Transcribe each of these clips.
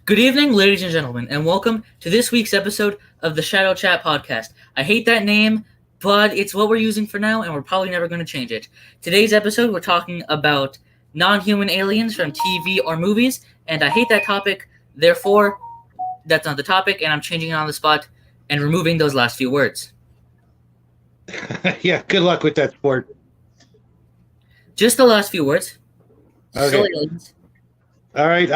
Good evening, ladies and gentlemen, and welcome to this week's episode of the Shadowchat podcast. I hate that name, but it's what we're using for now, and we're probably never going to change it. Today's episode, we're talking about non-human aliens from TV or movies, and I hate that topic, therefore, that's not the topic, and I'm changing it on the spot and removing those last few words. Yeah, good luck with that sport. Just the last few words. Okay. Still aliens. All right.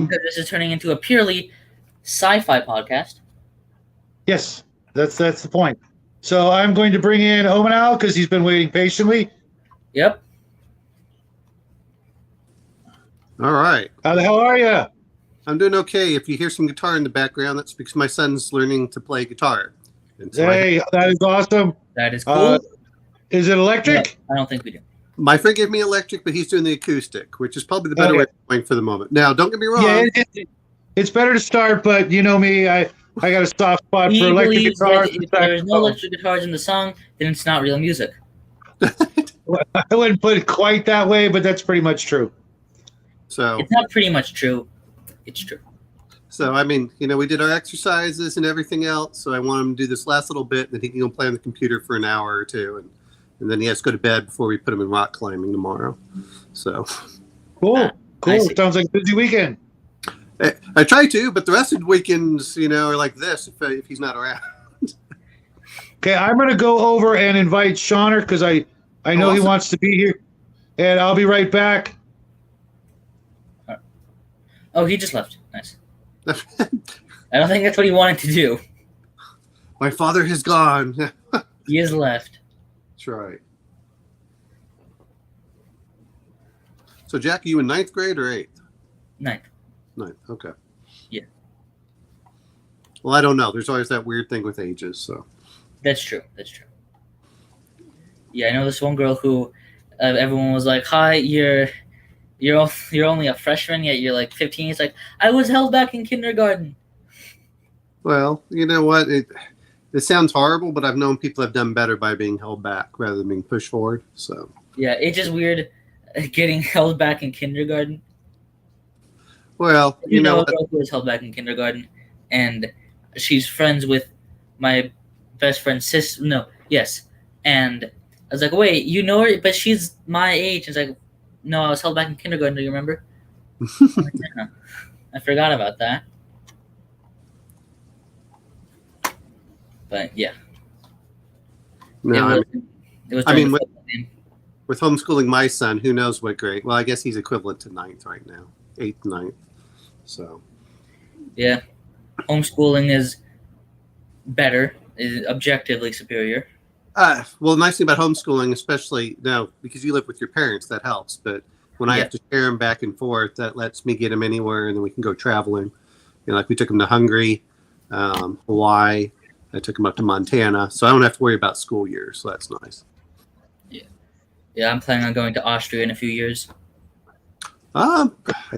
This is turning into a purely sci-fi podcast. Yes, that's the point. So I'm going to bring in Omanal because he's been waiting patiently. Yep. All right. How the hell are you? I'm doing okay. If you hear some guitar in the background, that's because my son's learning to play guitar. And so Hey, that is awesome. That is cool. Is it electric? No, I don't think we do. my friend gave me electric, but he's doing the acoustic, which is probably the better way of going for the moment. Now, don't get me wrong. Yeah, it's better to start, but you know me, I got a soft spot for electric guitars. If there's no electric guitars in the song, then it's not real music. I wouldn't put it quite that way, but that's pretty much true. So it's not pretty much true. It's true. So, I mean, we did our exercises and everything else. So I want him to do this last little bit, and then he can go play on the computer for an hour or two. And then he has to go to bed before we put him in rock climbing tomorrow. So Cool. Sounds like a busy weekend. I try to, but the rest of the weekends, are like this if he's not around. Okay, I'm going to go over and invite Shauner because I know he wants to be here. And I'll be right back. Oh, he just left. Nice. I don't think that's what he wanted to do. My father has gone. He has left. That's right. So, Jack, are you in 9th grade or 8th? 9th. 9th, okay. Yeah. Well, I don't know. There's always that weird thing with ages, so. That's true. Yeah, I know this one girl who everyone was like, "Hi, you're only a freshman, yet you're like 15." It's like, I was held back in kindergarten. Well, you know what? It sounds horrible, but I've known people have done better by being held back rather than being pushed forward. So. Yeah, it's just weird getting held back in kindergarten. Well, you know a girl who was held back in kindergarten, and she's friends with my best friend's sister. No, yes, and I was like, wait, you know her, but she's my age. It's like, no, I was held back in kindergarten. Do you remember? Like, yeah, I forgot about that. But yeah, no, it was. With homeschooling my son, who knows what grade? Well, I guess he's equivalent to 9th right now, 8th, 9th. So. Yeah, homeschooling is better, is objectively superior. Well, the nice thing about homeschooling, especially now, because you live with your parents, that helps. But when I have to share him back and forth, that lets me get him anywhere, and then we can go traveling. Like we took him to Hungary, Hawaii. I took him up to Montana, so I don't have to worry about school years. So that's nice. Yeah, I'm planning on going to Austria in a few years. I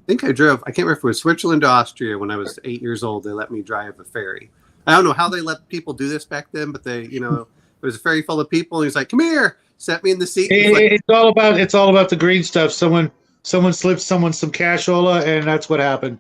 think I drove. I can't remember if it was Switzerland to Austria when I was 8 years old. They let me drive a ferry. I don't know how they let people do this back then, but they, it was a ferry full of people, and he's like, "Come here," set me in the seat. It's all about the green stuff. Someone slipped someone some cashola, and that's what happened.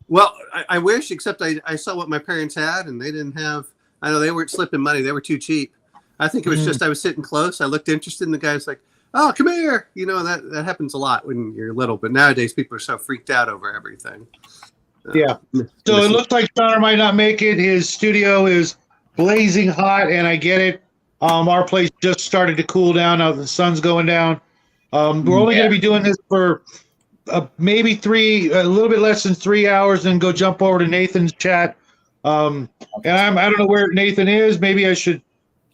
Well, I wish, except I saw what my parents had, and they didn't have. I know they weren't slipping money; they were too cheap. I think it was just I was sitting close. I looked interested, and the guy was like, "Oh, come here!" That happens a lot when you're little, but nowadays people are so freaked out over everything. Yeah. So it looks like Connor might not make it. His studio is blazing hot, and I get it. Our place just started to cool down. Now the sun's going down. We're only going to be doing this for maybe a little bit less than 3 hours, then go jump over to Nathan's chat. And I don't know where Nathan is. Maybe I should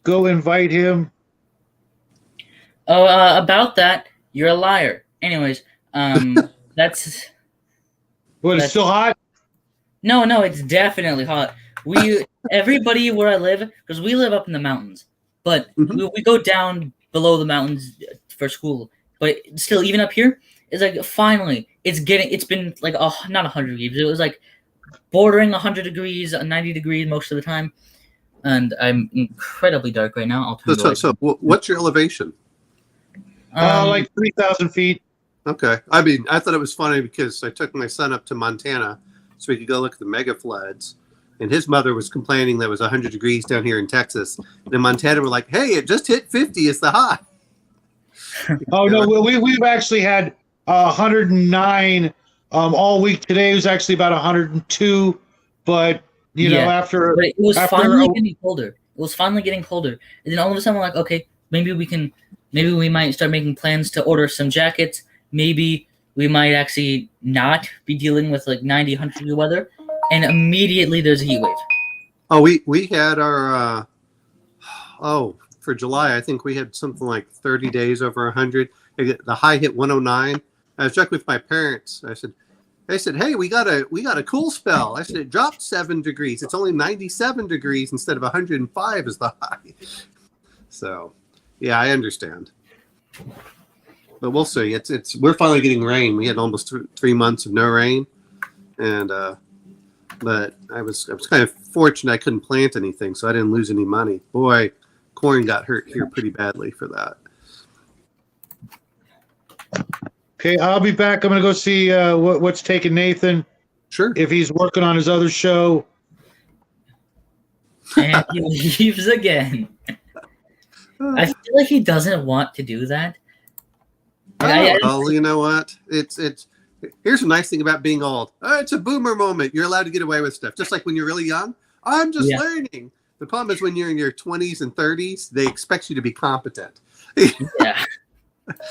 go invite him. Oh, about that, you're a liar. Anyways, that's. What, it's still hot? No, it's definitely hot. Everybody where I live, because we live up in the mountains, but we go down below the mountains for school. But still, even up here, it's like finally it's been like not 100 degrees. It was like bordering 100 degrees, 90 degrees most of the time, and I'm incredibly dark right now. So what's your elevation? Like 3,000 feet. Okay. I mean, I thought it was funny because I took my son up to Montana so we could go look at the mega floods. And his mother was complaining that it was 100 degrees down here in Texas. And in Montana, we're like, hey, it just hit 50 is the high. Oh, no, we've actually had 109 all week. Today was actually about 102. But, you know, after... But it was finally getting colder. It was finally getting colder. And then all of a sudden, we're like, okay, maybe we might start making plans to order some jackets. Maybe we might actually not be dealing with like 90, 100 degree weather. And immediately there's a heat wave. Oh, we had our for July, I think we had something like 30 days over 100. The high hit 109. I was checking with my parents. They said, hey, we got a cool spell. I said, it dropped 7 degrees. It's only 97 degrees instead of 105 is the high. So, yeah, I understand. But we'll see. We're finally getting rain. We had almost 3 months of no rain, and but I was kind of fortunate I couldn't plant anything, so I didn't lose any money. Boy, corn got hurt here pretty badly for that. Okay, I'll be back. I'm going to go see what's taking Nathan. Sure. If he's working on his other show. And he leaves again. I feel like he doesn't want to do that. Well, you know what? Here's a nice thing about being old. It's a boomer moment. You're allowed to get away with stuff. Just like when you're really young. I'm just learning. The problem is when you're in your 20s and 30s, they expect you to be competent. Yeah.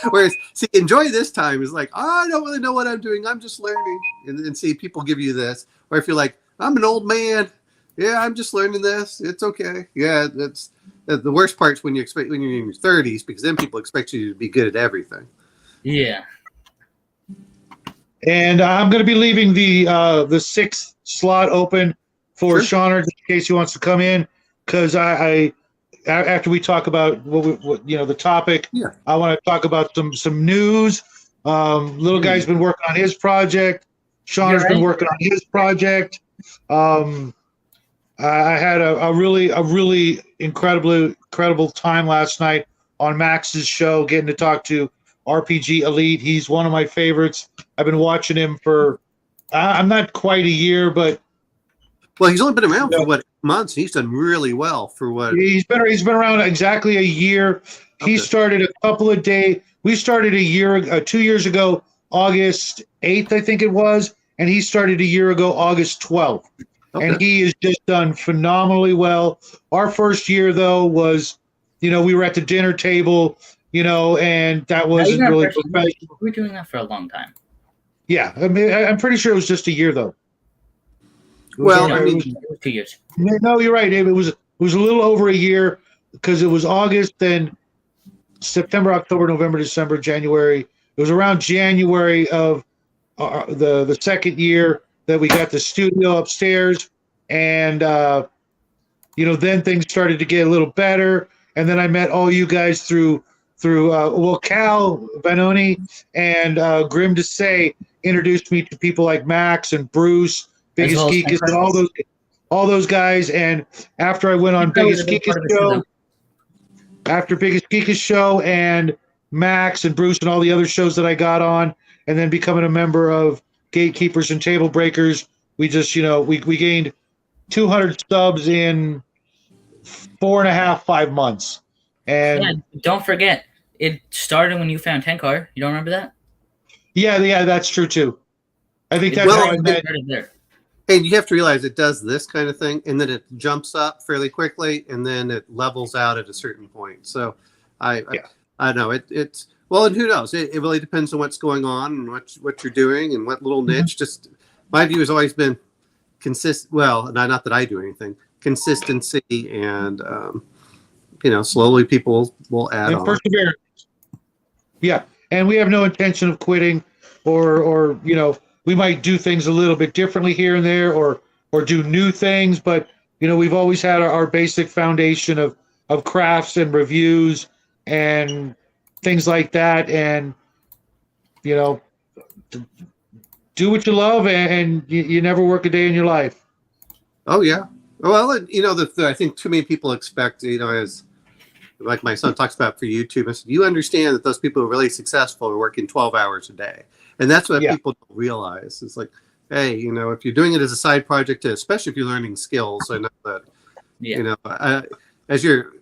Whereas, see, enjoy this time is like, I don't really know what I'm doing. I'm just learning. And see, people give you this. Or if you're like, I'm an old man. Yeah, I'm just learning this. It's okay. Yeah, that's the worst part's when you're in your 30s, because then people expect you to be good at everything. Yeah. And I'm going to be leaving the 6th slot open for Shawnard in case he wants to come in, because I after we talk about what the topic, I want to talk about some news. Little guy's been working on his project. Shawnard's been working on his project. I had a really incredible time last night on Max's show, getting to talk to RPG Elite. He's one of my favorites. I've been watching him for I'm not quite a year, but he's only been around for what, months. He's done really well for what he's been around exactly a year. Okay. He started a couple of days. We started 2 years ago, August 8th, I think it was, and he started a year ago, August 12th. Okay. And he has just done phenomenally well. Our first year, though, was, we were at the dinner table, and that wasn't really professional. We were doing that for a long time. Yeah, I mean, I'm pretty sure it was just a year, though. It was 2 years. No, you're right. It was a little over a year, because it was August, then September, October, November, December, January. It was around January of the second year that we got the studio upstairs, and then things started to get a little better. And then I met all you guys through Cal Vanoni and Grim to Say introduced me to people like Max and Bruce, Biggest Geekus, and all those guys. And after I went on Biggest Geekus show, and Max and Bruce and all the other shows that I got on, and then becoming a member of Gatekeepers and Table Breakers, we just we gained 200 subs in 5 months. And don't forget, it started when you found Tenkar. You don't remember that? Yeah, that's true too. I think that's how I met. And you have to realize it does this kind of thing, and then it jumps up fairly quickly, and then it levels out at a certain point. So I know it's well, and who knows? It really depends on what's going on and what you're doing and what little niche. Mm-hmm. Just my view has always been consistent. Well, not that I do anything. Consistency and slowly people will add on. Perseverance. Yeah, and we have no intention of quitting, or we might do things a little bit differently here and there, or do new things, but we've always had our basic foundation of crafts and reviews and things like that, and do what you love, and you never work a day in your life. Oh yeah. Well, I think too many people expect, as like my son talks about for YouTube, I said, you understand that those people who are really successful are working 12 hours a day. And that's what people don't realize. It's like hey, if you're doing it as a side project, especially if you're learning skills, I know that, as you're,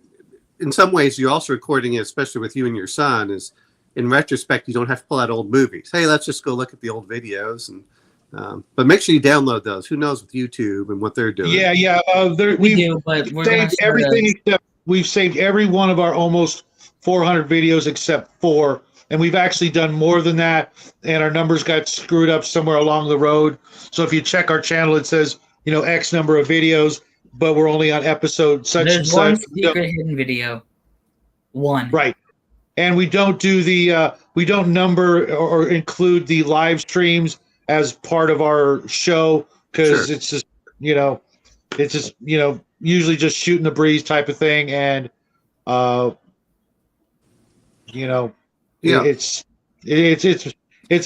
in some ways, you're also recording it, especially with you and your son, is in retrospect, you don't have to pull out old movies. Hey, let's just go look at the old videos. But make sure you download those. Who knows with YouTube and what they're doing? Yeah. We do, but we're saved everything except we've saved every one of our almost 400 videos except 4. And we've actually done more than that, and our numbers got screwed up somewhere along the road. So if you check our channel, it says, X number of videos, but we're only on episode such and such. There's one secret hidden video. One. Right. And we don't do we don't number or include the live streams as part of our show because it's just, usually just shooting the breeze type of thing. And, it's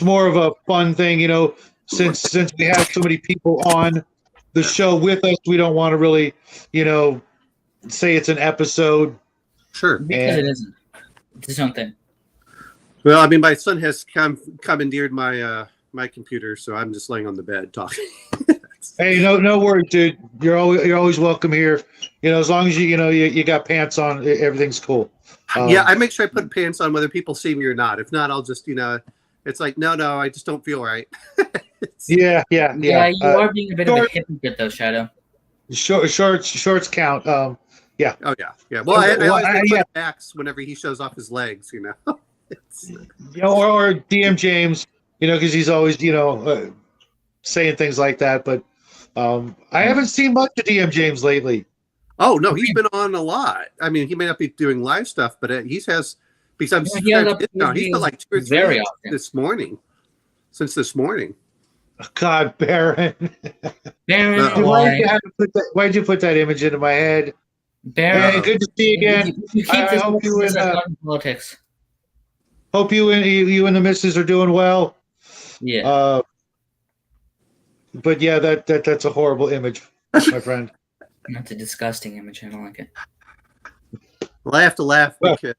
more of a fun thing, since we have so many people on the show with us, we don't want to really, say it's an episode. Sure. Because it isn't. It's something. Well, I mean, my son has commandeered my my computer, so I'm just laying on the bed talking. Hey, no worries, dude. You're always welcome here. As long as you got pants on, everything's cool. Yeah, I make sure I put pants on whether people see me or not. If not, I'll just, it's like, no, I just don't feel right. Yeah. You are being a bit of a hypocrite, though, Shadow. Shorts count. Yeah. Oh yeah. Well, I always put backs whenever he shows off his legs. Or DM James, because he's always, saying things like that. But I haven't seen much of DM James lately. Oh no, he's been on a lot. I mean, he may not be doing live stuff, but he has. Because he's been like 2 or 3 this morning. Since this morning. God, Baron. Baron, why'd you put that image into my head? Baron, hey, good to see you again. I hope you and politics. Hope you and the missus are doing well. Yeah. But yeah, that's a horrible image, my friend. That's a disgusting image. I don't like it. Well, I have to laugh because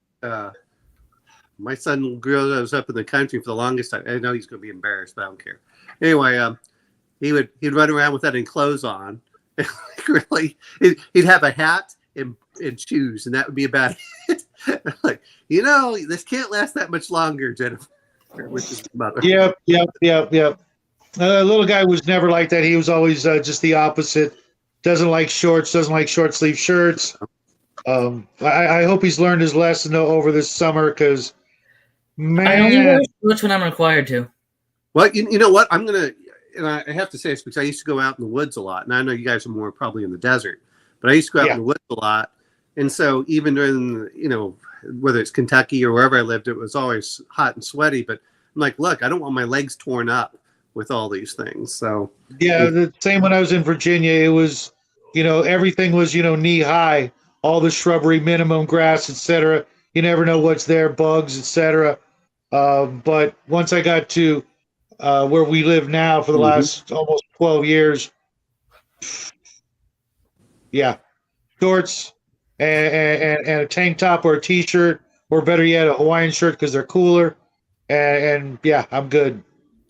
my son grows up in the country for the longest time. I know he's going to be embarrassed, but I don't care. Anyway, he'd run around with that in clothes on. Really, he'd have a hat and shoes, and that would be about it. Like, this can't last that much longer, Jennifer. Which is mother. Yep. Little guy was never like that. He was always just the opposite. Doesn't like shorts. Doesn't like short sleeve shirts. I hope he's learned his lesson over this summer because, man, I only wear shorts when I'm required to. Well, you know what? I'm gonna, and I have to say this because I used to go out in the woods a lot, and I know you guys are more probably in the desert, but I used to go out in the woods a lot, and so even during whether it's Kentucky or wherever I lived, it was always hot and sweaty. But I'm like, look, I don't want my legs torn up with all these things. So the same when I was in Virginia. It was, everything was knee high. All the shrubbery, minimum grass, etc. You never know what's there, bugs, etc. But once I got to where we live now for the last almost 12 years, shorts and a tank top or a t-shirt, or better yet, a Hawaiian shirt because they're cooler. And I'm good.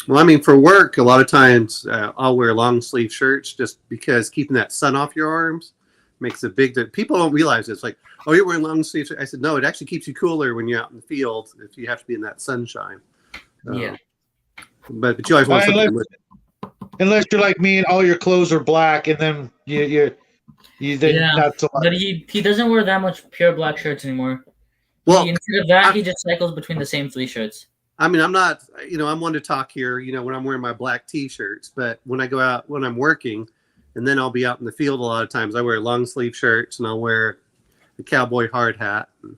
Well, I mean, for work, a lot of times I'll wear long sleeve shirts just because keeping that sun off your arms makes a big difference. People don't realize it. It's like, oh, you're wearing long sleeves. I said, no, it actually keeps you cooler when you're out in the field if you have to be in that sunshine. But you always want something with it. Unless you're like me and all your clothes are black, and then you not so much. But he doesn't wear that much pure black shirts anymore. Well, instead of that, he just cycles between the same 3 shirts. I mean, I'm not, I'm one to talk here, when I'm wearing my black t-shirts, but when I go out, when I'm working, and then I'll be out in the field a lot of times, I wear long sleeve shirts and I'll wear a cowboy hard hat. And,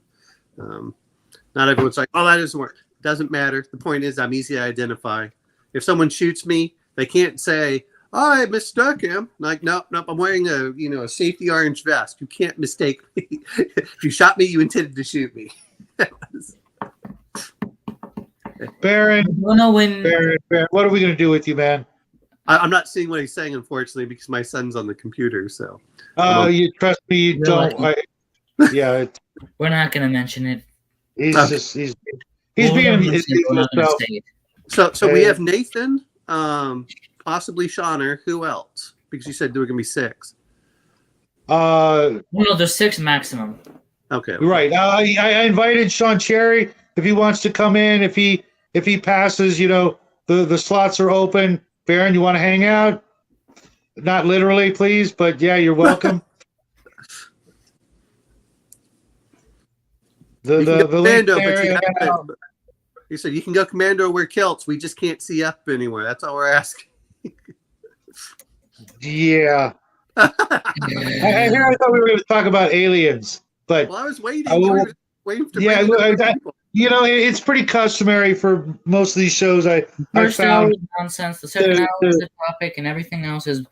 not everyone's like, oh, that doesn't work. Doesn't matter. The point is I'm easy to identify. If someone shoots me, they can't say, oh, I mistook him. Like, nope, I'm wearing a safety orange vest. You can't mistake me. If you shot me, you intended to shoot me. Baron, what are we going to do with you, man? I'm not seeing what he's saying, unfortunately, because my son's on the computer. So, you trust me? You don't. We're not going to mention it. He's being. So we have Nathan. possibly Shauner. Who else? Because you said there were going to be 6. No, there's 6 maximum. Okay. Right. I invited Sean Cherry if he wants to come in. If he passes, the slots are open. Baron, you want to hang out? Not literally, please, but yeah, you're welcome. the link Commando, there, you said you can go Commando, wear kilts. We just can't see up anywhere. That's all we're asking. Yeah. I thought we were going to talk about aliens, but I was waiting. Waiting to yeah, it's pretty customary for most of these shows. First hour is nonsense. The second hour is the topic, and everything else is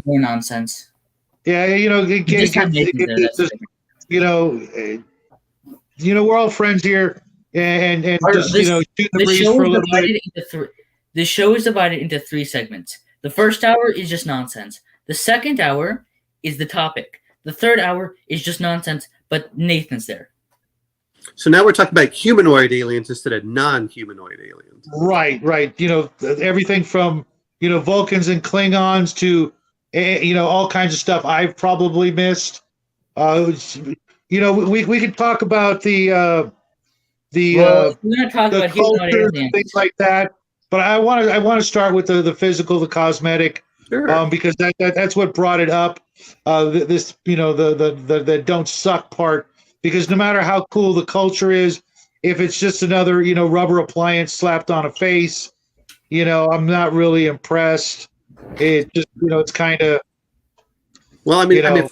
more nonsense. Yeah, we're all friends here, and just shoot the breeze for a little bit. The show is divided into 3 segments. The first hour is just nonsense. The second hour is the topic. The third hour is just nonsense, but Nathan's there. So now we're talking about humanoid aliens instead of non-humanoid aliens. Right. Everything from Vulcans and Klingons to all kinds of stuff I've probably missed. We could talk about the we're going to talk about humanoid culture, aliens, things like that. But I want to start with the physical, the cosmetic, sure. Because that's what brought it up. The don't suck part. Because no matter how cool the culture is, if it's just another rubber appliance slapped on a face, I'm not really impressed. It just it's kind of. Well, I mean, if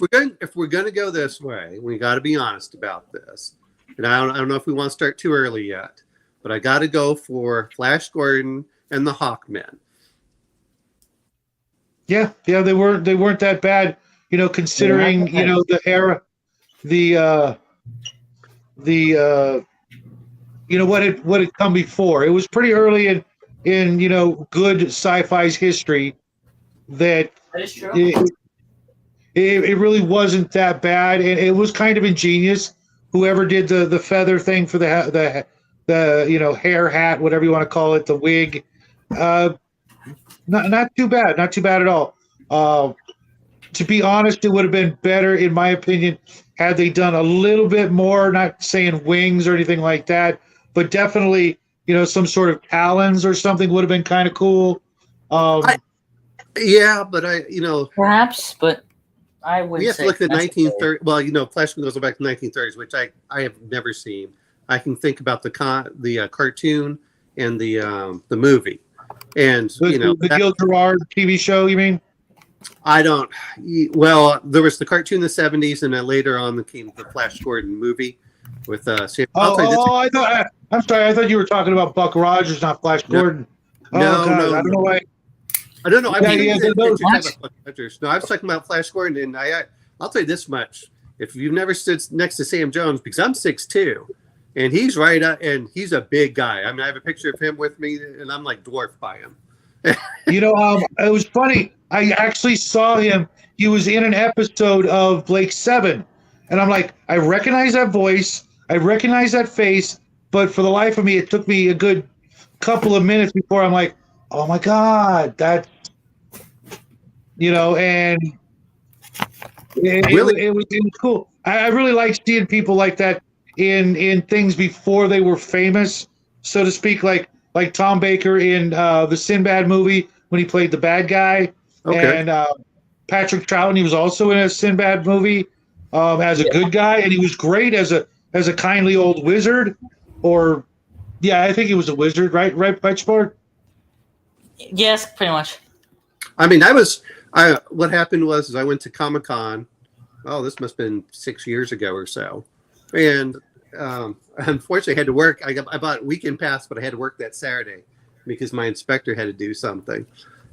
we're going to go this way, we got to be honest about this. And I don't know if we want to start too early yet, but I got to go for Flash Gordon and the Hawkmen. Yeah, they weren't that bad, considering the era, what had come before. It was pretty early in good sci-fi's history that is true. It really wasn't that bad, and it was kind of ingenious. Whoever did the feather thing for the hair hat, whatever you want to call it, the wig, not too bad at all. To be honest, it would have been better, in my opinion, had they done a little bit more. Not saying wings or anything like that, but definitely some sort of talons or something would have been kind of cool. Perhaps, but I would. We have to look at 1930. Well, Flash goes back to 1930s, which I have never seen. I can think about the cartoon and the movie, and the Gil Gerard TV show. You mean? I don't. Well, there was the cartoon in the 70s, and then later on came the Flash Gordon movie with Sam. I'm sorry. I thought you were talking about Buck Rogers, not Flash Gordon. No, I don't know why. I don't know. No, I was talking about Flash Gordon, and I'll tell you this much: if you've never stood next to Sam Jones, because I'm 6'2", and he's right up, and he's a big guy. I mean, I have a picture of him with me, and I'm like dwarfed by him. It was funny. I actually saw him. He was in an episode of Blake 7, and I'm like, I recognize that voice, I recognize that face, but for the life of me, it took me a good couple of minutes before I'm like, oh my God, and it was cool. I really like seeing people like that in things before they were famous, so to speak, like Tom Baker in the Sinbad movie when he played the bad guy, and Patrick Troughton, he was also in a Sinbad movie as a good guy, and he was great as a kindly old wizard, I think he was a wizard, right, Sport? Yes, pretty much. I mean, what happened was I went to Comic-Con. Oh, this must have been 6 years ago or so, and unfortunately, I had to work. I bought a weekend pass, but I had to work that Saturday because my inspector had to do something.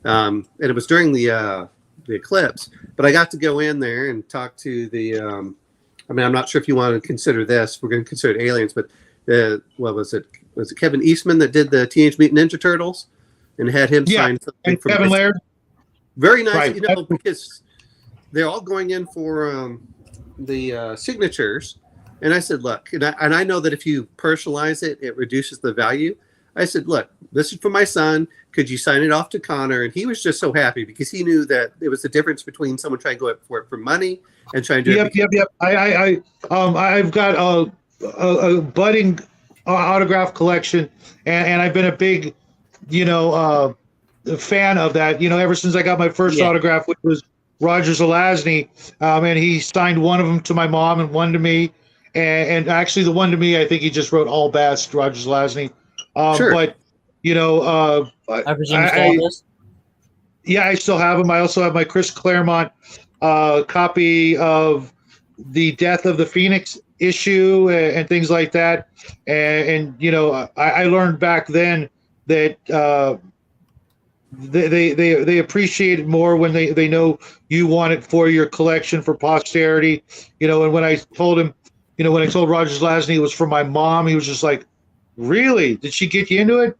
And it was during the eclipse. But I got to go in there and talk to the. I'm not sure if you want to consider this. We're going to consider it aliens, but what was it? Was it Kevin Eastman that did the Teenage Mutant Ninja Turtles and had him sign something and from Kevin Laird? Very nice, right. Because they're all going in for the signatures. And I said, look, and I know that if you personalize it, it reduces the value. I said, look, this is for my son. Could you sign it off to Connor? And he was just so happy because he knew that it was the difference between someone trying to go for it for money and trying to do it. Yep. I've got a budding autograph collection, and I've been a big, fan of that. Ever since I got my first autograph, which was Roger Zelazny, and he signed one of them to my mom and one to me, and actually the one to me, I think he just wrote all best, Roger Zelazny. Sure. But I presume you still have this? Yeah, I still have them. I also have my Chris Claremont copy of the Death of the Phoenix issue and things like that. And I learned back then that they appreciate it more when they know you want it for your collection for posterity. And when I told him, when I told Roger Zelazny it was for my mom, he was just like, "Really? Did she get you into it?"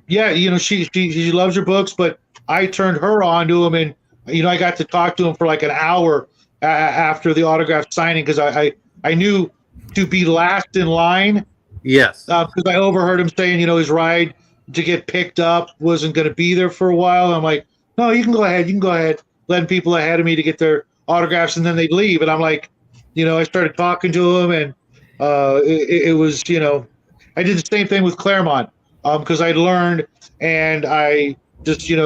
Yeah, she loves your books, but I turned her on to him, and I got to talk to him for like an hour after the autograph signing because I knew to be last in line. Yes. Because I overheard him saying, his ride to get picked up wasn't going to be there for a while. I'm like, no, you can go ahead, letting people ahead of me to get their autographs, and then they'd leave. And I'm like, I started talking to him, and it was, I did the same thing with Claremont because I'd learned, and I just, said,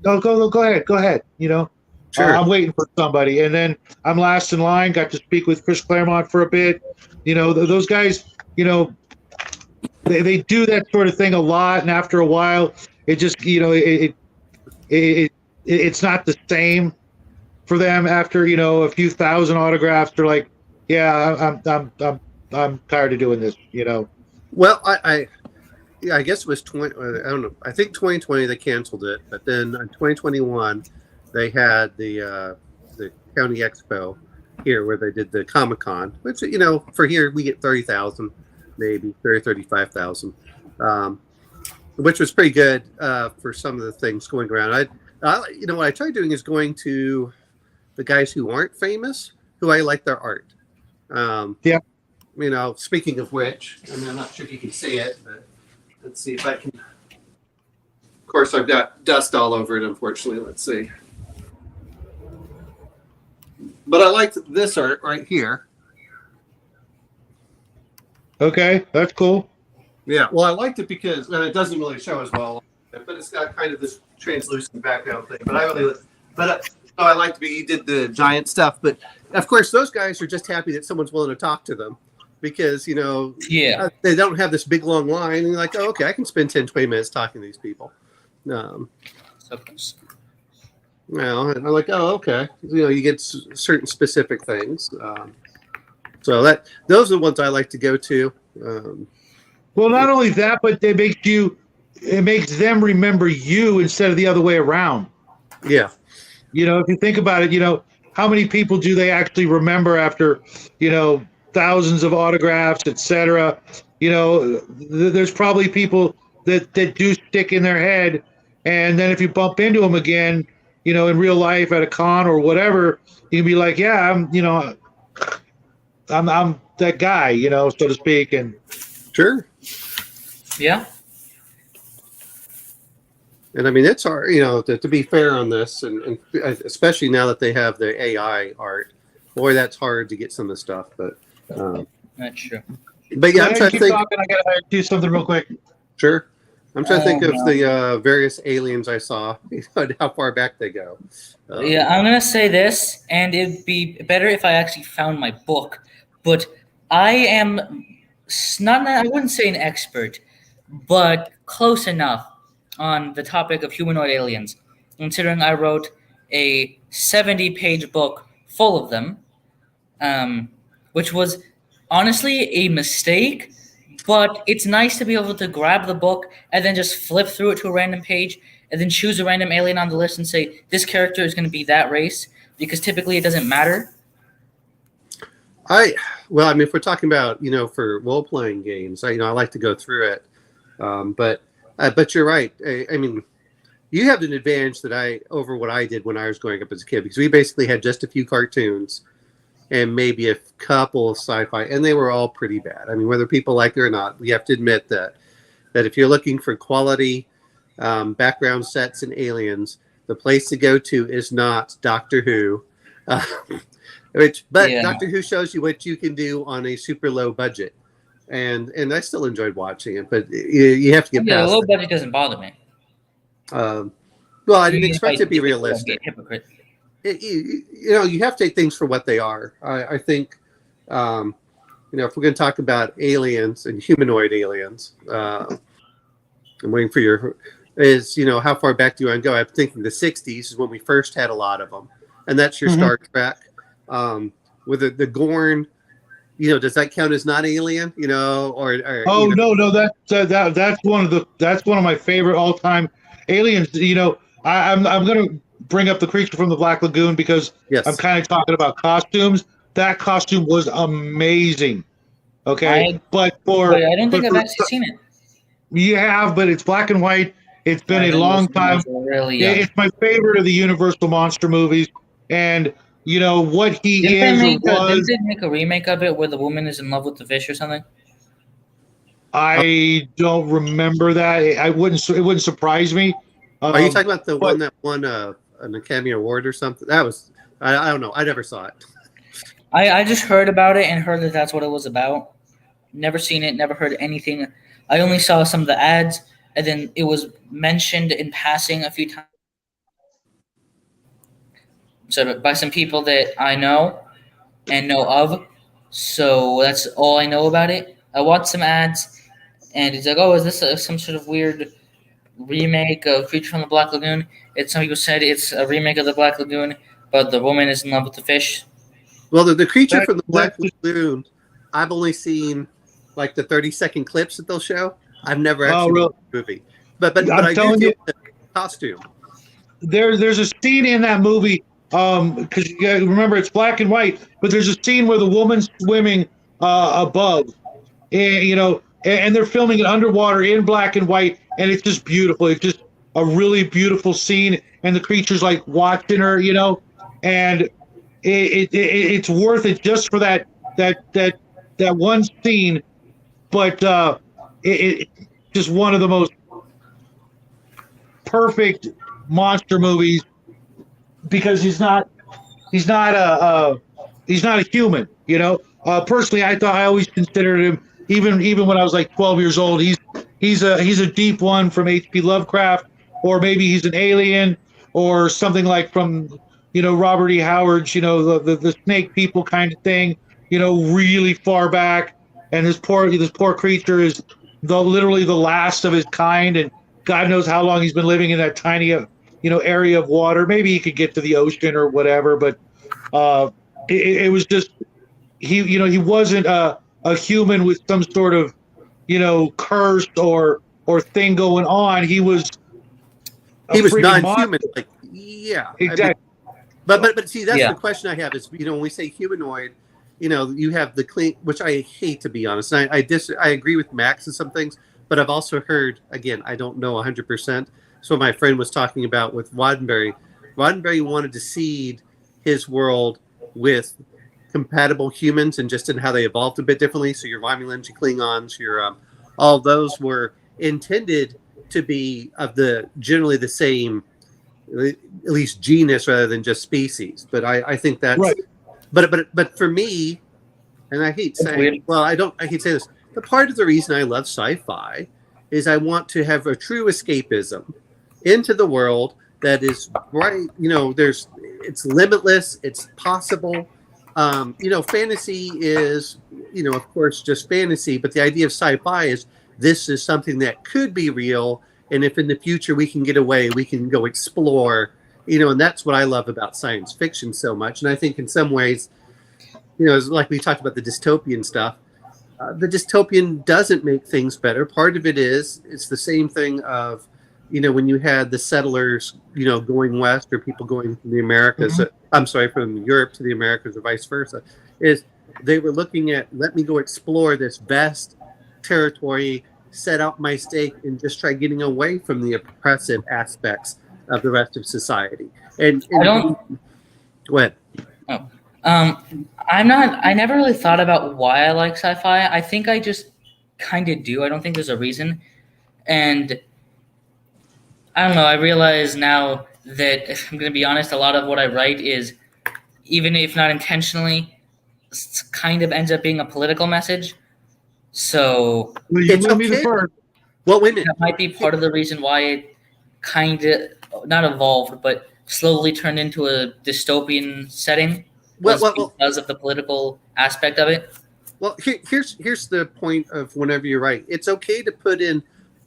no, go ahead. Sure. I'm waiting for somebody. And then I'm last in line, got to speak with Chris Claremont for a bit. Those guys, they do that sort of thing a lot. And after a while, it just, it's not the same for them after, a few thousand autographs. They're like, yeah, I'm tired of doing this, Well, I guess it was 20. I don't know. I think 2020 they canceled it, but then in 2021 they had the county expo here where they did the Comic-Con, which for here we get 30,000, maybe 35,000, which was pretty good for some of the things going around. What I tried doing is going to the guys who aren't famous, who I like their art. Yeah. Speaking of which, I'm not sure if you can see it, but let's see if I can. Of course, I've got dust all over it, unfortunately. Let's see. But I liked this art right here. Okay, that's cool. Yeah, well, I liked it because, and it doesn't really show as well, but it's got kind of this translucent background thing. But I liked he did the giant stuff. But of course, those guys are just happy that someone's willing to talk to them. Because, they don't have this big long line. And you're like, oh, okay, I can spend 10, 20 minutes talking to these people. And I'm like, oh, okay. You get certain specific things. So those are the ones I like to go to. Well, not only that, but it makes them remember you instead of the other way around. Yeah. If you think about it, how many people do they actually remember after, thousands of autographs, etc. There's probably people that do stick in their head, and then if you bump into them again, in real life at a con or whatever, you can be like, yeah, I'm that guy, so to speak. And sure, yeah. And I mean, it's hard, to be fair on this, and especially now that they have the AI art, boy, that's hard to get some of the stuff, but. That's true. But yeah, I'm trying to think. I gotta do something real quick. Sure. I'm trying to think of the various aliens I saw, how far back they go. Yeah, I'm gonna say this, and it'd be better if I actually found my book. But I am I wouldn't say an expert, but close enough on the topic of humanoid aliens, considering I wrote a 70-page book full of them. Which was honestly a mistake, but it's nice to be able to grab the book and then just flip through it to a random page and then choose a random alien on the list and say, this character is going to be that race, because typically it doesn't matter. If we're talking about, for role-playing games, I like to go through it. But you're right. I mean, you have an advantage over what I did when I was growing up as a kid, because we basically had just a few cartoons. and maybe a couple of sci-fi, and they were all pretty bad. I mean, whether people like it or not, we have to admit that if you're looking for quality background sets and aliens, the place to go to is not Doctor Who, but Doctor Who shows you what you can do on a super low budget, and I still enjoyed watching it. But you have to get past. The low budget doesn't bother me. Well, I didn't expect it to be realistic. Hypocrite. You have to take things for what they are. I think, if we're going to talk about aliens and humanoid aliens, I'm waiting for how far back do you want to go? I'm thinking the 60s is when we first had a lot of them. And that's your Star Trek. With the Gorn, does that count as not alien? No, that's one of my favorite all-time aliens. I'm going to bring up the creature from the Black Lagoon because I'm kind of talking about costumes. That costume was amazing. Okay, but I don't think I've actually seen it. You have, but it's black and white. It's been a long time. It's my favorite of the Universal monster movies, and what he is or was. Did they make a remake of it where the woman is in love with the fish or something? I don't remember that. It wouldn't surprise me. Are you talking about the one that won an Academy Award or something? That was I don't know. I never saw it. I just heard about it and heard that that's what it was about. Never seen it. Never heard anything. I only saw some of the ads, and then it was mentioned in passing a few times. So by some people that I know and know of. So that's all I know about it. I watched some ads, and it's like, oh, is this some sort of weird remake of Creature from the Black Lagoon? Some people said it's a remake of the Black Lagoon, but the woman is in love with the fish. Well, the Creature from the Black Lagoon, I've only seen like the 30-second clips that they'll show. I've never actually seen the movie. But I'm telling you, the costume. There's a scene in that movie, because you gotta remember it's black and white, but there's a scene where the woman's swimming above, and they're filming it underwater in black and white, and it's just beautiful. It's just a really beautiful scene, and the creature's like watching her, and it's worth it just for that one scene. But it's just one of the most perfect monster movies because he's not a human. Personally, I always considered him, even when I was like 12 years old. He's a deep one from H.P. Lovecraft, or maybe he's an alien or something like from Robert E. Howard's the snake people kind of thing. Really far back. And this poor creature is literally the last of his kind, and God knows how long he's been living in that tiny, area of water. Maybe he could get to the ocean or whatever, but it was just he wasn't a human with some sort of curse or thing going on. He was non-human. Like, yeah, exactly. But see, that's the question I have is when we say humanoid. You have the clean, which I hate, to be honest. And I agree with Max in some things, but I've also heard, again, I don't know 100%. So my friend was talking about with Roddenberry. Roddenberry wanted to seed his world with compatible humans and just in how they evolved a bit differently. So your Romulans, your Klingons, your all those were intended to be of generally the same, at least genus rather than just species. But I think that's right. But for me, and I hate saying, I hate saying this, but part of the reason I love sci-fi is I want to have a true escapism into the world that is bright. It's limitless, it's possible. Fantasy is, of course, just fantasy, but the idea of sci-fi is this is something that could be real, and if in the future we can get away, we can go explore. And that's what I love about science fiction so much. And I think in some ways, like we talked about the dystopian stuff, the dystopian doesn't make things better. Part of it is, it's the same thing of, when you had the settlers, going west or people going from the Americas, from Europe to the Americas or vice versa, is they were looking at, let me go explore this vast territory, set out my stake, and just try getting away from the oppressive aspects of the rest of society. And I don't. Go ahead. Oh, I never really thought about why I like sci-fi. I think I just kind of do. I don't think there's a reason. And I don't know, I realize now that, if I'm going to be honest, a lot of what I write is, even if not intentionally, kind of ends up being a political message. So Well, you It's wouldn't be the okay. first. Well, wait a minute. that might be part of the reason why it kind of, not evolved, but slowly turned into a dystopian setting, was because of the political aspect of it. Well, here's the point of whenever you write. It's okay to put in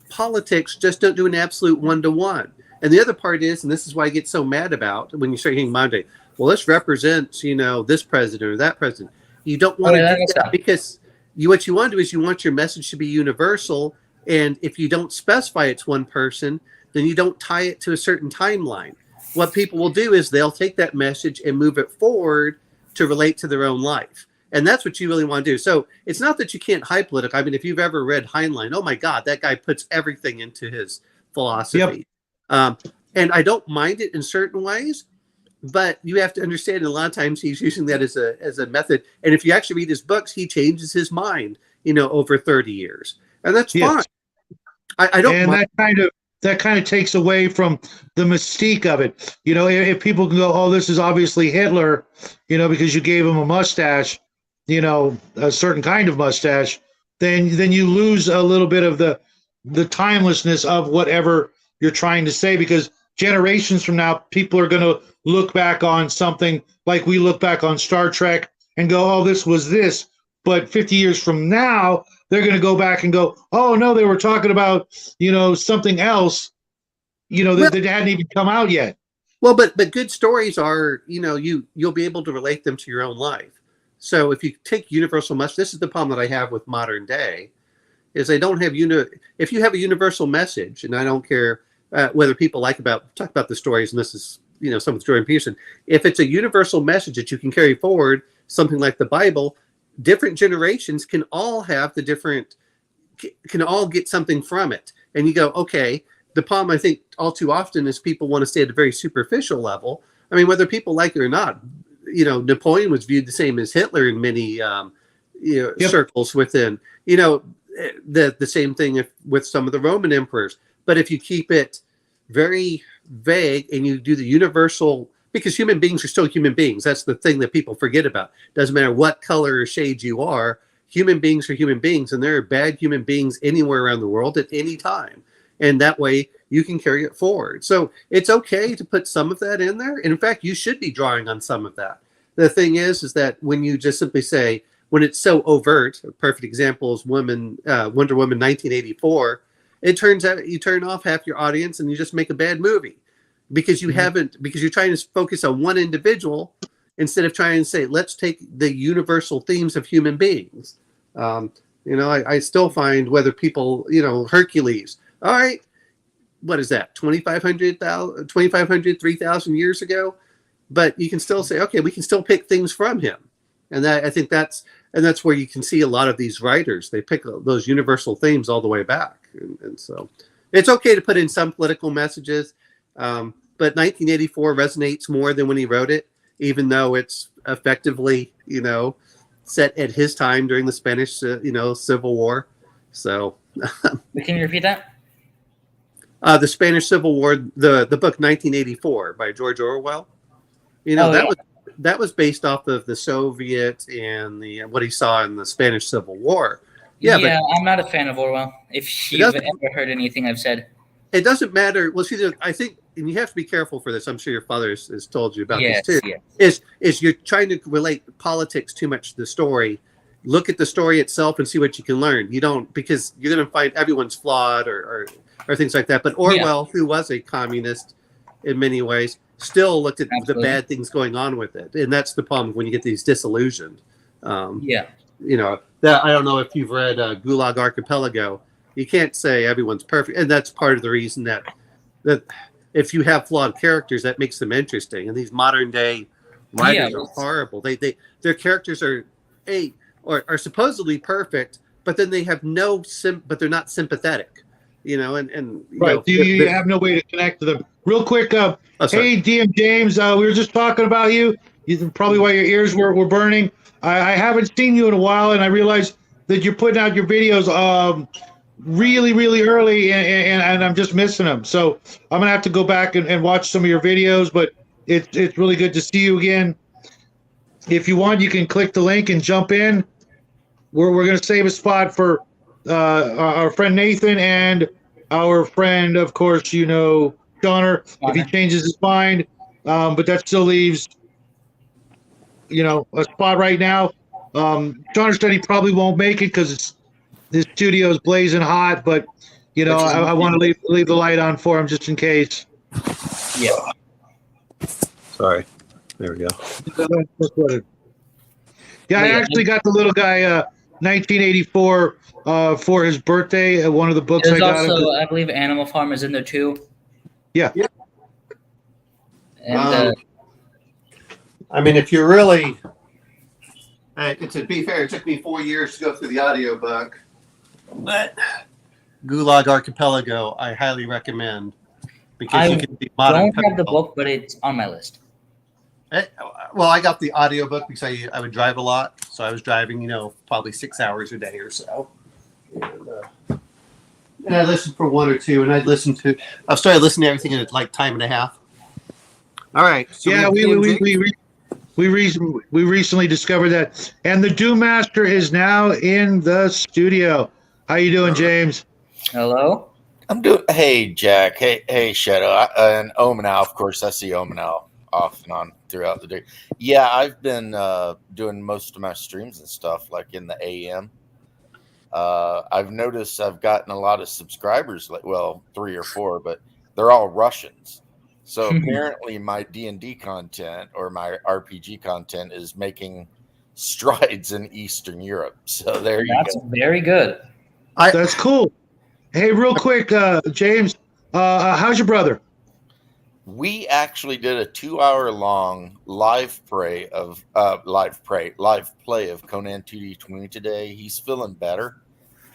politics, just don't do an absolute 1-to-1. And the other part is, and this is why I get so mad about when you start hearing Monday, well, this represents, this president or that president. You don't want to do that because what you want to do is you want your message to be universal. And if you don't specify it's one person, then you don't tie it to a certain timeline. What people will do is they'll take that message and move it forward to relate to their own life. And that's what you really want to do. So it's not that you can't hide political. I mean, if you've ever read Heinlein, oh my God, that guy puts everything into his philosophy. Yep. And I don't mind it in certain ways, but you have to understand a lot of times he's using that as a method. And if you actually read his books, he changes his mind, over 30 years. And that's fine. I don't mind. That kind of takes away from the mystique of it. If people can go, oh, this is obviously Hitler, because you gave him a mustache, a certain kind of mustache, then you lose a little bit of the timelessness of whatever you're trying to say, because generations from now, people are going to look back on something like we look back on Star Trek and go, oh, this was this. But 50 years from now, they're going to go back and go, oh, no, they were talking about, something else, that hadn't even come out yet. Well, but good stories are, you'll be able to relate them to your own life. So if you take universal message, this is the problem that I have with modern day, is they don't have if you have a universal message, and I don't care whether people talk about the stories, and this is, some with Jordan Peterson, if it's a universal message that you can carry forward, something like the Bible, different generations can all get something from it. And you go, okay, the problem I think all too often is people want to stay at a very superficial level. I mean, whether people like it or not, Napoleon was viewed the same as Hitler in many circles within, the same thing with some of the Roman emperors. But if you keep it very vague and you do the universal, because human beings are still human beings. That's the thing that people forget about. Doesn't matter what color or shade you are, human beings are human beings, and there are bad human beings anywhere around the world at any time. And that way you can carry it forward. So it's okay to put some of that in there. And in fact, you should be drawing on some of that. The thing is that when you just simply say, when it's so overt, a perfect example is Wonder Woman 1984, it turns out you turn off half your audience and you just make a bad movie. Because because you're trying to focus on one individual instead of trying to say, let's take the universal themes of human beings. I still find whether people, Hercules, all right, what is that, 2,500, 3,000 years ago? But you can still say, okay, we can still pick things from him. And I think that's where you can see a lot of these writers. They pick those universal themes all the way back. And so it's okay to put in some political messages. But 1984 resonates more than when he wrote it, even though it's effectively, set at his time during the Spanish, Civil War. So, can you repeat that? The Spanish Civil War, the book 1984 by George Orwell. That was based off of the Soviet and what he saw in the Spanish Civil War. Yeah, but I'm not a fan of Orwell. If you've ever heard anything I've said. It doesn't matter. Well, see, I think, and you have to be careful for this. I'm sure your father has told you about this too. Yes. Is you're trying to relate politics too much to the story. Look at the story itself and see what you can learn. You don't, because you're going to find everyone's flawed or things like that. But Orwell, who was a communist in many ways, still looked at the bad things going on with it, and that's the problem when you get these disillusioned. That I don't know if you've read Gulag Archipelago. You can't say everyone's perfect, and that's part of the reason that if you have flawed characters, that makes them interesting. And these modern day writers are horrible. Their characters are supposedly perfect, but then they have but they're not sympathetic. You have no way to connect to them. Real quick, hey DM James, we were just talking about you. probably why your ears were burning. I haven't seen you in a while, and I realized that you're putting out your videos really, really early, and I'm just missing them. So I'm gonna have to go back and watch some of your videos. But it's really good to see you again. If you want, you can click the link and jump in. We're gonna save a spot for our friend Nathan and our friend, of course, Donner, if he changes his mind. But that still leaves, a spot right now. Donner said he probably won't make it because his studio is blazing hot, but I want to leave the light on for him just in case. Yeah. Sorry. There we go. Yeah, I actually got the little guy 1984 for his birthday. One of the books There's I got. Also, I believe Animal Farm is in there too. Yeah. And I mean, if you're really, to be fair, it took me 4 years to go through the audiobook, but Gulag Archipelago, I highly recommend because you can see modern. Don't have the book, but it's on my list. Well, I got the audiobook because I would drive a lot, so I was driving, probably 6 hours a day or so. And I listened for 1 or 2, and I've started listening to everything in like time and a half. All right. So yeah, we recently discovered that, and the Doom Master is now in the studio. How you doing, James? Hello. I'm doing. Hey, Jack. Hey, Shadow. And Omenau, of course. I see Omenau off and on throughout the day. Yeah, I've been doing most of my streams and stuff like in the AM. I've noticed I've gotten a lot of subscribers, 3 or 4, but they're all Russians. So apparently my D&D content or my RPG content is making strides in Eastern Europe. So there you go. That's very good. That's cool. Hey, real quick, James, how's your brother? We actually did a 2-hour-long live play of Conan 2D20 today. He's feeling better.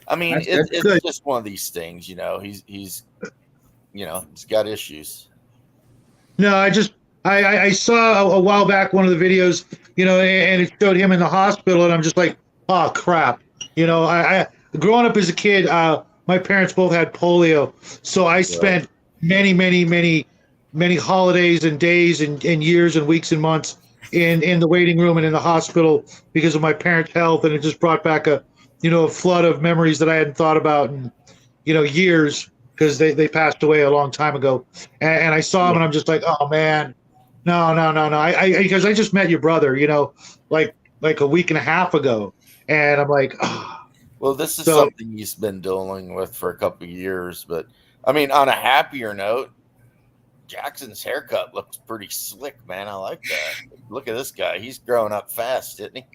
I mean, it's just one of these things, He's got issues. No, I saw a while back one of the videos, and it showed him in the hospital, and I'm just like, oh crap. I growing up as a kid, my parents both had polio, so I spent many holidays and days and years and weeks and months in the waiting room and in the hospital because of my parents' health, and it just brought back a flood of memories that I hadn't thought about in years. Because they passed away a long time ago, and I saw him, and I'm just like, oh man, no. Because I just met your brother, like a week and a half ago, and I'm like, oh. Well, this is something he's been dealing with for a couple of years, but I mean, on a happier note, Jackson's haircut looks pretty slick, man. I like that. Look at this guy; he's growing up fast, isn't he?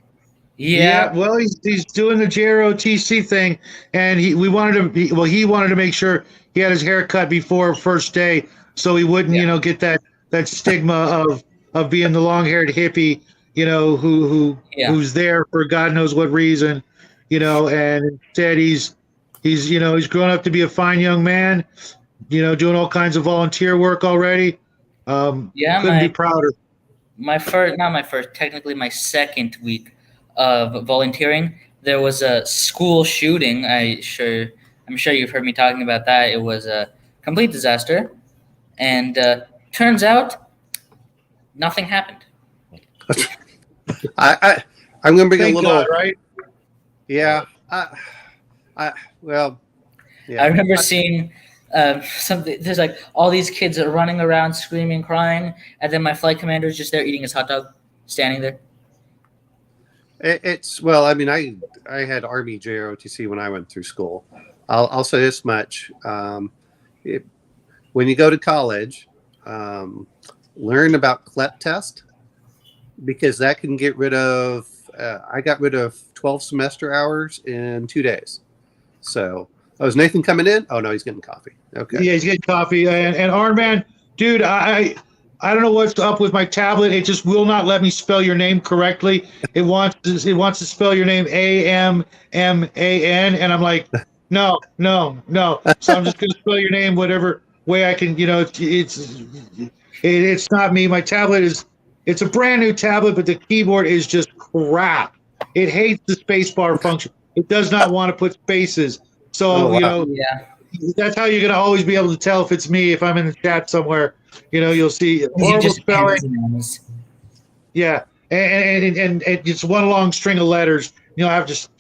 Yeah, well, he's doing the JROTC thing, and he wanted to make sure he had his hair cut before first day, so he wouldn't, get that stigma of being the long-haired hippie, who's there for God knows what reason, and instead he's grown up to be a fine young man, doing all kinds of volunteer work already. Couldn't be prouder. Technically my second week of volunteering, there was a school shooting. I'm sure you've heard me talking about that. It was a complete disaster, and turns out nothing happened. I'm going to bring Thank a little God, right. Yeah. I remember seeing something. There's like all these kids are running around screaming, crying, and then my flight commander is just there eating his hot dog, standing there. I mean, I had Army JROTC when I went through school. I'll say this much: when you go to college, learn about CLEP test because that can get rid of. I got rid of 12 semester hours in 2 days. So, is Nathan coming in? Oh no, he's getting coffee. Okay. Yeah, he's getting coffee. And Arman, dude, I don't know what's up with my tablet. It just will not let me spell your name correctly. It wants to spell your name AMMAN, and I'm like, no. So I'm just gonna spell your name whatever way I can. It's not me. My tablet is It's a brand new tablet, but the keyboard is just crap. It hates the spacebar function. It does not want to put spaces. So, Yeah. that's how you're going to always be able to tell if it's me. If I'm in the chat somewhere, you'll see You horrible just spelling. hands. Yeah. And it's one long string of letters. I've just,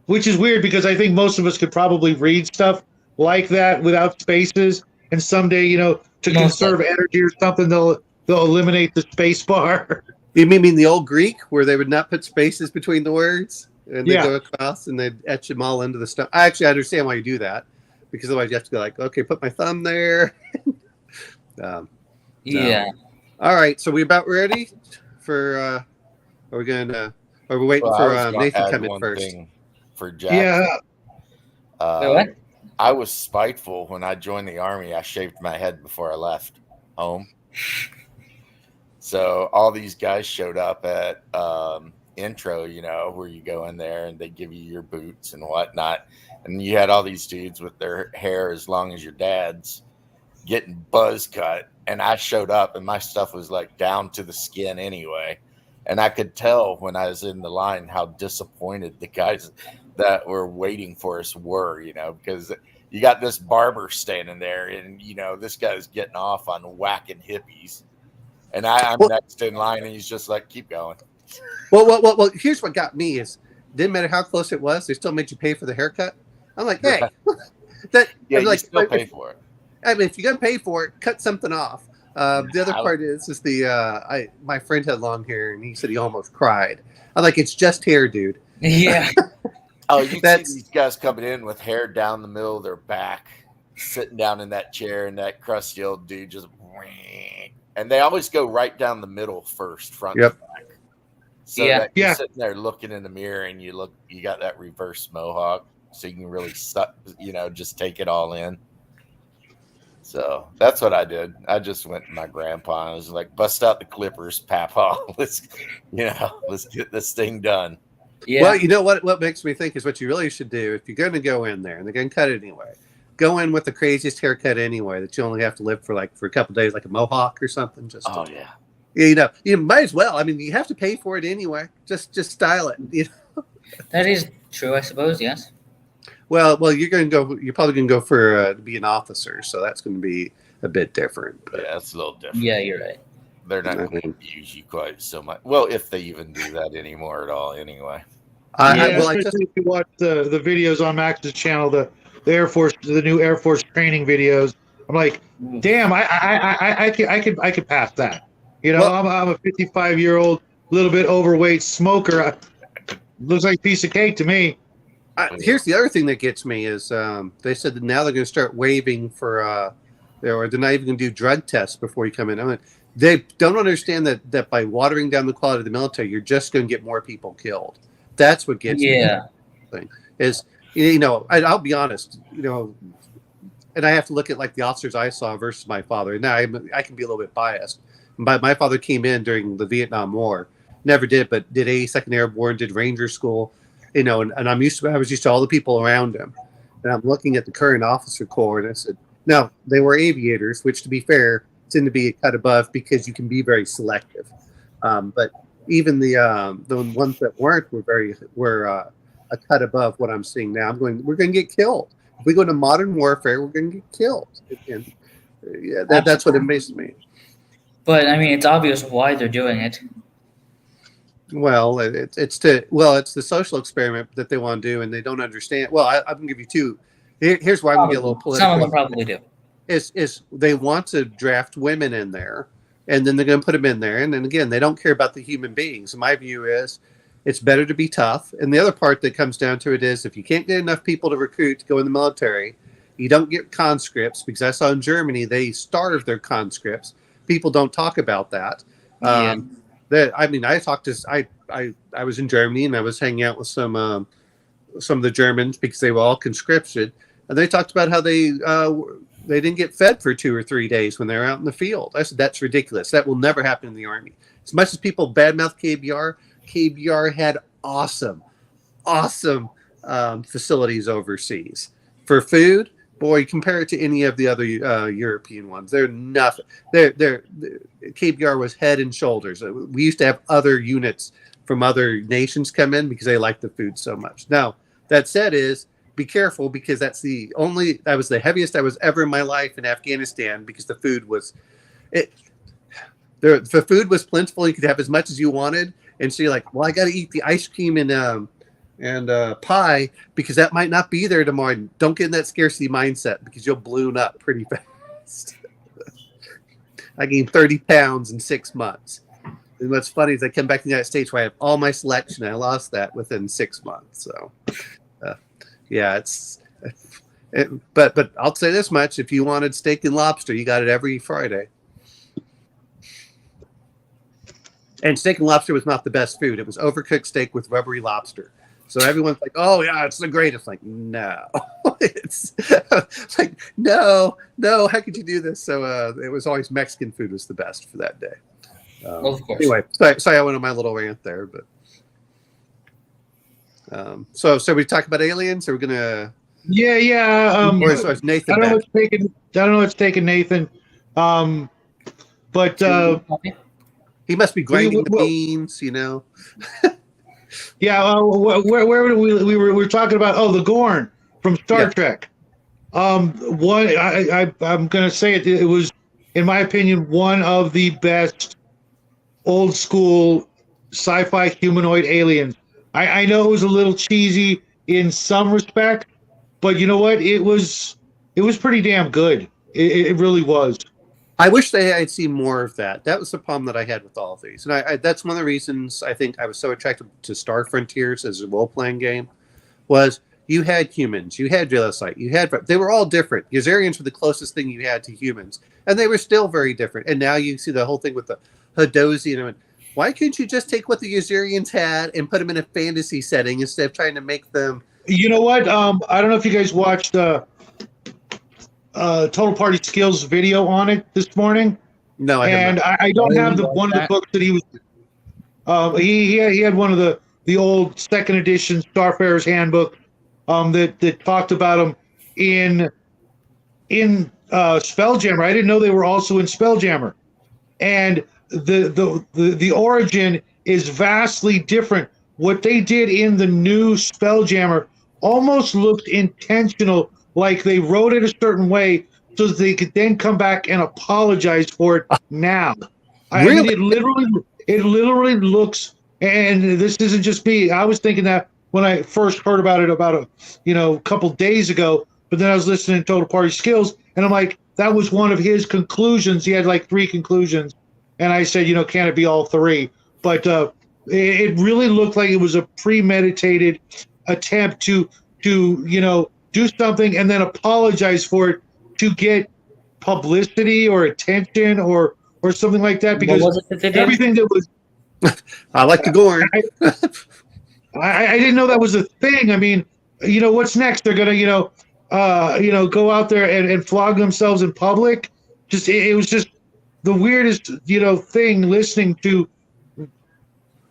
which is weird because I think most of us could probably read stuff like that without spaces. And someday, to conserve energy or something, they'll eliminate the space bar. You mean the old Greek where they would not put spaces between the words and they go across and they'd etch them all into the stuff? I actually understand why you do that, because otherwise you have to go like, okay, put my thumb there. Yeah. All right, so we about ready for? Are we waiting for Nathan to come in first? For Jack. Yeah. What? I was spiteful when I joined the army. I shaved my head before I left home. So all these guys showed up at intro, where you go in there and they give you your boots and whatnot. And you had all these dudes with their hair as long as your dad's getting buzz cut. And I showed up and my stuff was like down to the skin anyway. And I could tell when I was in the line how disappointed the guys that were waiting for us were, because you got this barber standing there and, this guy's getting off on whacking hippies. And I'm next in line and he's just like, keep going. Well, here's what got me is didn't matter how close it was. They still made you pay for the haircut. I'm like, hey, you still pay for it. I mean, if you're gonna pay for it, cut something off. The other part is my friend had long hair and he said he almost cried. I'm like, it's just hair, dude. Yeah. Oh, you see these guys coming in with hair down the middle of their back, sitting down in that chair, and that crusty old dude just, and they always go right down the middle first, front to back. So that you're sitting there looking in the mirror and you got that reverse mohawk, so you can really just take it all in. So that's what I did. I just went to my grandpa and I was like, bust out the clippers, Papa. Let's get this thing done. Yeah. Well, you know what makes me think is what you really should do if you're going to go in there and they're going to cut it anyway. Go in with the craziest haircut anyway that you only have to live for a couple of days, like a mohawk or something. You might as well. I mean, you have to pay for it anyway. Just style it. That is true, I suppose. Yes. Well, you're probably going to go for to be an officer, so that's going to be a bit different. But. Yeah, it's a little different. Yeah, you're right. They're not going to abuse you quite so much. Well, if they even do that anymore at all, anyway. Especially if you watch the videos on Max's channel, the Air Force, the new Air Force training videos. I'm like, damn, I could pass that. I'm a 55-year-old, little bit overweight smoker. Looks like a piece of cake to me. Here's the other thing that gets me is they said that now they're going to start waiving for, or they're not even going to do drug tests before you come in. I mean, they don't understand that by watering down the quality of the military, you're just going to get more people killed. That's what gets me. Is I'll be honest, and I have to look at like the officers I saw versus my father. Now I can be a little bit biased, but my father came in during the Vietnam War, never did, but did 82nd Airborne, did Ranger School. And I was used to all the people around him. And I'm looking at the current officer corps, and I said, no, they were aviators, which to be fair, tend to be a cut above because you can be very selective. But even the ones that weren't were a cut above what I'm seeing now. We're going to get killed. If we go into modern warfare, we're going to get killed. And that's what amazes me. But I mean, it's obvious why they're doing it. Well, it's the social experiment that they want to do, and they don't understand. Well, I'm going to give you two. Here's why I'm going to get a little political. Some of them probably do. Is they want to draft women in there, and then they're going to put them in there, and then again, they don't care about the human beings. My view is it's better to be tough. And the other part that comes down to it is if you can't get enough people to recruit to go in the military, you don't get conscripts, because I saw in Germany they starve their conscripts. People don't talk about that. I was in Germany and I was hanging out with some of the Germans because they were all conscripted, and they talked about how they didn't get fed for 2 or 3 days when they were out in the field. I said, that's ridiculous. That will never happen in the Army. As much as people badmouth KBR had awesome facilities overseas for food. boy, compare it to any of the other European ones. They're nothing. They're KBR was head and shoulders. We used to have other units from other nations come in because they like the food so much. Now, that said be careful because that was the heaviest I was ever in my life in Afghanistan because the food was the food was plentiful. You could have as much as you wanted. And so you're like, well, I got to eat the ice cream and pie because that might not be there tomorrow. Don't get in that scarcity mindset because you'll balloon up pretty fast. I gained 30 pounds in 6 months. And what's funny is I come back to the United States where I have all my selection. I lost that within 6 months. So, yeah, but I'll say this much. If you wanted steak and lobster, you got it every Friday. And steak and lobster was not the best food. It was overcooked steak with rubbery lobster. So everyone's like, oh, yeah, it's the greatest. Like, no. It's like, no, how could you do this? So it was always Mexican food was the best for that day. Of course. Anyway, sorry I went on my little rant there. But so we talk about aliens? Or we're going to... Yeah. Or is Nathan I don't back? know what's taking Nathan. But... he must be grinding the beans, you know. Yeah, where we were talking about? The Gorn from Star Trek. I'm gonna say it was, in my opinion, one of the best old school sci-fi humanoid aliens. I know it was a little cheesy in some respect, but you know what? It was pretty damn good. It really was. I wish I had seen more of that. That was the problem that I had with all of these. And I that's one of the reasons I think I was so attracted to Star Frontiers as a role-playing game was you had humans, you had Velocyte, they were all different. Yazarians were the closest thing you had to humans. And they were still very different. And now you see the whole thing with the Hadosian. And why couldn't you just take what the Yazarians had and put them in a fantasy setting instead of trying to make them... You know what? I don't know if you guys watched... Total Party Skills video on it this morning. No, I don't have one of the books that he was. He had one of the old second edition Starfarer's Handbook that talked about them in Spelljammer. I didn't know they were also in Spelljammer, and the origin is vastly different. What they did in the new Spelljammer almost looked intentional. Like they wrote it a certain way so that they could then come back and apologize for it now. Really? I mean, it literally looks, and this isn't just me. I was thinking that when I first heard about it about a couple days ago, but then I was listening to Total Party Skills, and I'm like, that was one of his conclusions. He had like 3 conclusions, and I said, can it be all 3? But it really looked like it was a premeditated attempt to do something and then apologize for it to get publicity or attention or something like that, because everything that was I like the Gorn. I didn't know that was a thing. I mean, what's next? They're gonna go out there and flog themselves in public. It was just the weirdest thing listening to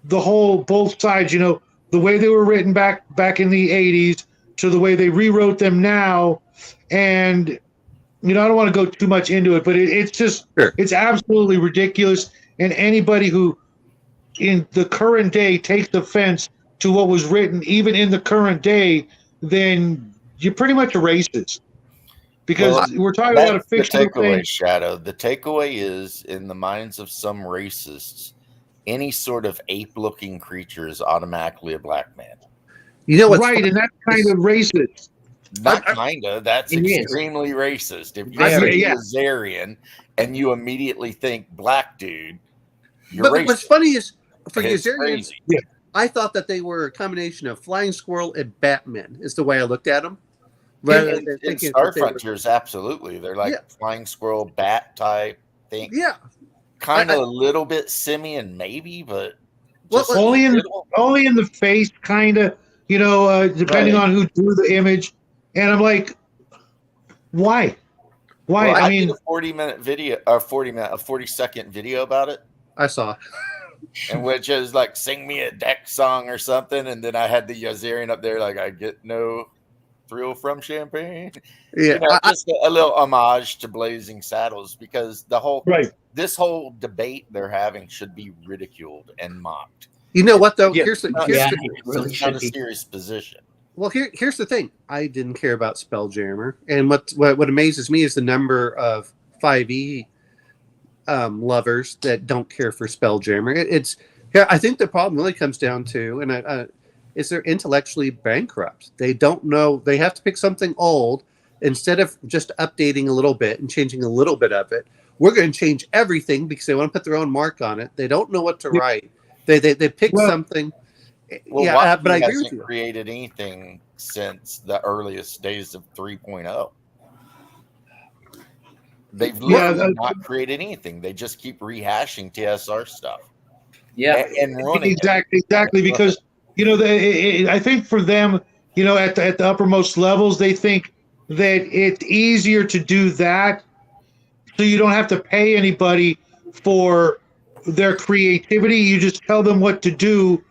the whole both sides, the way they were written back in the 80s to the way they rewrote them now. And, I don't want to go too much into it, but it's just, It's absolutely ridiculous. And anybody who in the current day takes offense to what was written, even in the current day, then you're pretty much a racist. Because we're talking about a fictional the takeaway, thing. Shadow. The takeaway is, in the minds of some racists, any sort of ape-looking creature is automatically a black man. And that's kind of racist. Not kinda. That's extremely racist. If you're a Yazarian and you immediately think black dude, you're racist. What's funny is for Yazarians, crazy. I thought that they were a combination of Flying Squirrel and Batman. Is the way I looked at them. Rather than in Star Frontiers, absolutely, they're like Flying Squirrel, bat type thing. Yeah, kind of a little bit simian, maybe, but only in the face, kind of. Depending on who drew the image. And I'm like, why? Well, I mean, did a 40-minute video, or 40-second video about it. I saw. And which is like, sing me a Deck song or something. And then I had the Yazarian up there, like, I get no thrill from Champagne. Yeah, You know, just a little homage to Blazing Saddles, because this whole debate they're having should be ridiculed and mocked. You know what though? Yeah. Here's the Really not a should be. serious position. well here's the thing. I didn't care about Spelljammer, and what amazes me is the number of 5e lovers that don't care for Spelljammer. I think the problem really comes down to, and is they're intellectually bankrupt. They don't know. They have to pick something old instead of just updating a little bit and changing a little bit of it. We're going to change everything because they want to put their own mark on it. They don't know what to write. They pick something. Well, but I agree with you. Created anything since the earliest days of 3.0. They've literally not created anything. They just keep rehashing TSR stuff. Yeah, and running exactly because I think for them, at the uppermost levels, they think that it's easier to do that, so you don't have to pay anybody for their creativity. You just tell them what to do,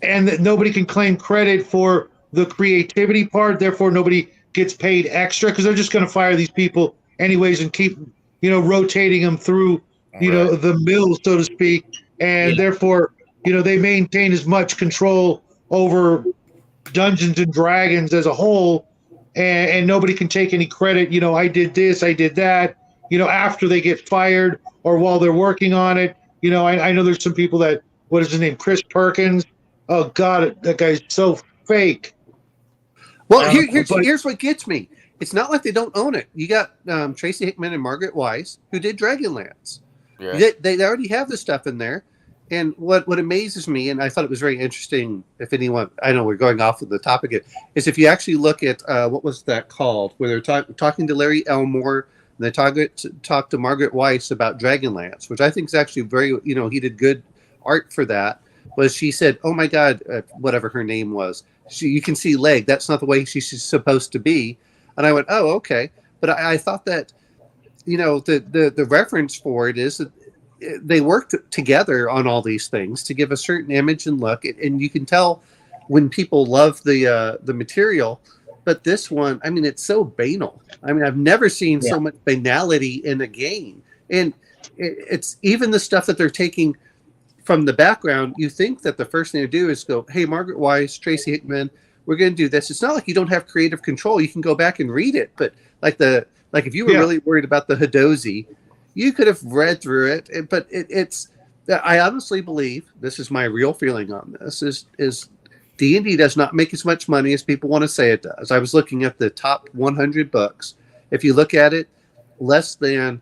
and that nobody can claim credit for the creativity part. Therefore, nobody gets paid extra because they're just going to fire these people anyways and keep rotating them through the mill, so to speak. And therefore, they maintain as much control over Dungeons and Dragons as a whole, and nobody can take any credit. I did this, I did that. After they get fired or while they're working on it. I know there's some people that, what is his name, Chris Perkins? Oh God, that guy's so fake. Well, here's what gets me. It's not like they don't own it. You got Tracy Hickman and Margaret Weiss, who did Dragonlance. Yeah. They already have the stuff in there. And what amazes me, and I thought it was very interesting, if anyone, I know we're going off of the topic, is if you actually look at, what was that called, where they're talking to Larry Elmore, and they talk to Margaret Weiss about Dragonlance, which I think is actually very, he did good art for that, was she said, oh my God, whatever her name was, you can see leg, that's not the way she's supposed to be. And I went, oh, okay. But I thought that, the reference for it is that they worked together on all these things to give a certain image and look. And you can tell when people love the material. But this one, I mean, it's so banal. I mean, I've never seen so much banality in a game. And it's even the stuff that they're taking from the background. You think that the first thing to do is go, hey, Margaret Weiss, Tracy Hickman, we're going to do this. It's not like you don't have creative control. You can go back and read it. But like if you were really worried about the Hadozi, you could have read through it. But it's I honestly believe, this is my real feeling on this, is D&D does not make as much money as people want to say it does. I was looking at the top 100 books. If you look at it, less than,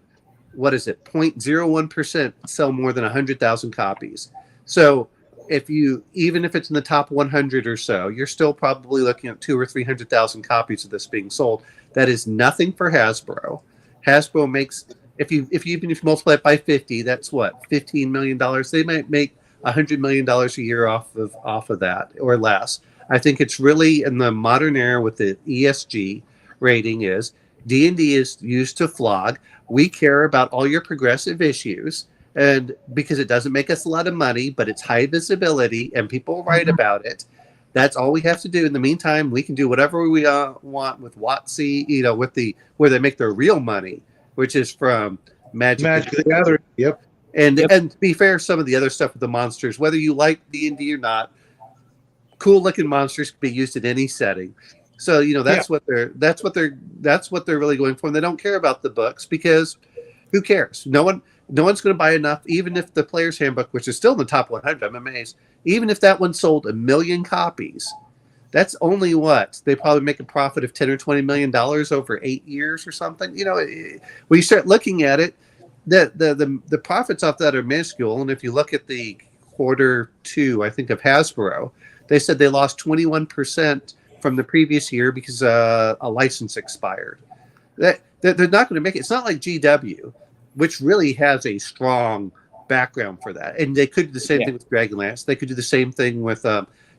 0.01% sell more than 100,000 copies. So even if it's in the top 100 or so, you're still probably looking at 200,000 or 300,000 copies of this being sold. That is nothing for Hasbro. Hasbro makes, if you multiply it by 50, that's what, $15 million. They might make $100 million a year off of that or less. I think it's really in the modern era with the ESG rating is D&D is used to flog. We care about all your progressive issues, and because it doesn't make us a lot of money, but it's high visibility and people write about it. That's all we have to do. In the meantime, we can do whatever we want with WotC, where they make their real money, which is from Magic the Gathering. Yep. And to be fair, some of the other stuff with the monsters, whether you like D&D or not, cool looking monsters can be used in any setting. So that's what they're really going for. And they don't care about the books because who cares? No one's going to buy enough. Even if the Player's Handbook, which is still in the top 100, I'm amazed. Even if that one sold 1 million copies, that's only what they probably make a profit of $10 or $20 million over 8 years or something. When you start looking at it, the profits off that are minuscule. And if you look at the Q2, I think, of Hasbro, they said they lost 21% from the previous year because a license expired. They're not going to make it. It's not like GW, which really has a strong background for that. And they could do the same thing with Dragonlance. They could do the same thing with,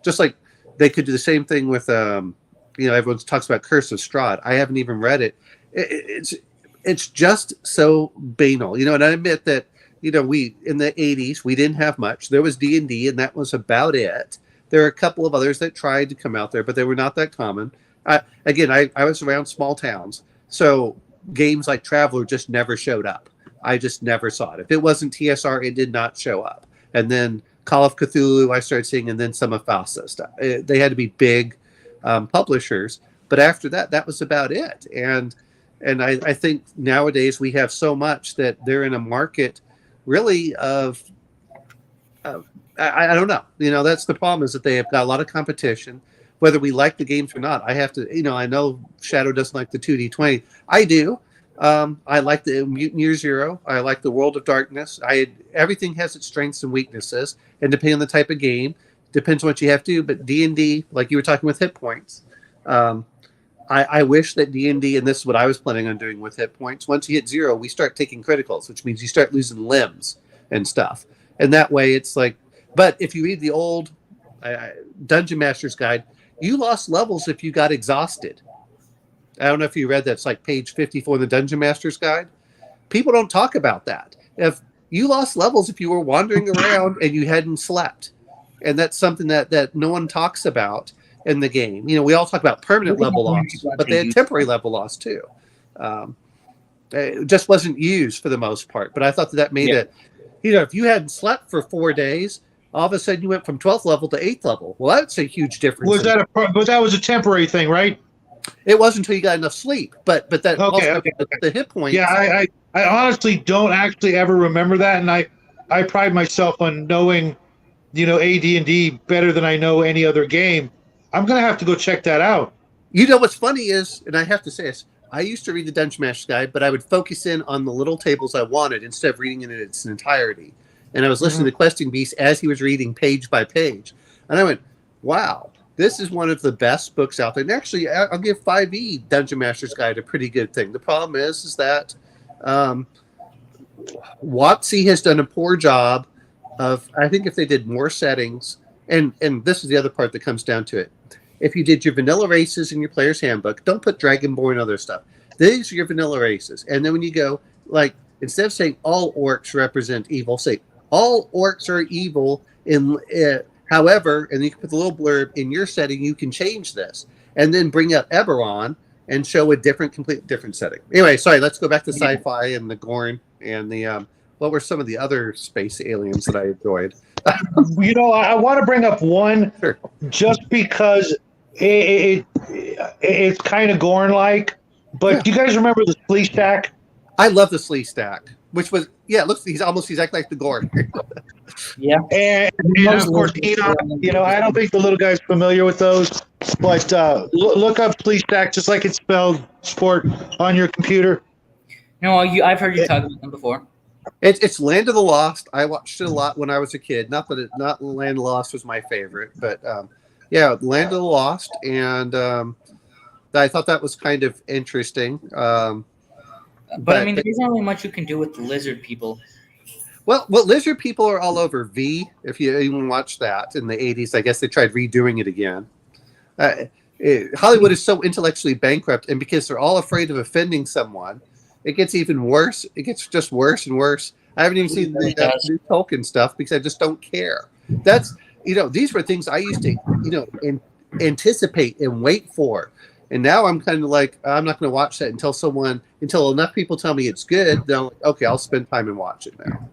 just like they could do the same thing with, everyone talks about Curse of Strahd. I haven't even read it. It's just so banal, and I admit that, we, in the 80s, we didn't have much. There was D&D and that was about it. There are a couple of others that tried to come out there, but they were not that common. I was around small towns, so games like Traveler just never showed up. I just never saw it. If it wasn't TSR, it did not show up. And then Call of Cthulhu, I started seeing, and then some of FASA stuff. They had to be big publishers, but after that, that was about it. And I think nowadays we have so much that they're in a market really of I don't know. That's the problem, is that they have got a lot of competition. Whether we like the games or not, I have to. I know Shadow doesn't like the 2D20. I do. I like the Mutant Year Zero. I like the World of Darkness. Everything has its strengths and weaknesses, and depending on the type of game, depends on what you have to do. But D&D, like you were talking with hit points, I wish that D&D, and this is what I was planning on doing with hit points. Once you hit 0, we start taking criticals, which means you start losing limbs and stuff. And that way, it's like. But if you read the old Dungeon Master's Guide, you lost levels if you got exhausted. I don't know if you read that. It's like page 54 of the Dungeon Master's Guide. People don't talk about that. If you lost levels if you were wandering around and you hadn't slept. And that's something that no one talks about in the game. We all talk about permanent level loss, but they had temporary level loss too. It just wasn't used for the most part. But I thought that made it, if you hadn't slept for 4 days, all of a sudden you went from 12th level to 8th level. Well, that's a huge difference. But that was a temporary thing, right? It wasn't until you got enough sleep. But that also the hit points. Yeah, I honestly don't actually ever remember that, and I pride myself on knowing, AD&D better than I know any other game. I'm gonna have to go check that out. What's funny is, and I have to say this, I used to read the Dungeon Master's Guide, but I would focus in on the little tables I wanted instead of reading it in its entirety. And I was listening to Questing Beast as he was reading page by page. And I went, wow, this is one of the best books out there. And actually, I'll give 5e Dungeon Master's Guide a pretty good thing. The problem is that WotC has done a poor job of, I think if they did more settings, and this is the other part that comes down to it. If you did your vanilla races in your player's handbook, don't put Dragonborn and other stuff. These are your vanilla races. And then when you go, like, instead of saying all orcs represent evil, say all orcs are evil. However, and you can put the little blurb, in your setting, you can change this. And then bring up Eberron and show a completely different setting. Anyway, sorry, let's go back to sci-fi and the Gorn and the, what were some of the other space aliens that I enjoyed? I want to bring up one just because it's kind of Gorn-like. But do you guys remember the Slee Stack? I love the Slee Stack, which was he's exactly like the Gorn. Yeah, and of course Eon. I don't think the little guy's familiar with those, but look up Slee Stack, just like it's spelled sport on your computer. No, I've heard you talk about them before. It's Land of the Lost. I watched it a lot when I was a kid. Not Land of the Lost was my favorite, but Land of the Lost, and I thought that was kind of interesting. But I mean, there isn't really much you can do with the lizard people. Well, lizard people are all over V. If you even watch that in the 80s, I guess they tried redoing it again. Hollywood is so intellectually bankrupt, and because they're all afraid of offending someone, it gets even worse. It gets just worse and worse. I haven't even seen the new Tolkien stuff because I just don't care. That's these were things I used to anticipate and wait for. And now I'm kind of like, I'm not going to watch that until enough people tell me it's good. Then I'm like, okay, I'll spend time and watch it now.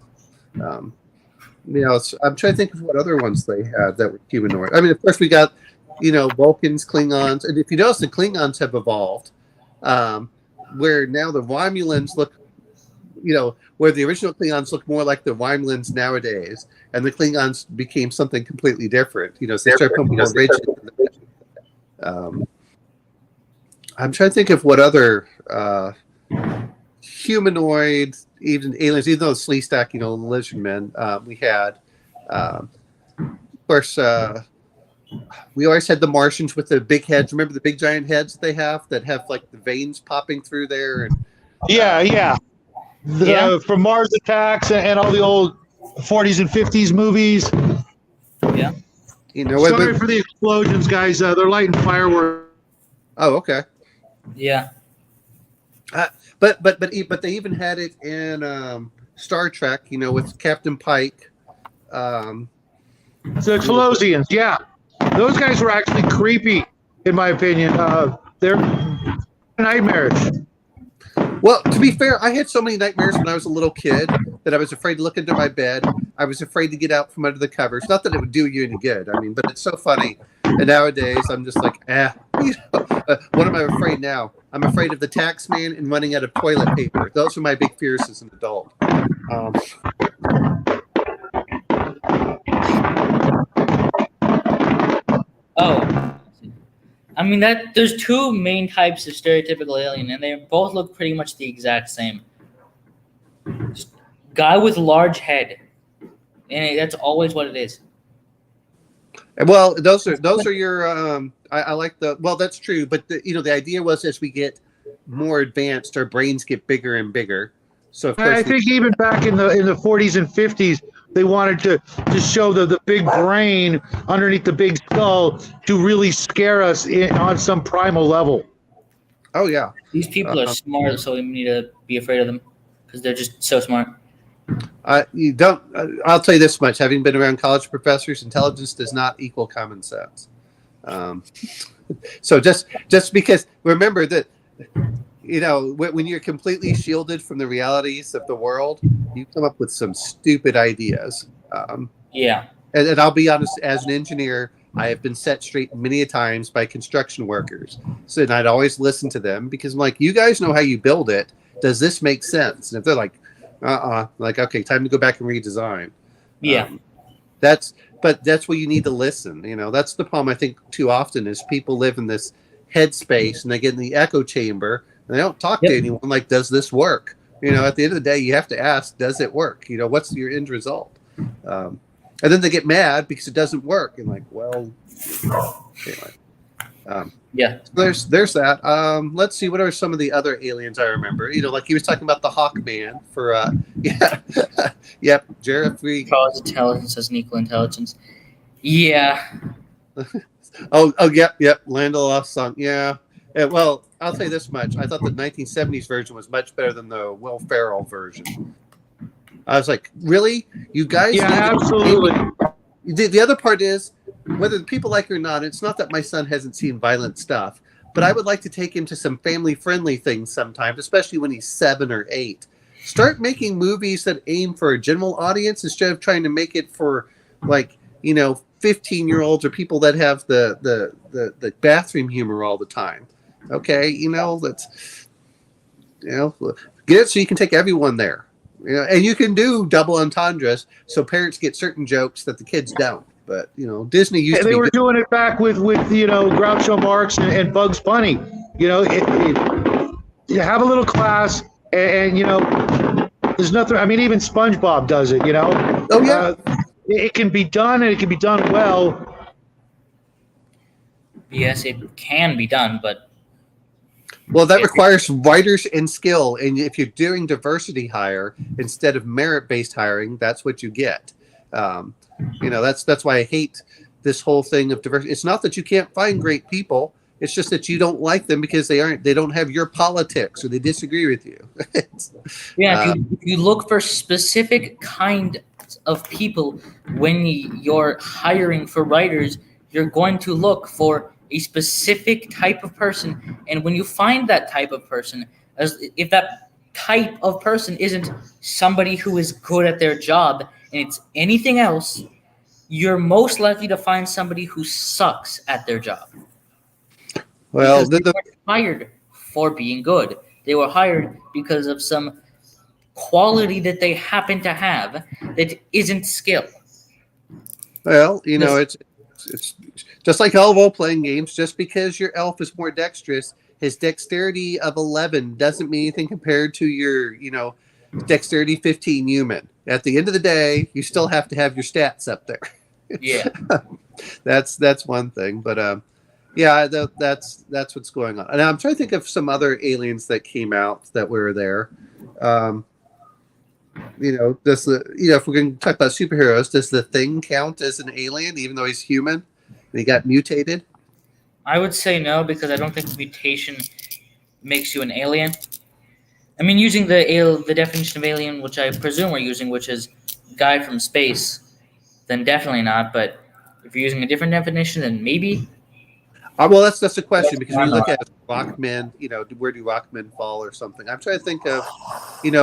I'm trying to think of what other ones they had that were humanoid. I mean, of course, we got, Vulcans, Klingons. And if you notice, the Klingons have evolved, where now the Romulans look, where the original Klingons look more like the Romulans nowadays, and the Klingons became something completely different. So they started becoming more rigid. I'm trying to think of what other humanoid, even aliens, even though Slee Stack, lizard men, we had. Of course, we always had the Martians with the big heads. Remember the big giant heads that have like the veins popping through there? And from Mars Attacks and all the old 40s and 50s movies. Yeah. Sorry for the explosions, guys. They're lighting fireworks. Oh, okay. Yeah. But they even had it in Star Trek, with Captain Pike. The Explosians, yeah. Those guys were actually creepy. in my opinion. They're nightmares. Well, to be fair, I had so many nightmares when I was a little kid that I was afraid to look into my bed. I was afraid to get out from under the covers. Not that it would do you any good. I mean, but it's so funny. And nowadays, I'm just like, what am I afraid now? I'm afraid of the tax man and running out of toilet paper. Those are my big fears as an adult. I mean there's two main types of stereotypical alien, and they both look pretty much the exact same. Just guy with large head, and that's always what it is. Well, those are your. I like the. Well, that's true, but the idea was as we get more advanced, our brains get bigger and bigger. So of course, I think even back in the 40s and 50s, they wanted to show the big brain underneath the big skull to really scare us on some primal level. Oh yeah, these people are smart, so we need to be afraid of them because they're just so smart. You don't. I'll tell you this much: having been around college professors, intelligence does not equal common sense. So just because, remember that. When you're completely shielded from the realities of the world, you come up with some stupid ideas. Yeah. And I'll be honest, as an engineer, I have been set straight many a times by construction workers. So and I'd always listen to them because I'm like, you guys know how you build it. Does this make sense? And if they're like, like, okay, time to go back and redesign. Yeah. That's where you need to listen. That's the problem I think too often is people live in this headspace and they get in the echo chamber. And they don't talk to anyone like, does this work? At the end of the day, you have to ask, does it work? What's your end result? And then they get mad because it doesn't work. And like, well, anyway. Yeah. There's that. Let's see. What are some of the other aliens I remember? Like he was talking about the Hawkman for, yep. Jeffrey. Cause intelligence as an equal intelligence. Yeah. Yep. Land of the Lost Song. Yeah. Well, I'll say this much. I thought the 1970s version was much better than the Will Ferrell version. I was like, really? You guys? Yeah, absolutely. The other part is, whether people like it or not, it's not that my son hasn't seen violent stuff, but I would like to take him to some family-friendly things sometimes, especially when he's 7 or 8. Start making movies that aim for a general audience instead of trying to make it for, 15-year-olds or people that have the bathroom humor all the time. Okay, let's get it so you can take everyone there. And you can do double entendres so parents get certain jokes that the kids don't. But Disney used to. They were doing it back with Groucho Marx and Bugs Bunny. You have a little class, and there's nothing. I mean, even SpongeBob does it. Oh yeah. It can be done, and it can be done well. Yes, it can be done, but. Well, that requires writers and skill, and if you're doing diversity hire instead of merit-based hiring, that's what you get. That's why I hate this whole thing of diversity. It's not that you can't find great people; it's just that you don't like them because they don't have your politics or they disagree with you. If you look for specific kind of people when you're hiring for writers, you're going to look for a specific type of person, and when you find that type of person, if that type of person isn't somebody who is good at their job and it's anything else, you're most likely to find somebody who sucks at their job. Well, they weren't hired for being good. They were hired because of some quality that they happen to have that isn't skill. Well, it's just like all role-playing games. Just because your elf is more dexterous, his dexterity of 11 doesn't mean anything compared to your, dexterity 15 human. At the end of the day, you still have to have your stats up there. Yeah. That's one thing. But that's what's going on. And I'm trying to think of some other aliens that came out that were there. If we're going to talk about superheroes, does the Thing count as an alien, even though he's human and he got mutated? I would say no, because I don't think mutation makes you an alien. I mean, using the definition of alien, which I presume we're using, which is guy from space, then definitely not. But if you're using a different definition, then maybe. Well, that's the question, because when you look at Rockmen, where do Rockmen fall or something? I'm trying to think of,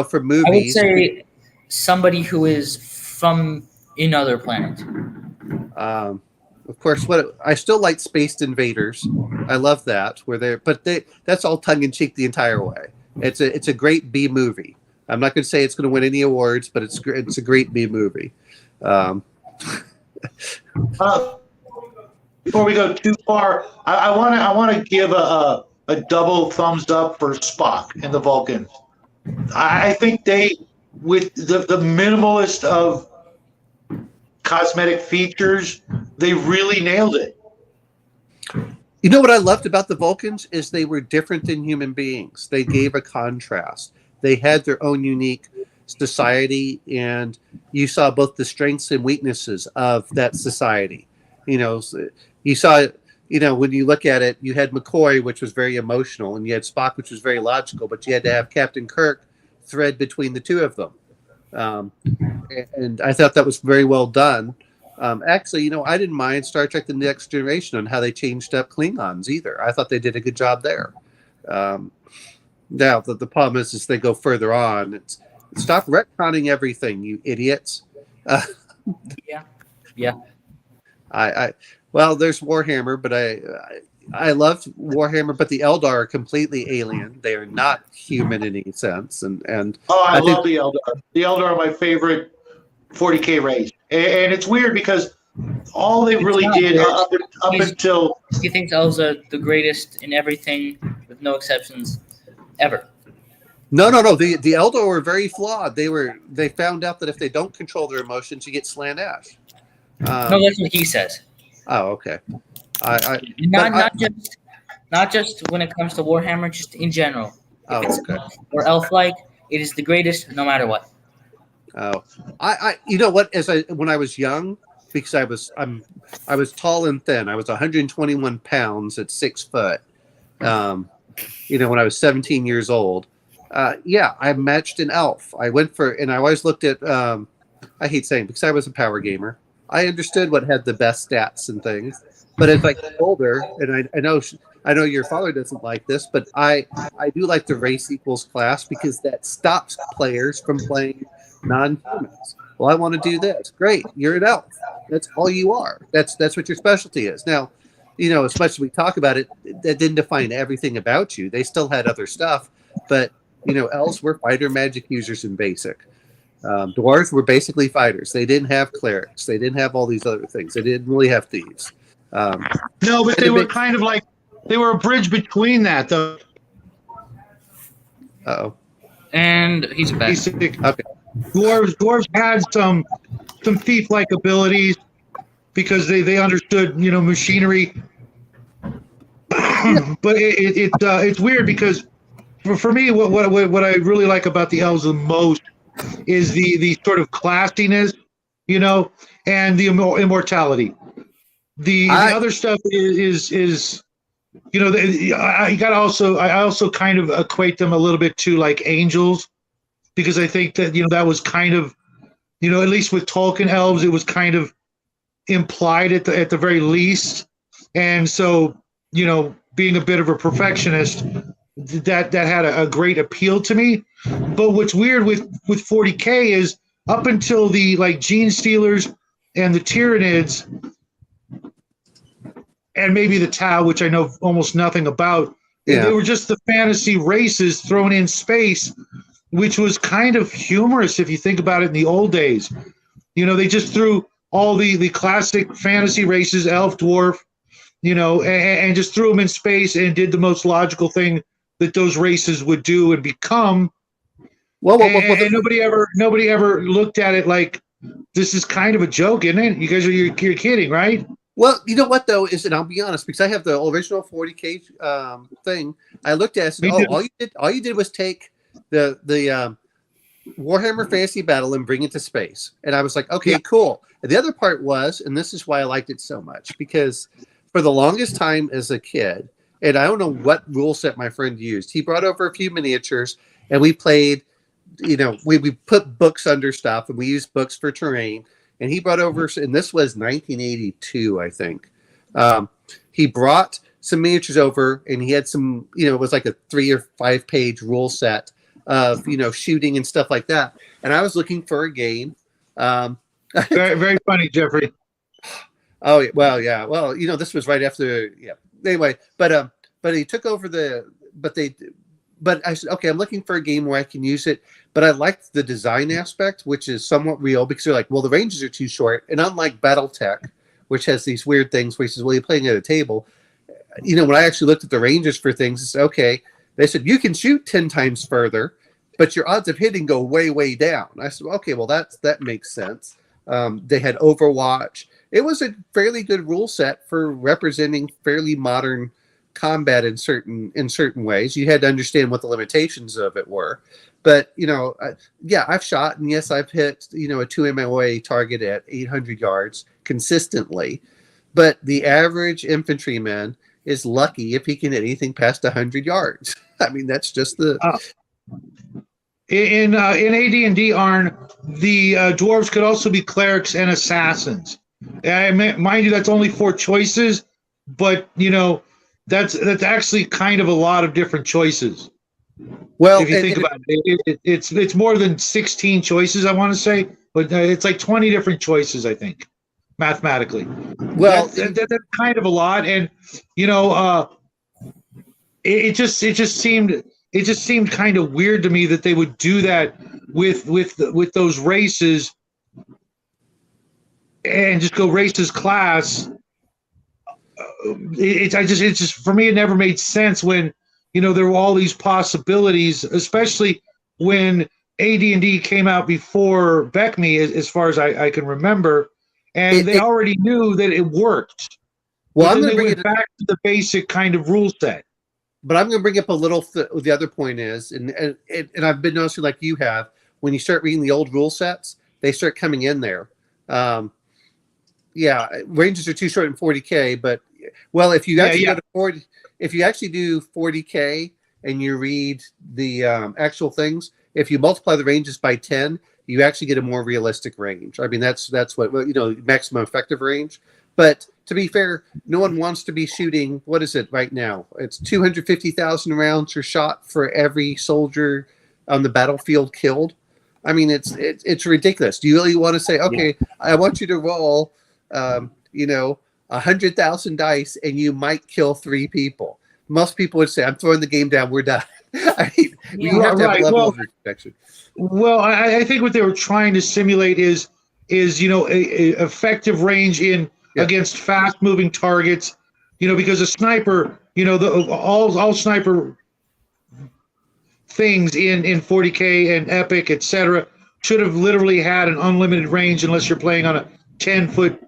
for movies. I would say somebody who is from another planet. Of course, I still like Spaced Invaders. I love that. That's all tongue in cheek the entire way. It's a great B movie. I'm not going to say it's going to win any awards, but it's a great B movie. Before we go too far, I want to give a double thumbs up for Spock and the Vulcans. I think they, with the minimalist of cosmetic features, they really nailed it. You know what I loved about the Vulcans is they were different than human beings. They gave a contrast. They had their own unique society, and you saw both the strengths and weaknesses of that society. You saw, when you look at it, you had McCoy, which was very emotional, and you had Spock, which was very logical, but you had to have Captain Kirk thread between the two of them. And I thought that was very well done. Actually, I didn't mind Star Trek The Next Generation on how they changed up Klingons either. I thought they did a good job there. Now, the problem is they go further on. Stop retconning everything, you idiots. Yeah. Well, there's Warhammer, but I loved Warhammer, but the Eldar are completely alien. They are not human in any sense. I love the Eldar. The Eldar are my favorite 40K race. And it's weird because all they really did up until... He thinks elves are the greatest in everything, with no exceptions, ever. No. The Eldar were very flawed. They found out that if they don't control their emotions, you get Slaanesh. No, that's what he says. Oh, okay. Not just when it comes to Warhammer, just in general. Oh, okay. Or elf-like, it is the greatest, no matter what. Oh, you know what? When I was young, because I was tall and thin. I was 121 pounds at 6 foot. When I was 17 years old. I matched an elf. I went and I always looked at. I hate saying, because I was a power gamer. I understood what had the best stats and things, but as I get older, and I know your father doesn't like this, but I do like the race equals class, because that stops players from playing non-humans. Well, I want to do this. Great, you're an elf. That's all you are. That's what your specialty is. Now, as much as we talk about it, that didn't define everything about you. They still had other stuff, but elves were fighter magic users in basic. Dwarves were basically fighters. They didn't have clerics. They didn't have all these other things. They didn't really have thieves. No, but they were kind of like, they were a bridge between that, though. Uh-oh. And he's back. Okay. Dwarves had some thief-like abilities because they understood, machinery. But it's weird because for me, what I really like about the elves the most is the sort of classiness, and the immortality. The other stuff is I also kind of equate them a little bit to like angels, because I think that that was kind of at least with Tolkien elves, it was kind of implied at the very least. And so being a bit of a perfectionist, that had a great appeal to me. But what's weird with 40K is up until the Gene Stealers and the Tyranids and maybe the Tau, which I know almost nothing about, they were just the fantasy races thrown in space, which was kind of humorous if you think about it in the old days. They just threw all the classic fantasy races, elf, dwarf, and just threw them in space and did the most logical thing that those races would do and become. And nobody ever looked at it like, this is kind of a joke, isn't it? You guys you're kidding, right? Well, you know what though is, and I'll be honest, because I have the original 40K thing. I looked at it and said, all you did was take the Warhammer Fantasy Battle and bring it to space. And I was like, okay, cool. And the other part was, and this is why I liked it so much, because for the longest time as a kid, and I don't know what rule set my friend used, he brought over a few miniatures and we played, we put books under stuff and we used books for terrain. And he brought over, and this was 1982, I think. He brought some miniatures over, and he had some, it was like a 3 or 5 page rule set of, shooting and stuff like that. And I was looking for a game. Very, very funny, Jeffrey. Oh, well, yeah. Well, this was right after, yeah. Anyway, but he took over but I said, okay, I'm looking for a game where I can use it. But I liked the design aspect, which is somewhat real, because you're like, well, the ranges are too short. And unlike Battletech, which has these weird things where he says, well, you're playing at a table. When I actually looked at the ranges for things, it's okay. They said, you can shoot 10 times further, but your odds of hitting go way, way down. I said, okay, well, that makes sense. They had Overwatch. It was a fairly good rule set for representing fairly modern combat in certain ways. You had to understand what the limitations of it were. But, I've shot, and yes, I've hit, a 2 MOA target at 800 yards consistently. But the average infantryman is lucky if he can hit anything past 100 yards. I mean, that's just the... In AD&D, Arn, the dwarves could also be clerics and assassins. Mind you, that's only 4 choices, but, that's actually kind of a lot of different choices. Well, if you think about it, it's more than 16 choices, I want to say, but it's like 20 different choices, I think, mathematically. Well, that's kind of a lot, and it just seemed kind of weird to me that they would do that with those races and just go races class. It's just for me, it never made sense when there were all these possibilities, especially when AD&D came out before BECMI, as far as I can remember, and they already knew that it worked. Well, I'm going to bring it back to the basic kind of rule set. But I'm going to bring up a little. The other point is, and I've been noticing, like you have, when you start reading the old rule sets, they start coming in there. Ranges are too short in 40K, but if you actually go to 40, if you actually do 40K and you read the actual things, if you multiply the ranges by 10, you actually get a more realistic range. I mean, that's what maximum effective range. But to be fair, no one wants to be shooting. What is it right now? It's 250,000 rounds are shot for every soldier on the battlefield killed. I mean, it's ridiculous. Do you really want to say, okay, I want you to roll, 100,000 dice, and you might kill 3 people? Most people would say, I'm throwing the game down. We're done. I mean, you have to have a level of protection. Well, I think what they were trying to simulate is a effective range against fast-moving targets. Because a sniper, all sniper things in 40K and Epic, etc., should have literally had an unlimited range unless you're playing on a 10-foot,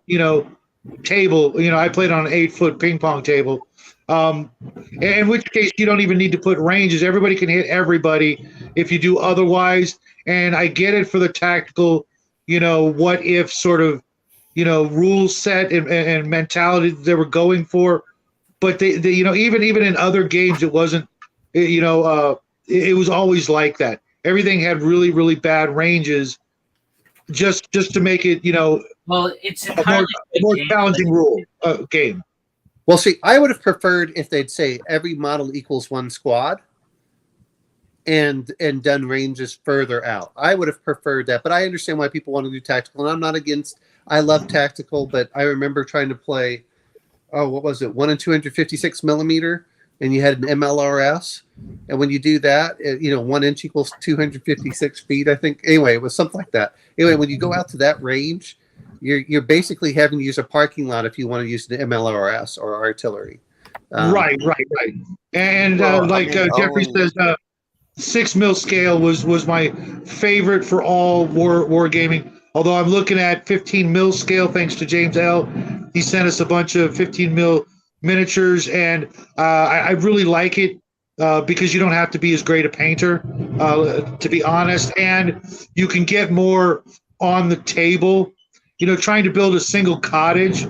table. I played on an 8-foot ping pong table. In which case you don't even need to put ranges. Everybody can hit everybody if you do otherwise. And I get it for the tactical, what if sort of, rule set and mentality they were going for. But they even in other games, it wasn't, it was always like that. Everything had really, really bad ranges just to make it, well, it's a more challenging game. Well, see, I would have preferred if they'd say every model equals 1 squad and done ranges further out. I would have preferred that, but I understand why people want to do tactical, and I'm not against. I love tactical, but I remember trying to play, what was it, 1 and 256 millimeter, and you had an MLRS, and when you do that, 1 inch equals 256 feet, I think. Anyway, it was something like that. Anyway, when you go out to that range, you're basically having to use a parking lot if you want to use the MLRS or artillery. Right. And Jeffrey says, 6 mil scale was my favorite for all war gaming. Although I'm looking at 15 mil scale, thanks to James L. He sent us a bunch of 15 mil miniatures, and I really like it because you don't have to be as great a painter, to be honest, and you can get more on the table. Trying to build a single cottage,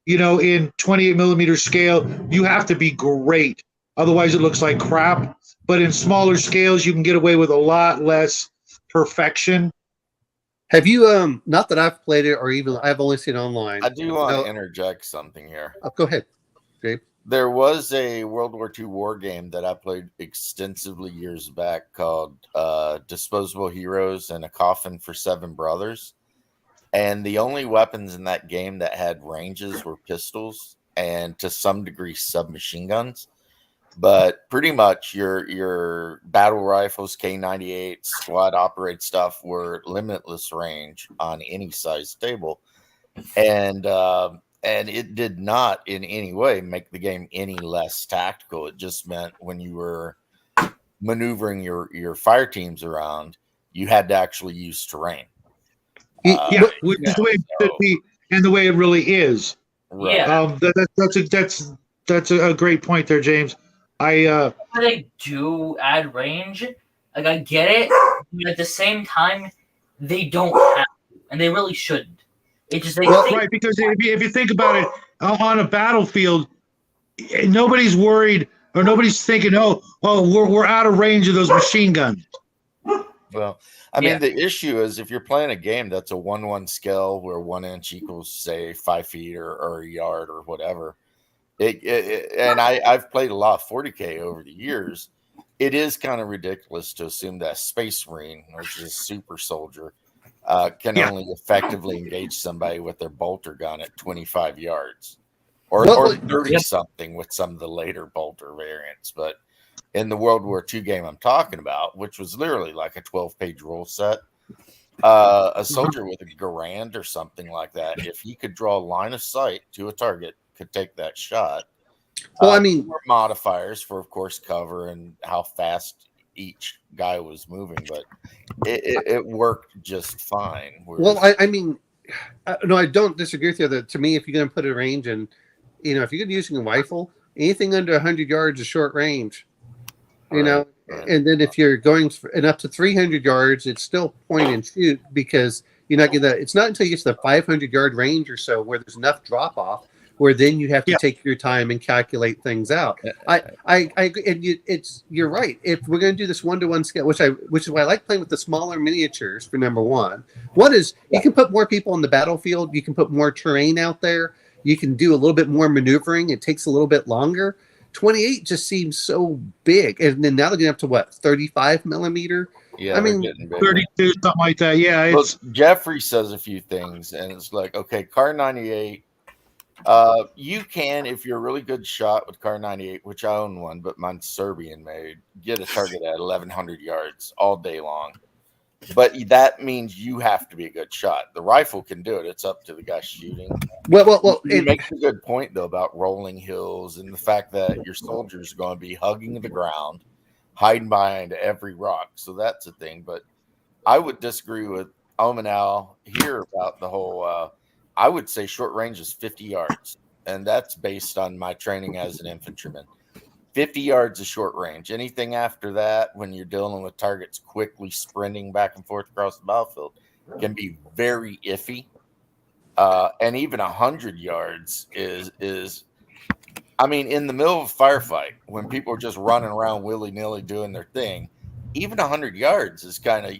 in 28 millimeter scale, you have to be great. Otherwise, it looks like crap. But in smaller scales, you can get away with a lot less perfection. Have you, not that I've played it or even I've only seen it online. I do want to interject something here. Go ahead, Gabe. There was a World War II war game that I played extensively years back called Disposable Heroes and a Coffin for Seven Brothers. And the only weapons in that game that had ranges were pistols and to some degree submachine guns. But pretty much your battle rifles, K98, squad operated stuff were limitless range on any size table. And it did not in any way make the game any less tactical. It just meant when you were maneuvering your fire teams around, you had to actually use terrain. Which is the way it should be and the way it really is. Right. Yeah. That's a great point there, James. They do add range. Like, I get it, but at the same time, they don't have to, and they really shouldn't. It just right, because if you think about it, on a battlefield, nobody's worried or nobody's thinking, we're out of range of those machine guns. Well, I mean, the issue is if you're playing a game that's a 1-1 scale where 1 inch equals, say, 5 feet or a yard or whatever, and I've played a lot of 40K over the years, it is kind of ridiculous to assume that a Space Marine, which is a super soldier, can only effectively engage somebody with their bolter gun at 25 yards or 30-something with some of the later bolter variants. But in the World War II game I'm talking about, which was literally like a 12-page rule set, a soldier with a Garand or something like that, if he could draw a line of sight to a target, could take that shot. Well, I mean, modifiers for, of course, cover and how fast each guy was moving, but it worked just fine. Well, I mean, no, I don't disagree with you. That to me, if you're going to put a range in, if you're going to be using a rifle, anything under 100 yards is short range. And then if you're going up to 300 yards, it's still point and shoot because you're not getting that. It's not until you get to the 500-yard range or so where there's enough drop off where then you have to take your time and calculate things out. You're right. If we're going to do this 1-to-1 scale, which is why I like playing with the smaller miniatures for number one. One is you can put more people on the battlefield. You can put more terrain out there. You can do a little bit more maneuvering. It takes a little bit longer. 28 just seems so big, and then now they're getting up to what 35 millimeter. Yeah, I mean 32, something like that. Yeah, look, Jeffrey says a few things, and it's like, okay, Car 98. You can, if you're a really good shot with Car 98, which I own one, but mine's Serbian made, get a target at 1,100 yards all day long. But that means you have to be a good shot. The rifle can do it. It's up to the guy shooting. Well, it makes a good point, though, about rolling hills and the fact that your soldiers are going to be hugging the ground, hiding behind every rock. So that's a thing. But I would disagree with Omenal here about the whole I would say short range is 50 yards. And that's based on my training as an infantryman. 50 yards is short range. Anything after that, when you're dealing with targets quickly sprinting back and forth across the battlefield, can be very iffy. And even 100 yards is, I mean, in the middle of a firefight, when people are just running around willy-nilly doing their thing, even 100 yards is kind of,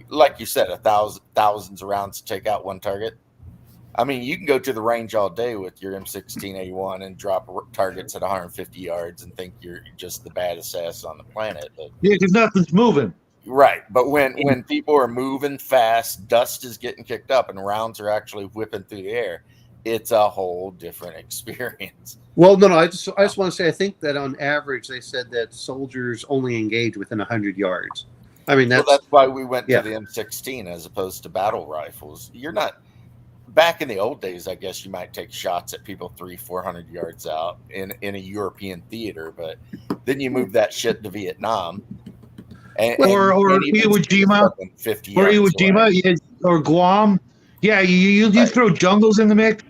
like you said, thousands of rounds to take out one target. I mean, you can go to the range all day with your M16A1 and drop targets at 150 yards and think you're just the baddest ass on the planet. But, because nothing's moving. Right. But when people are moving fast, dust is getting kicked up and rounds are actually whipping through the air, it's a whole different experience. Well, no, I just want to say, I think that on average, they said that soldiers only engage within 100 yards. I mean, that's why we went to the M16 as opposed to battle rifles. You're not... Back in the old days, I guess you might take shots at people 300-400 yards out in a European theater, but then you move that shit to Vietnam, or Iwo Jima, or Guam. Yeah, you throw jungles in the mix.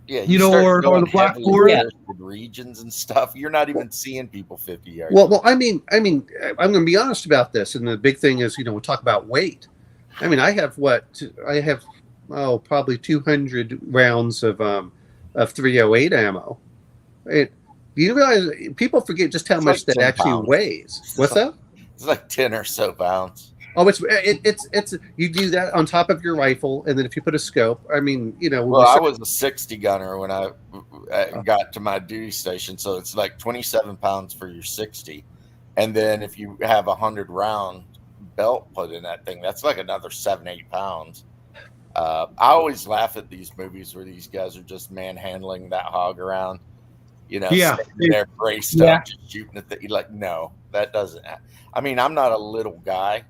Yeah, or the Black Forest regions and stuff. You're not even seeing people 50 yards. Well, I mean, I'm going to be honest about this, and the big thing is, we'll talk about weight. I mean, I have probably 200 rounds of 308 ammo. You realize people forget just how much that actually weighs. What's that? It's like 10 or so pounds. Oh, it's you do that on top of your rifle, and then if you put a scope, I mean, Well, I was a 60 gunner when got to my duty station. So it's like 27 pounds for your 60. And then if you have 100-round belt put in that thing, that's like another 7-8 pounds. I always laugh at these movies where these guys are just manhandling that hog around, Yeah. standing there braced up, just shooting at the. Like, no, that doesn't. I mean, I'm not a little guy.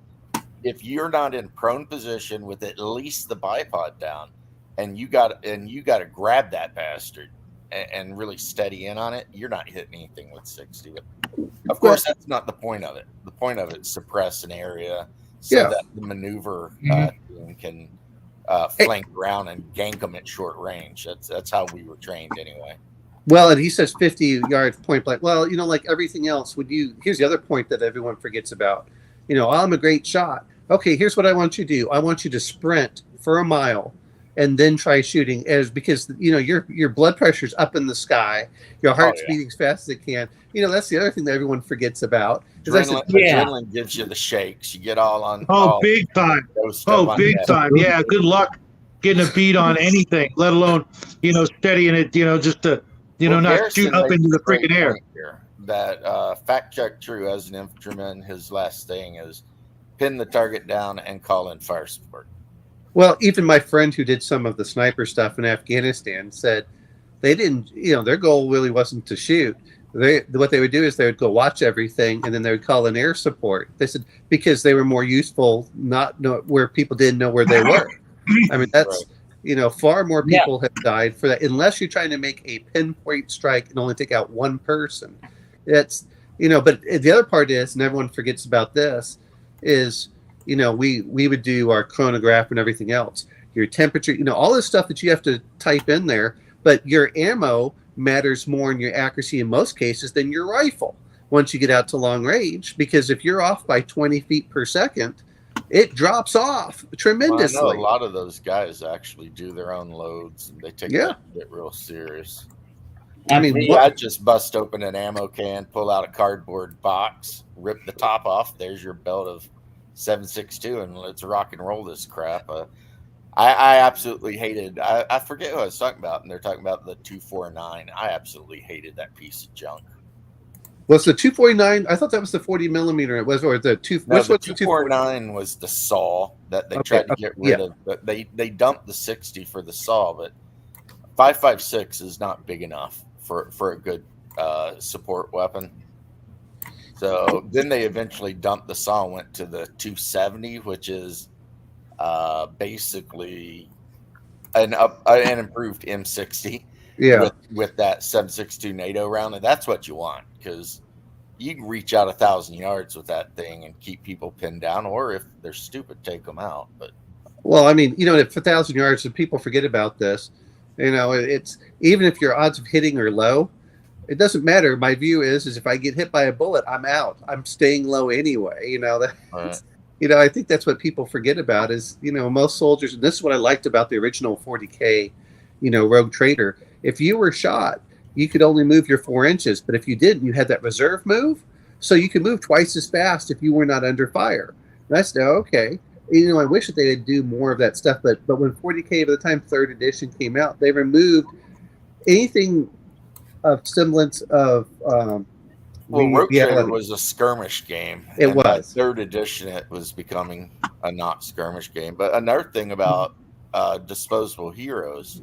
If you're not in prone position with at least the bipod down, and you got to grab that bastard and really steady in on it, you're not hitting anything with 60. Of course, that's not the point of it. The point of it is suppress an area so that the maneuver team can flank around and gank them at short range. That's how we were trained anyway. Well, and he says 50 yards point blank. Well, like everything else, here's the other point that everyone forgets about. I'm a great shot. Okay, here's what I want you to do. I want you to sprint for a mile and then try shooting, because your blood pressure's up in the sky, your heart's beating as fast as it can. That's the other thing that everyone forgets about. Adrenaline gives you the shakes. You get all on. Big time. Big time. Yeah, good luck getting a beat on anything, let alone steadying it. Just to not shoot up into the freaking air. That fact check true as an infantryman. His last thing is pin the target down and call in fire support. Well, even my friend who did some of the sniper stuff in Afghanistan said they didn't, their goal really wasn't to shoot. What they would do is they would go watch everything, and then they would call in air support. They said because they were more useful, where people didn't know where they were. I mean, that's far more people have died for that, unless you're trying to make a pinpoint strike and only take out one person. That's but the other part is, and everyone forgets about this, is we would do our chronograph and everything else, your temperature, all this stuff that you have to type in there, but your ammo matters more in your accuracy in most cases than your rifle once you get out to long range, because if you're off by 20 feet per second, it drops off tremendously. Well, I know a lot of those guys actually do their own loads, and they take that shit real serious. I mean, I just bust open an ammo can, pull out a cardboard box, rip the top off. There's your belt of 7.62, and let's rock and roll this crap. I absolutely hated. I forget who I was talking about, and they're talking about the 249. I absolutely hated that piece of junk. Was the 249? I thought that was the 40 millimeter. It was, or the two. No, the 249 was the saw that they tried to get rid of. But they dumped the 60 for the saw, but 5.56 is not big enough for a good support weapon. So then they eventually dumped the saw and went to the 270, which is basically an improved M60 with that 7.62 NATO round. And that's what you want, because you can reach out 1,000 yards with that thing and keep people pinned down, or if they're stupid, take them out. But well, I mean, if 1,000 yards, and people forget about this, it's even if your odds of hitting are low, it doesn't matter. My view is if I get hit by a bullet, I'm out. I'm staying low anyway. I think that's what people forget about is, most soldiers, and this is what I liked about the original 40K, Rogue Trader. If you were shot, you could only move your 4 inches, but if you didn't, you had that reserve move, so you could move twice as fast if you were not under fire. And I said, okay. I wish that they would do more of that stuff, but when 40K, by the time 3rd edition came out, they removed anything of semblance of Rogue Trader was a skirmish game. It was. 3rd edition, it was becoming a not skirmish game. But another thing about disposable heroes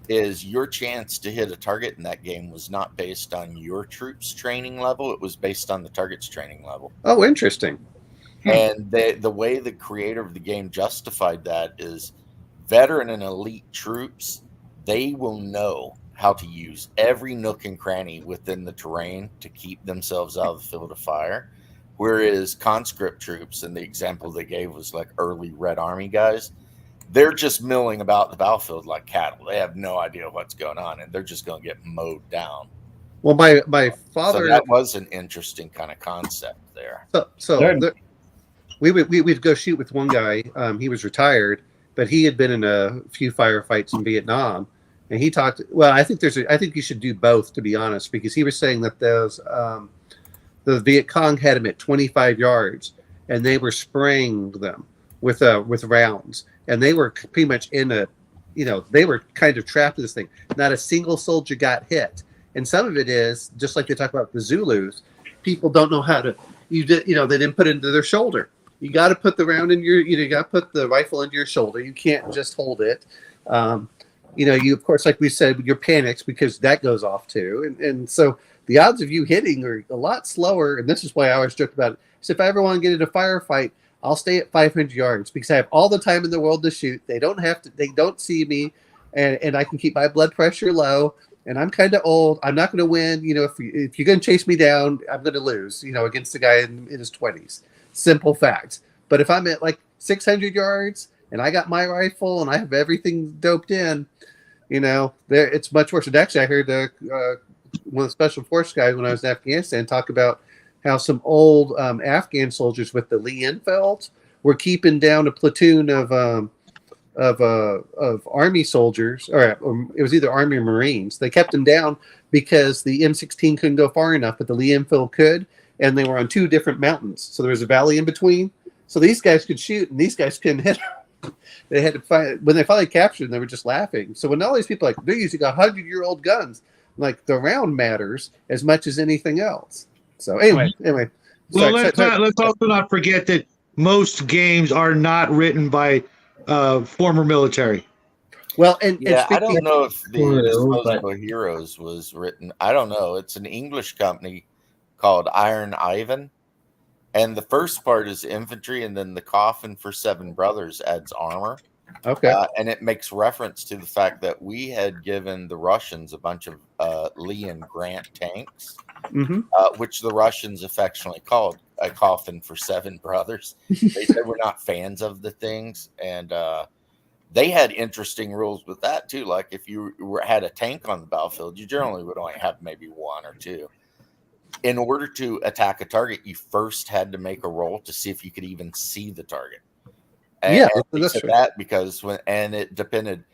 is your chance to hit a target in that game was not based on your troops' training level. It was based on the target's training level. Oh, interesting. And the way the creator of the game justified that is veteran and elite troops, they will know how to use every nook and cranny within the terrain to keep themselves out of the field of fire. Whereas conscript troops, and the example they gave was like early Red Army guys, they're just milling about the battlefield like cattle. They have no idea what's going on, and they're just going to get mowed down. Well, my father... So that was an interesting kind of concept there. We'd go shoot with one guy. He was retired, but he had been in a few firefights in Vietnam. And he talked. Well, I think you should do both, to be honest, because he was saying that the Viet Cong had him at 25 yards, and they were spraying them with rounds, and they were pretty much in a they were kind of trapped in this thing. Not a single soldier got hit. And some of it is, just like they talk about the Zulus, people don't know how to, they didn't put it into their shoulder. You got to put the round in you got to put the rifle into your shoulder. You can't just hold it. You, of course, like we said, you're panicked because that goes off too. And so the odds of you hitting are a lot slower. And this is why I always joke about it. So if I ever want to get into a firefight, I'll stay at 500 yards because I have all the time in the world to shoot. They don't see me, and I can keep my blood pressure low. And I'm kind of old. I'm not going to win. If you're going to chase me down, I'm going to lose, against a guy in his 20s. Simple fact. But if I'm at like 600 yards and I got my rifle and I have everything doped in, it's much worse. And actually, I heard one of the special force guys when I was in Afghanistan talk about how some old Afghan soldiers with the Lee Enfield were keeping down a platoon of Army soldiers, or it was either Army or Marines. They kept them down because the M16 couldn't go far enough, but the Lee Enfield could, and they were on 2 different mountains. So there was a valley in between. So these guys could shoot, and these guys couldn't hit them. They had to fight. When they finally captured them, they were just laughing. So when all these people they're using 100-year-old guns, like the round matters as much as anything else. So anyway. Well, let's also not forget that most games are not written by former military. Well, I don't know if the Disposable Heroes was written. I don't know. It's an English company called Iron Ivan, and the first part is infantry, and then the coffin for 7 brothers adds armor. Okay, and it makes reference to the fact that we had given the Russians a bunch of Lee and Grant tanks, which the Russians affectionately called a coffin for 7 brothers. They said we're not fans of the things, and they had interesting rules with that too. Like if you had a tank on the battlefield, you generally would only have maybe 1 or 2. In order to attack a target, you first had to make a roll to see if you could even see the target. And that's true. That because it depended,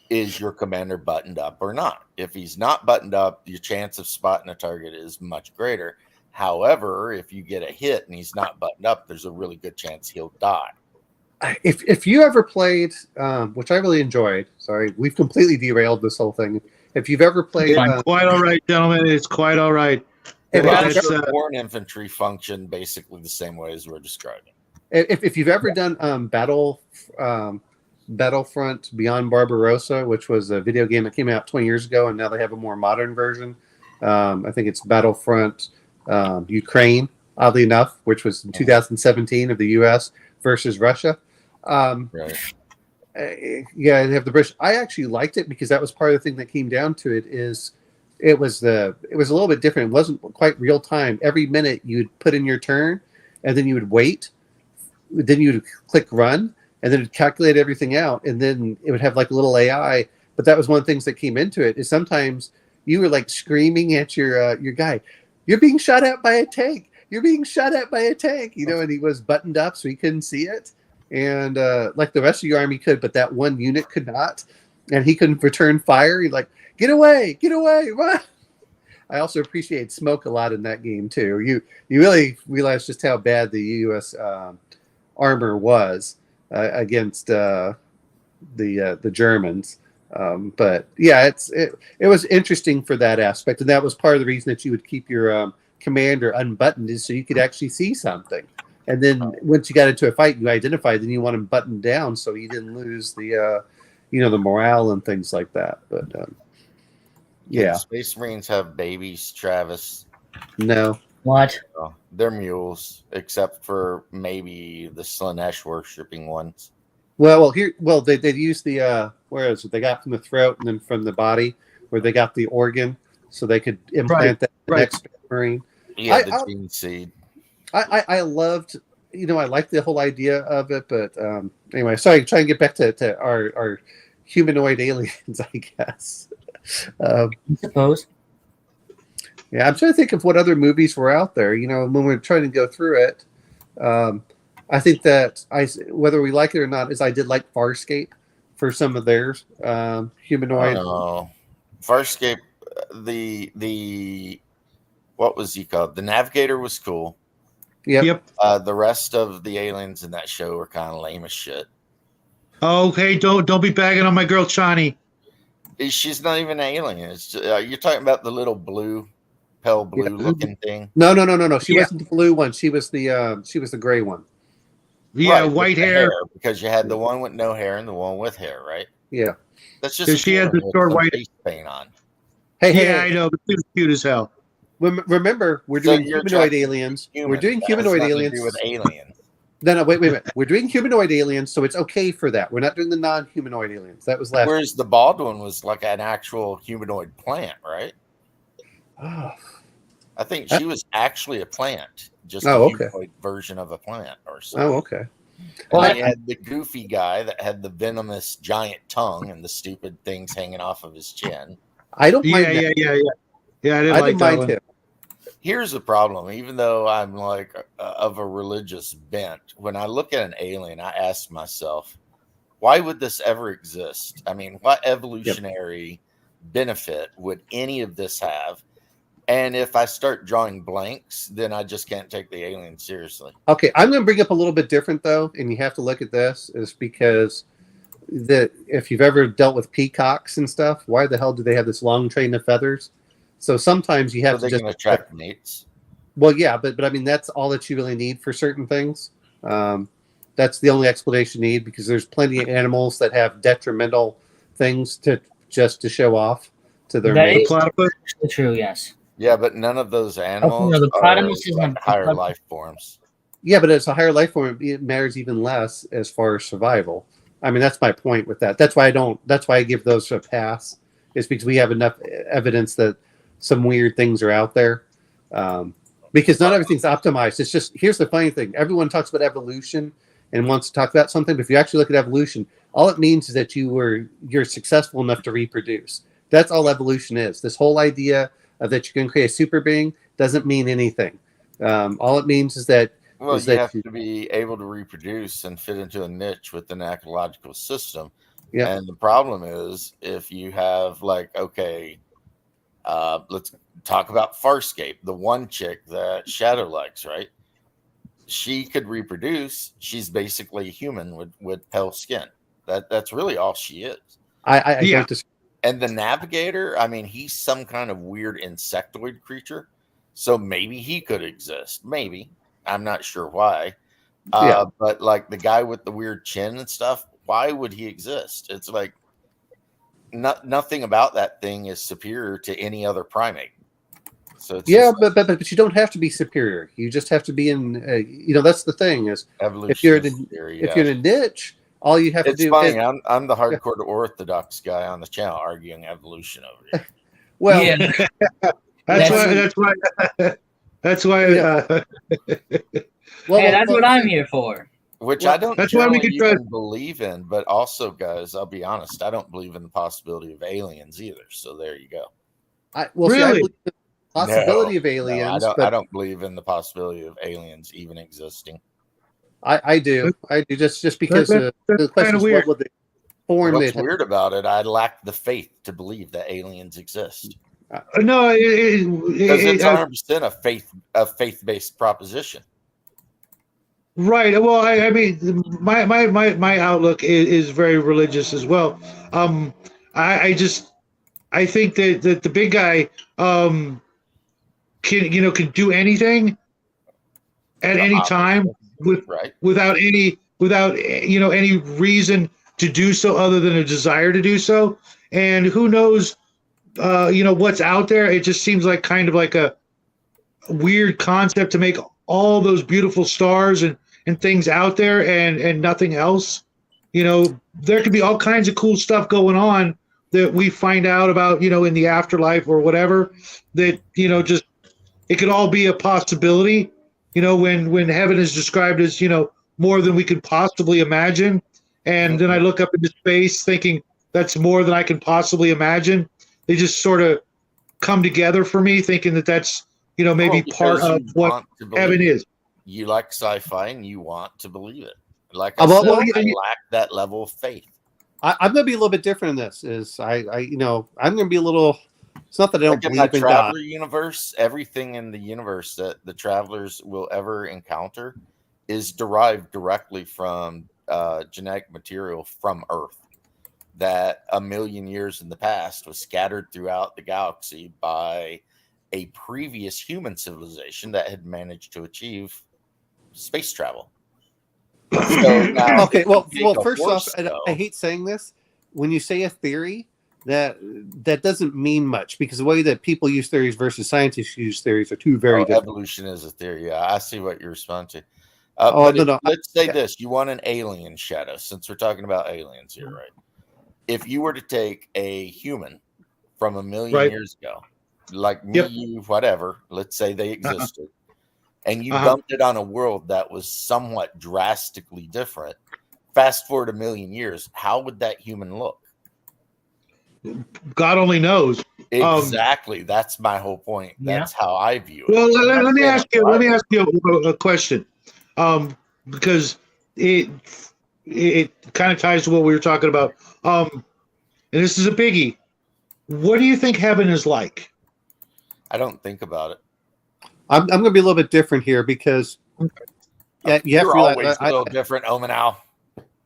is your commander buttoned up or not? If he's not buttoned up, your chance of spotting a target is much greater. However, if you get a hit and he's not buttoned up, there's a really good chance he'll die. If you ever played, which I really enjoyed, sorry, we've completely derailed this whole thing. If you've ever played, quite all right, gentlemen, it's quite all right. Born infantry function basically the same way as we're describing. If you've ever done Battlefront Beyond Barbarossa, which was a video game that came out 20 years ago, and now they have a more modern version. I think it's Battlefront Ukraine, oddly enough, which was in 2017 of the U.S. versus Russia. Right. Yeah, they have the British. I actually liked it because that was part of the thing that came down to it. It was a little bit different. It wasn't quite real time. Every minute you'd put in your turn, and then you would wait. Then you would click run, and then it'd calculate everything out, and then it would have like a little AI. But that was one of the things that came into it. Is sometimes you were like screaming at your guy, "You're being shot at by a tank! You're being shot at by a tank!" And he was buttoned up so he couldn't see it, and like the rest of your army could, but that one unit could not, and he couldn't return fire. He'd like, get away, run! I also appreciate smoke a lot in that game too. You really realize just how bad the U.S. Armor was against the Germans, but yeah, it was interesting for that aspect, and that was part of the reason that you would keep your commander unbuttoned, is so you could actually see something. And then once you got into a fight, you identified, then you want him buttoned down so you didn't lose the the morale and things like that. But yeah, Space Marines have babies, Travis. No. What? Oh, they're mules, except for maybe the Slanesh worshipping ones. Well, they use the where is it? They got from the throat and then from the body, where they got the organ, so they could implant that in the next Marine. Yeah, the gene seed. I loved, I liked the whole idea of it, but anyway, sorry, trying to get back to our humanoid aliens, I guess. I suppose. Yeah, I'm trying to think of what other movies were out there. When we're trying to go through it, I think that whether we like it or not, I did like Farscape for some of theirs humanoid. Oh, Farscape, the what was he called? The Navigator was cool. Yep. The rest of the aliens in that show were kind of lame as shit. Okay, don't be bagging on my girl Chani. She's not even an alien. You're talking about the little pale blue looking thing. No. She Yeah. wasn't the blue one. She was the gray one. Yeah, Right, white with the hair. because you had the one with no hair and the one with hair, right? Yeah. That's just a She had human the with short some white. face paint on. Yeah, I know, but she was cute as hell. Remember, we're So doing you're humanoid attracted to aliens. We're humans. doing That has humanoid nothing to do with aliens. aliens. No, wait a minute. We're doing humanoid aliens, so it's okay for that. We're not doing the non-humanoid aliens. That was last. Whereas the bald one was like an actual humanoid plant, right? Oh, I think she was actually a plant, just a okay. humanoid version of a plant or something. Oh, okay. And then you had the goofy guy that had the venomous giant tongue and the stupid things hanging off of his chin. I don't mind Yeah. Yeah, I didn't I like didn't that mind one. him. Here's the problem. Even though I'm like of a religious bent, when I look at an alien, I ask myself, why would this ever exist? I mean, what evolutionary benefit would any of this have? And if I start drawing blanks, then I just can't take the alien seriously. Okay, I'm going to bring up a little bit different though, and you have to look at this is because if you've ever dealt with peacocks and stuff, why the hell do they have this long train of feathers? So sometimes you have So to they can attract mates. Well, yeah, but I mean that's all that you really need for certain things. That's the only explanation you need because there's plenty of animals that have detrimental things to show off to their That mates. is true, yes. Yeah, but none of those animals the are platypus is like not- higher life forms. Yeah, but it's a higher life form. It matters even less as far as survival. I mean, that's my point with that. That's why I give those a pass. Is because we have enough evidence that some weird things are out there. Because not everything's optimized. It's just here's the funny thing. Everyone talks about evolution and wants to talk about something, but if you actually look at evolution, all it means is that you're successful enough to reproduce. That's all evolution is. This whole idea of that you can create a super being doesn't mean anything. All it means is that you have to be able to reproduce and fit into a niche within the ecological system. Yeah. And the problem is if you have like, okay, let's talk about Farscape, the one chick that Shadow likes, right? She could reproduce. She's basically a human with pale skin. That's really all she is. I don't disagree. And the Navigator, I mean, he's some kind of weird insectoid creature. So maybe he could exist. Maybe. I'm not sure why. But like the guy with the weird chin and stuff, why would he exist? It's like nothing about that thing is superior to any other primate. So it's but you don't have to be superior. You just have to be in. That's the thing is if you're in a niche, all you have to do. Funny. I'm the hardcore orthodox guy on the channel arguing evolution over here. Well, that's why. That's what I'm here for. Which I don't generally even believe in, but also, guys, I'll be honest, I don't believe in the possibility of aliens either. So there you go. I believe in the possibility of aliens. I don't believe in the possibility of aliens even existing. I do. Just because the question is what would they form? What's weird about it? I lack the faith to believe that aliens exist. No, because it's 100% a faith-based proposition. Right. Well, I mean, my outlook is very religious as well. I think that the big guy can do anything at any time without any reason to do so other than a desire to do so. And who knows, what's out there? It just seems like kind of like a weird concept to make all those beautiful stars and things out there and nothing else. There could be all kinds of cool stuff going on that we find out about, in the afterlife or whatever, that, just, it could all be a possibility, when heaven is described as, more than we could possibly imagine. And then I look up into space thinking that's more than I can possibly imagine. They just sort of come together for me, thinking that that's, maybe part of what heaven is. You like sci-fi and you want to believe it. Like I lack that level of faith. I'm going to be a little bit different in this. I'm going to be a little. It's not that I don't believe in Traveler God. Universe. Everything in the universe that the travelers will ever encounter is derived directly from genetic material from Earth that a million years in the past was scattered throughout the galaxy by a previous human civilization that had managed to achieve space travel. So now, okay, well, first off, though, I hate saying this. When you say a theory, that doesn't mean much, because the way that people use theories versus scientists use theories are two very different. Evolution is a theory. Yeah, I see what you're responding to. Let's say this: you want an alien, Shadow. Since we're talking about aliens here, right? If you were to take a human from a million years ago, like me, you, whatever, let's say they existed, and you dumped it on a world that was somewhat drastically different, fast forward a million years, how would that human look? God only knows. Exactly. That's my whole point. That's how I view it. Well, let me ask you a question, because it kind of ties to what we were talking about. And this is a biggie. What do you think heaven is like? I don't think about it. I'm going to be a little bit different here, because you have to realize always a little different, Omenau.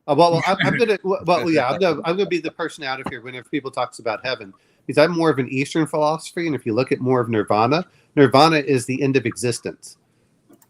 I'm gonna be the person out of here whenever people talks about heaven, because I'm more of an Eastern philosophy, and if you look at more of Nirvana is the end of existence.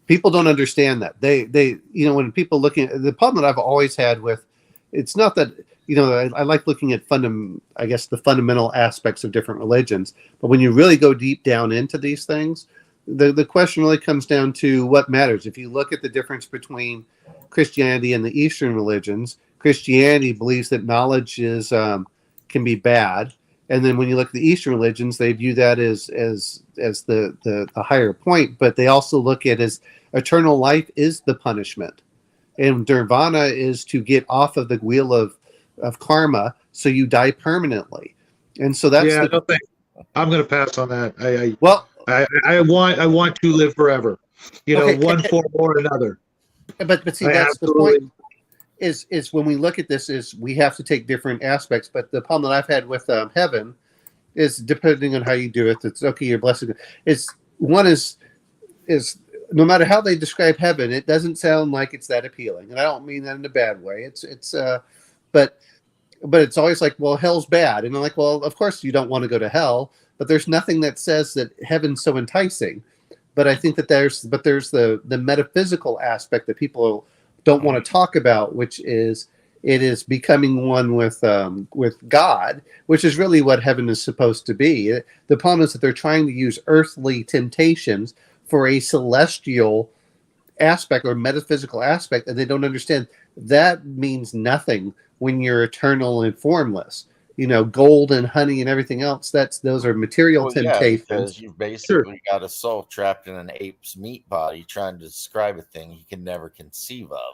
People don't understand that. They when people looking at the problem that I've always had with, it's not that I like looking at the fundamental aspects of different religions, but when you really go deep down into these things, the question really comes down to what matters. If you look at the difference between Christianity and the Eastern religions, Christianity believes that knowledge is can be bad, and then when you look at the Eastern religions, they view that as the higher point, but they also look at as eternal life is the punishment, and nirvana is to get off of the wheel of karma, so you die permanently. And so that's I'm going to pass on that. I want to live forever. One form or another. But see, that's the point. Is when we look at this, is we have to take different aspects. But the problem that I've had with heaven is, depending on how you do it, it's okay. You're blessed. Is no matter how they describe heaven, it doesn't sound like it's that appealing, and I don't mean that in a bad way. But it's always like, well, hell's bad, and I'm like, well, of course you don't want to go to hell, but there's nothing that says that heaven's so enticing. But I think that there's the metaphysical aspect that people don't want to talk about, which is it is becoming one with God, which is really what heaven is supposed to be. The problem is that they're trying to use earthly temptations for a celestial aspect or metaphysical aspect, and they don't understand that means nothing when you're eternal and formless. Gold and honey and everything else, those are material temptations. Because you've basically got a soul trapped in an ape's meat body trying to describe a thing he can never conceive of.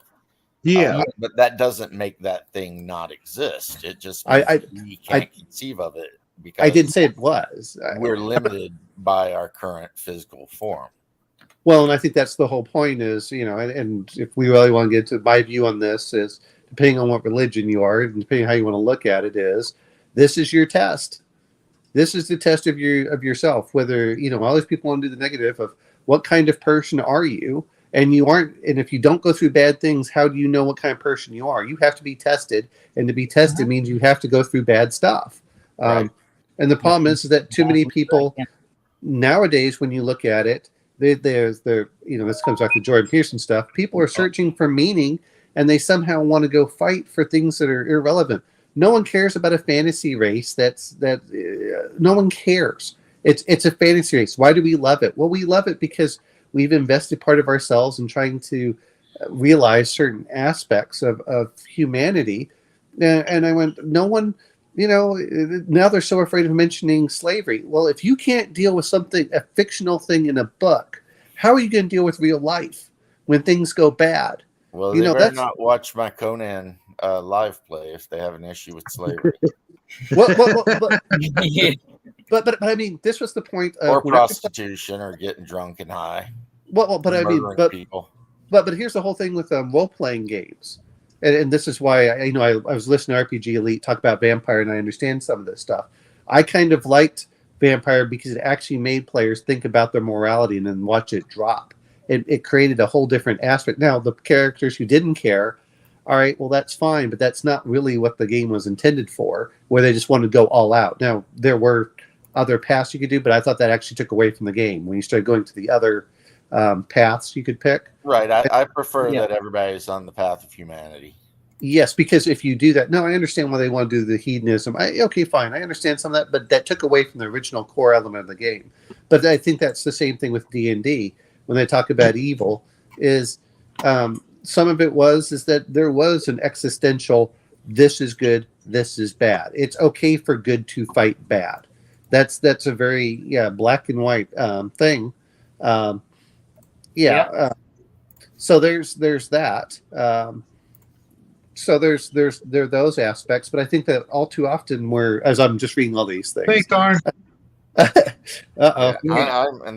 Yeah. But that doesn't make that thing not exist. It just means we can't conceive of it, because I didn't say it was. We're limited by our current physical form. Well, and I think that's the whole point is, and if we really want to get to my view on this, is depending on what religion you are, and depending on how you want to look at it, is this is your test. This is the test of yourself. Whether all these people want to do the negative of what kind of person are you, and you aren't. And if you don't go through bad things, how do you know what kind of person you are? You have to be tested, and to be tested means you have to go through bad stuff. Right. And the problem is that too many people nowadays, when you look at it, this comes back to Jordan Peterson stuff. People are searching for meaning, and they somehow want to go fight for things that are irrelevant. No one cares about a fantasy race. No one cares. It's a fantasy race. Why do we love it? Well, we love it because we've invested part of ourselves in trying to realize certain aspects of humanity. And I went, no one, now they're so afraid of mentioning slavery. Well, if you can't deal with a fictional thing in a book, how are you going to deal with real life when things go bad? Well, they better not watch my Conan live play if they have an issue with slavery. But I mean, this was the point of, or prostitution, or getting drunk and high. But I mean, people. But here's the whole thing with role playing games, and this is why I was listening to RPG Elite talk about Vampire, and I understand some of this stuff. I kind of liked Vampire because it actually made players think about their morality and then watch it drop. It created a whole different aspect. Now, the characters who didn't care All right, well, that's fine, but that's not really what the game was intended for, where they just wanted to go all out. Now, there were other paths you could do, but I thought that actually took away from the game when you started going to the other paths you could pick. Right. I prefer that everybody's on the path of humanity. Yes, because if you do that, no, I understand why they want to do the hedonism. Okay, fine, I understand some of that, but that took away from the original core element of the game. But I think that's the same thing with D&D when they talk about evil. Is some of it is that there was an existential, this is good, this is bad. It's okay for good to fight bad. That's a very black and white thing. So there's that. So there are those aspects, but I think that all too often as I'm just reading all these things. Thanks, darn. And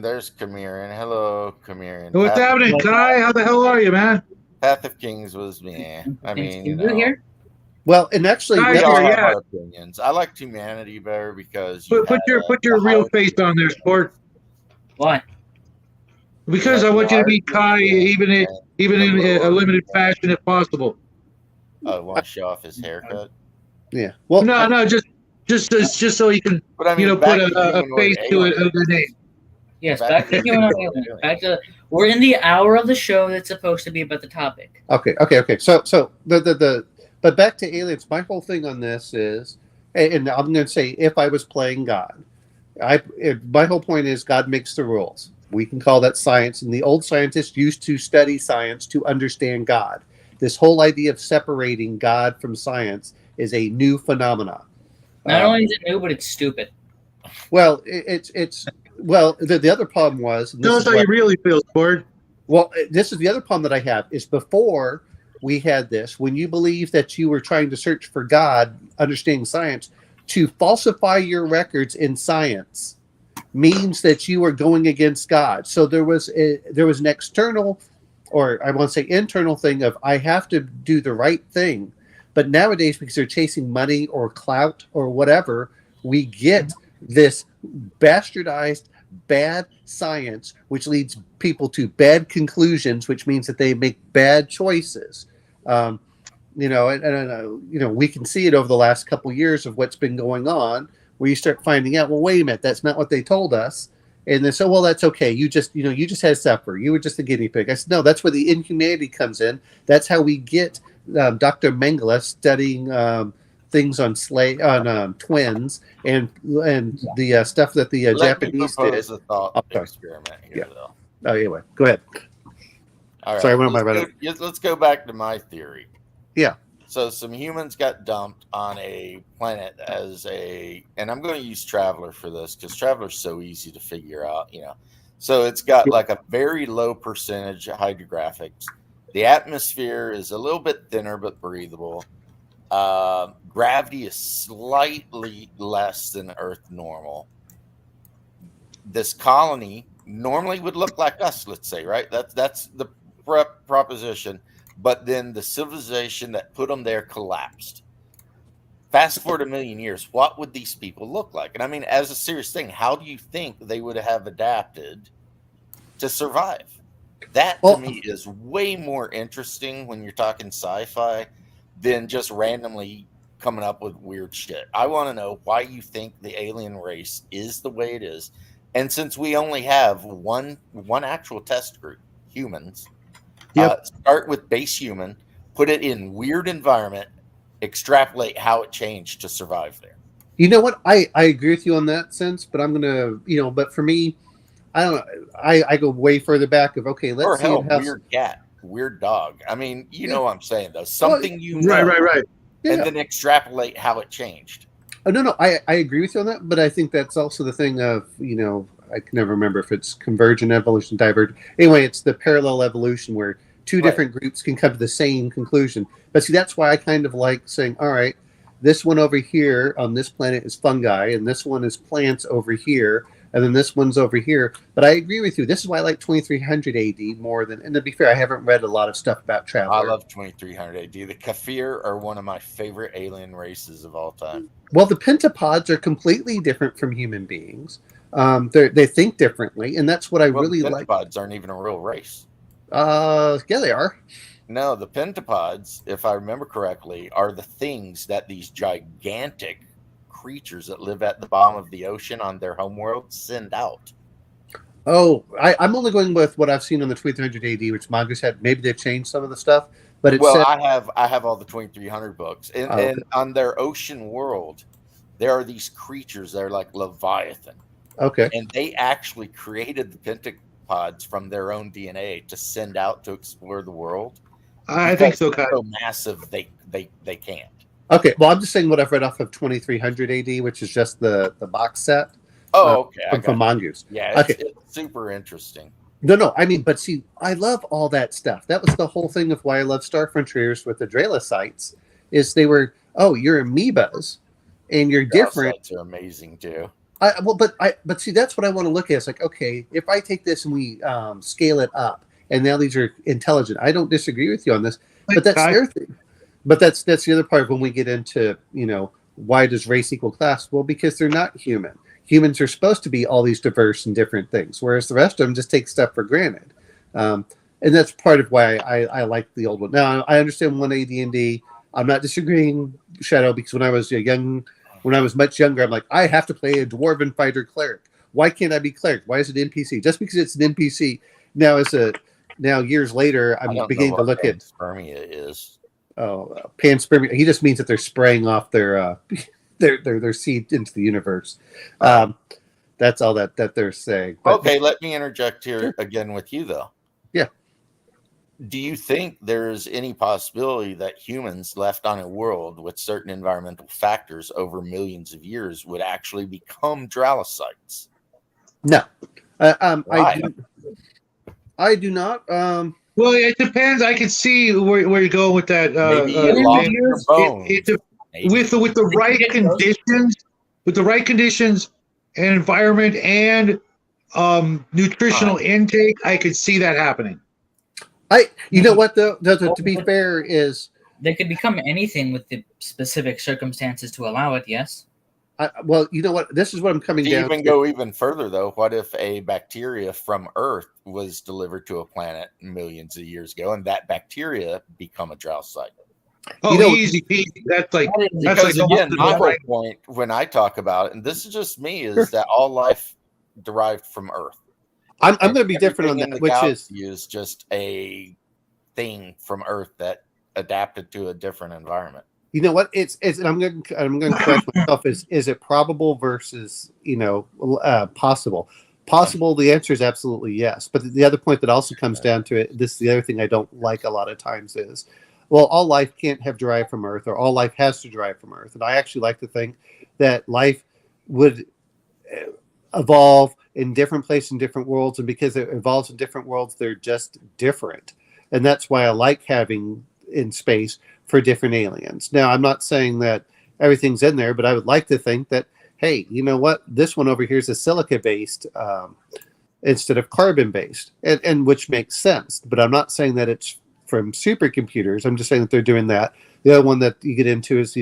there's Chamirian. Hello, Chamirian. What's happening, Kai? How the hell are you, man? Path of Kings was me. I mean, you here? Well, and actually, Kai, we all have yeah. our opinions. I like humanity better because Put your real face on there, sport. Why? Because I want you to meet Kai, even in a limited fashion, if possible. Want to show off his haircut? Yeah. Well, no, just so he can, But I mean, put a face to it of the name. Yes, back to Humanoid Aliens. We're in the hour of the show that's supposed to be about the topic. Okay. So but back to aliens. My whole thing on this is, and I'm going to say, if I was playing God, my whole point is God makes the rules. We can call that science, and the old scientists used to study science to understand God. This whole idea of separating God from science is a new phenomenon. Not only is it new, but it's stupid. Well, the other problem was. Tell us how you really feel, sport. Well, this is the other problem that I have is before we had this, when you believe that you were trying to search for God, understanding science, to falsify your records in science means that you are going against God. So there was an external, or I want to say internal thing of I have to do the right thing. But nowadays, because they're chasing money or clout or whatever, we get this bastardized bad science, which leads people to bad conclusions, which means that they make bad choices. We can see it over the last couple of years of what's been going on, where you start finding out, well, wait a minute, that's not what they told us. And then, so, well, that's okay. You just had supper. You were just a guinea pig. I said, no, that's where the inhumanity comes in. That's how we get Dr. Mengele studying things on twins and the stuff that the Japanese did. A thought experiment here, though. Oh, anyway, go ahead. All right. Sorry, what am I running? Let's go back to my theory. Yeah. So some humans got dumped on a planet and I'm going to use Traveler for this because Traveler's so easy to figure out, So it's got like a very low percentage of hydrographics. The atmosphere is a little bit thinner but breathable. Gravity is slightly less than Earth normal. This colony normally would look like us, let's say, right? That's the proposition. But then the civilization that put them there collapsed. Fast forward 1 million years, what would these people look like? And I mean, as a serious thing, how do you think they would have adapted to survive? That to me is way more interesting when you're talking sci-fi than just randomly coming up with weird shit. I want to know why you think the alien race is the way it is. And since we only have one actual test group, humans, start with base human, put it in weird environment, extrapolate how it changed to survive there. You know what? I agree with you on that sense, but I'm going to, but for me, I don't know. I go way further back of, okay, let's see. Weird cat, weird dog. I mean, you know what I'm saying, though. Something Right. Yeah. And then extrapolate how it changed. Oh, no, I agree with you on that, but I think that's also the thing of, I can never remember if it's convergent evolution, divergent. Anyway, it's the parallel evolution where two different groups can come to the same conclusion. But see, that's why I kind of like saying, all right, this one over here on this planet is fungi, and this one is plants over here, and then this one's over here. But I agree with you. This is why I like 2300 AD more than, and to be fair, I haven't read a lot of stuff about Traveler. I love 2300 AD. The Kafir are one of my favorite alien races of all time. Well, the pentapods are completely different from human beings. They think differently, and that's what I really like. Pentapods aren't even a real race. Yeah, they are. No, the pentapods, if I remember correctly, are the things that these gigantic creatures that live at the bottom of the ocean on their homeworld send out. Oh, I'm only going with what I've seen on the 2300 AD, which manga said maybe they've changed some of the stuff, but it said I have all the 2300 books, and on their ocean world, there are these creatures that are like Leviathan. Okay, and they actually created the pentapods from their own DNA to send out to explore the world. I think so, Kyle. So massive, they can't. Okay, well, I'm just saying what I've read off of 2300 AD, which is just the box set. Oh, okay. From Mongoose. Yeah, it's super interesting. No, I mean, but see, I love all that stuff. That was the whole thing of why I love Star Frontiers with the Draylocytes, is they were, you're amoebas, and you're different. Draylocytes are amazing too. But see, that's what I want to look at. It's like, okay, if I take this and we scale it up, and now these are intelligent. I don't disagree with you on this, but that's their thing. But that's the other part when we get into, why does race equal class? Well, because they're not human. Humans are supposed to be all these diverse and different things, whereas the rest of them just take stuff for granted. And that's part of why I like the old one. Now, I understand 1A D&D. I'm not disagreeing, Shadow, because when I was much younger, I'm like, I have to play a dwarven fighter cleric. Why can't I be cleric? Why is it NPC? Just because it's an NPC. Now years later, I'm beginning to look at panspermia is. Oh, panspermia. He just means that they're spraying off their seed into the universe. That's all that they're saying. But, okay, let me interject here again with you, though. Yeah. Do you think there's any possibility that humans left on a world with certain environmental factors over millions of years would actually become Draylocytes? No. I do not. Well, it depends. I can see where you're going with that. With the right conditions, with the right conditions and environment and nutritional intake, I could see that happening. You know what though? To be fair, is they could become anything with the specific circumstances to allow it. Yes. Well, you know what? This is what I'm coming down to. Go even further though. What if a bacteria from Earth was delivered to a planet millions of years ago, and that bacteria become a Draylocyte? Oh, easy peasy. That's like again, my whole point when I talk about it, and this is just me, is that all life derived from Earth. I'm going to be different on that, which is just a thing from Earth that adapted to a different environment. You know what? It's and I'm going to correct myself. Is it probable versus possible? Possible. The answer is absolutely yes. But the other point that also comes down to it. This is the other thing I don't like a lot of times is, well, all life can't have derived from Earth, or all life has to derive from Earth. And I actually like to think that life would evolve in different places in different worlds, and because it evolves in different worlds, they're just different. And that's why I like having in space for different aliens. Now, I'm not saying that everything's in there, but I would like to think that, hey, you know what? This one over here is a silica-based instead of carbon-based, and which makes sense. But I'm not saying that it's from supercomputers. I'm just saying that they're doing that. The other one that you get into is,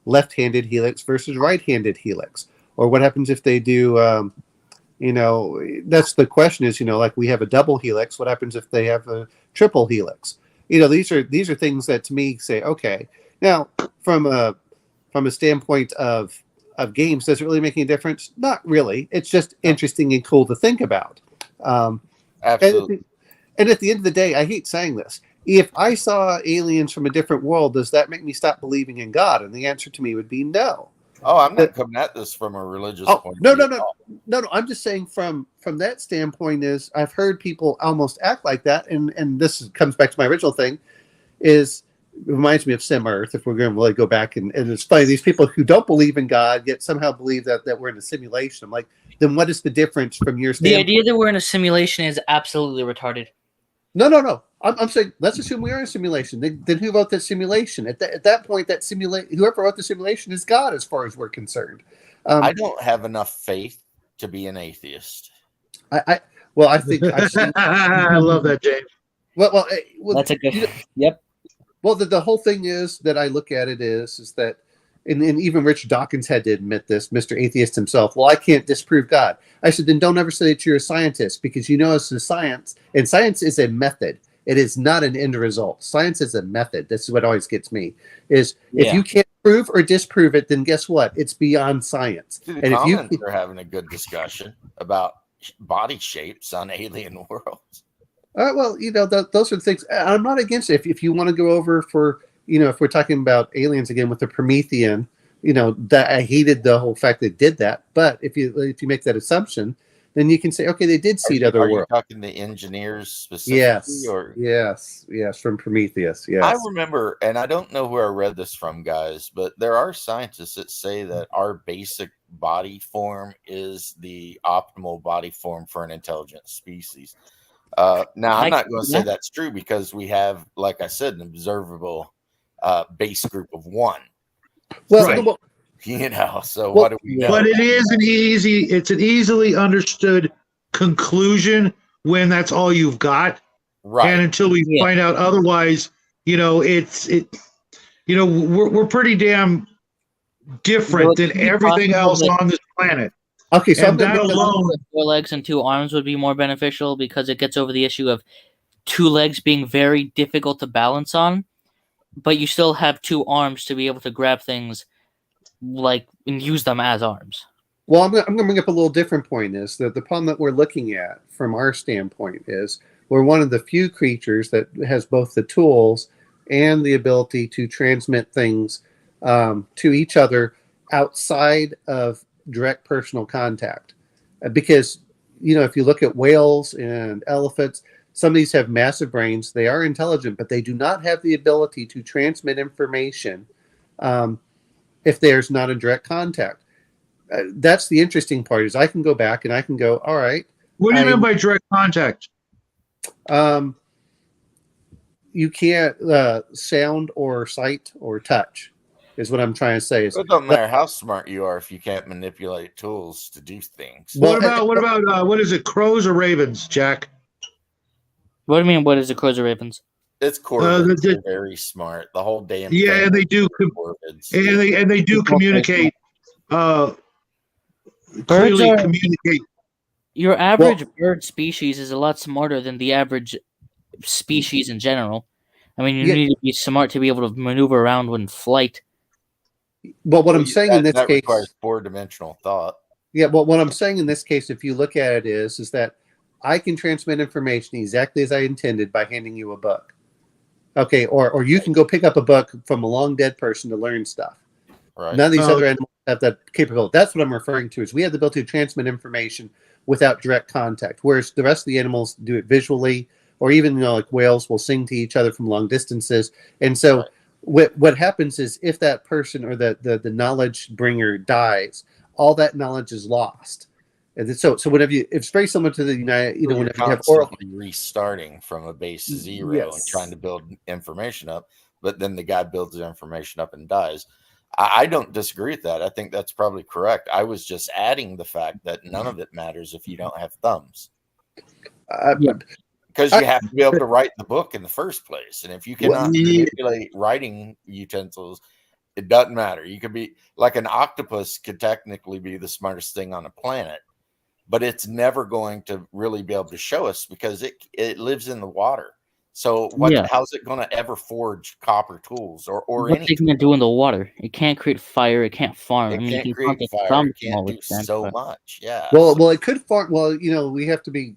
left-handed helix versus right-handed helix. Or what happens if they do, that's the question is, like we have a double helix. What happens if they have a triple helix? These are things that to me say, okay, now from a standpoint of games, does it really make any difference? Not really. It's just interesting and cool to think about. Absolutely. And at the end of the day, I hate saying this. If I saw aliens from a different world, does that make me stop believing in God? And the answer to me would be no. Oh, I'm not coming at this from a religious point of view. No. I'm just saying from that standpoint is I've heard people almost act like that, and this comes back to my original thing, is it reminds me of Sim Earth, if we're going to really go back, and it's funny, these people who don't believe in God yet somehow believe that we're in a simulation. I'm like, then what is the difference from your standpoint? The idea that we're in a simulation is absolutely retarded. No. I'm saying let's assume we are in a simulation. Then who wrote that simulation? At that point, whoever wrote the simulation is God, as far as we're concerned. I don't have enough faith to be an atheist. I think I love that, James. Well, that's a good. Yep. Well, the whole thing is that I look at it is that, and even Richard Dawkins had to admit this, Mr. Atheist himself. Well, I can't disprove God. I said, then don't ever say that you're a scientist, because it's a science, and science is a method. It is not an end result. Science is a method. This is what always gets me. Is if Yeah. you can't prove or disprove it, then guess what? It's beyond science. See, the And if you comments are having a good discussion about body shapes on alien worlds. well, those are the things. I'm not against it. If you want to go over for, if we're talking about aliens again with the Promethean, that I hated the whole fact they did that. But if you make that assumption, then you can say, okay, they did seed other worlds. Are you talking the engineers specifically? Yes, from Prometheus. Yes. I remember, and I don't know where I read this from, guys, but there are scientists that say that our basic body form is the optimal body form for an intelligent species. Now, I'm not going to say that's true because we have, like I said, an observable base group of one. Well, so what do we know? But it's an easily understood conclusion when that's all you've got. Right. And until we find out otherwise, we're pretty damn different than everything else on this planet. Okay, so that alone, 4 legs and 2 arms would be more beneficial because it gets over the issue of 2 legs being very difficult to balance on, but you still have 2 arms to be able to grab things and use them as arms. Well, I'm going to bring up a little different point. Is that the problem that we're looking at from our standpoint is we're one of the few creatures that has both the tools and the ability to transmit things to each other outside of direct personal contact. Because, if you look at whales and elephants, some of these have massive brains. They are intelligent, but they do not have the ability to transmit information if there's not a direct contact. That's the interesting part is I can go back and I can go, all right. What do you mean by direct contact? You can't sound or sight or touch is what I'm trying to say. It doesn't matter how smart you are if you can't manipulate tools to do things. What about what is it, crows or ravens, Jack? What do you mean, what is it, crows or ravens? It's corvids. They're very smart. The whole damn thing. And they do and they do communicate. Clearly communicate. Your average bird species is a lot smarter than the average species in general. I mean, you need to be smart to be able to maneuver around when flight. Well, what I'm saying in this case requires 4-dimensional thought. Yeah, well, what I'm saying in this case, if you look at it, is that I can transmit information exactly as I intended by handing you a book. Okay, or you can go pick up a book from a long dead person to learn stuff. Right. None of these other animals have that capability. That's what I'm referring to. Is we have the ability to transmit information without direct contact, whereas the rest of the animals do it visually, or even like whales will sing to each other from long distances. And so, what happens is if that person or the knowledge bringer dies, all that knowledge is lost. And so whenever it's very similar to the United, whenever you have oral restarting from a base 0 and trying to build information up, but then the guy builds the information up and dies. I don't disagree with that. I think that's probably correct. I was just adding the fact that none of it matters if you don't have thumbs. Because you have to be able to write the book in the first place. And if you cannot manipulate writing utensils, it doesn't matter. You could be like an octopus could technically be the smartest thing on the planet, but it's never going to really be able to show us because it lives in the water. So how's it going to ever forge copper tools or what's it going to do in the water? It can't create fire. It can't farm. It can't create fire. It can't do so much. Yeah. Well, it could farm. Well, we have to be.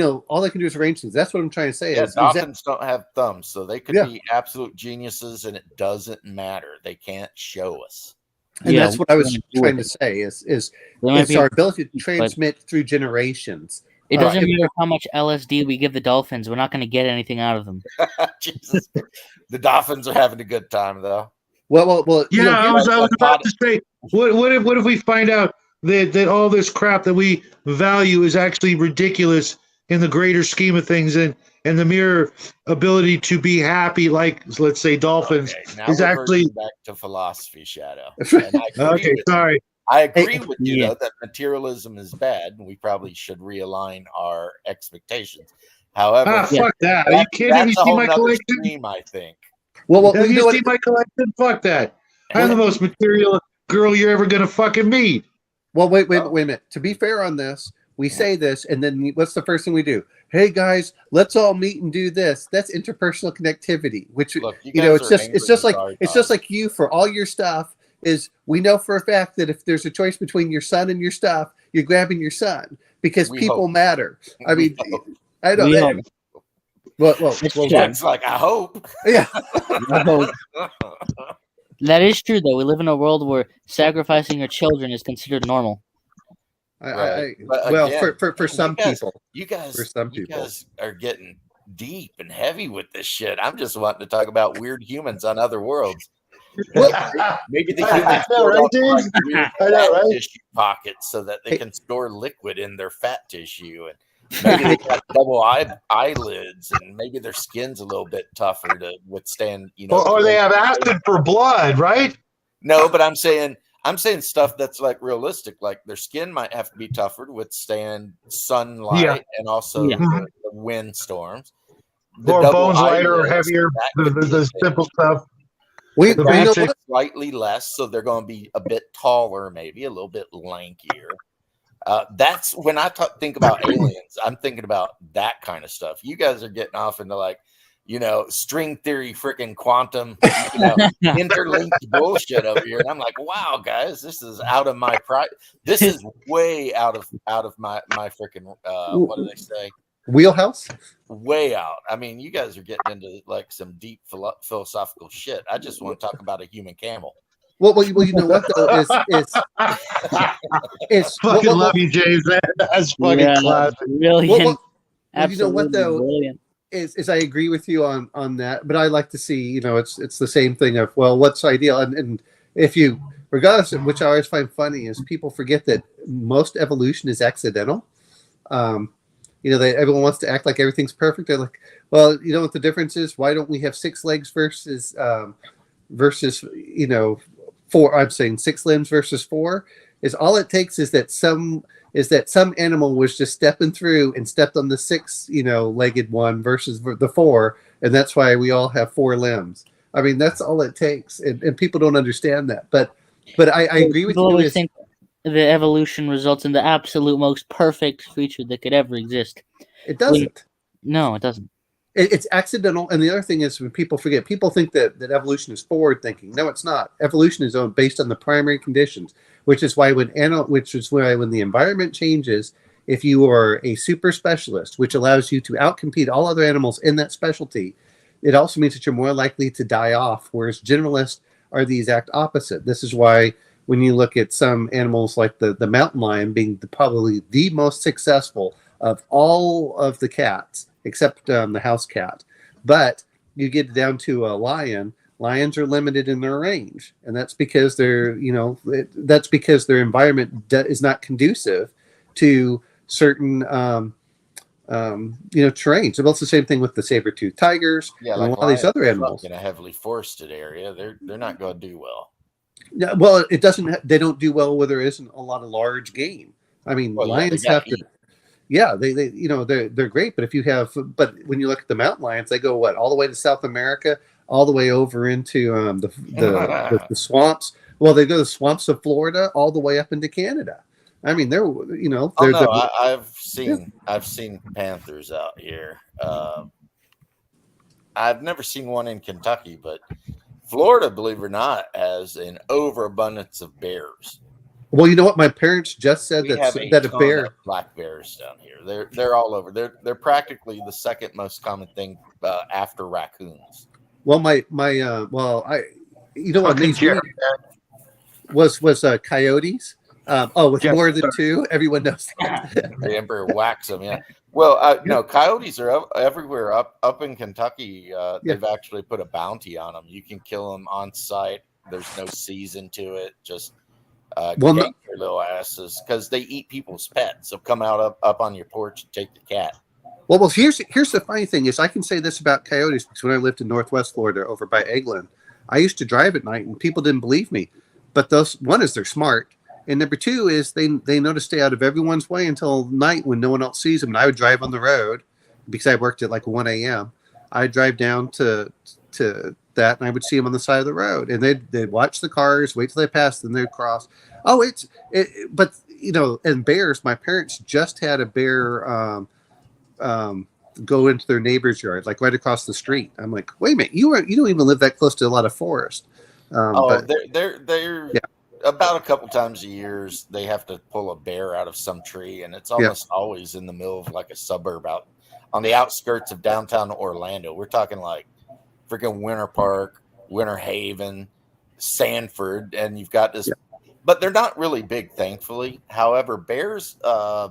All they can do is arrange things. That's what I'm trying to say. Yeah, dolphins don't have thumbs, so they could be absolute geniuses, and it doesn't matter. They can't show us. And that's what I was trying to say. Is our ability to transmit through generations. It doesn't matter how much LSD we give the dolphins. We're not going to get anything out of them. Jesus. The dolphins are having a good time, though. Well. Yeah, I was about to say, what if we find out that all this crap that we value is actually ridiculous in the greater scheme of things, and the mere ability to be happy, like let's say dolphins, is actually back to philosophy, Shadow. Sorry. I agree with you though that materialism is bad, and we probably should realign our expectations. However, fuck that. Are you kidding? Have you seen my collection? Stream, I think. Well, have you seen my collection? Fuck that. I'm the most material girl you're ever gonna fucking meet. Well, wait a minute. To be fair on this, we say this, and then what's the first thing we do? Hey guys, let's all meet and do this. That's interpersonal connectivity, which Look, it's just like you for all your stuff. Is we know for a fact that if there's a choice between your son and your stuff, you're grabbing your son because people matter. I mean, I don't. Well, Jack's like, I hope. Yeah. That is true, though. We live in a world where sacrificing your children is considered normal. For some people, you guys are getting deep and heavy with this shit. I'm just wanting to talk about weird humans on other worlds. Maybe the humans weird fat tissue pockets so that they can store liquid in their fat tissue, and maybe they got double eyelids, and maybe their skin's a little bit tougher to withstand. Or they have acid for blood, right? No, but I'm saying stuff that's like realistic. Like their skin might have to be tougher to withstand sunlight and also the wind storms. Or bones lighter or heavier. The simple stuff. We slightly less, so they're going to be a bit taller, maybe a little bit lankier. That's when I think about aliens. I'm thinking about that kind of stuff. You guys are getting off into like, string theory, freaking quantum, interlinked bullshit over here, and I'm like, wow, guys, this is out of my This is way out of my freaking what do they say? Wheelhouse. Way out. I mean, you guys are getting into like some deep philosophical shit. I just want to talk about a human camel. Well, you know what though is fucking love you, James. That's fucking classic. Brilliant. You know what though brilliant. is I agree with you on that, but I like to see it's the same thing of what's ideal, and if you regardless of which I always find funny is people forget that most evolution is accidental. Everyone wants to act like everything's perfect. They're like, well, you know what the difference is? Why don't we have 6 legs versus 4? I'm saying 6 limbs versus 4 is all it takes is that some animal was just stepping through and stepped on the 6 legged one versus the 4, and that's why we all have 4 limbs. I mean, that's all it takes, and people don't understand that. But I agree with you. Think the evolution results in the absolute most perfect creature that could ever exist. It doesn't. No, it doesn't. It's accidental. And the other thing is when people forget, people think that evolution is forward thinking. No, it's not. Evolution is based on the primary conditions, which is why when the environment changes, if you are a super specialist, which allows you to outcompete all other animals in that specialty, it also means that you're more likely to die off, whereas generalists are the exact opposite. This is why when you look at some animals like the mountain lion being probably the most successful of all of the cats, except the house cat. But you get down to a lion. Lions are limited in their range, and that's because their environment is not conducive to certain terrains. It's the same thing with the saber-toothed tigers and a lot of these other animals in a heavily forested area. They're not going to do well. Yeah, well, it doesn't. They don't do well where there isn't a lot of large game. I mean, lions have to. Yeah, they're great, but but when you look at the mountain lions, they go all the way to South America, all the way over into the swamps. Well, they go to the swamps of Florida, all the way up into Canada. I mean, I've seen panthers out here. I've never seen one in Kentucky, but Florida, believe it or not, has an overabundance of bears. Well, you know what? My parents just said that a bear, black bears down here. They're all over. They're practically the second most common thing after raccoons. Well, what made me was coyotes. With more than 2, everyone knows that. The emperor whacks them. Yeah. Well, coyotes are everywhere. Up in Kentucky, they've actually put a bounty on them. You can kill them on site. There's no season to it. Just gank their little asses because they eat people's pets. So come out up on your porch and take the cat. Well, here's the funny thing is I can say this about coyotes because when I lived in Northwest Florida over by Aialens, I used to drive at night and people didn't believe me. But one is they're smart. And number 2 is they know to stay out of everyone's way until night when no one else sees them. And I would drive on the road because I worked at like 1 a.m. I'd drive down to that and I would see them on the side of the road. And they'd watch the cars, wait till they passed, then they'd cross. Oh, but and bears. My parents just had a bear go into their neighbor's yard, like right across the street. I'm like, wait a minute, you don't even live that close to a lot of forest. But they're yeah. About a couple times a year they have to pull a bear out of some tree, and it's almost always in the middle of like a suburb out on the outskirts of downtown Orlando. We're talking like freaking Winter Park, Winter Haven, Sanford, and you've got this, but they're not really big, thankfully. However, bears are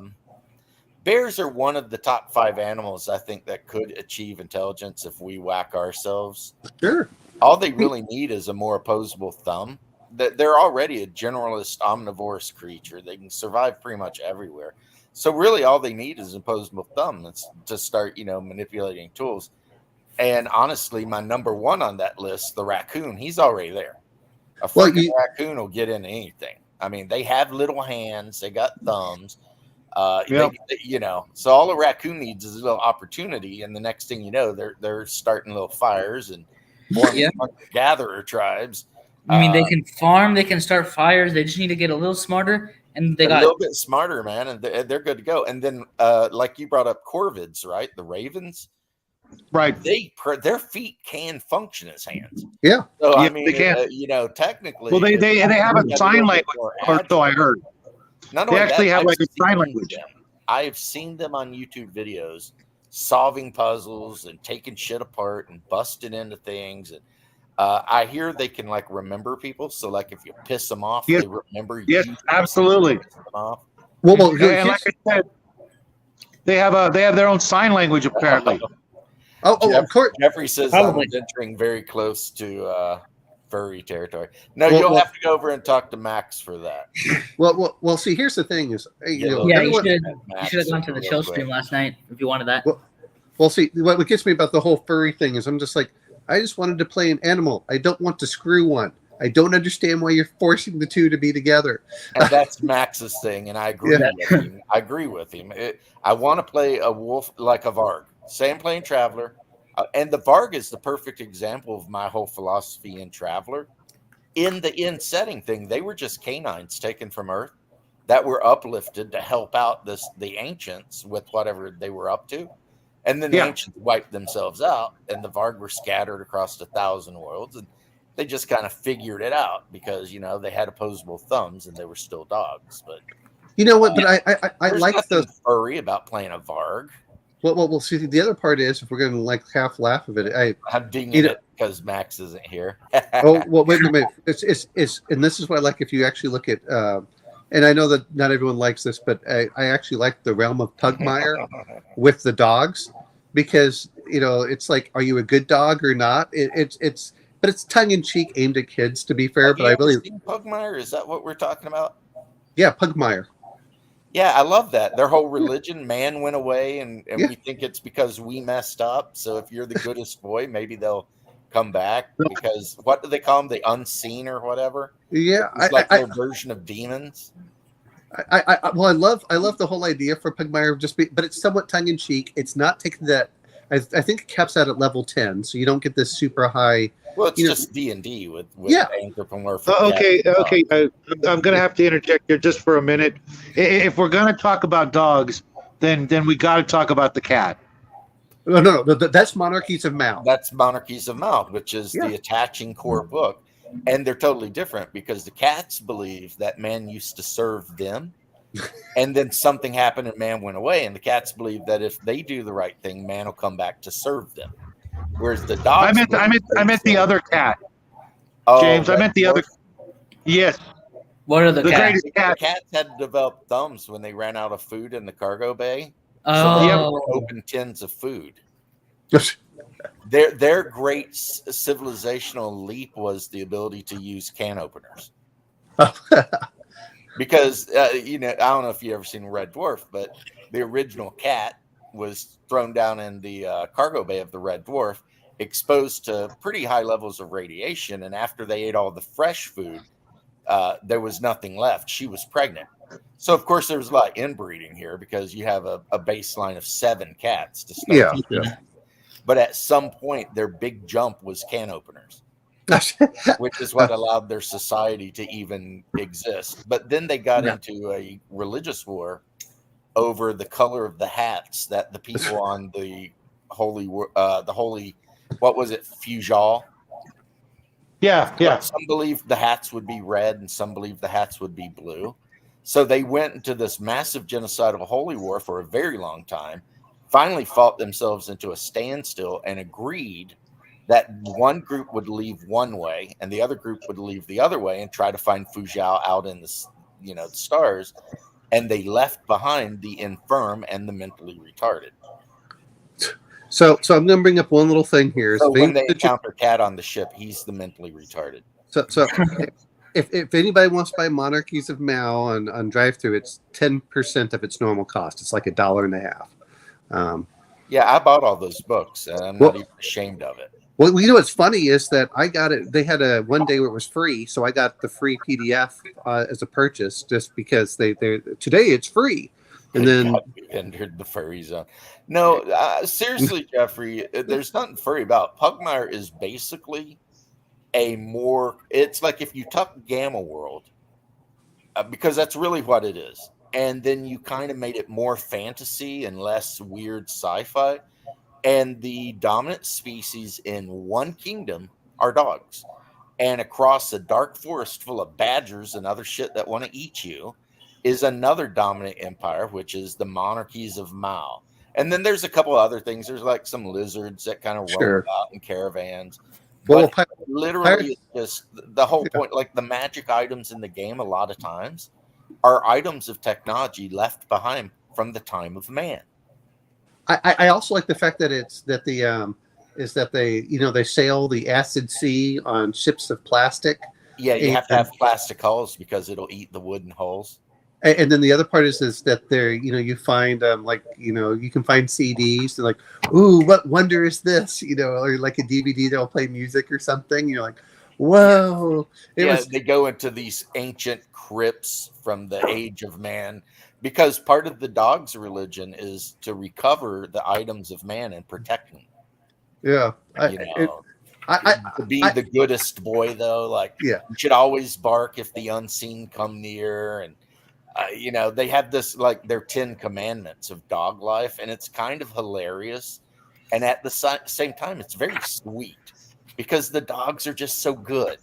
one of the top 5 animals I think that could achieve intelligence if we whack ourselves. Sure. All they really need is a more opposable thumb. They're already a generalist omnivorous creature. They can survive pretty much everywhere. So really all they need is an opposable thumb to start, manipulating tools. And honestly, my number 1 on that list, the raccoon, he's already there. A freaking raccoon will get into anything. I mean, they have little hands. They got thumbs. So all a raccoon needs is a little opportunity. And the next thing you know, they're starting little fires and forming gatherer tribes. I mean, they can farm, they can start fires. They just need to get a little smarter, and they got a little bit smarter, man, and they're good to go. And then, like you brought up, corvids, right? The ravens, right? Their feet can function as hands. Yeah. So yeah, I mean, they can. Technically, well, they have a sign language, or so I heard. They actually have like a sign language. I've seen them on YouTube videos solving puzzles and taking shit apart and busting into things and. I hear they can like remember people, so like if you piss them off, they remember you. Yes, absolutely. Well, and like I said, they have their own sign language apparently. Of course. Jeffrey says I'm venturing very close to furry territory. No, you'll have to go over and talk to Max for that. Well. See, here's the thing: is you should have gone to the chill stream last night if you wanted that. Well, see, what gets me about the whole furry thing is I'm just like. I just wanted to play an animal. I don't want to screw one. I don't understand why you're forcing the two to be together. And that's Max's thing, and I agree with him. I want to play a wolf like a Varg. Say I'm playing Traveler, and the Varg is the perfect example of my whole philosophy in Traveler. In the inn setting thing, they were just canines taken from Earth that were uplifted to help out the ancients with whatever they were up to. And then the ancients wiped themselves out, and the Varg were scattered across 1,000 worlds, and they just kind of figured it out because they had opposable thumbs and they were still dogs. But you know what? But I like the furry about playing a Varg. Well, see, the other part is if we're going to like half laugh of it, I'm dinging it because Max isn't here. Oh well, wait a minute. It's and this is what I like if you actually look at. And I know that not everyone likes this, but I actually like the realm of Pugmire with the dogs because it's like, are you a good dog or not? But it's tongue in cheek, aimed at kids. To be fair, but I really seen Pugmire. Is that what we're talking about? Yeah, Pugmire. Yeah, I love that. Their whole religion, man went away, and we think it's because we messed up. So if you're the goodest boy, maybe they'll come back because what do they call them? The unseen or whatever? Yeah, it's like their version of demons. I love the whole idea for Pugmire but it's somewhat tongue in cheek. It's not taking that. I think it caps out at level 10, so you don't get this super high. Well, it's just D&D with anthropomorphic. Okay. I'm gonna have to interject here just for a minute. If we're gonna talk about dogs, then we got to talk about the cat. No, that's Monarchies of Mal. That's Monarchies of Mal, which is the attaching core book. And they're totally different because the cats believe that man used to serve them. And then something happened and man went away. And the cats believe that if they do the right thing, man will come back to serve them. Whereas the dogs... I meant the other cat. Oh, James, I meant the other... Yes. What are the cats? The cats had to develop thumbs when they ran out of food in the cargo bay. Oh. So they open tins of food. Their great civilizational leap was the ability to use can openers. Because, I don't know if you've ever seen Red Dwarf, but the original cat was thrown down in the cargo bay of the Red Dwarf, exposed to pretty high levels of radiation. And after they ate all the fresh food, there was nothing left. She was pregnant. So, of course, there was a lot of inbreeding here because you have a baseline of 7 cats to start. Yeah. But at some point, their big jump was can openers. which is what allowed their society to even exist. But then they got into a religious war over the color of the hats that the people on the holy, what was it, Fujal? Yeah. Some believed the hats would be red and some believed the hats would be blue. So they went into this massive genocidal holy war for a very long time, finally fought themselves into a standstill and agreed that one group would leave one way and the other group would leave the other way and try to find Fujal out in the, the stars. And they left behind the infirm and the mentally retarded. So I'm going to bring up one little thing here. So when they encounter Cat on the ship, he's the mentally retarded. So if anybody wants to buy Monarchies of Mao on drive-thru, it's 10% of its normal cost. It's like $1.50. Yeah, I bought all those books, and I'm not even ashamed of it. Well, you know what's funny is that I got it. They had a one day where it was free, so I got the free PDF as a purchase just because they today it's free. And then entered the furry zone. No, seriously, Jeffrey, there's nothing furry about. Pugmire is basically it's like if you took Gamma World, because that's really what it is, and then you kind of made it more fantasy and less weird sci-fi, and the dominant species in one kingdom are dogs, and across a dark forest full of badgers and other shit that want to eat you is another dominant empire, which is the monarchies of Mao. And then there's a couple other things. There's like some lizards that kind of roam about in caravans. But literally, just the whole point, like the magic items in the game, a lot of times are items of technology left behind from the time of man. I also like the fact that they sail the acid sea on ships of plastic. Yeah, you have to have plastic hulls because it'll eat the wooden hulls. And then the other part is that there, you find you can find CDs. They're like, ooh, what wonder is this? Or like a DVD that'll play music or something. You're like, whoa. They go into these ancient crypts from the age of man because part of the dog's religion is to recover the items of man and protect them. Yeah. To be the goodest boy, though, you should always bark if the unseen come near, and they have this like their 10 commandments of dog life, and it's kind of hilarious, and at the same time, it's very sweet because the dogs are just so good.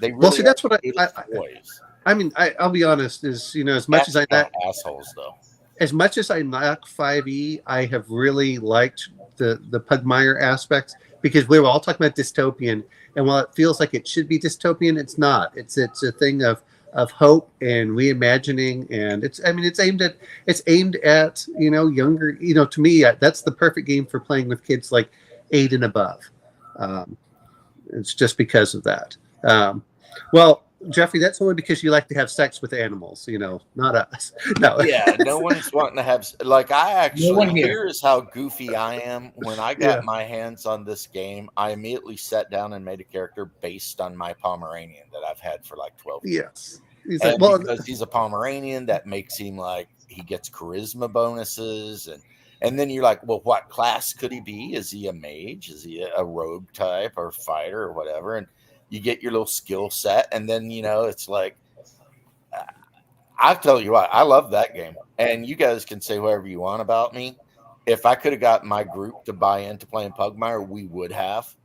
They really that's what boys. I mean, I'll be honest. As much as I assholes though. As much as I knock 5e, I have really liked the Pugmire aspects because we were all talking about dystopian, and while it feels like it should be dystopian, it's not. It's a thing of hope and reimagining, and it's aimed at younger. To me, that's the perfect game for playing with kids like 8 and above. It's just because of that. Well, Jeffrey, that's only because you like to have sex with animals, not us. No. Yeah, no one's wanting to have here's how goofy I am. When I got my hands on this game, I immediately sat down and made a character based on my Pomeranian that I've had for like 12 years. Yes. Because he's a Pomeranian, that makes him like he gets charisma bonuses, and then you're like, well, what class could he be? Is he a mage? Is he a rogue type or fighter or whatever? And you get your little skill set, and then it's like, I'll tell you what, I love that game, and you guys can say whatever you want about me. If I could have got my group to buy into playing Pugmire, we would have.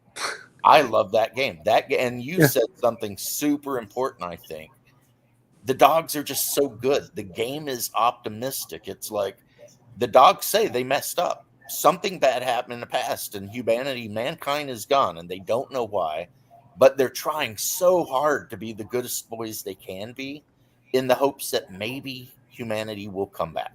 I love that game. And you said something super important. I think the dogs are just so good. The game is optimistic. It's like the dogs say they messed up. Something bad happened in the past, and mankind is gone, and they don't know why. But they're trying so hard to be the goodest boys they can be in the hopes that maybe humanity will come back.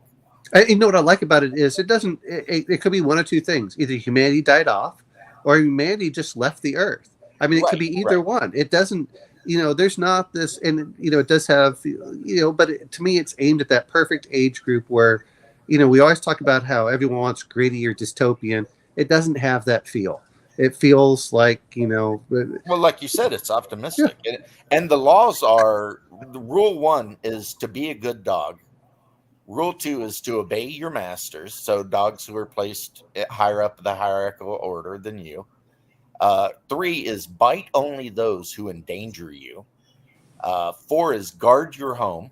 You know what I like about it is it could be one of two things. Either humanity died off or humanity just left the earth. I mean, it could be either one. It doesn't, there's not this, and, it does have, but to me, it's aimed at that perfect age group where, we always talk about how everyone wants gritty or dystopian. It doesn't have that feel. It feels like, well, like you said, it's optimistic. Yeah. And the laws are, rule 1 is to be a good dog. Rule 2 is to obey your masters. So dogs who are placed higher up the hierarchical order than you. 3 is bite only those who endanger you. 4 is guard your home.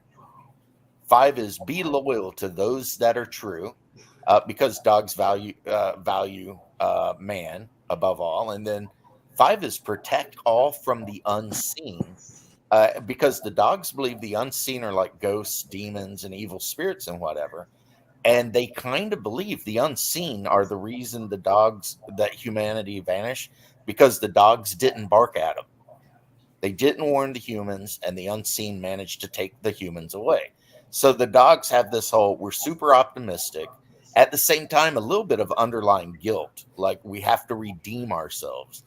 5 is be loyal to those that are true, because dogs value man above all. And then 5 is protect all from the unseen, because the dogs believe the unseen are like ghosts, demons, and evil spirits and whatever. And they kind of believe the unseen are the reason that humanity vanished, because the dogs didn't bark at them. They didn't warn the humans, and the unseen managed to take the humans away. So the dogs have this whole, we're super optimistic. At the same time, a little bit of underlying guilt, like we have to redeem ourselves.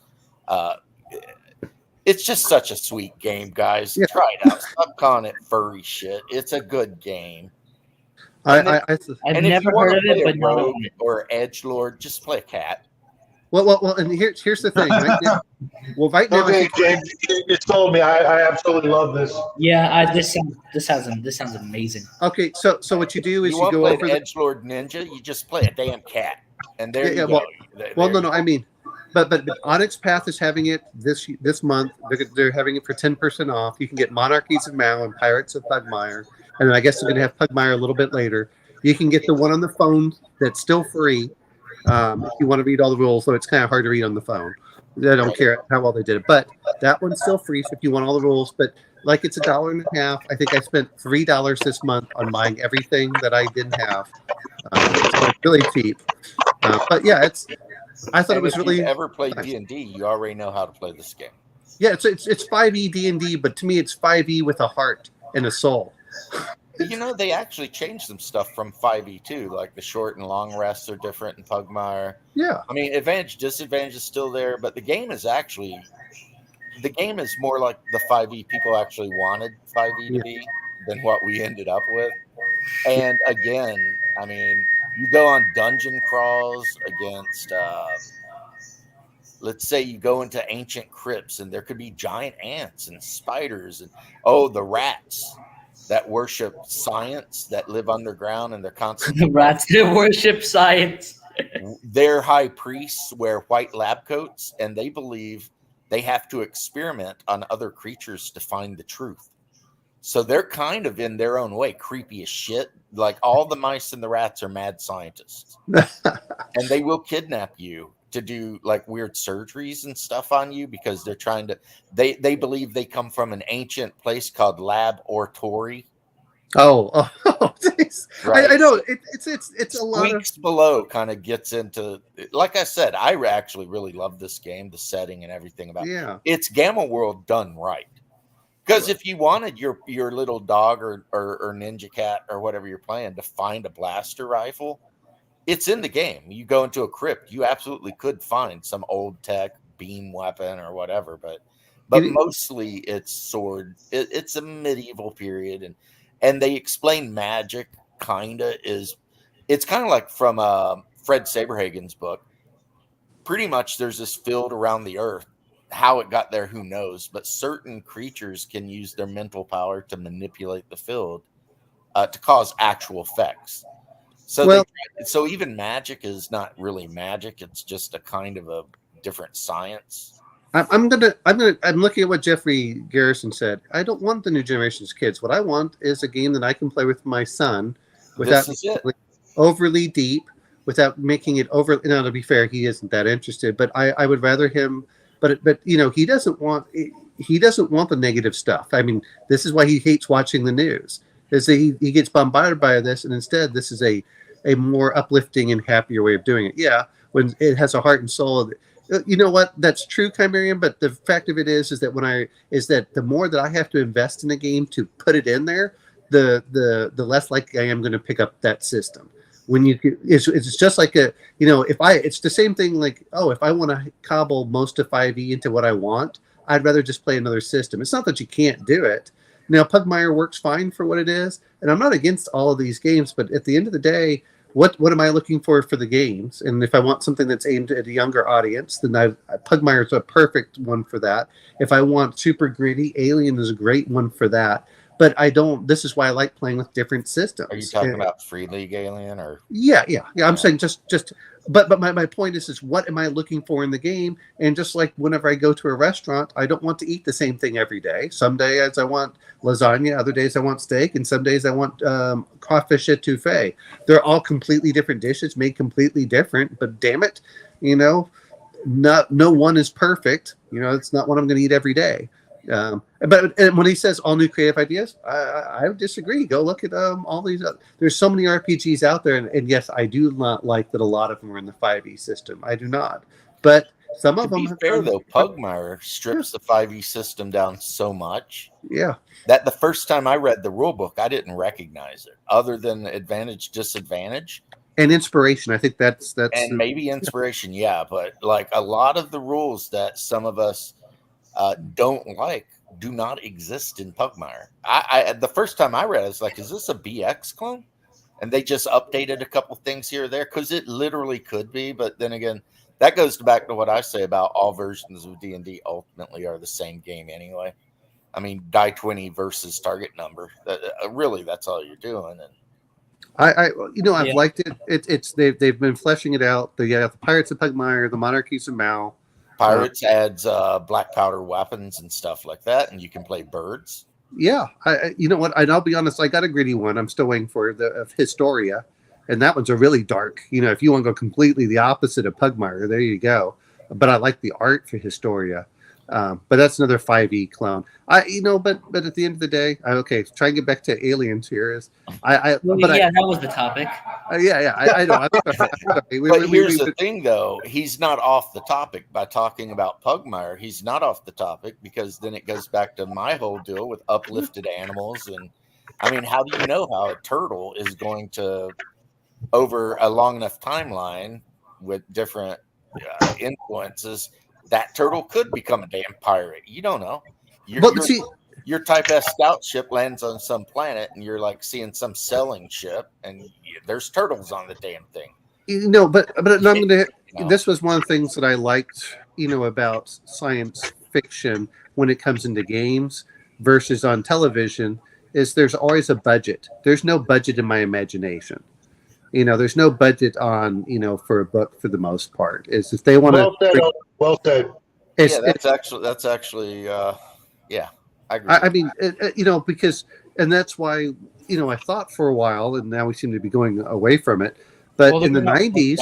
It's just such a sweet game, guys. Yeah. Try it out. Stop calling it furry shit. It's a good game. I've never heard of it, but rogue or edgelord, just play a cat. Well, and here's the thing. Right now, right now, Okay, James, you told me. I absolutely love this. Yeah, this sounds amazing. Okay, so what you do is you go over the edgelord ninja. You just play a damn cat, and there you go. No. I mean, but Onyx Path is having it this month. They're having it for 10% off. You can get Monarchies of Mao and Pirates of Pugmire, and then I guess they're going to have Pugmire a little bit later. You can get the one on the phone that's still free. If you want to read all the rules, though it's kind of hard to read on the phone. I don't care how well they did it, but that one's still free. So if you want all the rules, but like it's $1.50. I think I spent $3 this month on buying everything that I didn't have. So it's really cheap. But yeah, I thought it was really. If you ever played nice. D&D, you already know how to play this game. Yeah, it's 5e D&D, but to me it's 5e with a heart and a soul. You know, they actually changed some stuff from 5e too, like the short and long rests are different in Pugmire. Yeah. I mean, advantage, disadvantage is still there, but the game is more like the 5e people actually wanted 5e to be than what we ended up with. And again, I mean, you go on dungeon crawls against, let's say you go into ancient crypts and there could be giant ants and spiders and, the rats that worship science, that live underground, and they're constantly the rats that worship science. Their high priests wear white lab coats, and they believe they have to experiment on other creatures to find the truth. So they're kind of, in their own way, creepy as shit. Like all the mice and the rats are mad scientists, and they will kidnap you to do like weird surgeries and stuff on you because they're trying to. They believe they come from an ancient place called Lab Ortori. Oh, right. I know it's a lot Squeaks Below kind of gets into. Like I said, I actually really love this game, the setting and everything about it. Yeah. It's Gamma World done right. Because if you wanted your little dog or ninja cat or whatever you're playing to find a blaster rifle, it's in the game. You go into a crypt, you absolutely could find some old tech beam weapon or whatever, but mostly it's sword. It's a medieval period, and they explain magic. It's kind of like from Fred Saberhagen's book. Pretty much, there's this field around the earth. How it got there, who knows? But certain creatures can use their mental power to manipulate the field to cause actual effects. So, so even magic is not really magic; it's just a kind of a different science. I'm looking at what Jeffrey Garrison said. I don't want the new generation's kids. What I want is a game that I can play with my son without overly deep, without making it over. Now, to be fair, he isn't that interested, but I would rather him. But you know, he doesn't want the negative stuff. I mean, this is why he hates watching the news. Is that he gets bombarded by this, and instead, this is a more uplifting and happier way of doing it. Yeah, when it has a heart and soul. You know what? That's true, Chimerian. But the fact of it is that the more that I have to invest in a game to put it in there, the less likely I am going to pick up that system. When it's just like it's the same thing. Like, if I want to cobble most of 5e into what I want, I'd rather just play another system. It's not that you can't do it. Now, Pugmire works fine for what it is, and I'm not against all of these games. But at the end of the day, what am I looking for the games? And if I want something that's aimed at a younger audience, then Pugmire is a perfect one for that. If I want super gritty, Alien is a great one for that. but I don't. This is why I like playing with different systems. Are you talking about Free League Alien or? Yeah. I'm saying just. But my point is what am I looking for in the game? And just like whenever I go to a restaurant, I don't want to eat the same thing every day. Some days I want lasagna, other days I want steak, and some days I want crawfish etouffee. They're all completely different dishes, made completely different. But damn it, no one is perfect. It's not what I'm going to eat every day. But when he says all new creative ideas, I disagree. Go look at all these. There's so many RPGs out there, and yes, I do not like that a lot of them are in the 5e system. I do not, but some of them. To be fair, though, Pugmire strips the 5e system down so much. Yeah, that the first time I read the rule book, I didn't recognize it, other than advantage, disadvantage. And inspiration. I think that's and maybe inspiration, yeah. But like a lot of the rules that some of us don't like do not exist in Pugmire. I the first time I read it, I was like, is this a BX clone? And they just updated a couple things here or there, because it literally could be. But then again, that goes back to what I say about all versions of D&D ultimately are the same game anyway. I mean, die 20 versus target number. Really, that's all you're doing. And I've liked it. They've been fleshing it out. The Pirates of Pugmire, the Monarchies of Mal. Pirates adds black powder weapons and stuff like that, and you can play birds. Yeah, you know what? And I'll be honest, I got a gritty one. I'm still waiting for of Historia, and that one's a really dark. If you want to go completely the opposite of Pugmire, there you go. But I like the art for Historia. But that's another 5e clone. But at the end of the day, try and get back to Aliens here. That was the topic. I know. But here's the thing, though. He's not off the topic by talking about Pugmire. He's not off the topic because then it goes back to my whole deal with uplifted animals. And I mean, how do you know how a turtle is going to, over a long enough timeline with different influences, that turtle could become a damn pirate. You don't know. Your Type S scout ship lands on some planet, and you're like seeing some sailing ship, and there's turtles on the damn thing. But I'm gonna. This was one of the things that I liked, about science fiction when it comes into games versus on television. Is there's always a budget. There's no budget in my imagination. There's no budget on for a book for the most part. Is if they want to. Well said. That's actually. Yeah, I agree. I mean, because, and that's why I thought for a while, and now we seem to be going away from it. But in the '90s,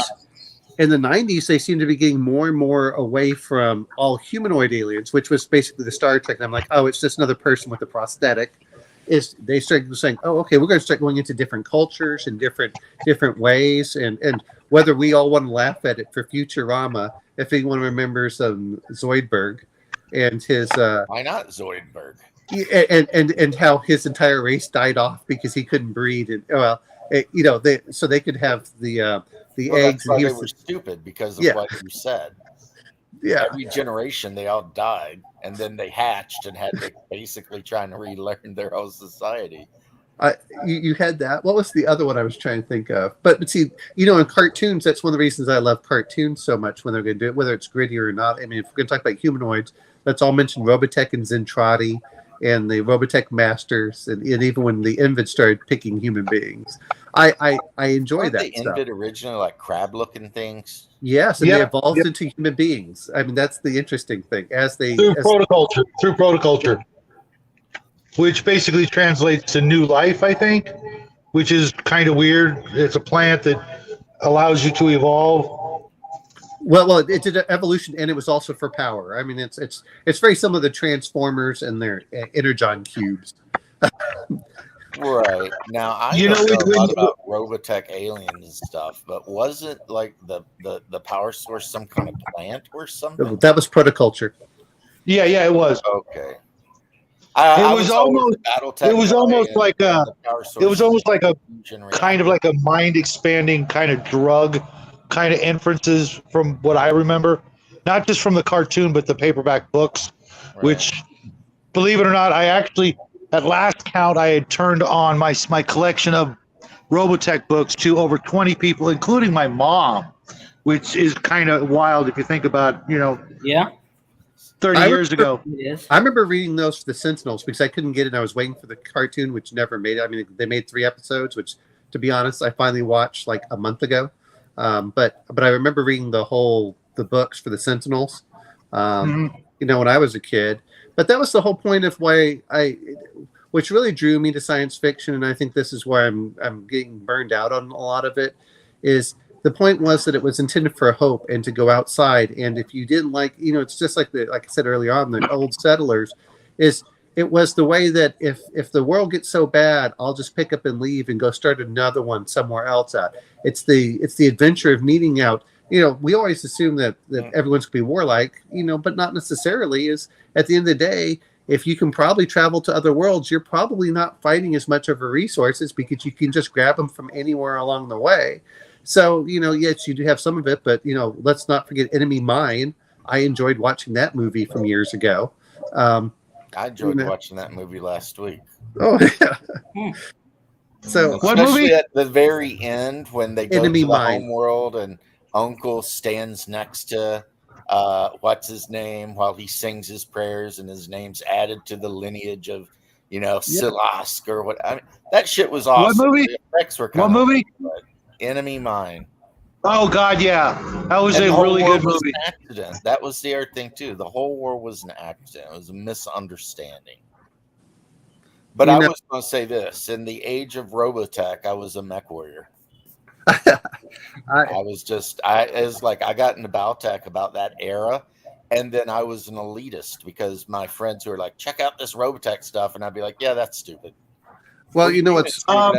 they seem to be getting more and more away from all humanoid aliens, which was basically the Star Trek. And I'm like, oh, it's just another person with a prosthetic. They started saying, oh, okay, we're going to start going into different cultures and different ways, and whether we all want to laugh at it for Futurama, if anyone remembers Zoidberg and his why not Zoidberg? And how his entire race died off because he couldn't breed, and they could have the eggs. And they were stupid because of what you said. Yeah, every generation they all died, and then they hatched and had to basically trying to relearn their whole society. You had that. What was the other one I was trying to think of? But see, in cartoons, that's one of the reasons I love cartoons so much when they're going to do it, whether it's gritty or not. I mean, if we're going to talk about humanoids, let's all mention Robotech and Zentradi and the Robotech Masters, and even when the Invid started picking human beings. I enjoy that the stuff. Invid originally like crab-looking things? Yes, and they evolved into human beings. I mean, that's the interesting thing. Through protoculture, which basically translates to new life, I think, which is kind of weird. It's a plant that allows you to evolve. Well, it did evolution, and it was also for power. I mean, it's very similar to Transformers and their Energon cubes. Right. Now, I know a lot about Robotech aliens and stuff, but wasn't like the power source some kind of plant or something? That was protoculture. Yeah, it was. Okay. It was almost like a kind of like a mind expanding kind of drug kind of inferences from what I remember, not just from the cartoon, but the paperback books, which, believe it or not, I actually, at last count, I had turned on my collection of Robotech books to over 20 people, including my mom, which is kind of wild if you think about, Yeah. 30 years ago. I remember reading those for the Sentinels because I couldn't get it. I was waiting for the cartoon, which never made it. I mean, they made 3 episodes, which, to be honest, I finally watched like a month ago. But I remember reading the books for the Sentinels, you know, when I was a kid. But that was the whole point of why which really drew me to science fiction, and I think this is why I'm getting burned out on a lot of it. Is the point was that it was intended for hope and to go outside, and if you didn't like, you know, it's just like like I said earlier on, the old settlers, it was the way that if the world gets so bad, I'll just pick up and leave and go start another one somewhere else at. It's the adventure of meeting out. You know, we always assume that everyone's going to be warlike, you know, but not necessarily. Is at the end of the day, if you can probably travel to other worlds, you're probably not fighting as much over resources because you can just grab them from anywhere along the way. So, you know, yes, you do have some of it, but, you know, let's not forget Enemy Mine. I enjoyed watching that movie from years ago. I enjoyed watching that movie last week. Oh, yeah. So, what movie? At the very end when they go Enemy to the Mine. home world and Uncle stands next to what's his name while he sings his prayers and his name's added to the lineage of, you know, Silask or what. I mean, that shit was awesome. What movie? The effects were What movie? Enemy Mine. Oh God, yeah, that was a really good movie. Accident. That was the other thing too. The whole war was an accident. It was a misunderstanding. But I was going to say this: in the age of Robotech, I was a mech warrior. I got into Battletech about that era, and then I was an elitist because my friends were like, "Check out this Robotech stuff," and I'd be like, "Yeah, that's stupid." Well, you know what's it had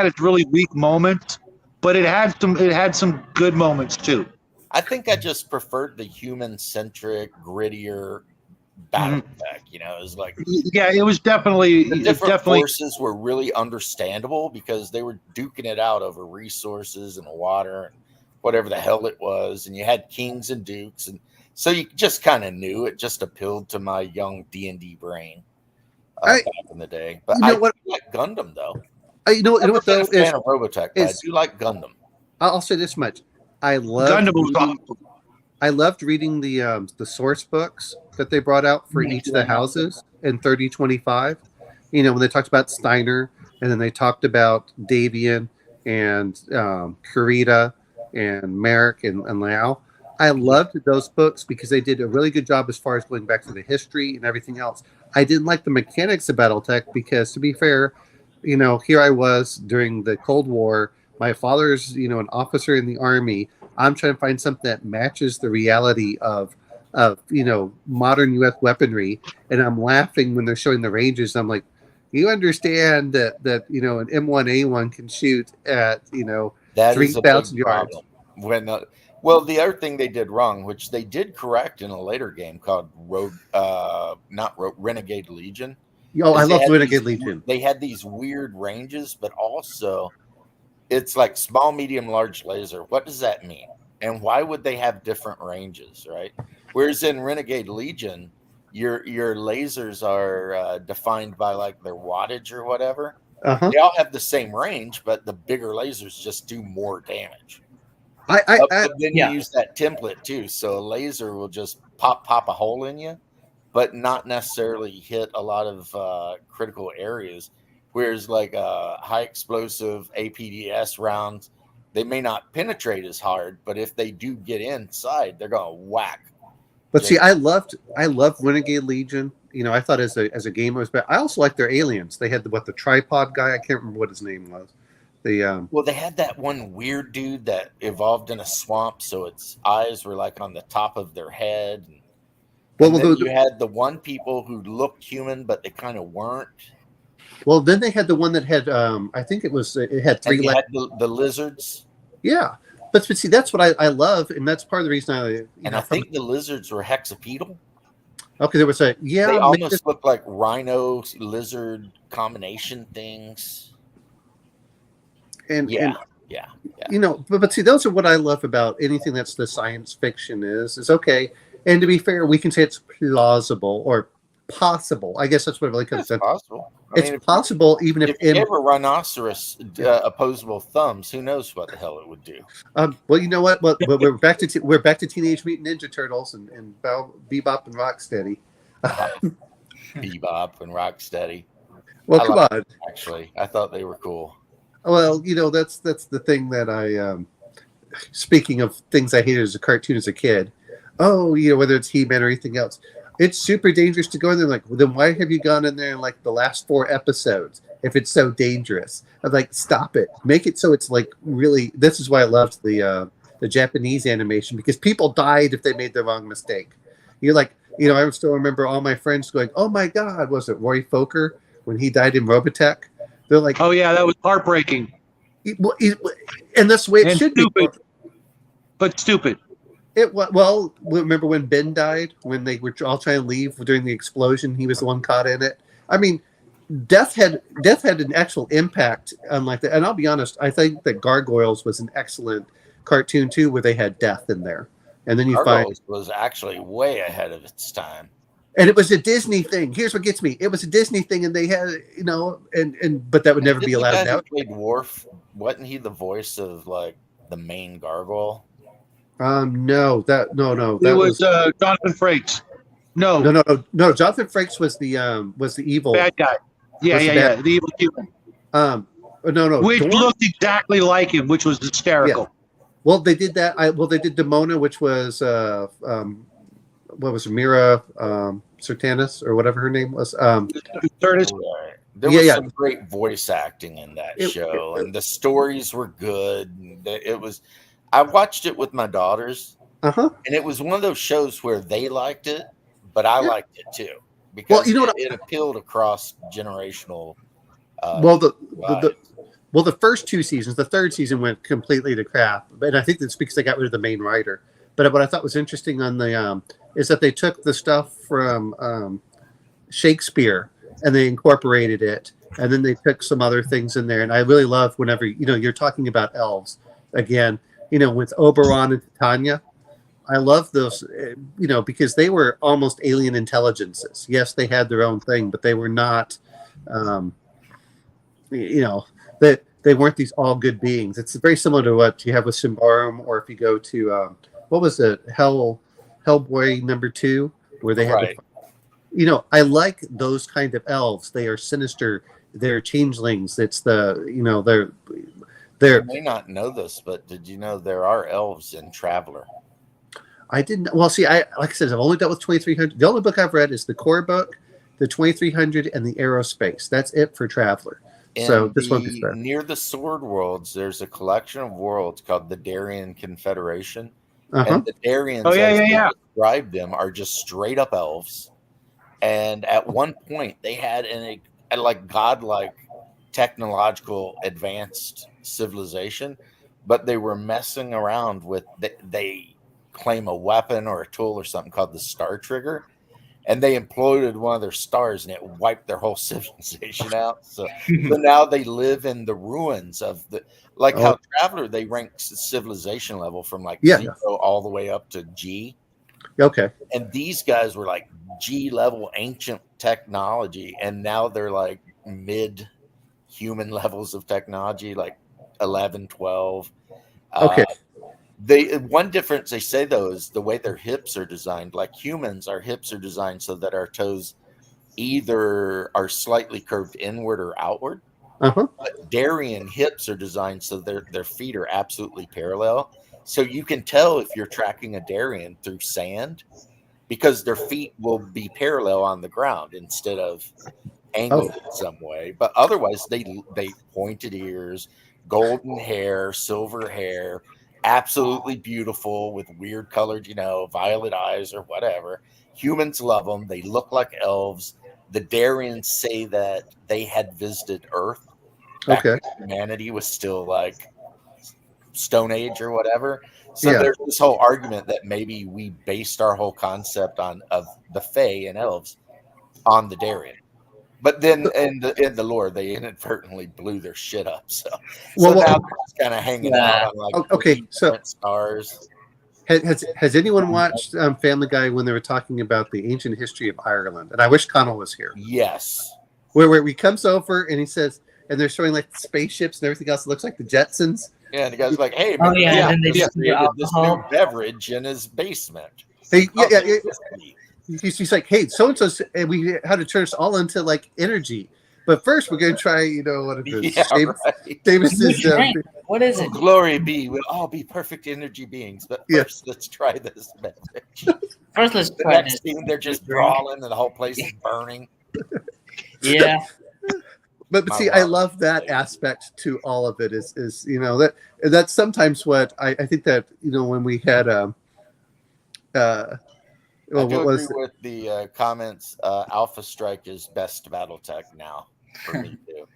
its really weak moments, but it had some good moments too. I think I just preferred the human-centric, grittier Battletech. You know, it was like it was definitely the different forces were really understandable because they were duking it out over resources and water and whatever the hell it was, and you had kings and dukes, and so you just kind of knew it. Just appealed to my young D&D brain. Back in the day, but I like Gundam though. You know what though? I'm a fan of Robotech, but I do like Gundam. I'll say this much: I loved reading the source books that they brought out for each of the houses in 3025. You know, when they talked about Steiner, and then they talked about Davian and Kurita and Merrick and Lau. I loved those books because they did a really good job as far as going back to the history and everything else. I didn't like the mechanics of Battletech because, to be fair, you know, here I was during the Cold War. My father's, you know, an officer in the Army. I'm trying to find something that matches the reality of you know, modern U.S. weaponry, and I'm laughing when they're showing the ranges. I'm like, you understand that you know, an M1A1 can shoot at, you know, 3,000 yards. Well, the other thing they did wrong, which they did correct in a later game called Renegade Legion. Oh, I love Renegade Legion. They had these weird ranges, but also it's like small, medium, large laser. What does that mean? And why would they have different ranges, right? Whereas in Renegade Legion, your lasers are defined by like their wattage or whatever. They all have the same range, but the bigger lasers just do more damage. But then you use that template too, so a laser will just pop a hole in you, but not necessarily hit a lot of critical areas. Whereas like high explosive APDS rounds, they may not penetrate as hard, but if they do get inside, they're gonna whack. But see, I loved Renegade Legion. You know, I thought as a game it was better. I also liked their aliens. They had the tripod guy. I can't remember what his name was. Well, they had that one weird dude that evolved in a swamp, so its eyes were like on the top of their head. You had the one people who looked human, but they kind of weren't. Well, then they had the one that had, I think it had 3 legs. The lizards. Yeah, but see, that's what I love, and that's part of the reason I think the lizards were hexapedal. Okay, there was they almost looked like rhino lizard combination things. And you know, but see, those are what I love about anything that's the science fiction is okay. And to be fair, we can say it's plausible, or possible. I guess that's what it really comes It's down. possible. It's possible, even if you gave a rhinoceros opposable thumbs, who knows what the hell it would do? Well, you know what? Well, we're back to Teenage Mutant Ninja Turtles and Bebop and Rocksteady. Bebop and Rocksteady. Well, come on. Actually, I thought they were cool. Well, that's the thing that I. Speaking of things I hated as a cartoon as a kid, whether it's He-Man or anything else, it's super dangerous to go in there. Like, well, then why have you gone in there in like the last 4 episodes if it's so dangerous? I'm like, stop it. Make it so it's like really. This is why I loved the Japanese animation, because people died if they made the wrong mistake. You're like, I still remember all my friends going, "Oh my God, was it Roy Fokker when he died in Robotech?" They're like, "Oh yeah, that was heartbreaking." And that's the way it should stupid. be. But stupid. Remember when Ben died, when they were all trying to leave during the explosion? He was the one caught in it. I mean, death had an actual impact unlike that. And I'll be honest, I think that Gargoyles was an excellent cartoon too, where they had death in there. And then Gargoyles was actually way ahead of its time. And it was a Disney thing. Here's what gets me: it was a Disney thing, and they had, but that would never be allowed now. Played Worf, wasn't he the voice of like the main gargoyle? No. That was Jonathan Frakes. No. Jonathan Frakes was the evil bad guy. Yeah. The evil human. No. Which looked exactly like him, which was hysterical. Yeah. Well, they did that. They did Demona, which was what was it, Mira Sertanis or whatever her name was. There was some great voice acting in that show, and the stories were good. It was. I watched it with my daughters, and it was one of those shows where they liked it, but I liked it too, because it appealed across generational. The first 2 seasons, the third season went completely to crap, and I think that's because they got rid of the main writer. But what I thought was interesting on the is that they took the stuff from Shakespeare and they incorporated it, and then they took some other things in there. And I really love whenever you're talking about elves again. With Oberon and Titania, I love those, because they were almost alien intelligences. Yes, they had their own thing, but they were not, they weren't these all good beings. It's very similar to what you have with Symbaroum, or if you go to, what was it, Hellboy #2, where they had, I like those kind of elves. They are sinister. They're changelings. It's you may not know this, but did you know there are elves in Traveler? I didn't. Well, see, like I said, I've only dealt with 2300. The only book I've read is the core book, the 2300, and the Aerospace. That's it for Traveler. So this one is fair. Near the Sword Worlds, there's a collection of worlds called the Darien Confederation, and the Darians, describe them, are just straight up elves. And at one point, they had a godlike technological advanced civilization, but they were messing around with they claim a weapon or a tool or something called the Star Trigger, and they imploded one of their stars and it wiped their whole civilization out. So now they live in the ruins of how Traveler, they rank civilization level from 0 all the way up to G. Okay. And these guys were like G level ancient technology, and now they're like mid human levels of technology, like 11, 12. Okay. One difference they say though is the way their hips are designed. Like humans, our hips are designed so that our toes either are slightly curved inward or outward. But Darien hips are designed so their feet are absolutely parallel. So you can tell if you're tracking a Darien through sand, because their feet will be parallel on the ground instead of angled in some way. But otherwise, they pointed ears, golden hair, silver hair, absolutely beautiful with weird colored, violet eyes or whatever. Humans love them. They look like elves. The Darians say that they had visited Earth back when humanity was still like Stone Age or whatever. So there's this whole argument that maybe we based our whole concept of the Fae and elves on the Darien. But then in the lore, they inadvertently blew their shit up. So now they're just kind of hanging out on stars. Has anyone watched Family Guy when they were talking about the ancient history of Ireland? And I wish Connell was here. Yes. Where he comes over and he says, and they're showing like spaceships and everything else that looks like the Jetsons. Yeah, and the guy's like, "Hey, Oh, man, yeah, and then they he just do created this new alcohol. beverage in his basement." Hey, Oh, yeah. whiskey. He's like, "Hey, so and so, we had to turn us all into like energy, but first we're going to try, what it is? Yeah, right. Davis's, What is it? Glory be, we'll all be perfect energy beings. But first, let's try this beverage. First, let's The try next this. scene, they're just brawling and the whole place is burning. Yeah. But see, I love that aspect to all of it. Is that's sometimes what I think that when we had I do agree with the comments. Alpha Strike is best BattleTech now for me too.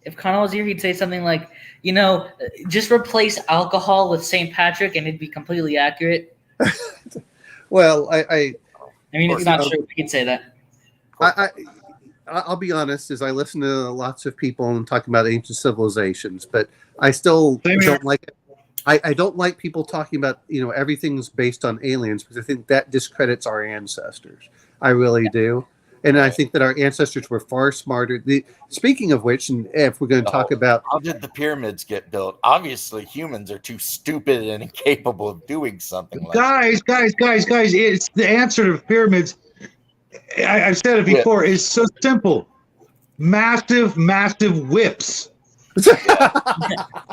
If Connell was here, he'd say something like, just replace alcohol with St. Patrick, and it'd be completely accurate. Well, I mean, it's not true. He'd say that. I'll be honest, as I listen to lots of people and talking about ancient civilizations, but I still don't like it. I don't like people talking about, everything's based on aliens, because I think that discredits our ancestors. I really do. And I think that our ancestors were far smarter. Speaking of which, and if we're going to talk about... How did the pyramids get built? Obviously, humans are too stupid and incapable of doing something like that. Guys, it's the answer to the pyramids. I've said it before. It's so simple. Massive whips.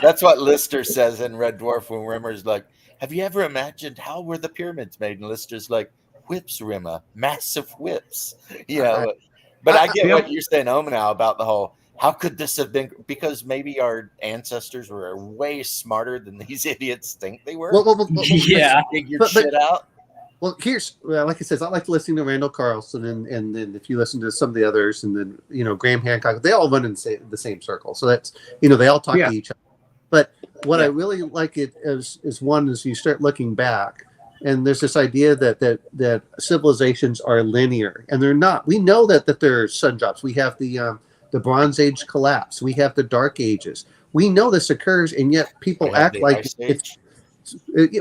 That's what Lister says in Red Dwarf when Rimmer's like, "Have you ever imagined how were the pyramids made?" And Lister's like, "Whips, Rimmer, massive whips." But I get what you're saying, Omenau, about the whole. How could this have been? Because maybe our ancestors were way smarter than these idiots think they were. Yeah, figured shit out. Well, like I said, I like listening to Randall Carlson, and then if you listen to some of the others, and then Graham Hancock, they all run in the same circle. So that's they all talk to each other. But what I really like is one is you start looking back, and there's this idea that civilizations are linear, and they're not. We know that there are sun drops. We have the Bronze Age collapse. We have the Dark Ages. We know this occurs, and yet people act like it's.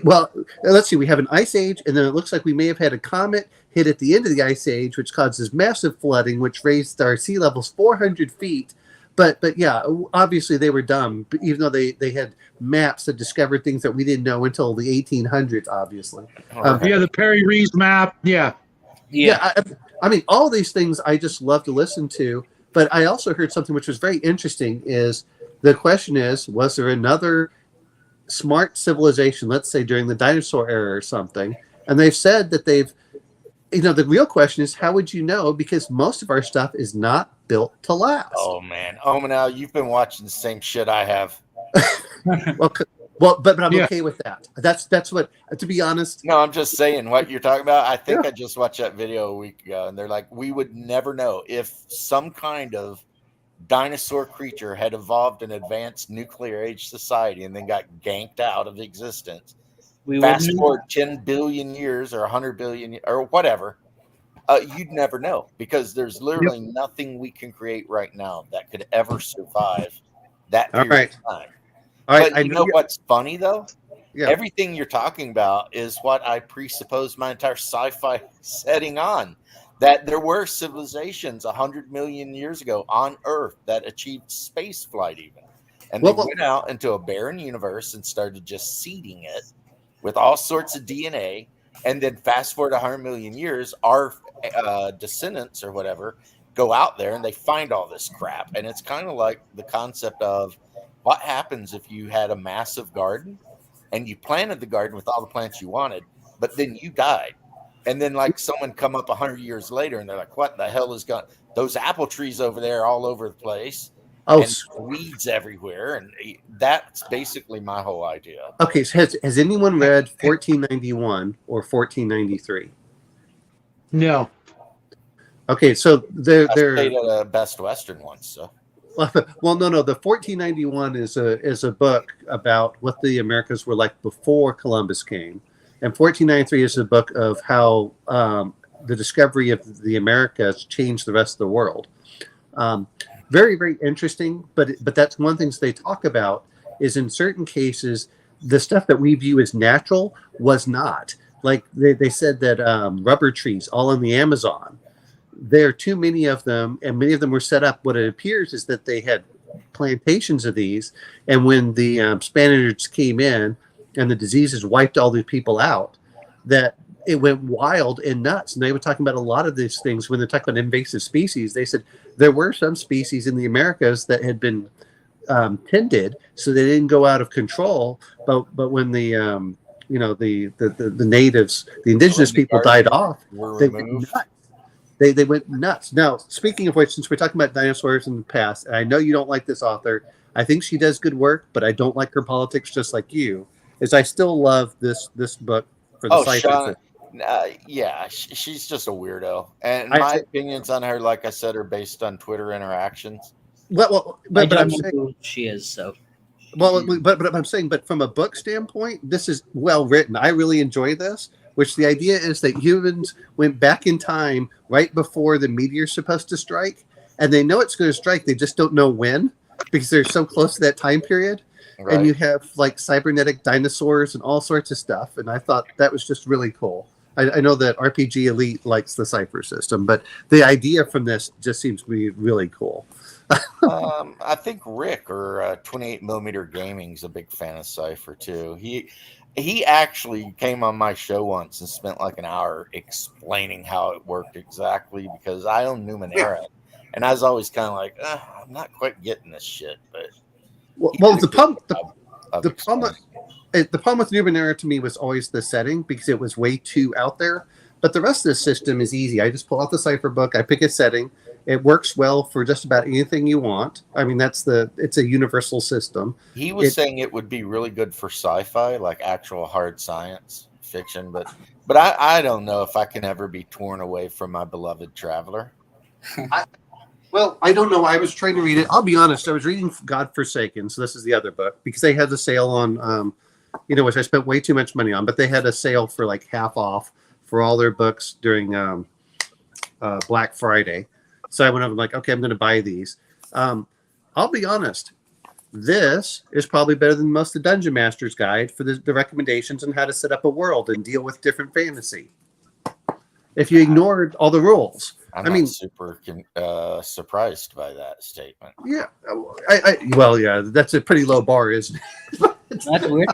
Well, let's see. We have an ice age, and then it looks like we may have had a comet hit at the end of the ice age, which causes massive flooding, which raised our sea levels 400 feet. But yeah, obviously they were dumb, even though they had maps that discovered things that we didn't know until the 1800s. Obviously, the Perry Rees map. Yeah. I mean, all these things I just love to listen to. But I also heard something which was very interesting. Is the question is, was there another smart civilization, let's say during the dinosaur era or something, and they've said that the real question is, how would you know? Because most of our stuff is not built to last. Oh man, now you've been watching the same shit I have. but I'm okay with that. That's what, to be honest. No, I'm just saying what you're talking about. I think I just watched that video a week ago, and they're like, we would never know if some kind of dinosaur creature had evolved an advanced nuclear age society and then got ganked out of existence. Fast forward 10 billion years or 100 billion or whatever, you'd never know, because there's literally nothing we can create right now that could ever survive that period of time. But you know what's funny though? Yeah. Everything you're talking about is what I presupposed my entire sci-fi setting on. That there were civilizations 100 million years ago on Earth that achieved space flight even. And they went out into a barren universe and started just seeding it with all sorts of DNA. And then fast forward 100 million years, our descendants or whatever go out there and they find all this crap. And it's kind of like the concept of what happens if you had a massive garden and you planted the garden with all the plants you wanted, but then you died. And then like someone come up 100 years later and they're like, what the hell is going on? Those apple trees over there all over the place. And weeds everywhere. And that's basically my whole idea. Okay, so has anyone read 1491 or 1493? No. Okay, so they're the Best Western ones, so. Well, no. The 1491 is a book about what the Americas were like before Columbus came. And 1493 is a book of how the discovery of the Americas changed the rest of the world. Very, very interesting. But that's one thing they talk about is in certain cases the stuff that we view as natural was not. Like they said that rubber trees all in the Amazon, there are too many of them, and many of them were set up. What it appears is that they had plantations of these, and when the Spaniards came in and the diseases wiped all these people out, that it went wild and nuts. And they were talking about a lot of these things when they're talking about invasive species. They said there were some species in the Americas that had been tended, so they didn't go out of control. But when the the natives, the indigenous people died off, they went nuts. They went nuts. Now, speaking of which, since we're talking about dinosaurs in the past, and I know you don't like this author, I think she does good work, but I don't like her politics just like you. Is I still love this book for the Sean, yeah, she's just a weirdo, and my opinions on her, like I said, are based on Twitter interactions. But I'm saying who she is, so. Well, but I'm saying, but from a book standpoint, this is well written. I really enjoy this. Which the idea is that humans went back in time right before the meteor's supposed to strike, and they know it's going to strike. They just don't know when because they're so close to that time period. Right. And you have like cybernetic dinosaurs and all sorts of stuff. And I thought that was just really cool. I know that RPG Elite likes the Cypher system, but the idea from this just seems to be really cool. I think Rick or 28mm Gaming is a big fan of Cypher too. He actually came on my show once and spent like an hour explaining how it worked exactly because I own Numenera, and I was always kind of like, I'm not quite getting this shit. But the problem with Numenera to me was always the setting because it was way too out there. But the rest of the system is easy. I just pull out the Cypher book, I pick a setting. It works well for just about anything you want. I mean, it's a universal system. He was saying it would be really good for sci-fi, like actual hard science fiction, but I don't know if I can ever be torn away from my beloved Traveler. I don't know. I was trying to read it. I'll be honest. I was reading Godforsaken, so this is the other book because they had the sale on, which I spent way too much money on, but they had a sale for like half off for all their books during Black Friday. So I went up and like, okay, I'm going to buy these. I'll be honest. This is probably better than most of the Dungeon Master's Guide for the recommendations on how to set up a world and deal with different fantasy. If you ignored all the rules. I mean, super surprised by that statement. Yeah. That's a pretty low bar, isn't it? That's weird.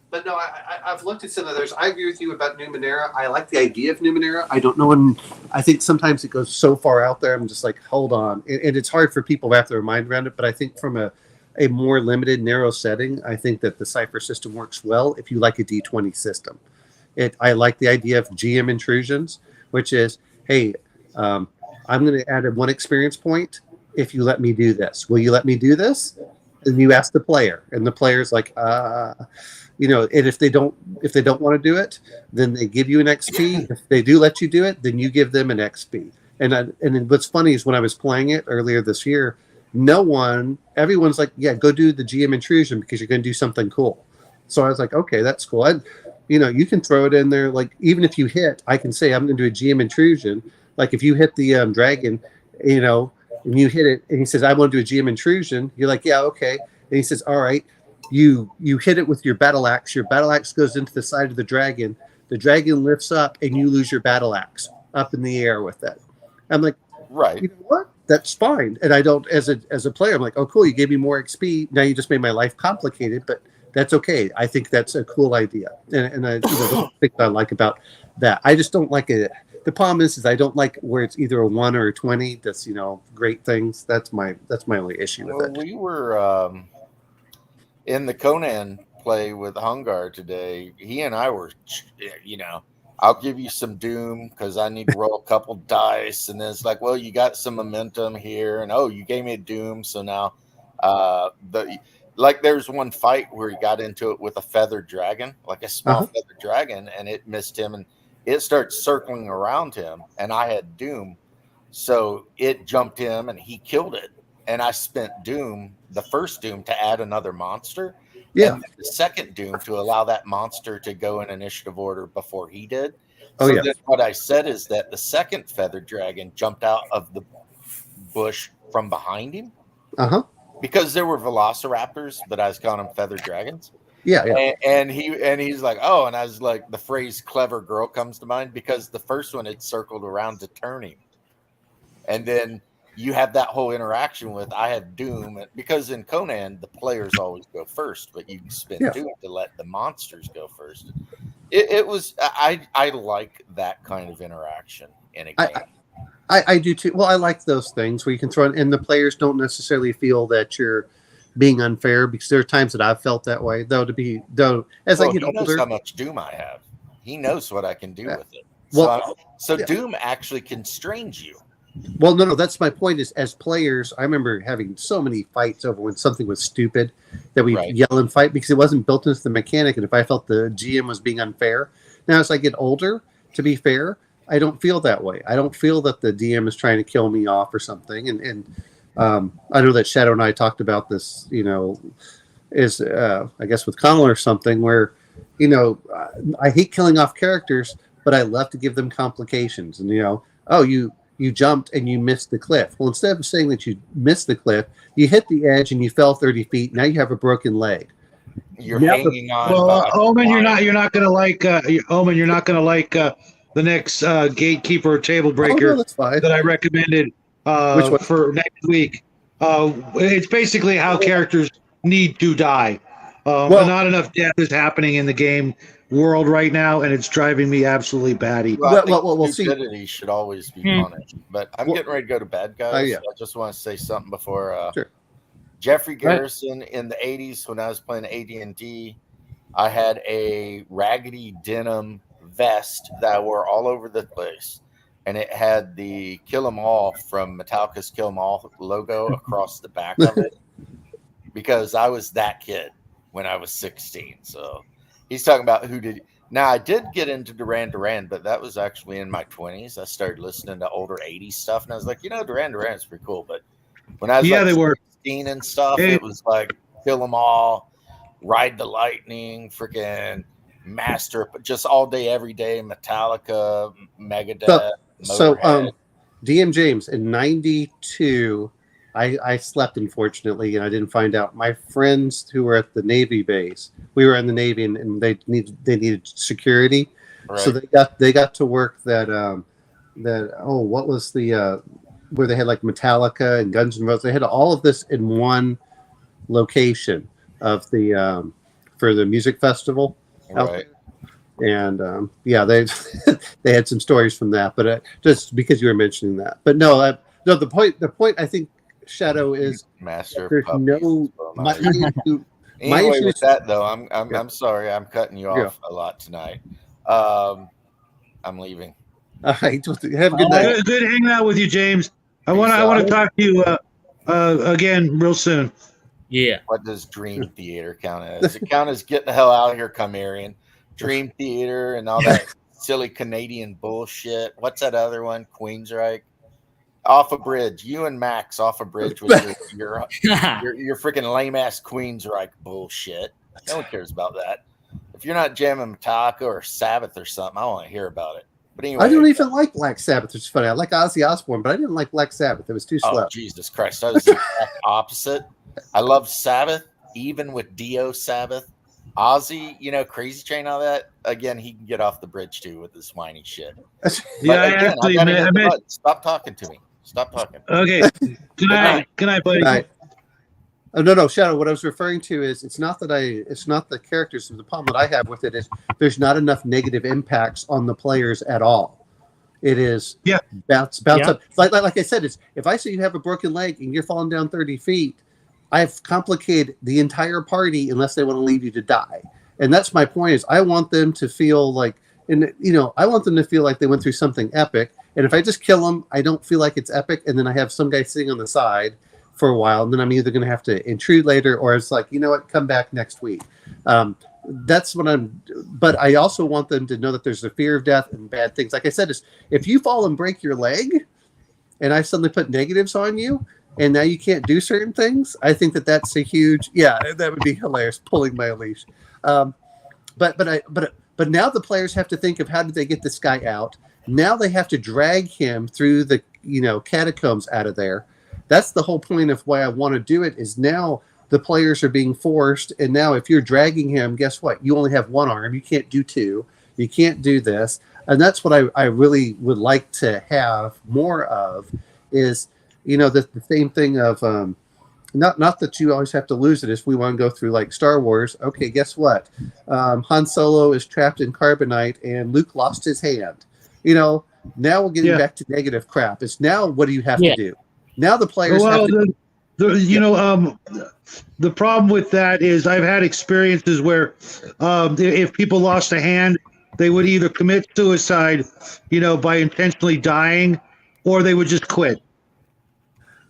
But no, I've looked at some others. I agree with you about Numenera. I like the idea of Numenera. I don't know when. I think sometimes it goes so far out there. I'm just like, hold on, and it's hard for people to wrap their mind around it. But I think from a more limited, narrow setting, I think that the Cypher system works well if you like a D20 system. I like the idea of GM intrusions, which is, hey, I'm going to add one experience point if you let me do this. Will you let me do this? And you ask the player, and the player's like, and if they don't want to do it, then they give you an XP. If they do let you do it, then you give them an XP. And what's funny is when I was playing it earlier this year, everyone's like, yeah, go do the GM intrusion because you're going to do something cool. So I was like, okay, that's cool. You can throw it in there. Like, even if you hit, I can say, I'm going to do a GM intrusion. Like if you hit the dragon, and you hit it, and he says, I want to do a GM intrusion. You're like, yeah, okay. And he says, all right. You hit it with your battle axe. Your battle axe goes into the side of the dragon. The dragon lifts up, and you lose your battle axe up in the air with it. I'm like, right. You know what? That's fine. And I don't, as a player, I'm like, oh, cool. You gave me more XP. Now you just made my life complicated, but that's okay. I think that's a cool idea, and I think I like about that. I just don't like it. The problem is I don't like where it's either a 1 or a 20. That's great things. That's my only issue with it. We were in the Conan play with Hungar today. He and I were, I'll give you some Doom because I need to roll a couple dice, and then it's like, well, you got some momentum here, and you gave me a Doom, so now there's one fight where he got into it with a feathered dragon, like a small feathered dragon, and it missed him, and it starts circling around him, and I had Doom. So it jumped him, and he killed it. And I spent Doom, the first Doom, to add another monster. Yeah. And the second Doom to allow that monster to go in initiative order before he did. Oh, so yeah. then what I said is that the second feathered dragon jumped out of the bush from behind him. Uh-huh. because there were velociraptors, but I was calling them feathered dragons. Yeah. And he's like, oh, and I was like, the phrase "clever girl" comes to mind because the first one had circled around to turn him, and then you have that whole interaction with I have Doom because in Conan the players always go first, but you can spin Doom to let the monsters go first. It was I like that kind of interaction in a game. I do too. Well, I like those things where you can throw in, and the players don't necessarily feel that you're being unfair, because there are times that I've felt that way. As I get older, knows how much Doom I have. He knows what I can do with it. So Doom actually constrains you. Well, no, that's my point. Is as players, I remember having so many fights over when something was stupid that we yell and fight because it wasn't built into the mechanic, and if I felt the GM was being unfair. Now, as I get older, to be fair, I don't feel that way. I don't feel that the DM is trying to kill me off or something. And I know that Shadow and I talked about this, I guess with Connell or something where, I hate killing off characters, but I love to give them complications. And, you jumped and you missed the cliff. Well, instead of saying that you missed the cliff, you hit the edge and you fell 30 feet. Now you have a broken leg. You're hanging on. Well, Omen, you're not going to like, Omen, you're not going to like, the next gatekeeper table breaker that I recommended for next week. It's basically how characters need to die. Not enough death is happening in the game world right now, and it's driving me absolutely batty. We'll see. Should always be punished. But I'm getting ready to go to bed, guys. So I just want to say something before. Sure. Jeffrey Garrison in the 80s when I was playing AD&D, I had a raggedy denim vest that I wore all over the place, and it had the Kill 'Em All from Metallica's Kill 'Em All logo across the back of it because I was that kid when I was 16. So he's talking about who did. Now I did get into Duran Duran, but that was actually in my 20s. I started listening to older 80s stuff, and I was like, Duran Duran is pretty cool. But when I was they were 16 and stuff, it was like Kill 'Em All, Ride the Lightning, freaking Master, just all day, every day, Metallica, Megadeth. So DM James, in 92, I slept, unfortunately, and I didn't find out. My friends who were at the Navy base, we were in the Navy, and they needed security, so they got to work that what was the where they had like Metallica and Guns N' Roses. They had all of this in one location of the for the music festival. Right. And they they had some stories from that, but just because you were mentioning that. But no, the point I think, Shadow, is Master. There's no my issue with that though. I'm sorry, I'm cutting you off a lot tonight. I'm leaving. All right, have a good night. Good hanging out with you, James. I want to talk to you again real soon. Yeah. What does Dream Theater count as? Does it count as get the hell out of here, Chimerian? Dream Theater and all that silly Canadian bullshit. What's that other one? Queensryche. Off a bridge. You and Max off a bridge with your freaking lame ass Queensryche bullshit. No one cares about that. If you're not jamming Metallica or Sabbath or something, I want to hear about it. But anyway, I don't even like Black Sabbath, which is funny. I like Ozzy Osbourne, but I didn't like Black Sabbath. It was too slow. Oh, Jesus Christ. I was the exact opposite. I love Sabbath, even with Dio Sabbath. Ozzy, Crazy Train, all that. Again, he can get off the bridge too with his whiny shit. Yeah, Stop talking to me. Stop talking. Okay. Good night, buddy. Good night. Oh, no, Shadow. What I was referring to is it's not the characters. The problem that I have with it is there's not enough negative impacts on the players at all. It is bounce up. Like I said, it's if I say you have a broken leg and you're falling down 30 feet, I've complicated the entire party unless they want to leave you to die. And that's my point is I want them to feel like, I want them to feel like they went through something epic. And if I just kill them, I don't feel like it's epic. And then I have some guy sitting on the side for a while. And then I'm either going to have to intrude later or it's like, come back next week. That's what but I also want them to know that there's a fear of death and bad things. Like I said, is if you fall and break your leg and I suddenly put negatives on you, and now you can't do certain things, I think that's a huge, that would be hilarious, pulling my leash. But now the players have to think of how did they get this guy out. Now they have to drag him through the, catacombs out of there. that's the whole point of why I want to do it. Is now the players are being forced, and now if you're dragging him, guess what? You only have one arm. You can't do two. You can't do this. And that's what I really would like to have more of is, the same thing of not that you always have to lose it. If we want to go through like Star Wars, okay, guess what? Han Solo is trapped in carbonite and Luke lost his hand. Now we're getting back to negative crap. It's now what do you have to do? Now the players have to... The problem with that is I've had experiences where if people lost a hand, they would either commit suicide, by intentionally dying, or they would just quit.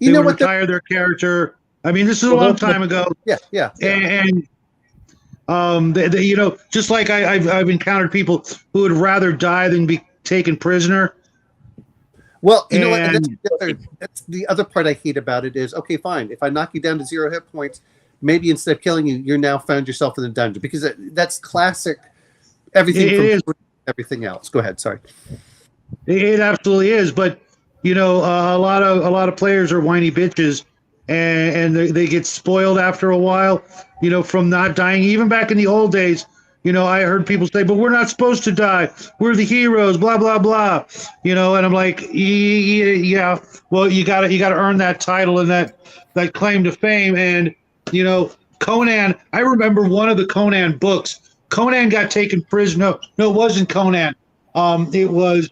They would retire their character. I mean, this is a long time ago. Yeah. And just like I've encountered people who would rather die than be taken prisoner. Well, you know what? That's the other part I hate about it is, okay, fine. If I knock you down to 0 hit points, maybe instead of killing you, you're now found yourself in a dungeon, because that's classic. Everything from everything else. Go ahead. Sorry. It absolutely is, but a lot of players are whiny bitches, and they get spoiled after a while, from not dying. Even back in the old days, I heard people say, "But we're not supposed to die. We're the heroes." Blah blah blah. And I'm like, yeah. Well, you got to earn that title and that claim to fame. And Conan. I remember one of the Conan books. Conan got taken prisoner. No, it wasn't Conan. It was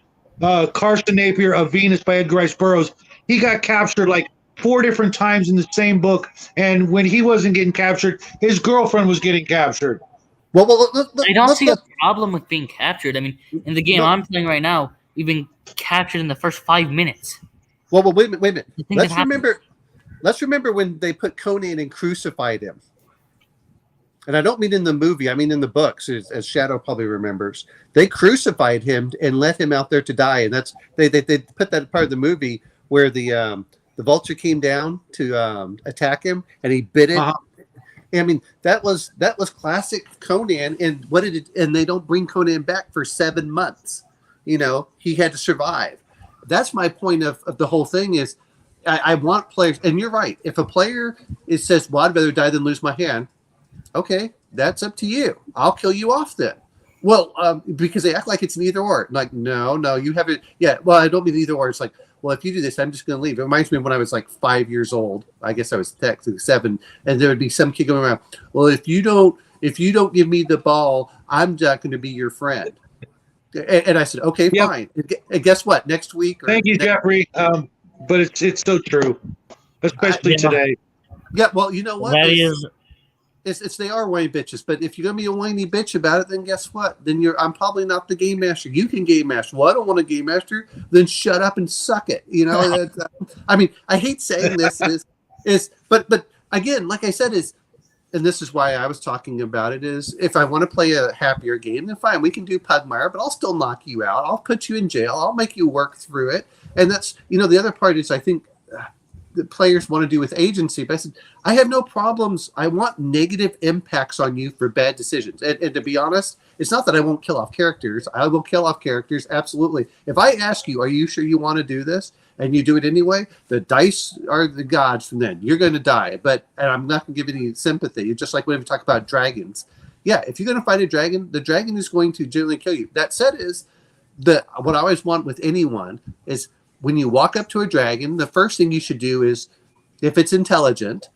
Carson Napier of Venus by Edgar Rice Burroughs. He got captured like 4 different times in the same book, and when he wasn't getting captured, his girlfriend was getting captured. Well, I don't see a problem with being captured. I mean, in the game I'm playing right now, we've been captured in the first 5 minutes. Well, wait a minute. Let's remember when they put Conan and crucified him. And I don't mean in the movie, I mean in the books, as Shadow probably remembers. They crucified him and let him out there to die. And that's they put that part of the movie where the vulture came down to attack him, and he bit it. I mean, that was classic Conan. And and they don't bring Conan back for 7 months. He had to survive. That's my point of the whole thing is I want players, and you're right. If a player says, well, I'd rather die than lose my hand, okay, that's up to you. I'll kill you off then. Well, because they act like it's an either or. Like, no, you haven't. Yeah, well, I don't mean either or. It's like, well, if you do this, I'm just going to leave. It reminds me of when I was like 5 years old. I guess I was technically 7, and there would be some kid going around. Well, if you don't give me the ball, I'm not going to be your friend. And I said, okay, fine. And guess what? Next week. Thank you, Jeffrey. But it's so true, especially today. Yeah, well, you know what? That is. They are whiny bitches, but if you're gonna be a whiny bitch about it, then guess what? Then I'm probably not the game master. You can game master. Well, I don't want a game master. Then shut up and suck it. I mean, I hate saying this, but again, like I said, and this is why I was talking about it. Is if I want to play a happier game, then fine, we can do Pugmire, but I'll still knock you out. I'll put you in jail. I'll make you work through it. And that's the other part is I think. The players want to do with agency, but I said, I have no problems. I want negative impacts on you for bad decisions. And to be honest, it's not that I won't kill off characters. I will kill off characters. Absolutely. If I ask you, are you sure you want to do this? And you do it anyway, the dice are the gods from then. You're going to die, and I'm not going to give any sympathy. It's just like when we talk about dragons. Yeah, if you're going to fight a dragon, the dragon is going to generally kill you. That said what I always want with anyone is when you walk up to a dragon, the first thing you should do is, if it's intelligent,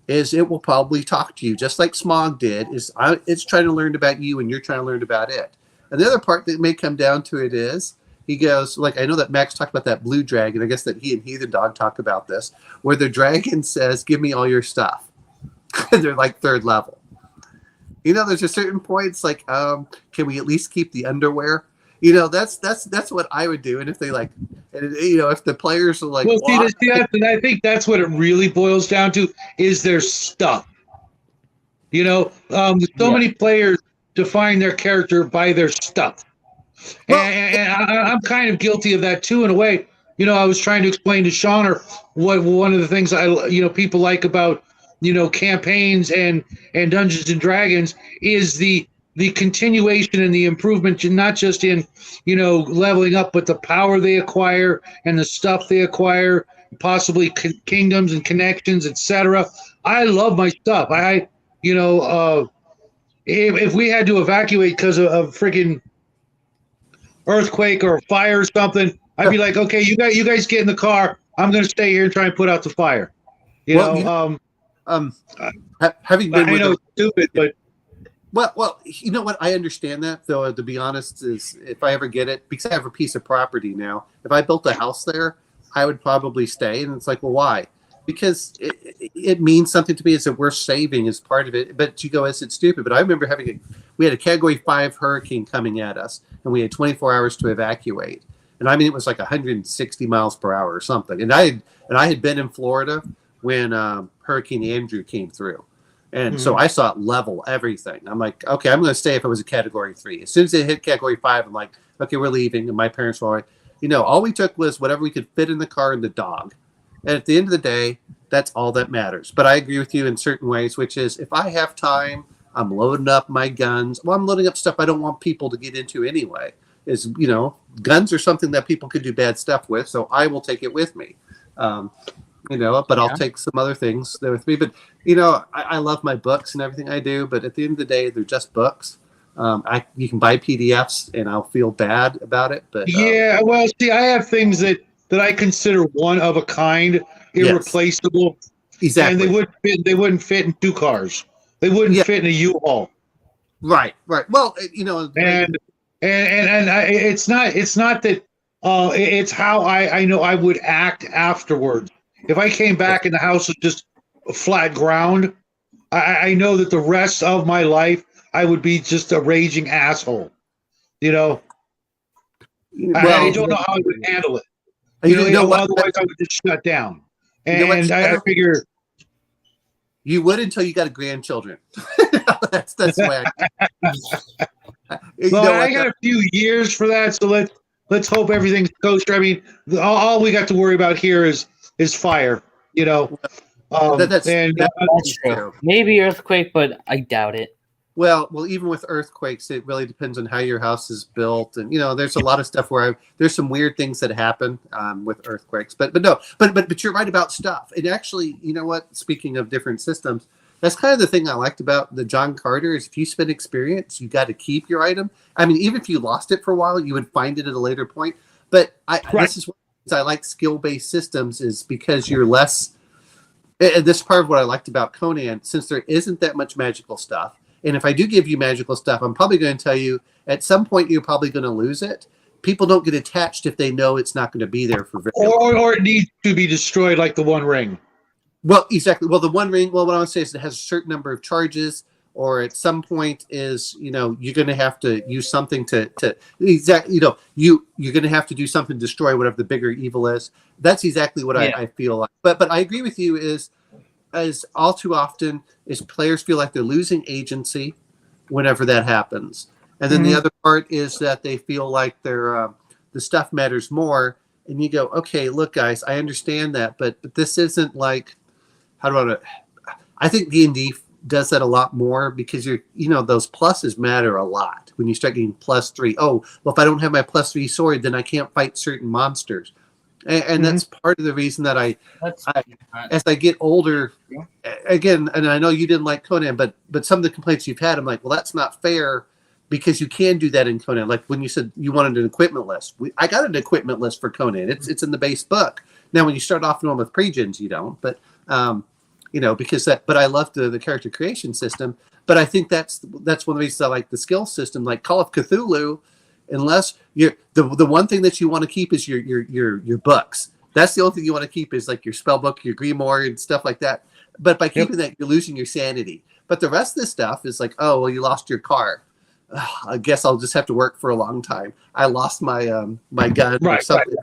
is it will probably talk to you, just like Smog did. It's trying to learn about you, and you're trying to learn about it. And the other part that may come down to it is, he goes, like, I know that Max talked about that blue dragon. I guess that he and Heathen Dog talk about this, where the dragon says, give me all your stuff. They're like 3rd level. There's a certain point, it's like, can we at least keep the underwear? That's what I would do. And if they like, if the players are like, well, and I think that's what it really boils down to is their stuff. Many players define their character by their stuff, and I'm kind of guilty of that too in a way. I was trying to explain to Sean what one of the things people like about campaigns and Dungeons and Dragons is the continuation and the improvement, not just in, leveling up, but the power they acquire and the stuff they acquire possibly kingdoms and connections, etc. I love my stuff. If we had to evacuate because of freaking earthquake or fire or something, I'd be like, okay, you guys get in the car. I'm going to stay here and try and put out the fire. Having been I know it's stupid, but well, you know what? I understand that, though. To be honest, is if I ever get it, because I have a piece of property now. If I built a house there, I would probably stay. And it's like, well, why? Because it means something to me. It's that we're saving as part of it. But you go, is it stupid? But I remember we had a Category 5 hurricane coming at us, and we had 24 hours to evacuate. And I mean, it was like 160 miles per hour or something. And I had been in Florida when Hurricane Andrew came through. And so I saw it level everything. I'm like, okay, I'm going to stay if it was a Category 3. As soon as it hit Category 5, I'm like, okay, we're leaving. And my parents were all right. All we took was whatever we could fit in the car and the dog. And at the end of the day, that's all that matters. But I agree with you in certain ways, which is if I have time, I'm loading up my guns. Well, I'm loading up stuff I don't want people to get into anyway. Guns are something that people could do bad stuff with, so I will take it with me. But I'll take some other things there with me. But, I love my books and everything I do, but at the end of the day, they're just books. You can buy PDFs and I'll feel bad about it. But yeah, well, see, I have things that I consider one of a kind, irreplaceable. Yes, exactly. And they wouldn't fit in 2 cars. They wouldn't fit in a U-Haul. Right. Well, and it's not that it's how I know I would act afterwards. If I came back and the house was just flat ground, I know that the rest of my life I would be just a raging asshole. Well, I don't know how I would handle it. Otherwise I would just shut down. And I figure you would until you got grandchildren. that's the way I got a few years for that, so let's hope everything's kosher. I mean, all we got to worry about here is fire. That's true. Maybe earthquake, but I doubt it. Well, even with earthquakes, it really depends on how your house is built, and there's a lot of stuff where there's some weird things that happen with earthquakes. But you're right about stuff. And actually, you know what? Speaking of different systems, that's kind of the thing I liked about the John Carter is if you spend experience, you got to keep your item. I mean, even if you lost it for a while, you would find it at a later point. But this is what I like skill-based systems is because you're less. And this is part of what I liked about Conan, since there isn't that much magical stuff. And if I do give you magical stuff, I'm probably going to tell you at some point you're probably going to lose it. People don't get attached if they know it's not going to be there for very long. Or it needs to be destroyed like the One Ring. Well, exactly. Well, the One Ring, what I want to say is it has a certain number of charges, or at some point is, you're going to have to use something to exactly, you're going to have to do something to destroy whatever the bigger evil is. That's exactly what I feel like. But I agree with you as all too often is players feel like they're losing agency whenever that happens. And then the other part is that they feel like the stuff matters more. And you go, okay, look, guys, I understand that, but this isn't like, I think D&D does that a lot more because those pluses matter a lot when you start getting +3. Oh, well, if I don't have my +3 sword, then I can't fight certain monsters. And that's part of the reason that as I get older, again, and I know you didn't like Conan, but some of the complaints you've had, I'm like, well, that's not fair because you can do that in Conan. Like when you said you wanted an equipment list, I got an equipment list for Conan. It's in the base book. Now, when you start off normal with pre-gens, you don't, but because but I love the character creation system. But I think that's one of the reasons I like the skill system, like Call of Cthulhu. Unless you're the one thing that you want to keep is your books. That's the only thing you want to keep is like your spell book, your grimoire, and stuff like that. But by keeping that, you're losing your sanity. But the rest of this stuff is like, oh, well, you lost your car. I guess I'll just have to work for a long time. I lost my my gun or something.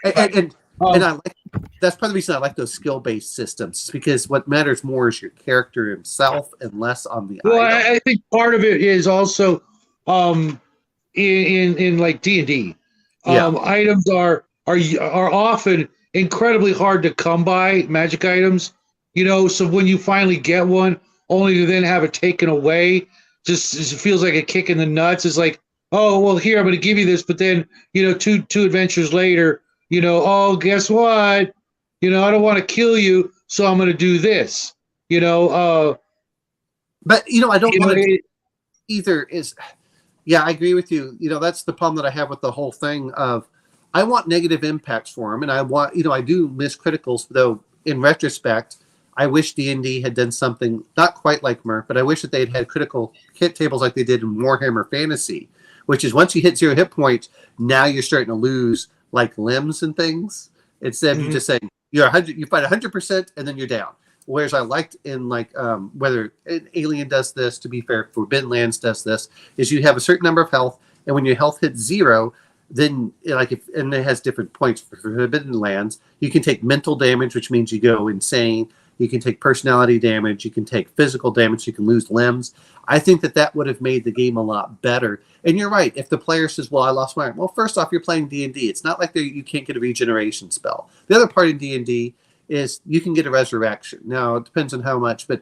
Right. And I like that's part of the reason I like those skill-based systems because what matters more is your character himself and less on the item. I think part of it is also in like D&D, items are often incredibly hard to come by, magic items. So when you finally get one, only to then have it taken away, just feels like a kick in the nuts. It's like, oh well, here I'm going to give you this, but then two adventures later, oh guess what? I don't want to kill you, so I'm going to do this. But I don't want to either. Yeah, I agree with you. That's the problem that I have with the whole thing of I want negative impacts for them, and I want I do miss criticals, though. In retrospect, I wish D&D had done something not quite like Merc, but I wish that they had critical hit tables like they did in Warhammer Fantasy, which is once you hit 0 hit points, now you're starting to lose like limbs and things. Instead of you just saying you fight 100% and then you're down. Whereas I liked in whether an Alien does this, to be fair, Forbidden Lands does this, is you have a certain number of health, and when your health hits 0, then and it has different points for Forbidden Lands, you can take mental damage, which means you go insane. You can take personality damage. You can take physical damage. You can lose limbs. I think that would have made the game a lot better. And you're right. If the player says, well, I lost my arm. Well, first off, you're playing D&D. It's not like you can't get a regeneration spell. The other part in D&D is you can get a resurrection. Now, it depends on how much. But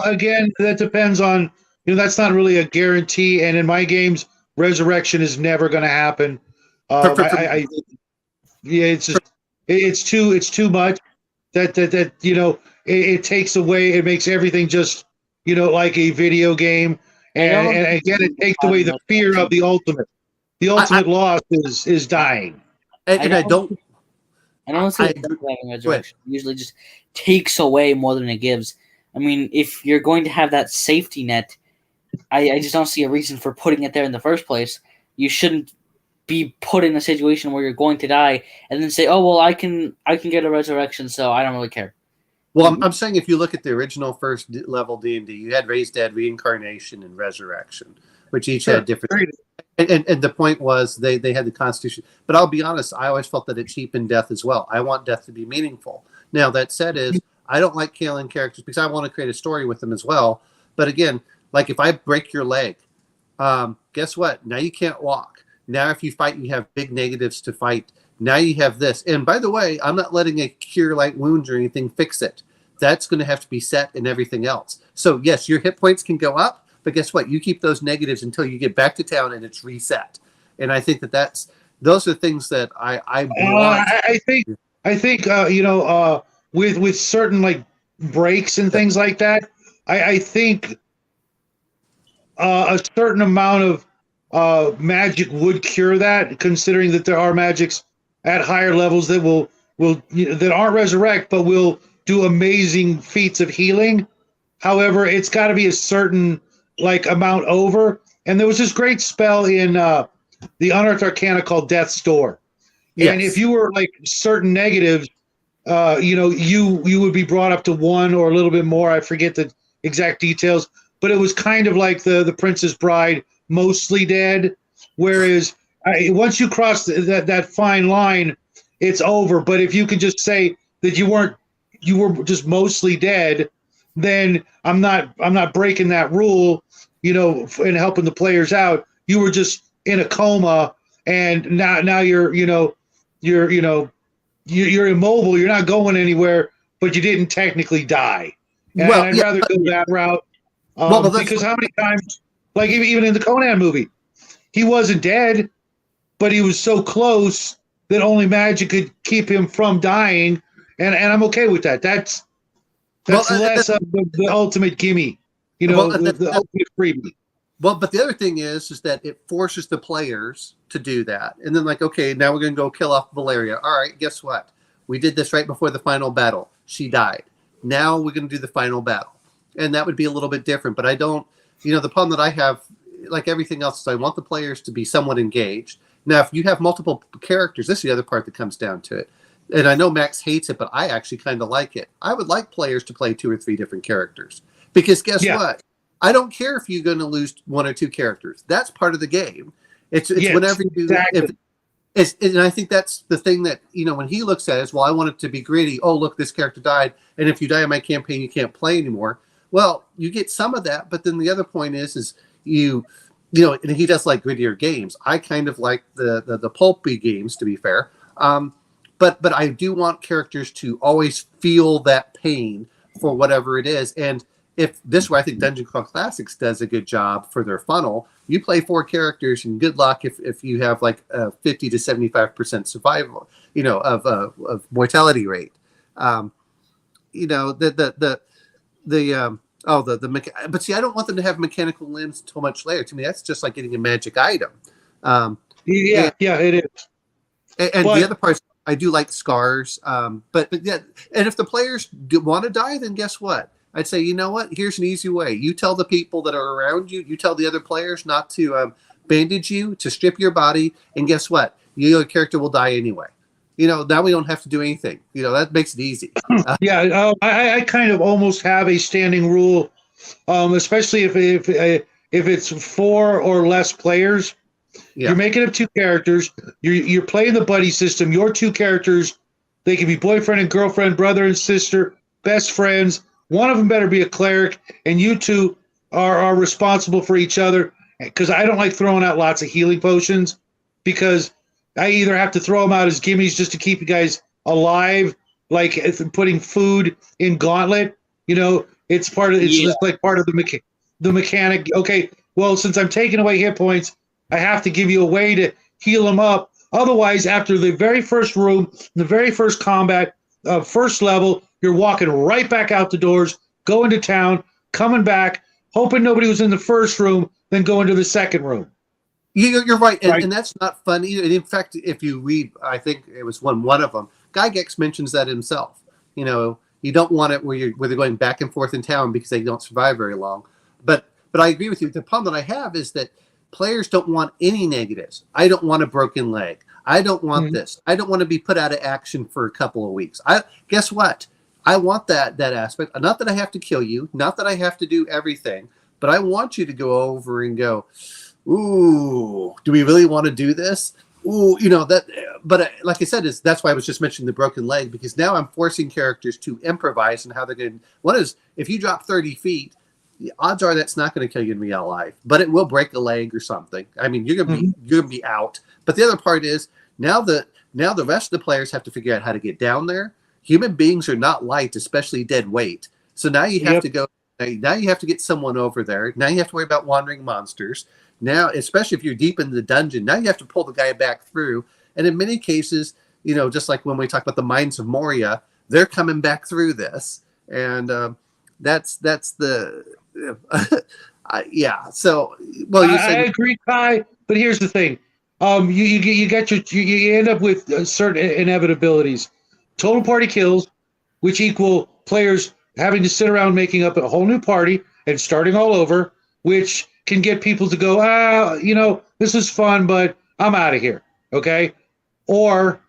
again, that depends on, that's not really a guarantee. And in my games, resurrection is never going to happen. It's too much that it takes away, it makes everything just like a video game, and again it takes away the fear of the ultimate loss is dying. I don't see resurrection usually just takes away more than it gives. I mean, if you're going to have that safety net, I just don't see a reason for putting it there in the first place. You shouldn't be put in a situation where you're going to die and then say, oh, well, I can get a resurrection, so I don't really care. Well, I'm saying if you look at the original first level D&D, you had Raised Dead, Reincarnation, and Resurrection, which each had different. And the point was they had the Constitution. But I'll be honest, I always felt that it cheapened death as well. I want death to be meaningful. Now, that said I don't like killing characters because I want to create a story with them as well. But again, like if I break your leg, guess what? Now you can't walk. Now if you fight, you have big negatives to fight. Now you have this. And by the way, I'm not letting a cure light wounds or anything fix it. That's going to have to be set in everything else. So yes, your hit points can go up, but guess what? You keep those negatives until you get back to town and it's reset. And I think those are things that I think with certain like breaks and things like that, I think a certain amount of magic would cure that, considering that there are magics at higher levels that that aren't resurrect but will do amazing feats of healing. However, it's got to be a certain amount over. And there was this great spell in the Unearthed Arcana called Death's Door. Yes. And if you were certain negatives, you would be brought up to 1 or a little bit more. I forget the exact details, but it was kind of like the Princess Bride, mostly dead. Whereas once you cross that fine line, it's over. But if you can just say that you were just mostly dead, then I'm not breaking that rule, and helping the players out. You were just in a coma, and now you're immobile. You're not going anywhere, but you didn't technically die. And I'd rather go that route because how many times, even in the Conan movie, he wasn't dead, but he was so close that only magic could keep him from dying, and I'm okay with that. That's less of the ultimate gimme, the ultimate freebie. Well, but the other thing is that it forces the players to do that. And then okay, now we're going to go kill off Valeria. All right, guess what? We did this right before the final battle. She died. Now we're going to do the final battle. And that would be a little bit different. But I don't, the problem that I have, like everything else, is I want the players to be somewhat engaged. Now, if you have multiple characters, this is the other part that comes down to it. And I know Max hates it, but I actually kind of like it. I would like players to play 2 or 3 different characters. Because guess what? I don't care if you're going to lose 1 or 2 characters. That's part of the game. It's whenever you do that. And I think that's the thing that, when he looks at it, is, well, I want it to be gritty. Oh, look, this character died. And if you die in my campaign, you can't play anymore. Well, you get some of that. But then the other point is and he does like grittier games. I kind of like the pulpy games, to be fair. But I do want characters to always feel that pain for whatever it is. And if this way, I think Dungeon Crawl Classics does a good job for their funnel. You play 4 characters, and good luck if you have a 50 to 75% survival, of mortality rate. You know, but see, I don't want them to have mechanical limbs until much later. To me, that's just like getting a magic item. Yeah, it is. And the other parts, I do like scars. But yeah, and if the players want to die, then guess what? I'd say, you know what? Here's an easy way. You tell the people that are around you, you tell the other players not to bandage you, to strip your body, and guess what? Your character will die anyway. You know, now we don't have to do anything. You know, that makes it easy. I kind of almost have a standing rule, especially if it's 4 or less players. Yeah. You're making up 2 characters. You're playing the buddy system. Your 2 characters, they can be boyfriend and girlfriend, brother and sister, best friends. One of them better be a cleric, and you 2 are responsible for each other. Because I don't like throwing out lots of healing potions, because I either have to throw them out as gimmies just to keep you guys alive, like putting food in Gauntlet. You know, it's just like part of the mechanic. Okay, well, since I'm taking away hit points, I have to give you a way to heal them up. Otherwise, after the very first room, the very first combat, first level, you're walking right back out the doors, going to town, coming back, hoping nobody was in the first room, then going to the second room. You're right, and that's not fun either. And in fact, if you read, I think it was one of them, Gygax mentions that himself. You know, you don't want it where they're going back and forth in town because they don't survive very long. But I agree with you. The problem that I have is that players don't want any negatives. I don't want a broken leg. I don't want this. I don't want to be put out of action for a couple of weeks. Guess what? I want that aspect. Not that I have to kill you. Not that I have to do everything. But I want you to go over and go, ooh, do we really want to do this? Ooh, you know that. But like I said, that's why I was just mentioning the broken leg, because now I'm forcing characters to improvise and how they're going. One is, if you drop 30 feet, the odds are that's not going to kill you in real life, but it will break a leg or something. I mean, you're gonna be out. But the other part is now the rest of the players have to figure out how to get down there. Human beings are not light, especially dead weight. So now you have to go. Now you have to get someone over there. Now you have to worry about wandering monsters. Now, especially if you're deep in the dungeon, now you have to pull the guy back through. And in many cases, you know, just like when we talk about the Mines of Moria, they're coming back through this. And that's the yeah. So, well, I agree, Kai. But here's the thing: you end up with certain inevitabilities. Total party kills, which equal players having to sit around making up a whole new party and starting all over, which can get people to go, you know, this is fun, but I'm out of here. Okay. Or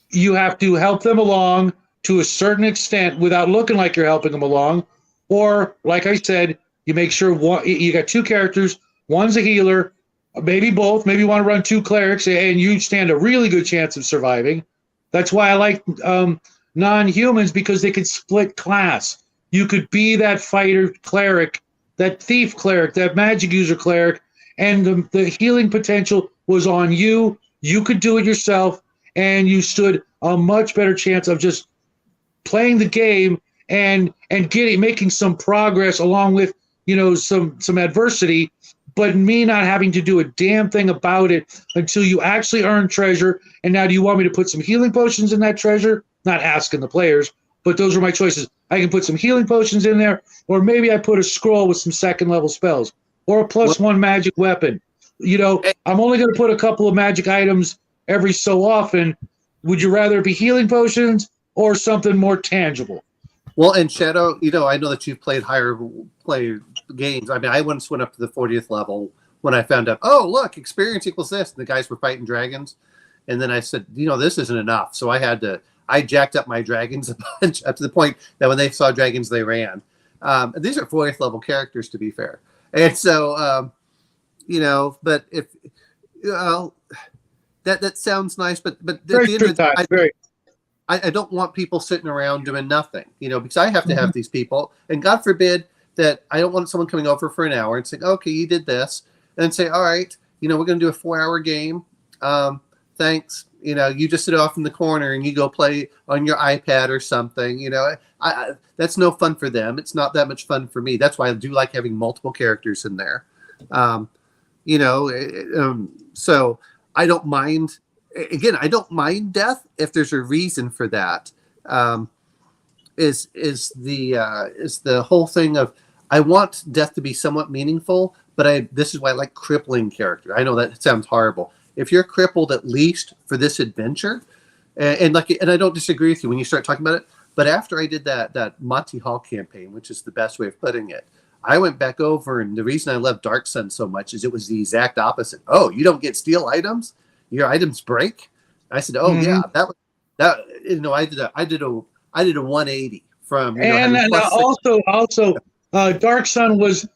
you have to help them along to a certain extent without looking like you're helping them along. Or, like I said, you make sure you got 2 characters, one's a healer, maybe both, maybe you want to run 2 clerics, and you stand a really good chance of surviving. That's why I like non-humans, because they could split class. You could be that fighter cleric, that thief cleric, that magic user cleric, and the healing potential was on you. You could do it yourself, and you stood a much better chance of just playing the game and making some progress along with, you know, some adversity, but me not having to do a damn thing about it until you actually earn treasure. And now, do you want me to put some healing potions in that treasure? Not asking the players, but those are my choices. I can put some healing potions in there, or maybe I put a scroll with some 2nd level spells, or a +1 magic weapon. You know, I'm only going to put a couple of magic items every so often. Would you rather it be healing potions or something more tangible? Well, and Shadow, you know, I know that you've played higher play games. I mean, I once went up to the 40th level when I found out, oh, look, experience equals this. And the guys were fighting dragons. And then I said, you know, this isn't enough. So I jacked up my dragons a bunch, up to the point that when they saw dragons, they ran. These are 40th level characters, to be fair. And so, you know, but if, you know, that sounds nice, but at the end of the day, I don't want people sitting around doing nothing, you know, because I have to have these people, and God forbid that I don't want someone coming over for an hour and saying, okay, you did this, and then say, all right, you know, we're going to do a 4-hour game. Thanks. You know, you just sit off in the corner and you go play on your iPad or something. You know, that's no fun for them. It's not that much fun for me. That's why I do like having multiple characters in there. You know, so I don't mind. Again, I don't mind death if there's a reason for that. is the whole thing of I want death to be somewhat meaningful, but this is why I like crippling character. I know that sounds horrible. If you're crippled at least for this adventure, and I don't disagree with you when you start talking about it. But after I did that Monty Hall campaign, which is the best way of putting it, I went back over, and the reason I love Dark Sun so much is it was the exact opposite. Oh, you don't get steal items? Your items break? I said, oh yeah, that I did a 180 from and also Dark Sun was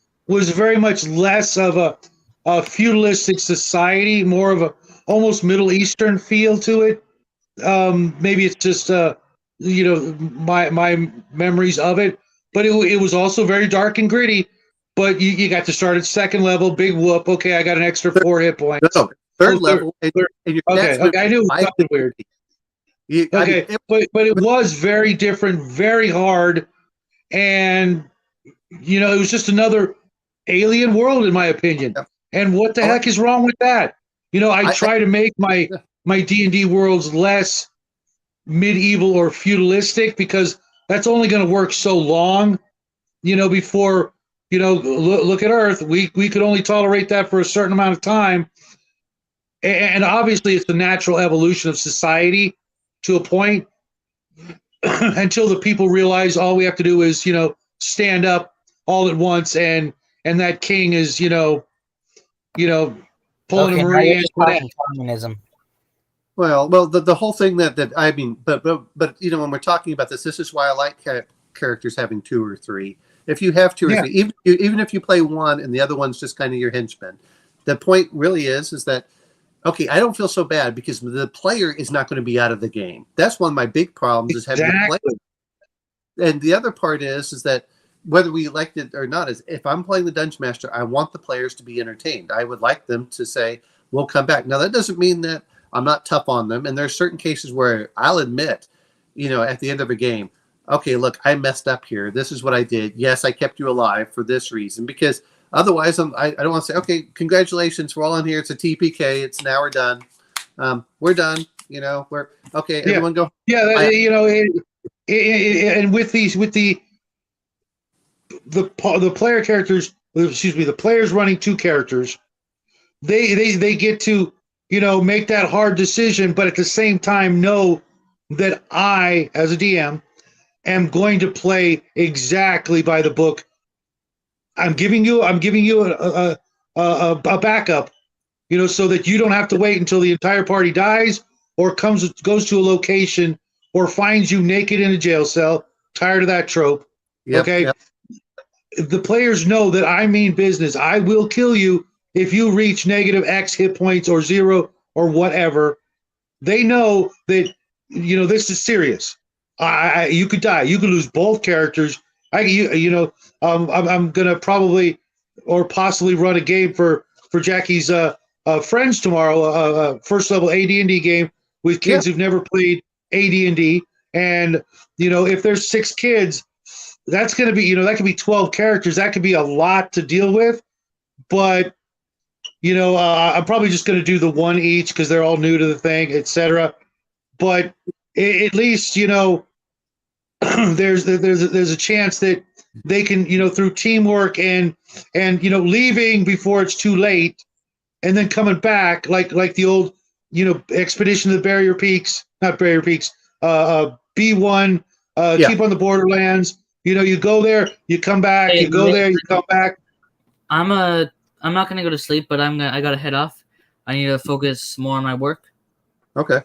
very much less of a feudalistic society, more of a almost Middle Eastern feel to it. Maybe it's just my memories of it, but it was also very dark and gritty. But you got to start at second level, big whoop. Okay, I got an extra 4 hit points. No, third level. And your okay, I knew it was something weird. But it was very different, very hard, and it was just another alien world, in my opinion. Yeah. And what the heck is wrong with that? I try to make my D&D worlds less medieval or feudalistic because that's only going to work so long, before, look at Earth. We could only tolerate that for a certain amount of time. And obviously it's the natural evolution of society to a point until the people realize all we have to do is, stand up all at once and that king is, pulling a Marie Antoinette. Communism. Well, the whole thing that I mean, but when we're talking about this is why I like characters having 2 or 3. If you have 2 or 3, even if you play one and the other one's just kind of your henchman, the point really is that okay, I don't feel so bad because the player is not going to be out of the game. That's one of my big problems is having to play. And the other part is that whether we like it or not, is if I'm playing the Dungeon Master, I want the players to be entertained. I would like them to say, we'll come back. Now, that doesn't mean that I'm not tough on them. And there are certain cases where I'll admit, at the end of a game, okay, look, I messed up here. This is what I did. Yes, I kept you alive for this reason. Because otherwise, I don't want to say, okay, congratulations, we're all in here. It's a TPK. It's now we're done. We're done. We're okay. Everyone go. Yeah, and with the player characters, the players running 2 characters, they get to make that hard decision, but at the same time know that I, as a DM, am going to play exactly by the book. I'm giving you a backup, so that you don't have to wait until the entire party dies or goes to a location or finds you naked in a jail cell. Tired of that trope. Yep, okay. Yep. The players know that I mean business. I will kill you if you reach negative X hit points or 0 or whatever. They know that, this is serious. You could die. You could lose both characters. I'm gonna probably or possibly run a game for Jackie's friends tomorrow. First level AD&D game with kids who've never played AD&D, and if there's 6 kids, that's gonna be that could be 12 characters. That could be a lot to deal with, but I'm probably just gonna do the 1 each because they're all new to the thing, etc. But at least there's a chance that they can through teamwork and leaving before it's too late, and then coming back like the old Expedition to the Barrier Peaks, not Barrier Peaks, B1, Keep on the Borderlands. You go there, you come back, you go there, you come back. I'm not gonna go to sleep, but I gotta head off. I need to focus more on my work. Okay.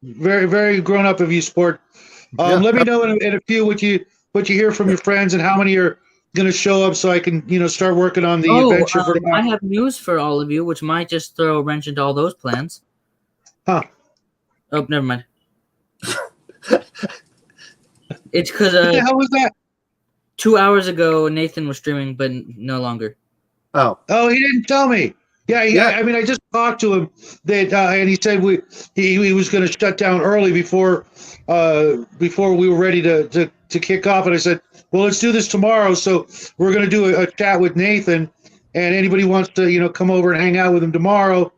Very, very grown up of you, Sport. Let me know in a few what you hear from your friends and how many are going to show up so I can start working on the adventure. I have news for all of you, which might just throw a wrench into all those plans. Huh? Oh, never mind. It's because what the hell was that? 2 hours ago, Nathan was streaming, but no longer. Oh, he didn't tell me. Yeah. I mean, I just talked to him and he said he was going to shut down early before we were ready to kick off. And I said, well, let's do this tomorrow. So we're going to do a chat with Nathan, and anybody wants to come over and hang out with him tomorrow.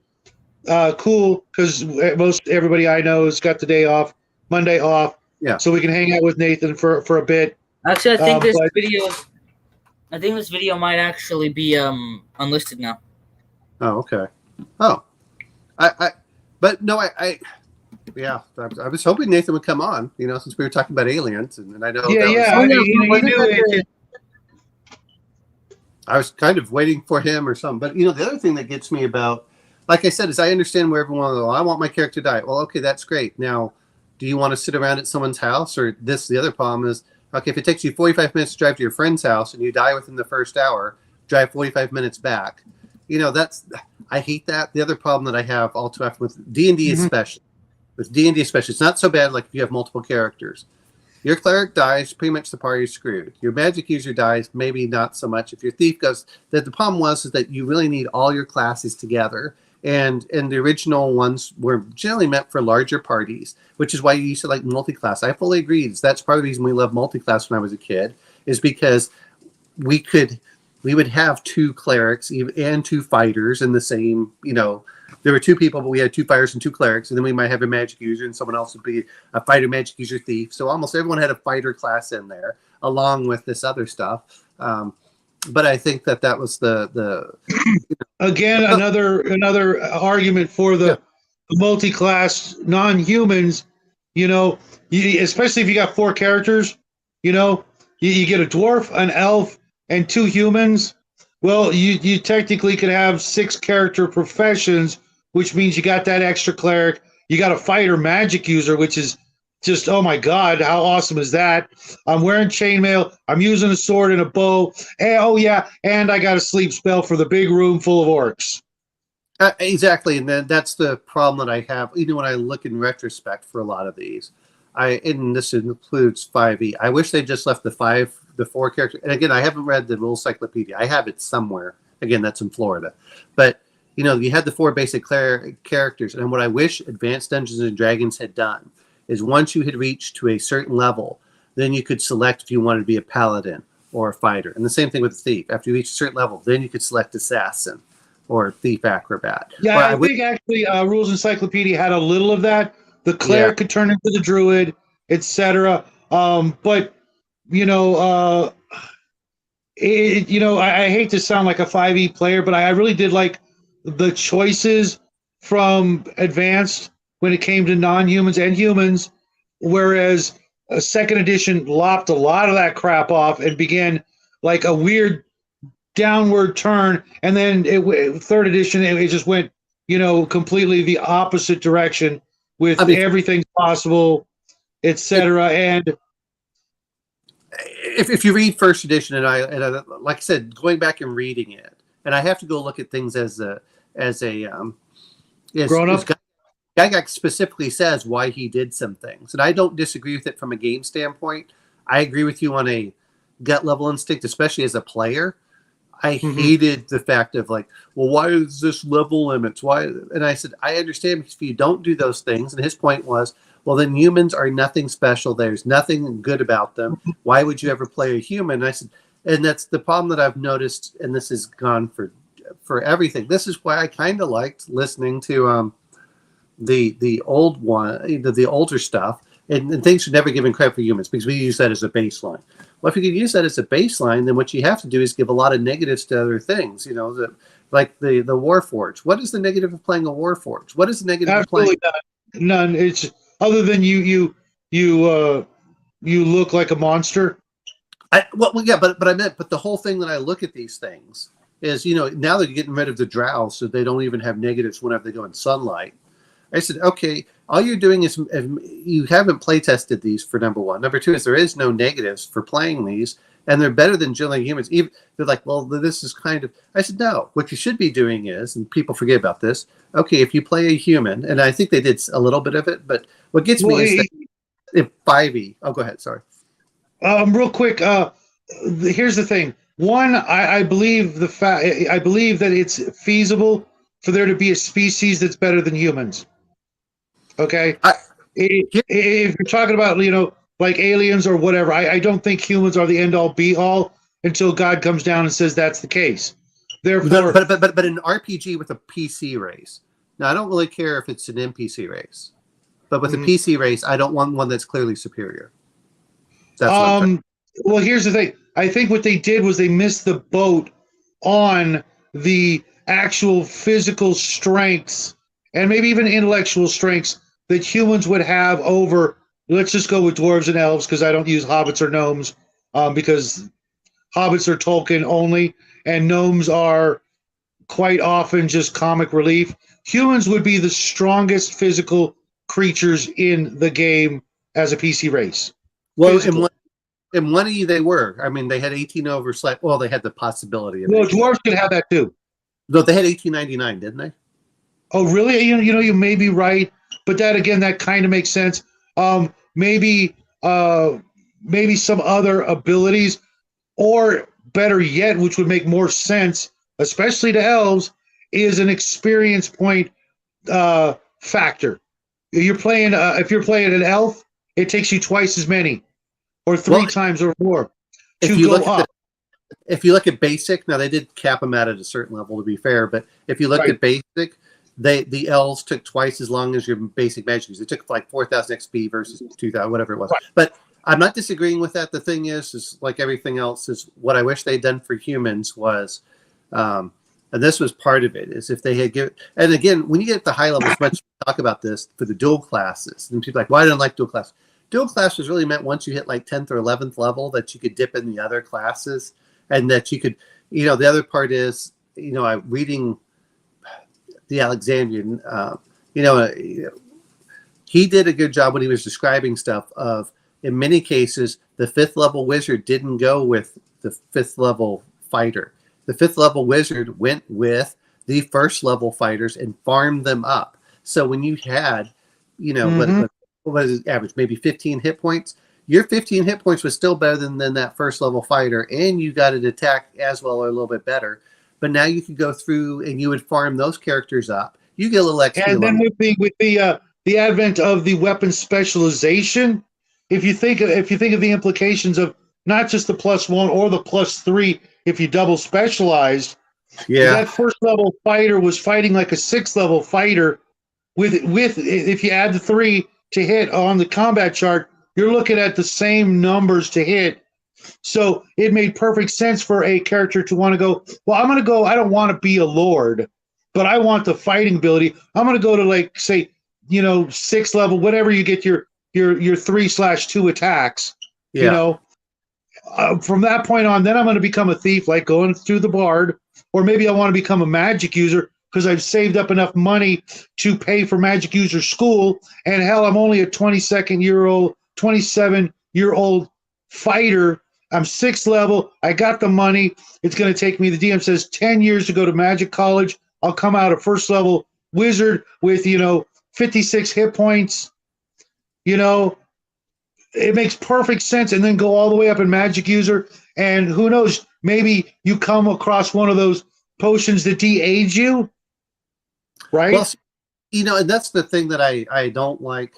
Cool, because most everybody I know has got the day off, Monday off. Yeah. so we can hang out with Nathan for a bit. Actually, I think but- this video might actually be unlisted now. Oh, okay. Oh, but no, yeah, I was hoping Nathan would come on, since we were talking about aliens, and I know I was kind of waiting for him or something. But the other thing that gets me about, like I said, is I understand where everyone goes, I want my character to die. Well, okay, that's great. Now, do you want to sit around at someone's house? Or the other problem is, okay, if it takes you 45 minutes to drive to your friend's house and you die within the first hour, drive 45 minutes back. I hate that. The other problem that I have all too often with D&D especially, it's not so bad like if you have multiple characters. Your cleric dies, pretty much the party's screwed. Your magic user dies, maybe not so much. If your thief goes, the problem is that you really need all your classes together. And the original ones were generally meant for larger parties, which is why you used to like multi-class. I fully agree. That's part of the reason we loved multi-class when I was a kid, is because we would have 2 clerics and 2 fighters in the same, there were 2 people, but we had 2 fighters and 2 clerics, and then we might have a magic user, and someone else would be a fighter, magic user, thief. So almost everyone had a fighter class in there, along with this other stuff. But I think that was the again another argument for the multi-class non-humans. Especially if you got 4 characters, you get a dwarf, an elf, and 2 humans. Well, you technically could have 6 character professions, which means you got that extra cleric. You got a fighter magic user, which is just, oh my God, how awesome is that? I'm wearing chainmail. I'm using a sword and a bow. And I got a sleep spell for the big room full of orcs. Exactly, and then that's the problem that I have. Even when I look in retrospect for a lot of these, and this includes 5e. I wish they just left the 4 characters. And again, I haven't read the Rules Cyclopedia. I have it somewhere. Again, that's in Florida. But you had the 4 basic characters, and what I wish Advanced Dungeons and Dragons had done is once you had reached to a certain level, then you could select if you wanted to be a paladin or a fighter. And the same thing with the thief. After you reach a certain level, then you could select assassin or thief acrobat. Yeah, I think actually Rules Encyclopedia had a little of that. The cleric could turn into the druid, etc. But I hate to sound like a 5e player, but I really did like the choices from Advanced when it came to non-humans and humans, whereas a 2nd edition lopped a lot of that crap off and began like a weird downward turn, and then 3rd edition it just went completely the opposite direction with everything's possible, etc. And if you read 1st edition, and I like I said, going back and reading it, and I have to go look at things as grown up. Gygax specifically says why he did some things, and I don't disagree with it from a game standpoint. I agree with you on a gut level instinct, especially as a player. I hated the fact of like, well, why is this level limits? Why? And I said, I understand, because if you don't do those things, and his point was, well, then humans are nothing special. There's nothing good about them. Why would you ever play a human? And I said, and that's the problem that I've noticed, and this has gone for everything. This is why I kind of liked listening to the old one, the older stuff, and things should never given credit for humans, because we use that as a baseline. Well, if you can use that as a baseline, then what you have to do is give a lot of negatives to other things. Like the Warforged. What is the negative of playing a Warforged? What is the negative of playing? None. It's other than you look like a monster. But the whole thing that I look at these things is, now they're getting rid of the drow, so they don't even have negatives whenever they go in sunlight. I said, okay, all you're doing is you haven't play tested these, for number 1. Number 2 is there is no negatives for playing these, and they're better than generally humans. Even they're like, well, this is kind of. I said, no. What you should be doing is, and people forget about this. Okay, if you play a human, and I think they did a little bit of it, but what gets me is that if 5e. Oh, go ahead. Sorry. Real quick. Here's the thing. One, I believe I believe that it's feasible for there to be a species that's better than humans. Okay, if you're talking about like aliens or whatever, I don't think humans are the end all be all until God comes down and says that's the case. Therefore, but an RPG with a PC race. Now I don't really care if it's an NPC race. But with the PC race, I don't want one that's clearly superior. That's well, here's the thing. I think what they did was they missed the boat on the actual physical strengths and maybe even intellectual strengths that humans would have over, let's just go with dwarves and elves, because I don't use hobbits or gnomes, because hobbits are Tolkien only, and gnomes are quite often just comic relief. Humans would be the strongest physical creatures in the game as a PC race. Well, in one of you they were. I mean, they had 18 over / well, they had the possibility of Well, dwarves could have that too. No, they had 1899, didn't they? Oh, really? You may be right, but that again, that kind of makes sense. Maybe some other abilities, or better yet, which would make more sense, especially to elves, is an experience point factor. You're playing if you're playing an elf, it takes you twice as many, or three times or more to go up. If you look at basic, now they did cap them out at a certain level, to be fair, but if you look at basic, the elves took twice as long as your basic magic use. It took like 4,000 XP versus 2,000, whatever it was. Right. But I'm not disagreeing with that. The thing is like everything else, is what I wish they'd done for humans was, and this was part of it, is if they had given, and again, when you get at the high levels, much talk about this for the dual classes, and people are like, why don't I like dual class? Dual class was really meant once you hit like 10th or 11th level that you could dip in the other classes, and that you could, the other part is, I'm reading the Alexandrian, he did a good job when he was describing stuff of, in many cases, the 5th level wizard didn't go with the 5th level fighter. The 5th level wizard went with the 1st level fighters and farmed them up. So when you had, what was his average? Maybe 15 hit points. Your 15 hit points was still better than that 1st level fighter, and you got an attack as well, or a little bit better. But now you could go through and you would farm those characters up. You get a little XP. And then with the advent of the weapon specialization, if you think of the implications of not just the +1 or the +3, if you double specialized, that 1st level fighter was fighting like a 6th level fighter. With if you add the 3 to hit on the combat chart, you're looking at the same numbers to hit. So it made perfect sense for a character to want to go, well, I'm going to go, I don't want to be a lord, but I want the fighting ability. I'm going to go to, like, say, 6th level, whatever you get your 3/2 attacks, from that point on, then I'm going to become a thief, like going through the bard, or maybe I want to become a magic user because I've saved up enough money to pay for magic user school. And hell, I'm only a 27-year-old fighter. I'm 6th level. I got the money. It's going to take me, the DM says, 10 years to go to magic college. I'll come out a 1st level wizard with, 56 hit points. It makes perfect sense. And then go all the way up in magic user. And who knows, maybe you come across one of those potions that de-age you. Right? Well, and that's the thing that I don't like.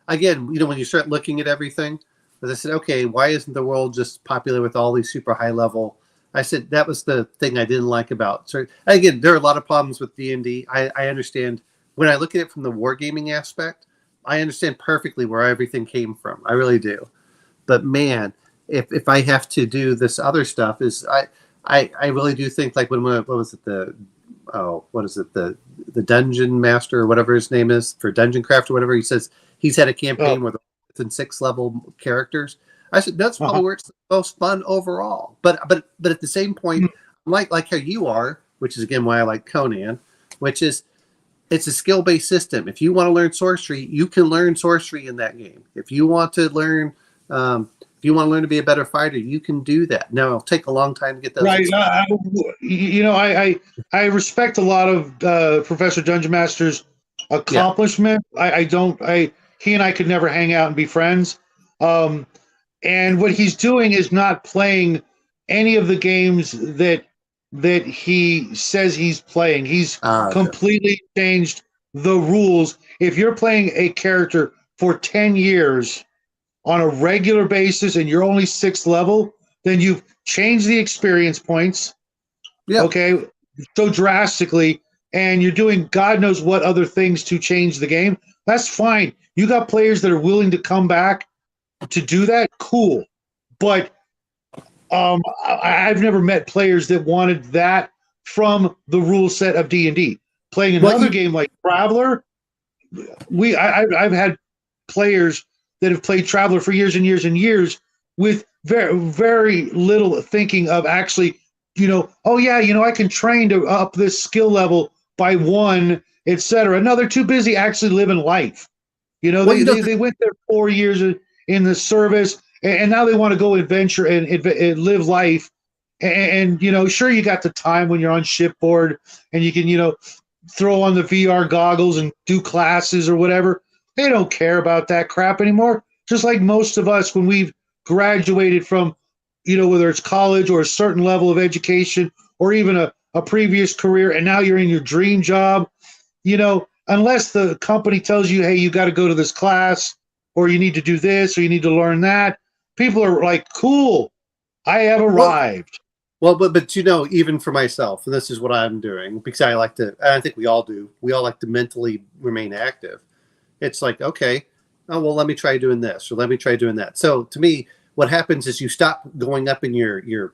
Again, when you start looking at everything, as I said, okay, why isn't the world just popular with all these super high level? I said that was the thing I didn't like about. So again, there are a lot of problems with D&D. I understand when I look at it from the wargaming aspect. I understand perfectly where everything came from. I really do. But man, if I have to do this other stuff, I really do think, like what was it, the dungeon master or whatever his name is for Dungeon Craft or whatever, he says he's had a campaign with 6th level characters. I said that's probably where it's the most fun overall. But at the same point, like how you are, which is again why I like Conan, which is it's a skill-based system. If you want to learn sorcery, you can learn sorcery in that game. If you want to learn to be a better fighter, you can do that. Now it'll take a long time to get those. Right. I respect a lot of Professor Dungeon Master's accomplishment. Yeah. He and I could never hang out and be friends. And what he's doing is not playing any of the games that he says he's playing. He's completely changed the rules. If you're playing a character for 10 years on a regular basis and you're only 6th level, then you've changed the experience points. Yeah. Okay. So drastically, and you're doing God knows what other things to change the game. That's fine. You got players that are willing to come back to do that. Cool. But I've never met players that wanted that from the rule set of D&D. Playing another game like Traveler, I've had players that have played Traveler for years and years and years with very, very little thinking of actually, I can train to up this skill level by 1, etc. No, they're too busy actually living life. They went there 4 years in the service, and now they want to go adventure and live life. And sure, you got the time when you're on shipboard, and you can throw on the VR goggles and do classes or whatever. They don't care about that crap anymore. Just like most of us when we've graduated from, whether it's college or a certain level of education or even a previous career, and now you're in your dream job, unless the company tells you, hey, you got to go to this class or you need to do this or you need to learn that, people are like, cool, I have arrived. Well, but even for myself, and this is what I'm doing because I like to, I think we all do, we all like to mentally remain active. It's like, okay, oh, well, let me try doing this or let me try doing that. So to me, what happens is you stop going up in your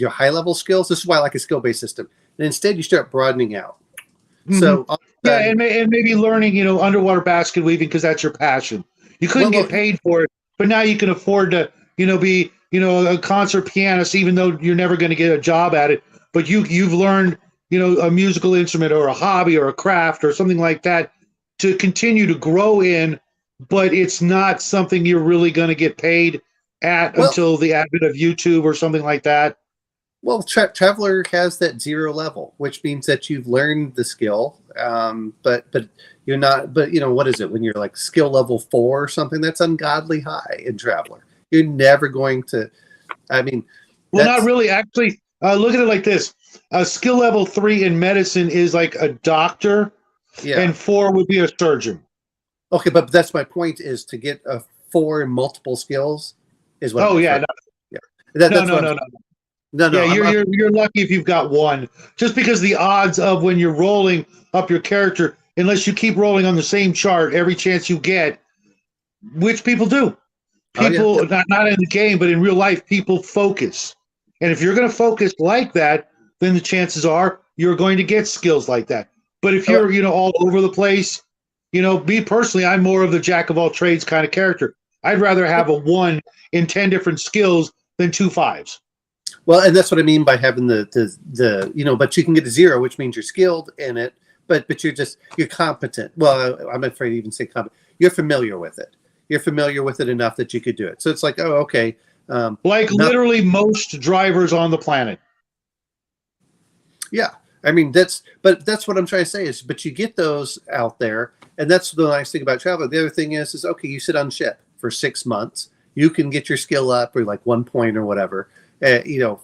high level skills. This is why I like a skill based system, and instead you start broadening out. Mm-hmm. So and maybe learning underwater basket weaving because that's your passion. You couldn't get paid for it, but now you can afford to be a concert pianist, even though you're never going to get a job at it. But you've learned a musical instrument or a hobby or a craft or something like that to continue to grow in. But it's not something you're really going to get paid at until the advent of YouTube or something like that. Well, Traveler has that 0 level, which means that you've learned the skill, but you're not. But what is it when you're like skill level 4 or something? That's ungodly high in Traveler. You're never going to. I mean, not really. Actually, look at it like this: a skill level 3 in medicine is like a doctor, and 4 would be a surgeon. Okay, but that's my point: is to get a 4 in multiple skills is what. Oh yeah, no. Yeah, you're lucky if you've got 1. Just because the odds of when you're rolling up your character, unless you keep rolling on the same chart every chance you get, which people do. People, not in the game, but in real life, people focus. And if you're going to focus like that, then the chances are you're going to get skills like that. But if you're, all over the place, me personally, I'm more of the jack of all trades kind of character. I'd rather have a 1 in 10 different skills than 2 5s. Well, and that's what I mean by having the but you can get a 0, which means you're skilled in it, but you're competent. Well, I'm afraid to even say competent. You're familiar with it. You're familiar with it enough that you could do it. So it's like, oh, okay. Literally most drivers on the planet. Yeah. I mean, that's what I'm trying to say is, but you get those out there. And that's the nice thing about travel. The other thing is okay, you sit on ship for 6 months. You can get your skill up or like 1 point or whatever.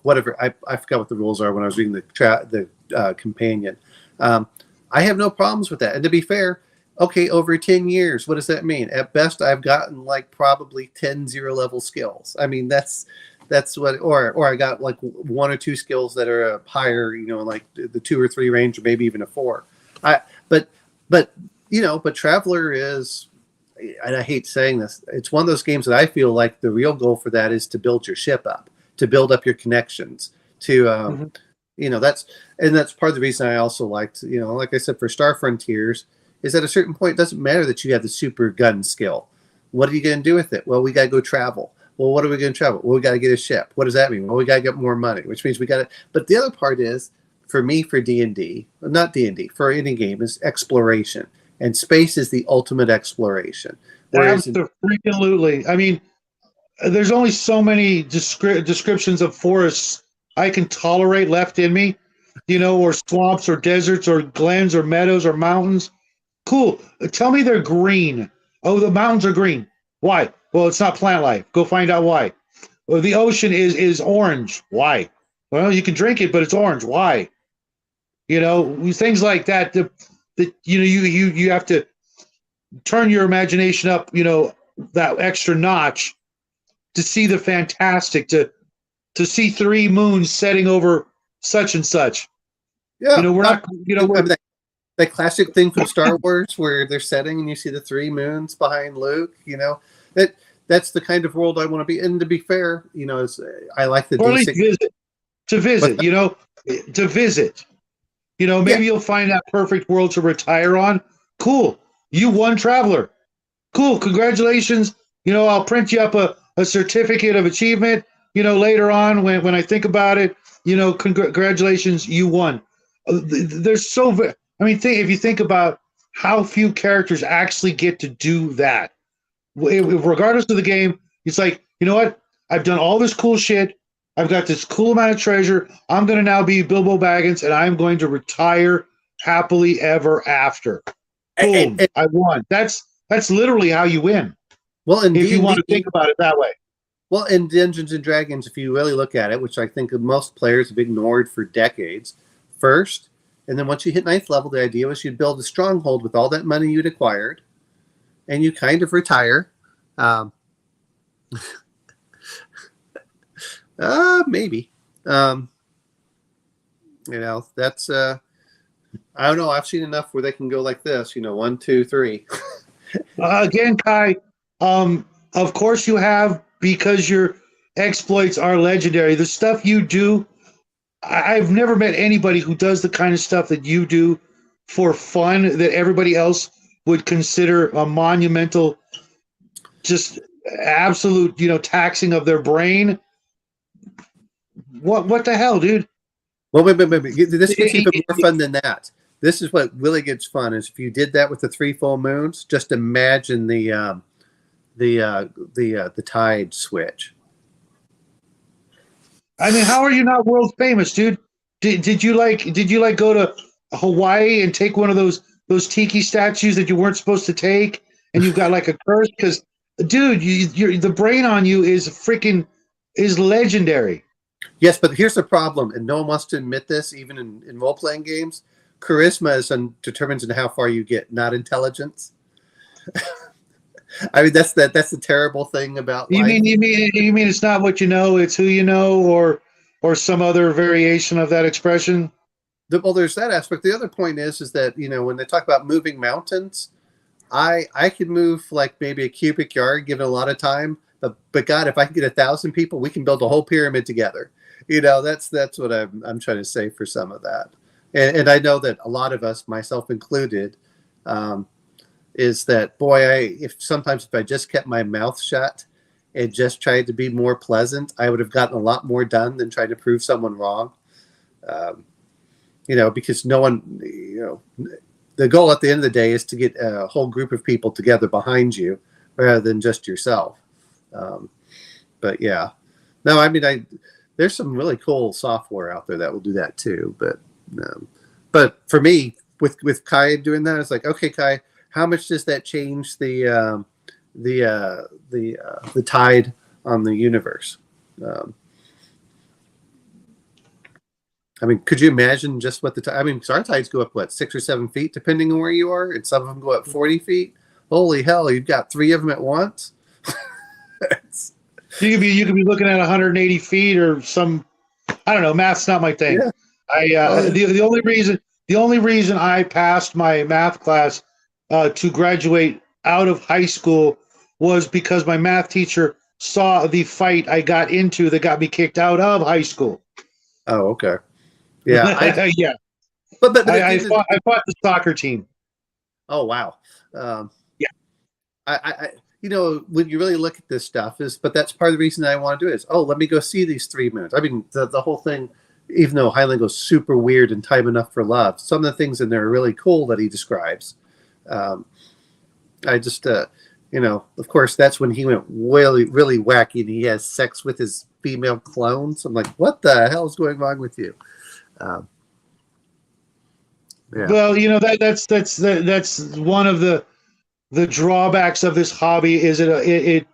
Whatever. I forgot what the rules are when I was reading the companion. I have no problems with that. And to be fair, okay, over 10 years, what does that mean? At best, I've gotten like probably 10 0-level skills. I mean, that's what, or I got like 1 or 2 skills that are higher, like the 2 or 3 range, or maybe even a 4. But Traveler is, and I hate saying this, it's one of those games that I feel like the real goal for that is to build your ship up, to build up your connections, to that's part of the reason I also liked, like I said, for Star Frontiers, is at a certain point, it doesn't matter that you have the super gun skill. What are you going to do with it? Well, we got to go travel. Well, what are we going to travel? Well, we got to get a ship. What does that mean? Well, we got to get more money, which means we got to. But the other part is, for me, for D&D, not D&D, for any game, is exploration. And space is the ultimate exploration. Absolutely. I mean, there's only so many descriptions of forests I can tolerate left in me, or swamps or deserts or glens or meadows or mountains. Cool. Tell me they're green. Oh, the mountains are green. Why? Well, it's not plant life. Go find out why. Well, the ocean is orange. Why? Well, you can drink it, but it's orange. Why? Things like that. You have to turn your imagination up. That extra notch to see the fantastic. To see 3 moons setting over such and such. Yeah. We're not. that classic thing from Star Wars where they're setting and you see the 3 moons behind Luke. You know, that's the kind of world I want to be. And to be fair, you know, I like the or at least visit. You know, to visit. You know, maybe you'll find that perfect world to retire on. Cool. You won, Traveler. Cool. Congratulations. You know, I'll print you up a certificate of achievement, you know, later on when I think about it, you know, congratulations, you won. There's so, I mean, if you think about how few characters actually get to do that, regardless of the game, it's like, you know what? I've done all this cool shit. I've got this cool amount of treasure. I'm going to now be Bilbo Baggins, and I'm going to retire happily ever after. Boom! I won. That's literally how you win. Well, and if you want to think about it that way. Well, in Dungeons and Dragons, if you really look at it, which I think most players have ignored for decades, first, and then once you hit 9th level, the idea was you'd build a stronghold with all that money you'd acquired, and you kind of retire. Maybe. You know, that's I don't know. I've seen enough where they can go like this. You know, 1, 2, 3. Again, Kai. Of course you have, because your exploits are legendary. The stuff you do, I've never met anybody who does the kind of stuff that you do for fun that everybody else would consider a monumental, just absolute, you know, taxing of their brain. What the hell, dude? Well, wait. This gets even more fun than that. This is what really gets fun is if you did that with the 3 full moons. Just imagine the tide switch. I mean, how are you not world famous, dude? Did you go to Hawaii and take one of those tiki statues that you weren't supposed to take, and you've got like a curse? Because, dude, the brain on you is legendary. Yes, but here's the problem, and no one wants to admit this, even in role-playing games. Charisma determines in how far you get, not intelligence. I mean, that's the terrible thing about life. You mean it's not what you know, it's who you know, or some other variation of that expression? Well, there's that aspect. The other point is that, you know, when they talk about moving mountains, I could move like maybe a cubic yard given a lot of time. But God, if I can get 1,000 people, we can build a whole pyramid together. You know, that's what I'm trying to say for some of that. And I know that a lot of us, myself included, is that, boy, if I just kept my mouth shut and just tried to be more pleasant, I would have gotten a lot more done than trying to prove someone wrong. You know, because no one, you know, the goal at the end of the day is to get a whole group of people together behind you rather than just yourself. But yeah, no, I mean, there's some really cool software out there that will do that too. But for me, with Kai doing that, it's like, okay, Kai, how much does that change the tide on the universe? I mean, could you imagine just what the tide? I mean, our tides go up 6 or 7 feet, depending on where you are, and some of them go up 40 feet. Holy hell! You've got 3 of them at once. You could be looking at 180 feet or some. I don't know. Math's not my thing. Yeah. The only reason I passed my math class to graduate out of high school was because my math teacher saw the fight I got into that got me kicked out of high school. Oh, okay. Yeah. Yeah. But I fought the soccer team. Oh, wow. Yeah. I you know, when you really look at this stuff but that's part of the reason I want to do it is, let me go see these 3 moons. I mean, the whole thing, even though Highlander goes super weird and Time Enough for Love, some of the things in there are really cool that he describes. I just, you know, of course, that's when he went really, really wacky and he has sex with his female clones. I'm like, what the hell is going wrong with you? Yeah. Well, you know, that's one of the drawbacks of this hobby is it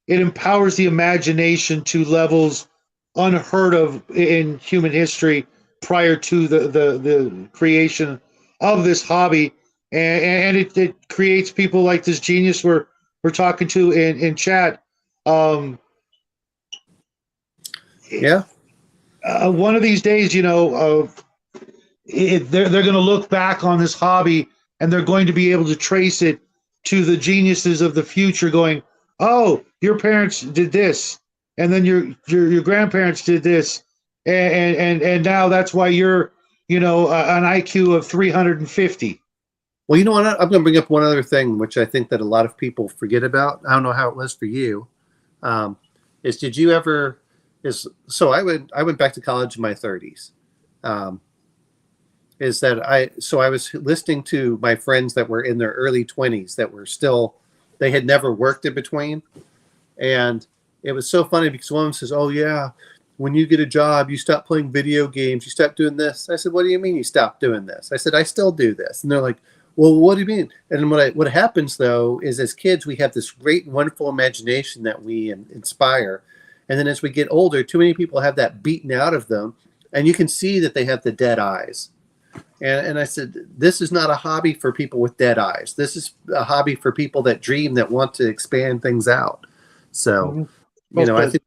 empowers the imagination to levels unheard of in human history prior to the creation of this hobby, and it creates people like this genius we're talking to in chat. Yeah. One of these days, you know, they're going to look back on this hobby and they're going to be able to trace it to the geniuses of the future, going, "Oh, your parents did this, and then your grandparents did this, and now that's why you're an IQ of 350." Well, you know what? I'm going to bring up one other thing, which I think that a lot of people forget about. I don't know how it was for you. Is did you ever? So I went back to college in my 30s. Is that I was listening to my friends that were in their early 20s that were still, they had never worked in between, and it was so funny because one of them says, "Oh yeah, when you get a job, you stop playing video games, you stop doing this." I said, "What do you mean you stop doing this?" I said, "I still do this." And they're like, "Well, what do you mean?" And what happens though is, as kids, we have this great, wonderful imagination that we inspire, and then as we get older, too many people have that beaten out of them, and you can see that they have the dead eyes. And I said, this is not a hobby for people with dead eyes. This is a hobby for people that dream, that want to expand things out. So, I think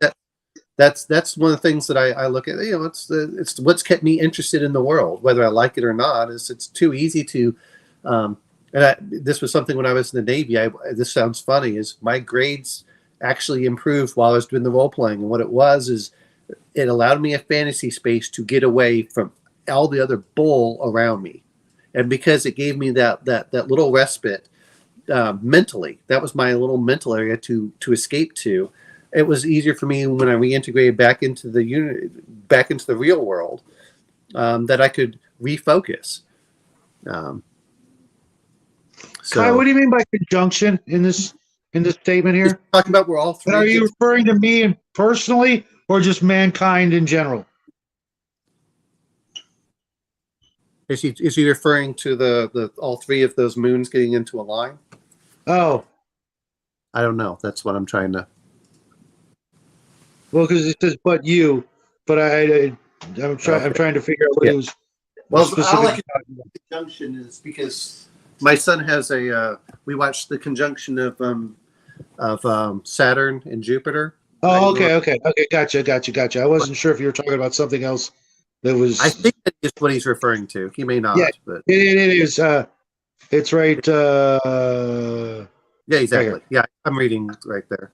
that's one of the things that I look at. It's what's kept me interested in the world, whether I like it or not. Is it's too easy to. This was something when I was in the Navy. This sounds funny. Is my grades actually improved while I was doing the role playing, and what it was is it allowed me a fantasy space to get away from all the other bull around me, and because it gave me that little respite mentally, that was my little mental area to escape to. It was easier for me when I reintegrated back into the real world, that I could refocus. So, Kai, what do you mean by conjunction in this statement here? Talking about we're all three. Are you referring to me personally, or just mankind in general? Is he referring to the all three of those moons getting into a line? Oh, I don't know. That's what I'm trying to. Well, because it says "but you," but I'm trying to figure out what it was. Well, all I can conjunction is because my son has we watched the conjunction of Saturn and Jupiter. Oh, okay, gotcha. I wasn't sure if you were talking about something else. That was. I think that is what he's referring to. He may not. Yeah, but it is. It's right. Yeah, exactly. Yeah, I'm reading right there.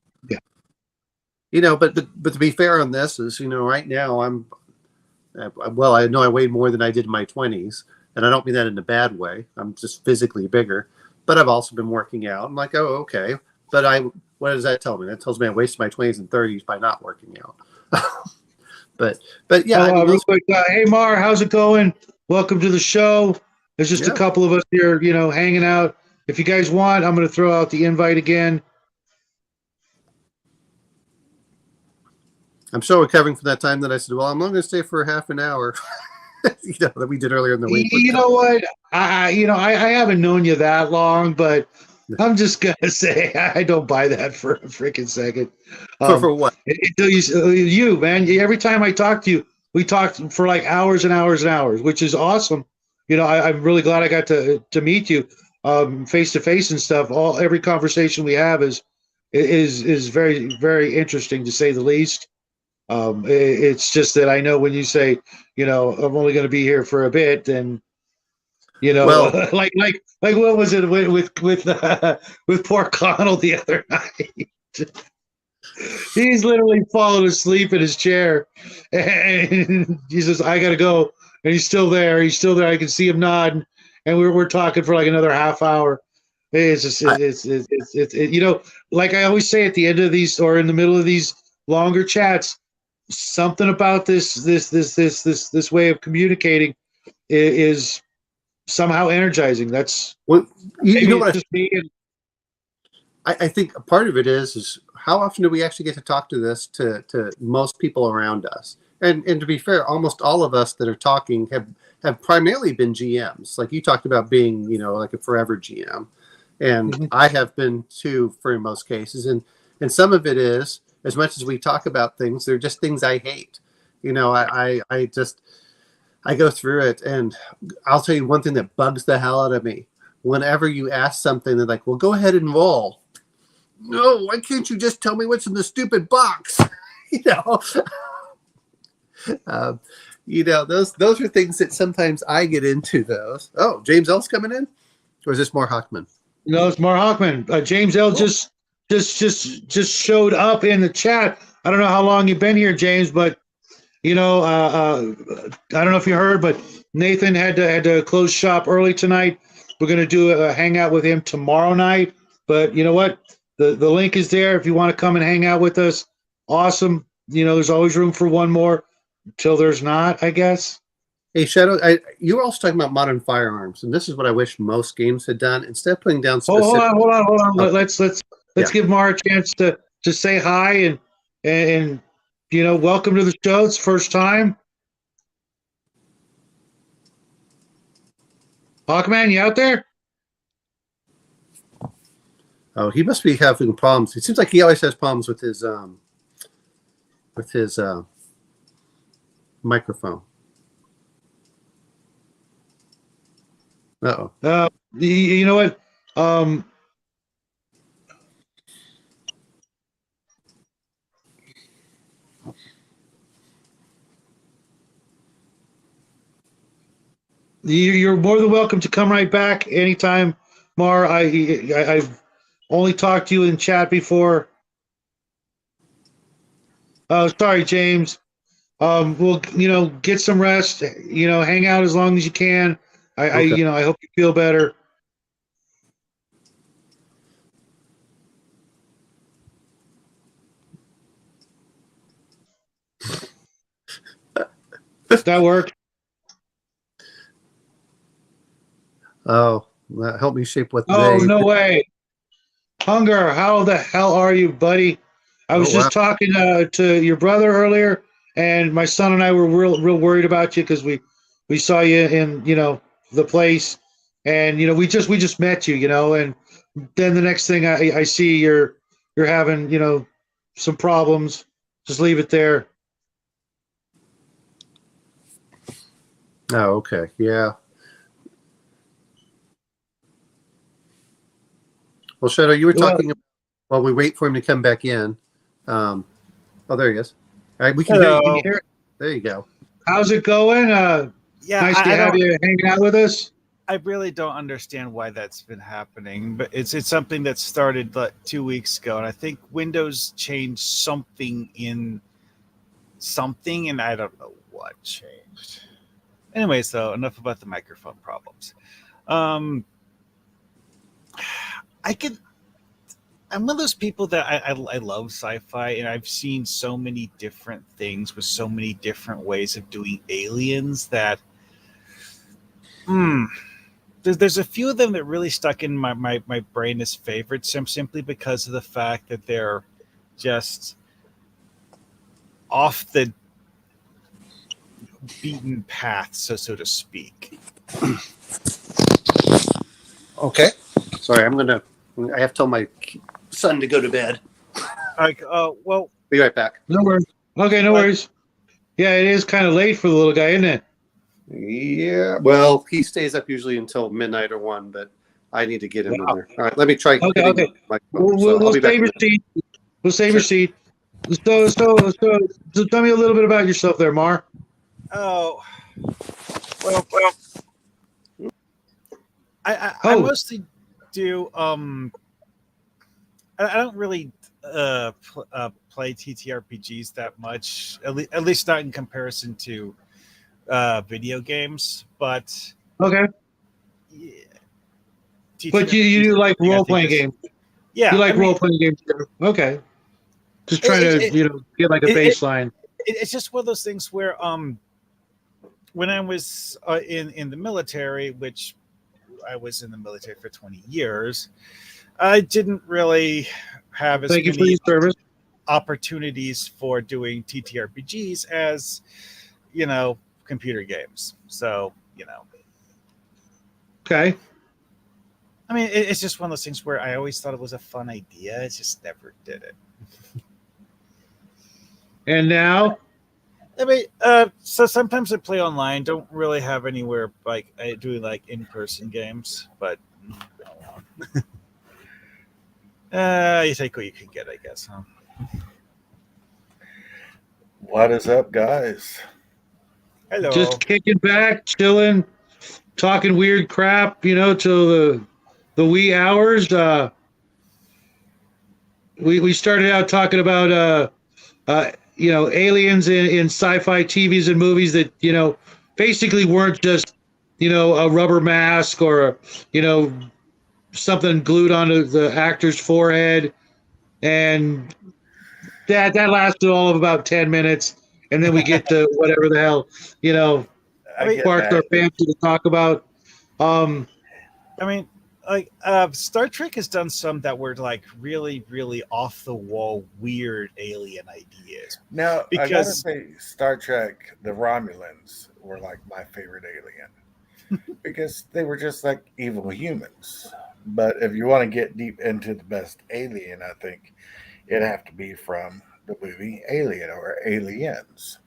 Yeah. But to be fair on this is, right now I know I weigh more than I did in my 20s, and I don't mean that in a bad way. I'm just physically bigger, but I've also been working out. I'm like, oh, okay. But what does that tell me? That tells me I wasted my 20s and 30s by not working out. But yeah. Real quick, hey Mar, how's it going? Welcome to the show. There's just a couple of us here, hanging out. If you guys want, I'm going to throw out the invite again. I'm still recovering from that time that I said, well, I'm only going to stay for half an hour. That we did earlier in the week. You know what? I haven't known you that long, but I'm just going to say I don't buy that for a freaking second. For what? Until you, man. Every time I talk to you, we talked for like hours and hours and hours, which is awesome. I'm really glad I got to meet you face to face and stuff. Every conversation we have is very, very interesting, to say the least. It's just that I know when you say, I'm only going to be here for a bit, and well, like what was it with poor Connell the other night? He's literally fallen asleep in his chair, and he says, "I gotta go," and he's still there. I can see him nodding, and we're talking for like another half hour. It's just like I always say at the end of these, or in the middle of these longer chats, something about this way of communicating is somehow energizing. That's what I think a part of it is how often do we actually get to talk to this to most people around us? And to be fair, almost all of us that are talking have primarily been GMs. Like you talked about being, like a forever GM. And I have been too for most cases. And some of it is, as much as we talk about things, they're just things I hate. I go through it, and I'll tell you one thing that bugs the hell out of me. Whenever you ask something, they're like, well, go ahead and roll. No, why can't you just tell me what's in the stupid box? Those are things that sometimes I get into. Those. Oh, James L's coming in, or is this more Hawkman? No, it's Mark Hawkman. James L. Cool. just showed up in the chat. I don't know how long you've been here, James, but I don't know if you heard, but Nathan had to close shop early tonight. We're going to do a hangout with him tomorrow night. But you know what? The link is there if you want to come and hang out with us. Awesome. There's always room for one more until there's not, I guess. Hey, Shadow, you were also talking about modern firearms, and this is what I wish most games had done. Instead of putting down specific... hold on. Oh. Let's give Mar a chance to say hi and welcome to the show. It's first time. Hawkman, you out there? Oh, he must be having problems. It seems like he always has problems with his microphone. Uh-oh. You know what? You're more than welcome to come right back anytime, Mar. I've only talked to you in chat before. Oh, sorry, James. We'll get some rest. Hang out as long as you can. Okay. I hope you feel better. That worked. Oh, that helped me shape what Oh, no way. Hunger, how the hell are you, buddy? I was just talking to your brother earlier, and my son and I were real worried about you because we saw you in the place, and we just met you, and then the next thing I see you're having some problems. Just leave it there. Oh, okay, yeah. Well, Shadow, you were talking about while we wait for him to come back in. Oh, there he is. All right, we can hear you. There you go. How's it going? Nice to have you hanging out with us. I really don't understand why that's been happening, but it's something that started 2 weeks ago, and I think Windows changed something, and I don't know what changed. Anyways, though, enough about the microphone problems. I'm one of those people that I love sci-fi, and I've seen so many different things with so many different ways of doing aliens that there's a few of them that really stuck in my brain as favorites, simply because of the fact that they're just off the beaten path, so to speak. Okay. Sorry, I have to tell my son to go to bed. Well, be right back. No worries. Okay, no worries. Yeah, it is kind of late for the little guy, isn't it? Yeah. Well, he stays up usually until midnight or 1, but I need to get him in there. All right, let me try. Okay. We'll save your seat. We'll save your seat. So tell me a little bit about yourself there, Mar. Oh, well, I mostly do. I don't really play TTRPGs that much, at least not in comparison to video games. But okay. Yeah, but you do like role playing games. Yeah, you like role playing games. Okay. Just trying to get like a baseline. It's just one of those things where when I was in the military, which I was in the military for 20 years, I didn't really have as many opportunities for doing TTRPGs as, computer games. So, Okay. I mean, it's just one of those things where I always thought it was a fun idea. I just never did it. And now? I mean, so sometimes I play online. Don't really have anywhere like I do like in-person games, but you take what you can get, I guess, huh? What is up, guys? Hello. Just kicking back, chilling, talking weird crap, till the wee hours. We started out talking about aliens in sci-fi TVs and movies that basically weren't just a rubber mask or something glued onto the actor's forehead, and that lasted all of about 10 minutes, and then we get to whatever the hell sparked our fancy to talk about. Star Trek has done some that were like really, really off the wall, weird alien ideas. Now, I gotta say, Star Trek, the Romulans were like my favorite alien because they were just like evil humans. But if you want to get deep into the best alien, I think it'd have to be from the movie Alien or Aliens.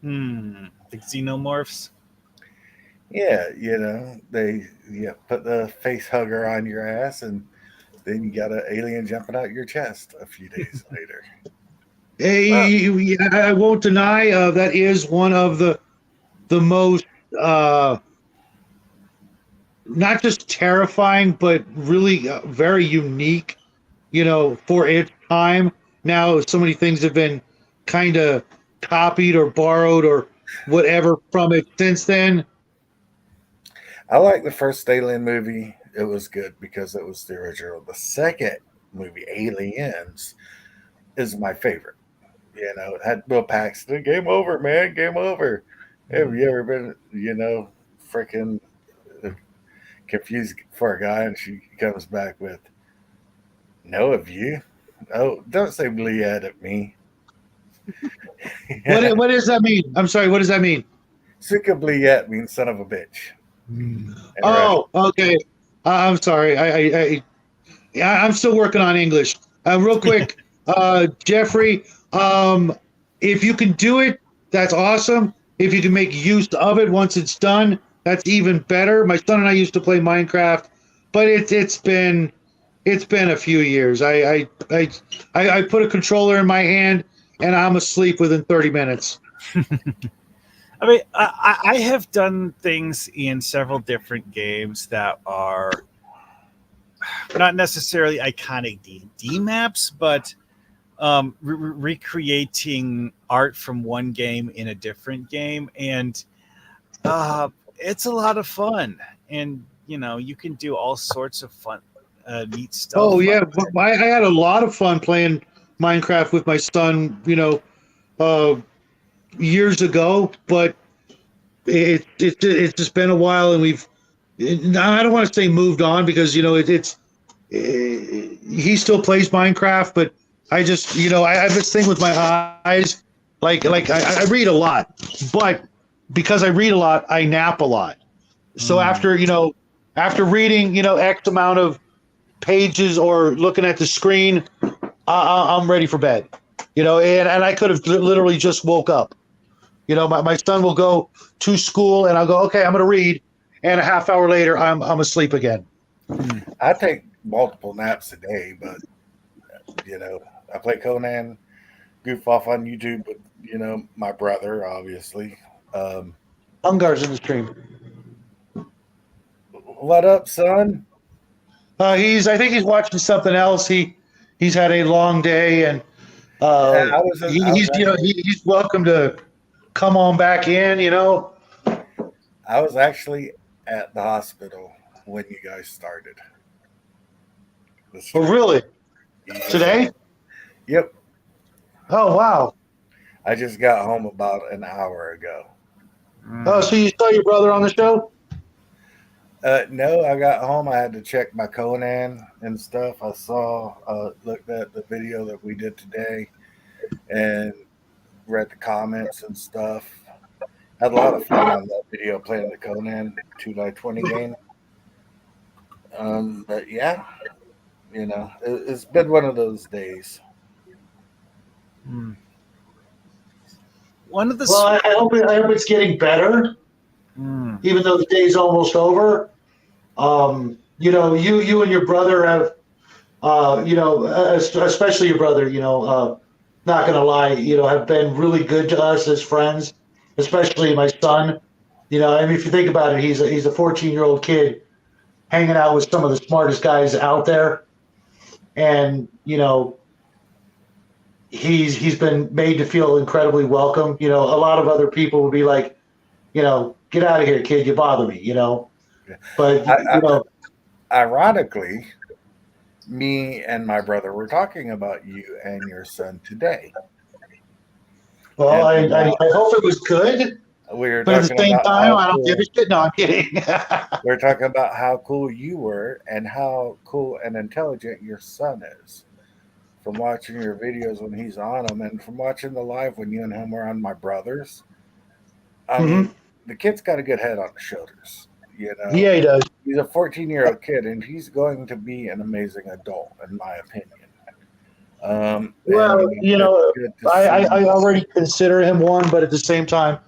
The xenomorphs. Yeah, they put the face hugger on your ass, and then you got an alien jumping out your chest a few days later. Hey, I won't deny that is one of the most not just terrifying, but really very unique, for its time. Now, so many things have been kind of copied or borrowed or whatever from it since then. I like the first Alien movie. It was good because it was the original. The second movie, Aliens, is my favorite. It had Bill Paxton. Game over, man. Game over. Have you ever been, freaking confused for a guy and she comes back with, "No, have you? Oh, don't say bleed at me." What does that mean? I'm sorry, what does that mean? Suka bleed means son of a bitch. Oh, okay. I'm sorry. I'm still working on English. Real quick, Jeffrey, if you can do it, that's awesome. If you can make use of it once it's done, that's even better. My son and I used to play Minecraft, but it's been a few years. I put a controller in my hand and I'm asleep within 30 minutes. I have done things in several different games that are not necessarily iconic D&D maps, but recreating art from one game in a different game, and it's a lot of fun. And you can do all sorts of fun, neat stuff. Oh yeah, I had a lot of fun playing Minecraft with my son. Years ago, but it's just been a while, and I don't want to say moved on because he still plays Minecraft, but I just I have this thing with my eyes, like I read a lot, but because I read a lot, I nap a lot. So after reading X amount of pages or looking at the screen, I'm ready for bed. And I could have literally just woke up. My son will go to school and I'll go, okay, I'm going to read. And a half hour later, I'm asleep again. I take multiple naps a day, but, I play Conan, goof off on YouTube with, my brother, obviously. Ungar's in the stream. What up, son? I think he's watching something else. He's had a long day, and he's welcome to come on back in. I was actually at the hospital when you guys started. Oh, really? Yeah. Today? Yep. Oh, wow. I just got home about an hour ago. Oh, so you saw your brother on the show? No, I got home. I had to check my Conan and stuff. I looked at the video that we did today and read the comments and stuff. Had a lot of fun on that video playing the Conan 2x20 game. But yeah, it's been one of those days. One of the I hope it's getting better, even though the day's almost over. You and your brother have, especially your brother, not gonna lie, have been really good to us as friends, especially my son. I mean, if you think about it, he's a 14-year-old kid hanging out with some of the smartest guys out there, and he's been made to feel incredibly welcome. A lot of other people would be like, get out of here, kid, you bother me. But Ironically, me and my brother were talking about you and your son today. Well, I hope it was good. We were But at the talking same about time, how I don't give cool, a shit. No, I'm kidding. we were talking about how cool you were and how cool and intelligent your son is. From watching your videos when he's on them, and from watching the live when you and him were on my brother's. I mean, the kid's got a good head on his shoulders. Yeah, he does. He's a 14-year-old kid, and he's going to be an amazing adult, in my opinion. Well, and I already consider him one, but at the same time,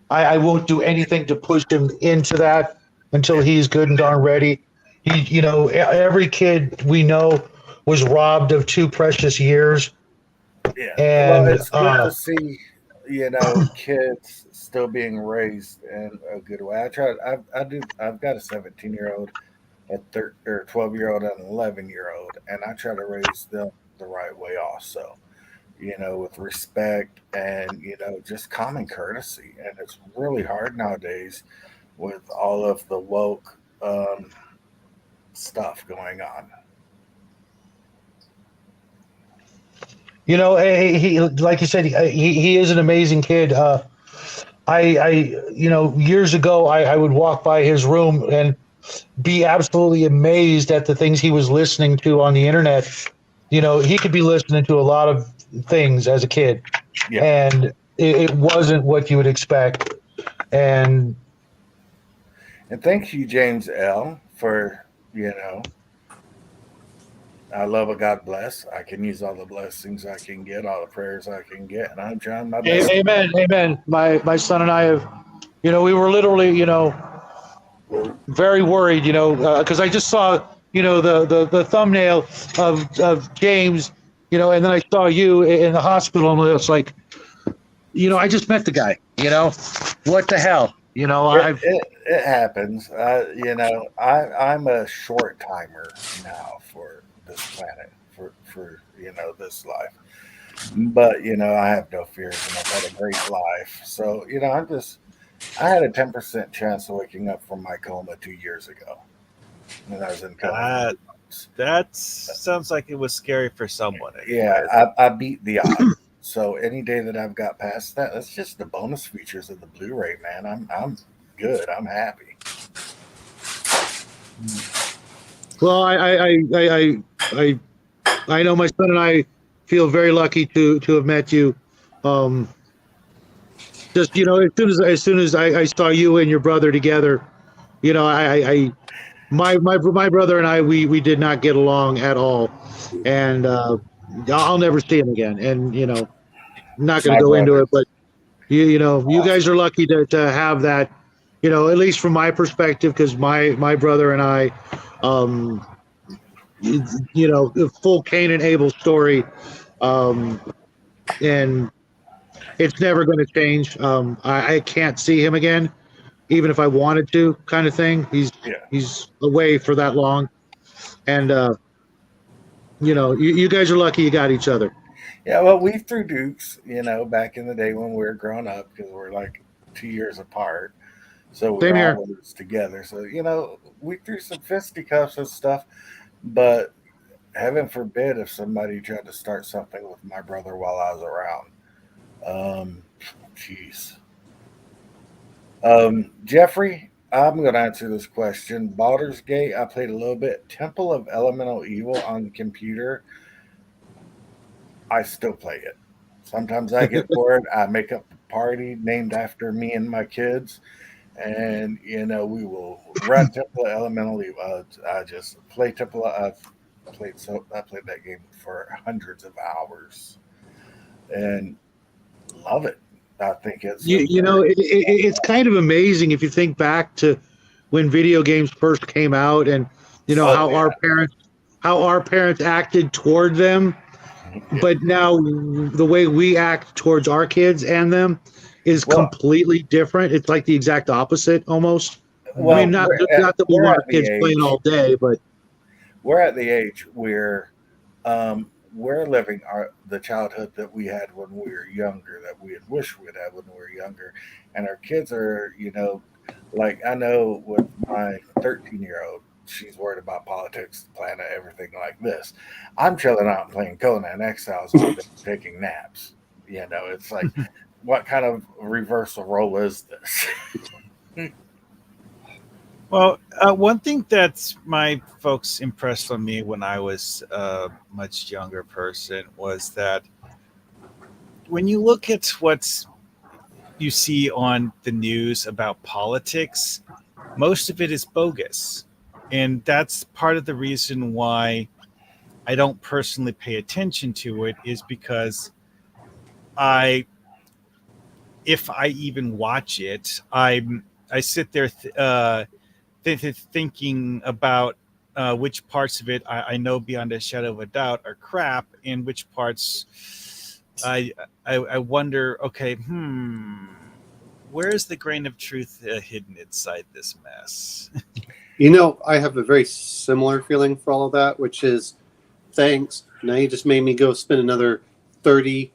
I won't do anything to push him into that until he's good and darn ready. Every kid we know was robbed of 2 precious years. Yeah, and it's good to see, kids still being raised in a good way. I've got a 17-year-old, a 12-year-old, and an 11-year-old, and I try to raise them the right way also. With respect and just common courtesy, and it's really hard nowadays with all of the woke stuff going on. He like you said, he is an amazing kid. Years ago, I would walk by his room and be absolutely amazed at the things he was listening to on the internet. He could be listening to a lot of things as a kid, and it wasn't what you would expect. And thank you, James L., for I love a God bless. I can use all the blessings I can get, all the prayers I can get, and I'm trying my best. Amen. My son and I have, we were literally, very worried, because I just saw, the thumbnail of James, and then I saw you in the hospital, and it's like, I just met the guy, what the hell, it happens. I'm a short timer now for this planet, for this life, but I have no fears, and I've had a great life. So I had a 10% chance of waking up from my coma 2 years ago when I was in coma. That sounds like it was scary for someone. Yeah, I beat the odds. So any day that I've got past that, that's just the bonus features of the Blu-ray, man. I'm good. I'm happy. Well, I know my son and I feel very lucky to have met you. Just as soon as I saw you and your brother together, my brother and I we did not get along at all, and I'll never see him again. And I'm not going to go into it, but you guys are lucky to have that. At least from my perspective, because my brother and I, the full Cain and Abel story, and it's never going to change. I can't see him again, even if I wanted to, kind of thing. He's away for that long, and you guys are lucky you got each other. Yeah, well, we threw dukes, back in the day when we were growing up, because we're like 2 years apart. So we were always together. So, we threw some fisticuffs and stuff, but heaven forbid if somebody tried to start something with my brother while I was around. Jeez. Jeffrey, I'm going to answer this question. Baldur's Gate, I played a little bit. Temple of Elemental Evil on the computer, I still play it. Sometimes I get bored. I make up a party named after me and my kids, and we will run Temple of Elemental Evil. I just play Temple. I played that game for hundreds of hours, and love it. I think it's it's kind of amazing if you think back to when video games first came out, and how our parents acted toward them. But now the way we act towards our kids and them is completely different. It's like the exact opposite almost. Well, I mean, not that we want our kids playing all day, but we're at the age where we're living the childhood that we had when we were younger, that we had wished we'd had when we were younger. And our kids are, like I know with my 13-year-old, she's worried about politics, the planet, everything like this. I'm chilling out and playing Conan Exiles and taking naps. It's like, what kind of reversal role is this? Well, one thing that my folks impressed on me when I was a much younger person was that when you look at what you see on the news about politics, most of it is bogus. And that's part of the reason why I don't personally pay attention to it, is because if I even watch it, I sit there thinking about which parts of it I know beyond a shadow of a doubt are crap, and which parts I wonder, okay, where's the grain of truth hidden inside this mess? I have a very similar feeling for all of that, which is, thanks. Now you just made me go spend another 30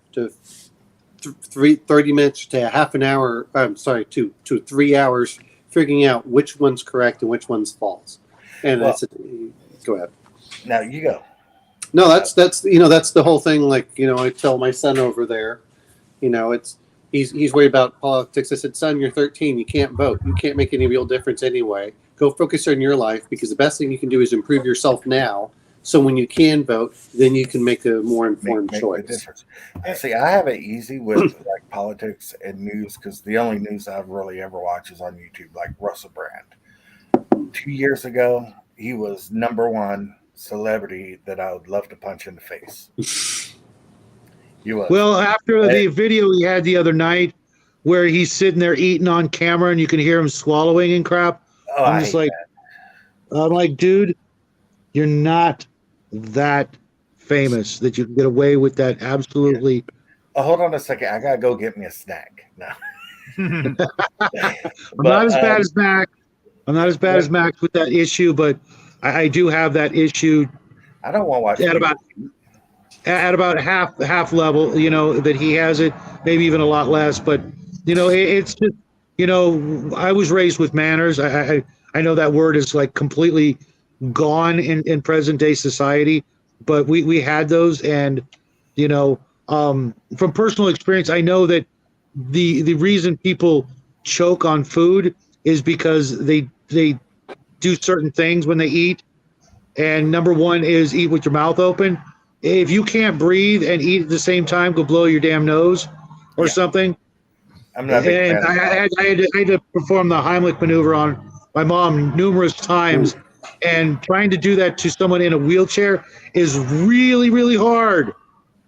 minutes to a half an hour. I'm sorry, to 3 hours figuring out which one's correct and which one's false. And go ahead. Now you go. No, that's that's the whole thing. Like, I tell my son over there, he's worried about politics. I said, son, you're 13. You can't vote. You can't make any real difference anyway. Go focus on your life, because the best thing you can do is improve yourself now. So when you can vote, then you can make a more informed choice. See, I have it easy with like politics and news, because the only news I've really ever watched is on YouTube, like Russell Brand. 2 years ago, he was #1 celebrity that I would love to punch in the face. He was. Well, after the video he had the other night where he's sitting there eating on camera and you can hear him swallowing and crap, I'm like, dude, you're not that famous that you can get away with that. Absolutely. Yeah. Oh, hold on a second. I gotta go get me a snack. No. I'm not as bad as Mac. I'm not as bad as Max with that issue, but I do have that issue. I don't want to watch at about half level, that he has it, maybe even a lot less. But it's just, I was raised with manners. I know that word is like completely gone in present day society, but we had those, and from personal experience, I know that the reason people choke on food is because they do certain things when they eat. And number one is eat with your mouth open. If you can't breathe and eat at the same time, go blow your damn nose or something. I'm not a big fan. I had to perform the Heimlich maneuver on my mom numerous times. And trying to do that to someone in a wheelchair is really, really hard,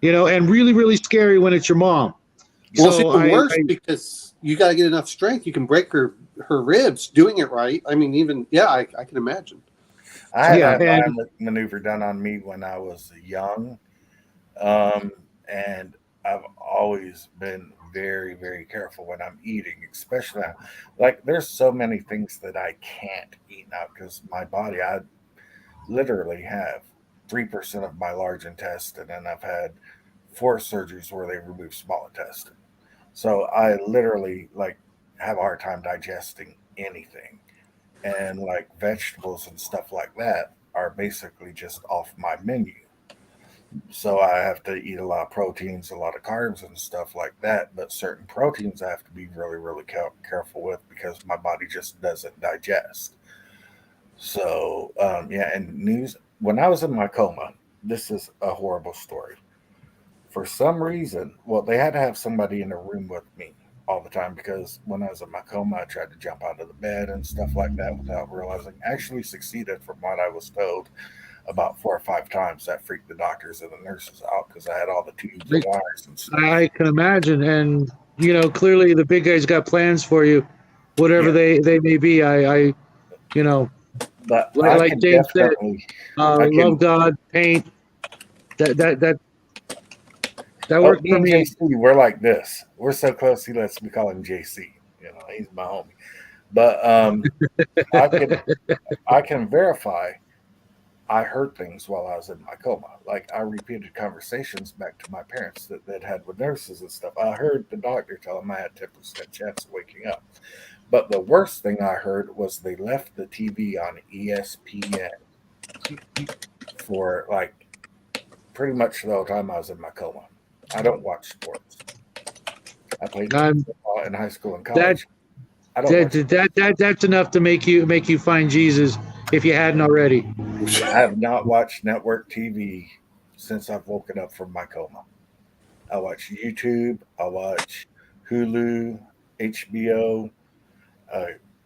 and really, really scary when it's your mom. Well, it's even worse because you got to get enough strength. You can break her ribs doing it right. I mean, I can imagine. I had a maneuver done on me when I was young, and I've always been very, very careful when I'm eating, especially now. Like, there's so many things that I can't eat now because my body, I literally have 3% of my large intestine, and I've had 4 surgeries where they remove small intestine. So I literally have a hard time digesting anything. And like vegetables and stuff like that are basically just off my menu. So I have to eat a lot of proteins, a lot of carbs and stuff like that. But certain proteins I have to be really, really careful with because my body just doesn't digest. So, and news, when I was in my coma, this is a horrible story. For some reason, they had to have somebody in the room with me all the time because when I was in my coma, I tried to jump out of the bed and stuff like that without realizing. Actually succeeded from what I was told about 4 or 5 times. That freaked the doctors and the nurses out because I had all the tubes and wires and stuff. I can imagine. And, clearly the big guys got plans for you, whatever they may be. But like Dave said, love God, paint. That That works me for and me. JC, we're like this. We're so close. He lets me call him JC. You know, he's my homie. But I can verify. I heard things while I was in my coma. Like I repeated conversations back to my parents that had with nurses and stuff. I heard the doctor tell them I had 10% chance of waking up. But the worst thing I heard was they left the TV on ESPN for like pretty much the whole time I was in my coma. I don't watch sports. I played football in high school and college. That's enough to make you find Jesus if you hadn't already. I have not watched network TV since I've woken up from my coma. I watch YouTube. I watch Hulu, HBO,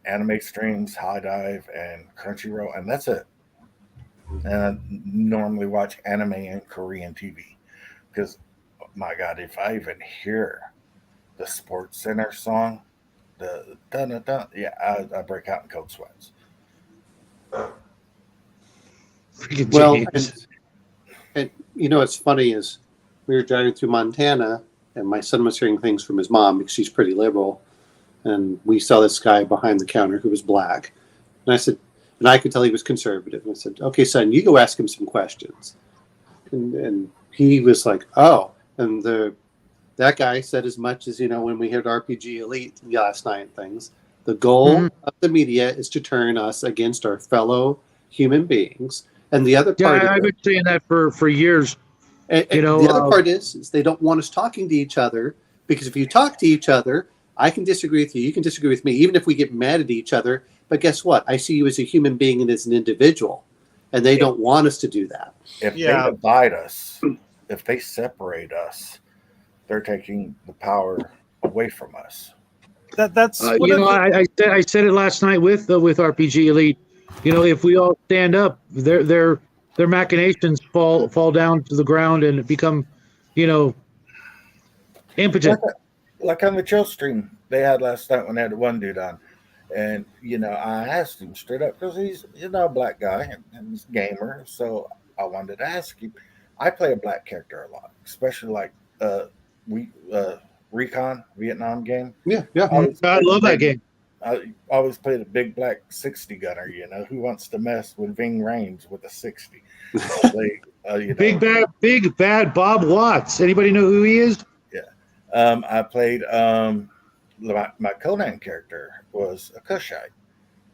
anime streams, High Dive, and Crunchyroll, and that's it. And I normally watch anime and Korean TV because, my God, if I even hear the Sports Center song, the dun dun dun, yeah, I break out in cold sweats. Well, and you know what's funny is we were driving through Montana, and my son was hearing things from his mom because she's pretty liberal, and we saw this guy behind the counter who was black, and I said, and I could tell he was conservative, and I said, "Okay, son, you go ask him some questions," and he was like, "Oh," and that guy said as much as, you know, when we heard RPG Elite last night and things. The goal of the media is to turn us against our fellow human beings. And the other part, I've been saying that for years. And the other part is they don't want us talking to each other, because if you talk to each other, I can disagree with you, you can disagree with me, even if we get mad at each other. But guess what? I see you as a human being and as an individual, and they don't want us to do that. If they divide us, if they separate us, they're taking the power away from us. That's I said it last night with RPG Elite. You know, if we all stand up, their machinations fall down to the ground and become, you know, impotent. Like on the chill stream they had last night when they had one dude on, and you know, I asked him straight up because he's, you know, a black guy and he's a gamer, so I wanted to ask him. I play a black character a lot, especially like Recon Vietnam game. Yeah. I love that game. I always played a big black 60 gunner. You know, who wants to mess with Ving Rhames with a 60? You know, big bad Bob Watts. Anybody know who he is? Yeah. I played my Conan character was a Kushite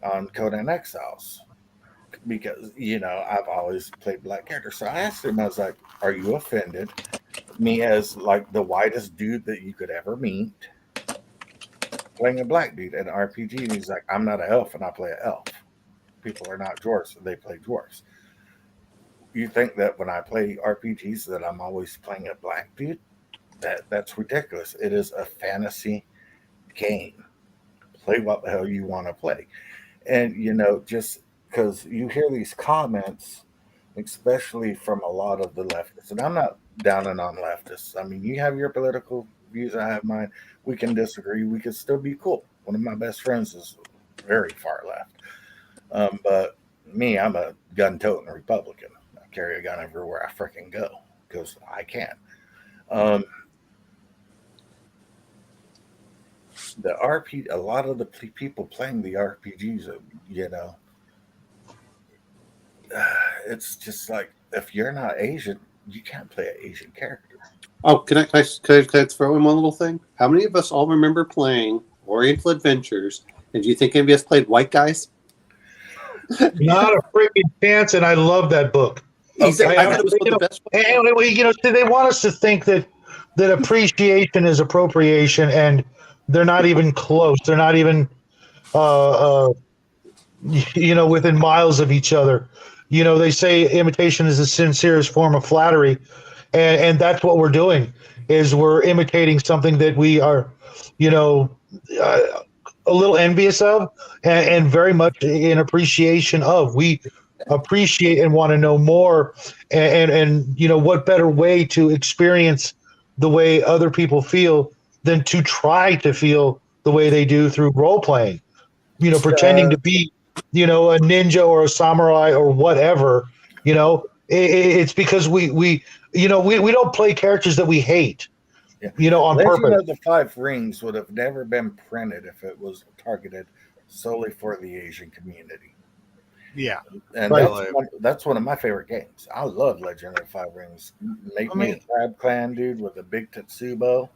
on Conan Exiles, because, you know, I've always played black characters. So I asked him, I was like, "Are you offended? Me as like the whitest dude that you could ever meet, playing a black dude in RPG?" And he's like, "I'm not an elf and I play an elf. People are not dwarves and they play dwarves. You think that when I play RPGs that I'm always playing a black dude? That's ridiculous. It is a fantasy game. Play what the hell you want to play." And, you know, just because you hear these comments, especially from a lot of the leftists, and I'm not downing on leftists. I mean, you have your political views, I have mine. We can disagree. We can still be cool. One of my best friends is very far left. But me, I'm a gun-toting Republican. I carry a gun everywhere I freaking go because I can. A lot of the people playing the RPGs, you know, it's just like, if you're not Asian, you can't play an Asian character. Oh, can I throw in one little thing? How many of us all remember playing Oriental Adventures? And do you think any of us played white guys? Not a freaking chance, and I love that book. I thought it was one of the best ones. You know, they want us to think that appreciation is appropriation, and they're not even close. They're not even, you know, within miles of each other. You know, they say imitation is the sincerest form of flattery, and that's what we're doing, is we're imitating something that we are, you know, a little envious of, and very much in appreciation of. We appreciate and want to know more, and you know, what better way to experience the way other people feel than to try to feel the way they do through role playing, you know, pretending to be, you know, a ninja or a samurai or whatever. You know, it's because we we don't play characters that we hate. Yeah. On Legend purpose. of the Five Rings would have never been printed if it was targeted solely for the Asian community. Yeah, And Right. that's one of my favorite games. I love Legend of the Five Rings. Make me a Crab Clan dude with a big Tetsubo.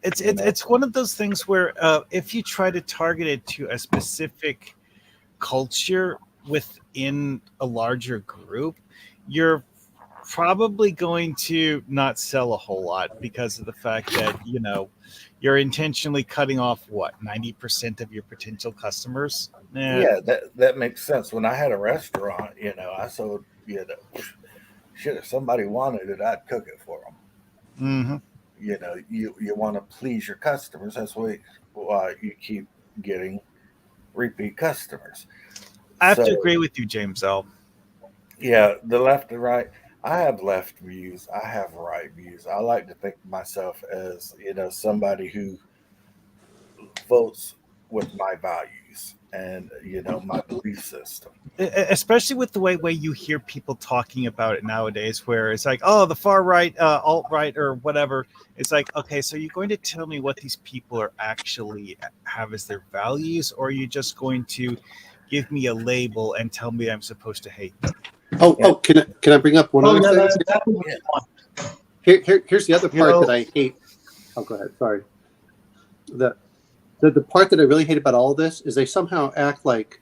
It's one of those things where if you try to target it to a specific culture within a larger group, you're probably going to not sell a whole lot because of the fact that you're intentionally cutting off 90% of your potential customers. Yeah, that makes sense. When I had a restaurant, I sold shit. If somebody wanted it, I'd cook it for them. Mm-hmm. You want to please your customers. That's why you keep getting repeat customers. I have to agree with you, James L. Yeah, the left and right. I have left views. I have right views. I like to think of myself as somebody who votes with my values and my belief system. Especially with the way you hear people talking about it nowadays, where it's like, oh, the far right, alt right, or whatever. It's like, okay, so you're going to tell me what these people are actually have as their values, or are you just going to give me a label and tell me I'm supposed to hate them? Can I bring up one other thing? Here's the other part that I hate. Oh, go ahead. Sorry. The part that I really hate about all of this is they somehow act like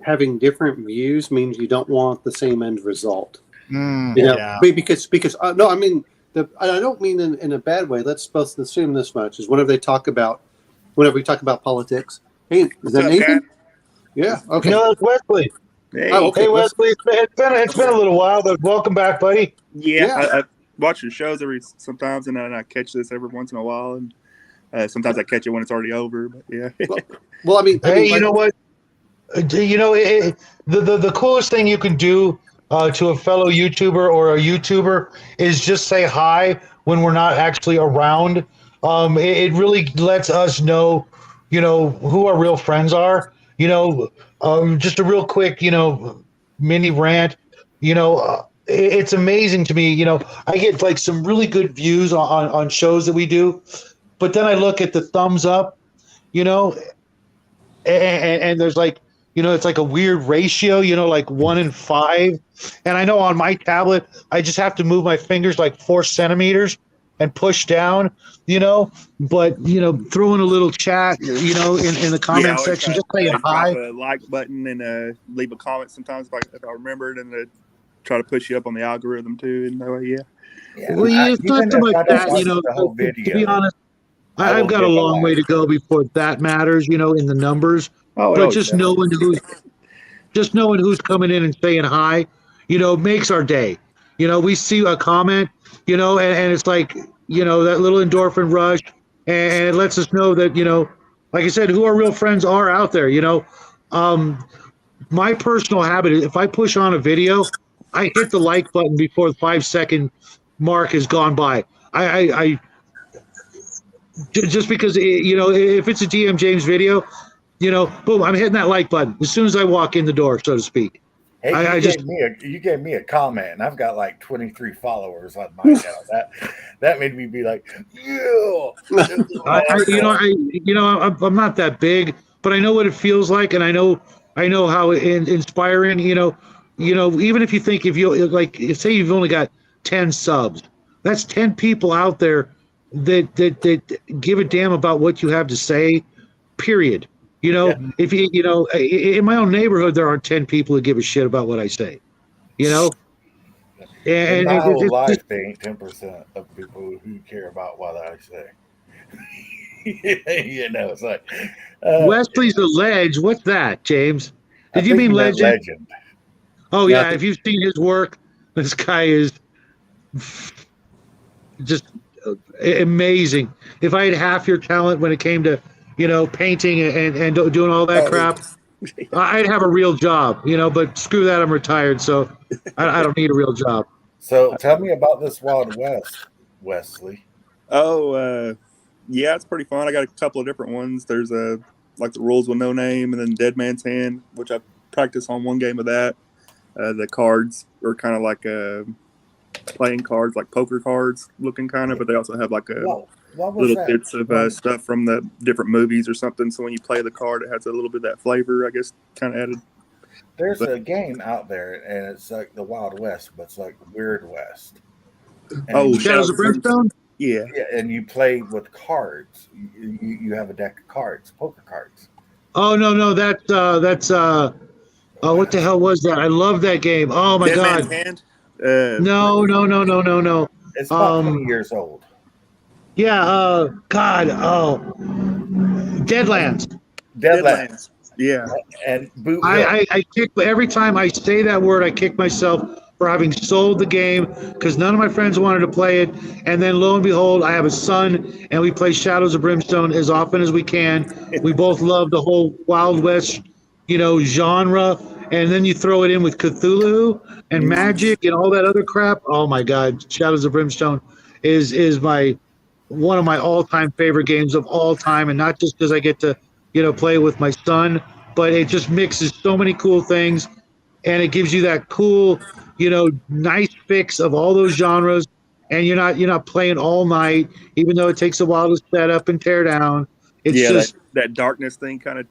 having different views means you don't want the same end result. Because no, I mean I don't mean in a bad way. Let's both assume this much is whenever we talk about politics. Hey, is that Nathan? Kat? Yeah. Okay. No, it's Wesley. Hey, hey Wesley. It's been a little while, but welcome back, buddy. Yeah. I watch your shows sometimes, and then I catch this every once in a while, and sometimes I catch it when it's already over. But yeah. Well, I mean, you know what? The coolest thing you can do to a fellow YouTuber or a YouTuber is just say hi when we're not actually around. It really lets us know, who our real friends are. Just a real quick, mini rant. It's amazing to me. I get like some really good views on shows that we do, but then I look at the thumbs up, and there's like, it's like a weird ratio, like 1 in 5. And I know on my tablet, I just have to move my fingers like 4 centimeters and push down, but, throw in a little chat, in the comment section, just saying hi. Drop a like button and leave a comment sometimes if I remembered, and try to push you up on the algorithm too. And that way, Well, it's not so much that, to be honest, I've got a long way to go before that matters, in the numbers. But just knowing who's coming in and saying hi, makes our day. We see a comment, and it's like, that little endorphin rush, and it lets us know that, like I said, who our real friends are out there. My personal habit is if I push on a video, I hit the like button before the 5-second mark has gone by. I just because, if it's a DM James video, boom, I'm hitting that like button as soon as I walk in the door, so to speak. Hey, you gave me a comment, and I've got like 23 followers on my channel. That made me be like, yeah. I'm not that big, but I know what it feels like, and I know how inspiring. Even if you think say you've only got 10 subs, that's 10 people out there that give a damn about what you have to say. Period. If in my own neighborhood, there aren't 10 people who give a shit about what I say. And my whole life, there ain't 10% of people who care about what I say. It's like Wesley's a ledge. What's that, James? Did you mean legend? Oh yeah, if you've seen his work, this guy is just amazing. If I had half your talent when it came to painting and doing all that crap, I'd have a real job, but screw that, I'm retired, so I don't need a real job. So tell me about this Wild West, Wesley. Yeah, it's pretty fun. I got a couple of different ones. There's like the Rules with No Name, and then Dead Man's Hand, which I practiced on one game of that. The cards are kind of like playing cards, like poker cards looking kind of, but they also have like a what was little that? bits of stuff from the different movies or something. So when you play the card, it has a little bit of that flavor, I guess, kind of added. There's a game out there, and it's like the Wild West, but it's like Weird West. And Shadows of Brimstone? Yeah, and you play with cards. You have a deck of cards, poker cards. Oh no, that's what the hell was that? I love that game. Oh my Dead god. Man's Hand? No. It's about 20 years old. Yeah, God, Deadlands. Deadlands. Yeah. And Boot Hill. I kick every time I say that word. I kick myself for having sold the game because none of my friends wanted to play it. And then lo and behold, I have a son, and we play Shadows of Brimstone as often as we can. We both love the whole Wild West, genre. And then you throw it in with Cthulhu and magic and all that other crap. Oh my God, Shadows of Brimstone is one of my all-time favorite games of all time, and not just because I get to play with my son, but it just mixes so many cool things, and it gives you that cool, nice fix of all those genres, and you're not playing all night, even though it takes a while to set up and tear down. It's just that darkness thing kind of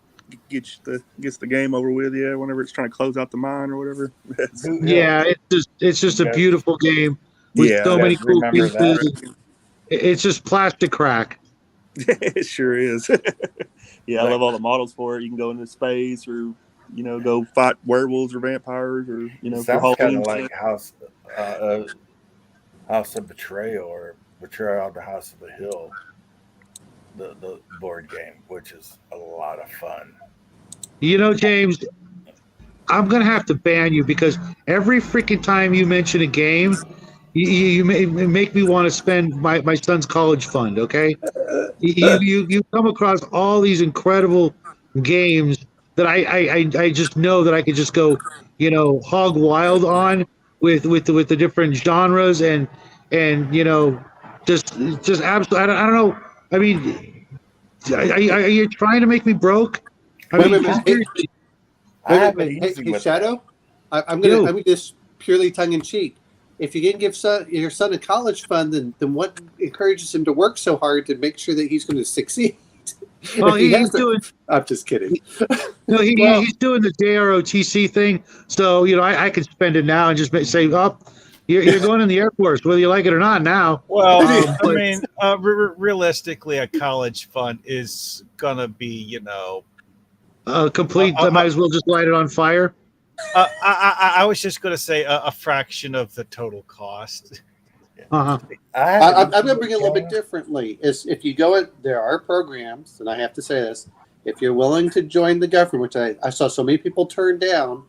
gets the game over with. Yeah, whenever it's trying to close out the mine or whatever. It's just a beautiful game with so many cool pieces. It's just plastic crack. It sure is. Yeah, I love all the models for it. You can go into space or, go fight werewolves or vampires or, sounds kind of like House of Betrayal or Betrayal of the House of the Hill, the board game, which is a lot of fun. James, I'm going to have to ban you because every freaking time you mention a game, you make me want to spend my son's college fund, okay? You come across all these incredible games that I just know that I could just go, hog wild on with the different genres and just absolutely. I don't know. I mean, are you trying to make me broke? Wait, Shadow, I'm gonna just purely tongue in cheek. If you can give your son a college fund, then what encourages him to work so hard to make sure that he's going to succeed? Well, he's doing. I'm just kidding. No, he's doing the JROTC thing. So I could spend it now and just say, you're going in the Air Force, whether you like it or not. Now, well, realistically, a college fund is gonna be, complete. I might as well just light it on fire. I was just going to say a fraction of the total cost. Uh-huh. I'm going to bring it a little bit differently. Is if you go there are programs, and I have to say this, if you're willing to join the government, which I saw so many people turn down,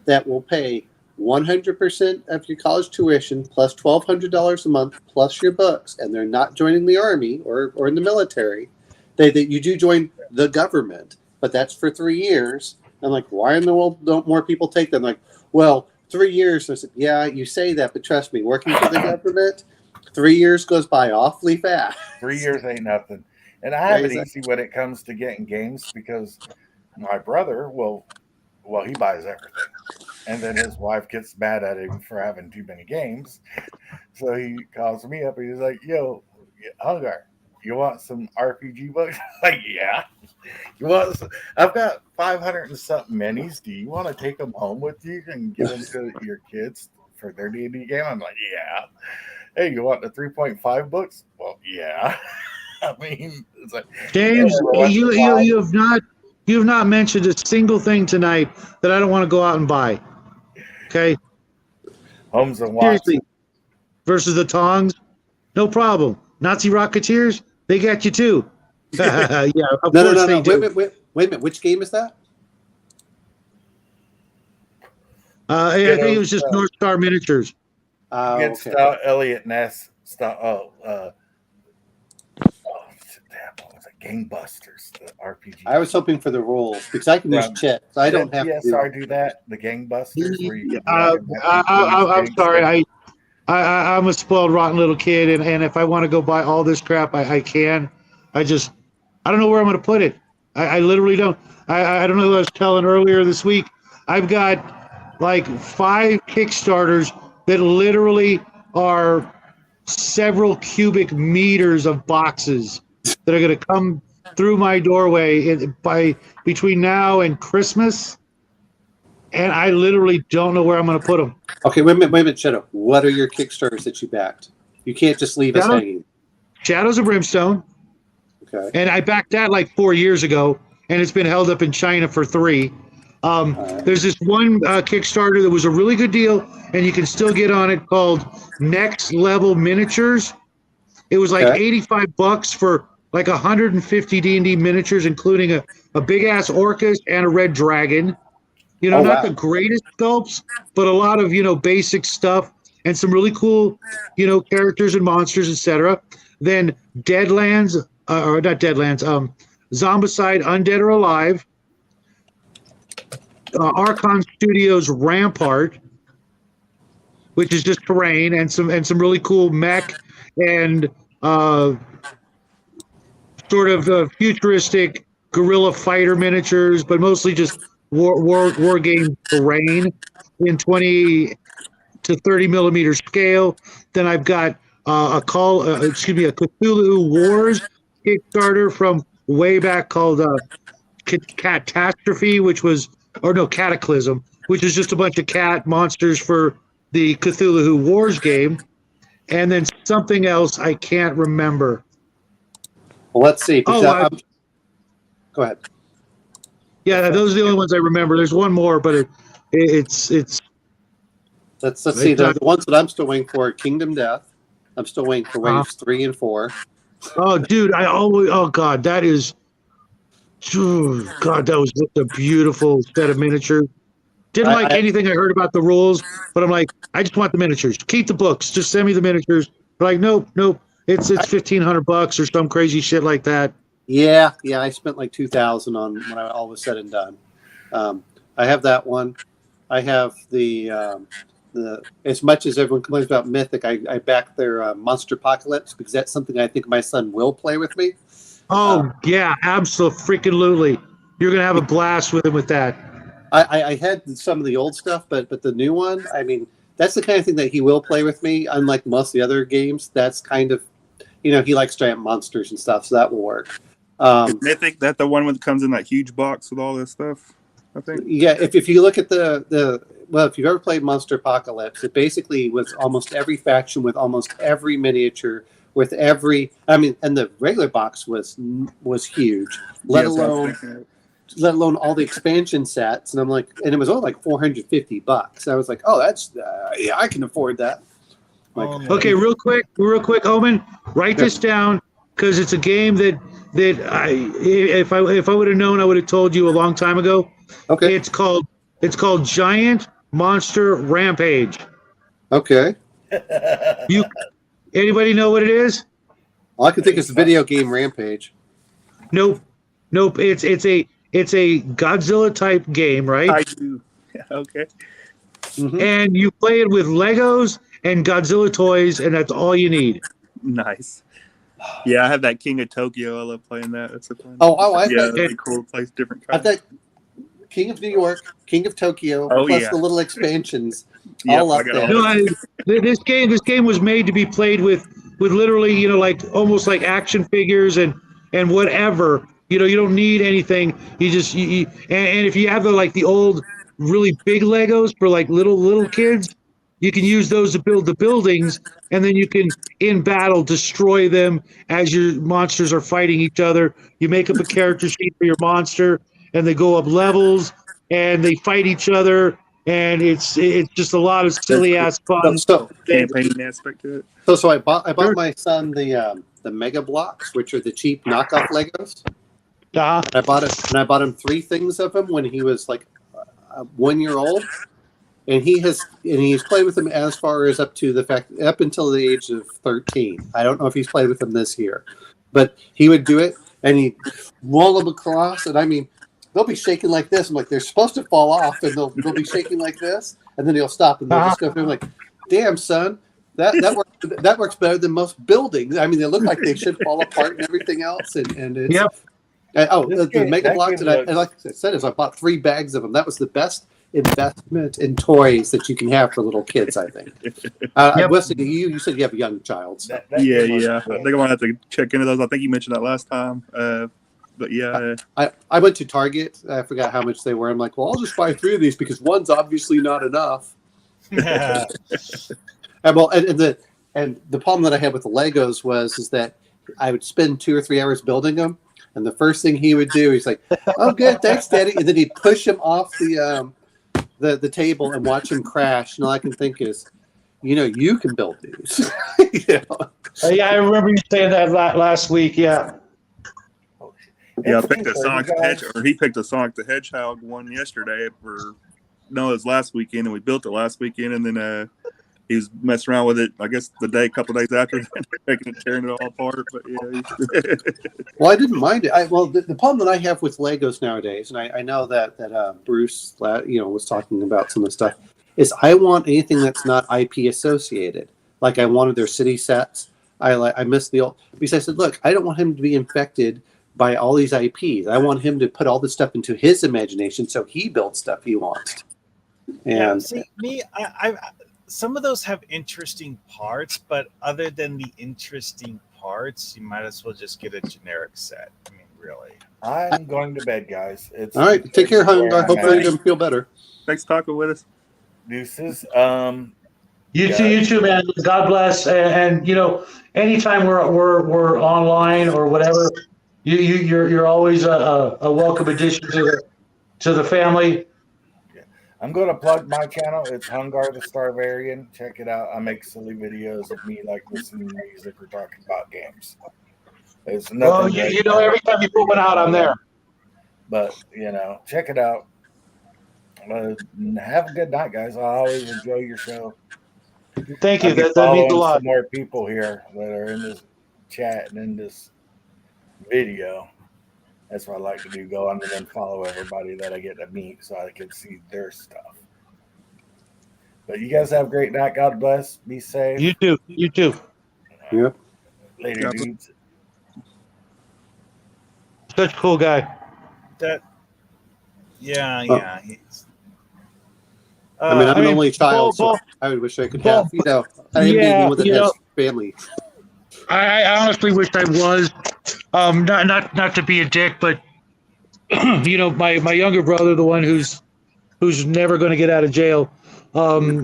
that will pay 100% of your college tuition plus $1,200 a month plus your books, and they're not joining the Army or in the military, you do join the government, but that's for 3 years. I'm like, why in the world don't more people take them? Like, well, 3 years. I said, yeah, you say that, but trust me, working for the government, 3 years goes by awfully fast. 3 years ain't nothing. And I have it easy when it comes to getting games because my brother, he buys everything. And then his wife gets mad at him for having too many games. So he calls me up and he's like, yo, Hungar, you want some RPG books? Like, yeah. I've got 500 and something minis. Do you want to take them home with you and give them to your kids for their D&D game? I'm like, yeah. Hey, you want the 3.5 books? Well, yeah. I mean, it's like, James, you have not mentioned a single thing tonight that I don't want to go out and buy. Okay. Holmes and Watson. Seriously. Versus the Tongs, no problem. Nazi Rocketeers, they got you too. Yeah, of course they do. Wait a minute. Which game is that? I think it was just North Star Miniatures. Against Elliot Ness. What was it? Gangbusters, the RPG. I was hoping for the rules because I can use chits. I don't have to do that. The Gangbusters. I'm sorry. I'm a spoiled, rotten little kid, and if I want to go buy all this crap, I can. I don't know where I'm going to put it. I literally don't. I don't know who I was telling earlier this week. I've got like 5 Kickstarters that literally are several cubic meters of boxes that are going to come through my doorway by between now and Christmas, and I literally don't know where I'm going to put them. Okay, wait a minute, Shadow. What are your Kickstarters that you backed? You can't just leave us hanging. Shadows of Brimstone. Okay. And I backed that like 4 years ago, and it's been held up in China for 3. There's this one Kickstarter that was a really good deal, and you can still get on it, called Next Level Miniatures. It was like $85 for like 150 D&D miniatures, including a big ass Orcus and a red dragon. You know, not the greatest sculpts, but a lot of, you know, basic stuff and some really cool, you know, characters and monsters, etc. Then Deadlands, or not Deadlands, Zombicide, Undead or Alive. Archon Studios Rampart, which is just terrain and some really cool mech and sort of futuristic guerrilla fighter miniatures, but mostly just war game terrain in 20 to 30 millimeter scale. Then I've got a Cthulhu Wars Kickstarter from way back called Catastrophe, Cataclysm, which is just a bunch of cat monsters for the Cthulhu Wars game, and then something else I can't remember. Well, let's see. Go ahead. Yeah, those are the only ones I remember. There's one more, but it's. Let's see. The ones that I'm still waiting for are Kingdom Death. I'm still waiting for waves 3 and 4. Oh, dude! God, that is. God, that was just a beautiful set of miniatures. Didn't like anything I heard about the rules, but I'm like, I just want the miniatures. Keep the books. Just send me the miniatures. But like, nope. It's $1,500 or some crazy shit like that. Yeah. I spent like $2,000 on when all was said and done. I have that one. I have the as much as everyone complains about Mythic, I back their Monster Apocalypse because that's something I think my son will play with me. Oh yeah, absolutely. You're gonna have a blast with him with that. I had some of the old stuff, but the new one, I mean, that's the kind of thing that he will play with me. Unlike most of the other games, that's kind of, you know, he likes giant monsters and stuff, so that will work. Mythic, that the one that comes in that huge box with all this stuff, I think. Yeah, if you look at if you've ever played Monster Apocalypse, it basically was almost every faction with almost every miniature. With every, and the regular box was huge. Let alone all the expansion sets, and I'm like, and it was only like $450. I was like, oh, that's I can afford that. Like, okay, real quick, Omen, write this down because it's a game that if I would have known, I would have told you a long time ago. Okay, it's called Giant Monster Rampage. Okay. Anybody know what it is? All I can think is the video game Rampage. Nope. It's a Godzilla type game, right? I do. Okay. Mm-hmm. And you play it with Legos and Godzilla toys, and that's all you need. Nice. Yeah, I have that King of Tokyo. I love playing that. That's a fun. It's cool. Plays different kinds. I've got King of New York, King of Tokyo, plus the little expansions. All up there. No, this game was made to be played with literally, you know, like almost like action figures and whatever. You know, you don't need anything. You just and if you have the old really big Legos for like little kids, you can use those to build the buildings, and then you can in battle destroy them as your monsters are fighting each other. You make up a character sheet for your monster, and they go up levels and they fight each other. And it's just a lot of silly ass fun. So campaign aspect to it. So I bought my son the Mega Blocks, which are the cheap knockoff Legos. Uh-huh. I bought him 3 things of them when he was like 1 year old, and he's played with them as far as up until the age of 13. I don't know if he's played with them this year, but he would do it and he'd roll them across, and I mean, they'll be shaking like this. I'm like, they're supposed to fall off, and they'll be shaking like this, and then he'll stop, and they'll just go through. I'm like, damn, son, that works better than most buildings. I mean, they look like they should fall apart and everything else, and it's, The Mega Bloks that I like I said is I bought 3 bags of them. That was the best investment in toys that you can have for little kids, I think. Wesley, you said you have a young child. So. Yeah. I think I'm gonna have to check into those. I think you mentioned that last time. But yeah, I went to Target. I forgot how much they were. I'm like, well, I'll just buy 3 of these because one's obviously not enough. And the problem that I had with the Legos is that I would spend 2 or 3 hours building them, and the first thing he would do, he's like, "Oh, good, thanks, Daddy," and then he'd push him off the table and watch him crash. And all I can think is, you can build these. Yeah, I remember you saying that last week. Yeah. Yeah, I picked a Sonic the Hedgehog, or he picked a Sonic the Hedgehog one yesterday it was last weekend, and we built it last weekend, and then he was messing around with it, I guess, a couple days after, tearing it all apart. But yeah. Well, I didn't mind it. The problem that I have with Legos nowadays, and I know that Bruce, was talking about some of the stuff, is I want anything that's not IP associated. Like I wanted their city sets. I missed the old, because I said, look, I don't want him to be infected by all these IPs. I want him to put all this stuff into his imagination so he builds stuff he wants. And see, I some of those have interesting parts, but other than the interesting parts, you might as well just get a generic set. I mean, really. I'm going to bed, guys. All right. Take care, Hung. I hope you're going to feel better. Thanks for talking with us. Deuces. You too, man. God bless. And anytime we're online or whatever, you're always a welcome addition to the family. I'm going to plug my channel. It's Hungar the Starvarian. Check it out. I make silly videos of me listening to music or talking about games. It's nothing. Well, every time you put one out, I'm there. But check it out. Have a good night, guys. I always enjoy your show. Thank you. That means a lot. Some more people here that are in this chat and in this video. That's what I like to do. Go on and then follow everybody that I get to meet so I can see their stuff. But you guys have a great night. God bless. Be safe. You too. You too. Yep. Later, dudes. Such a cool guy. Yeah. He's, I'm an only child, so I wish I could have, has family. I honestly wish I was. Not to be a dick, but my younger brother, the one who's never going to get out of jail,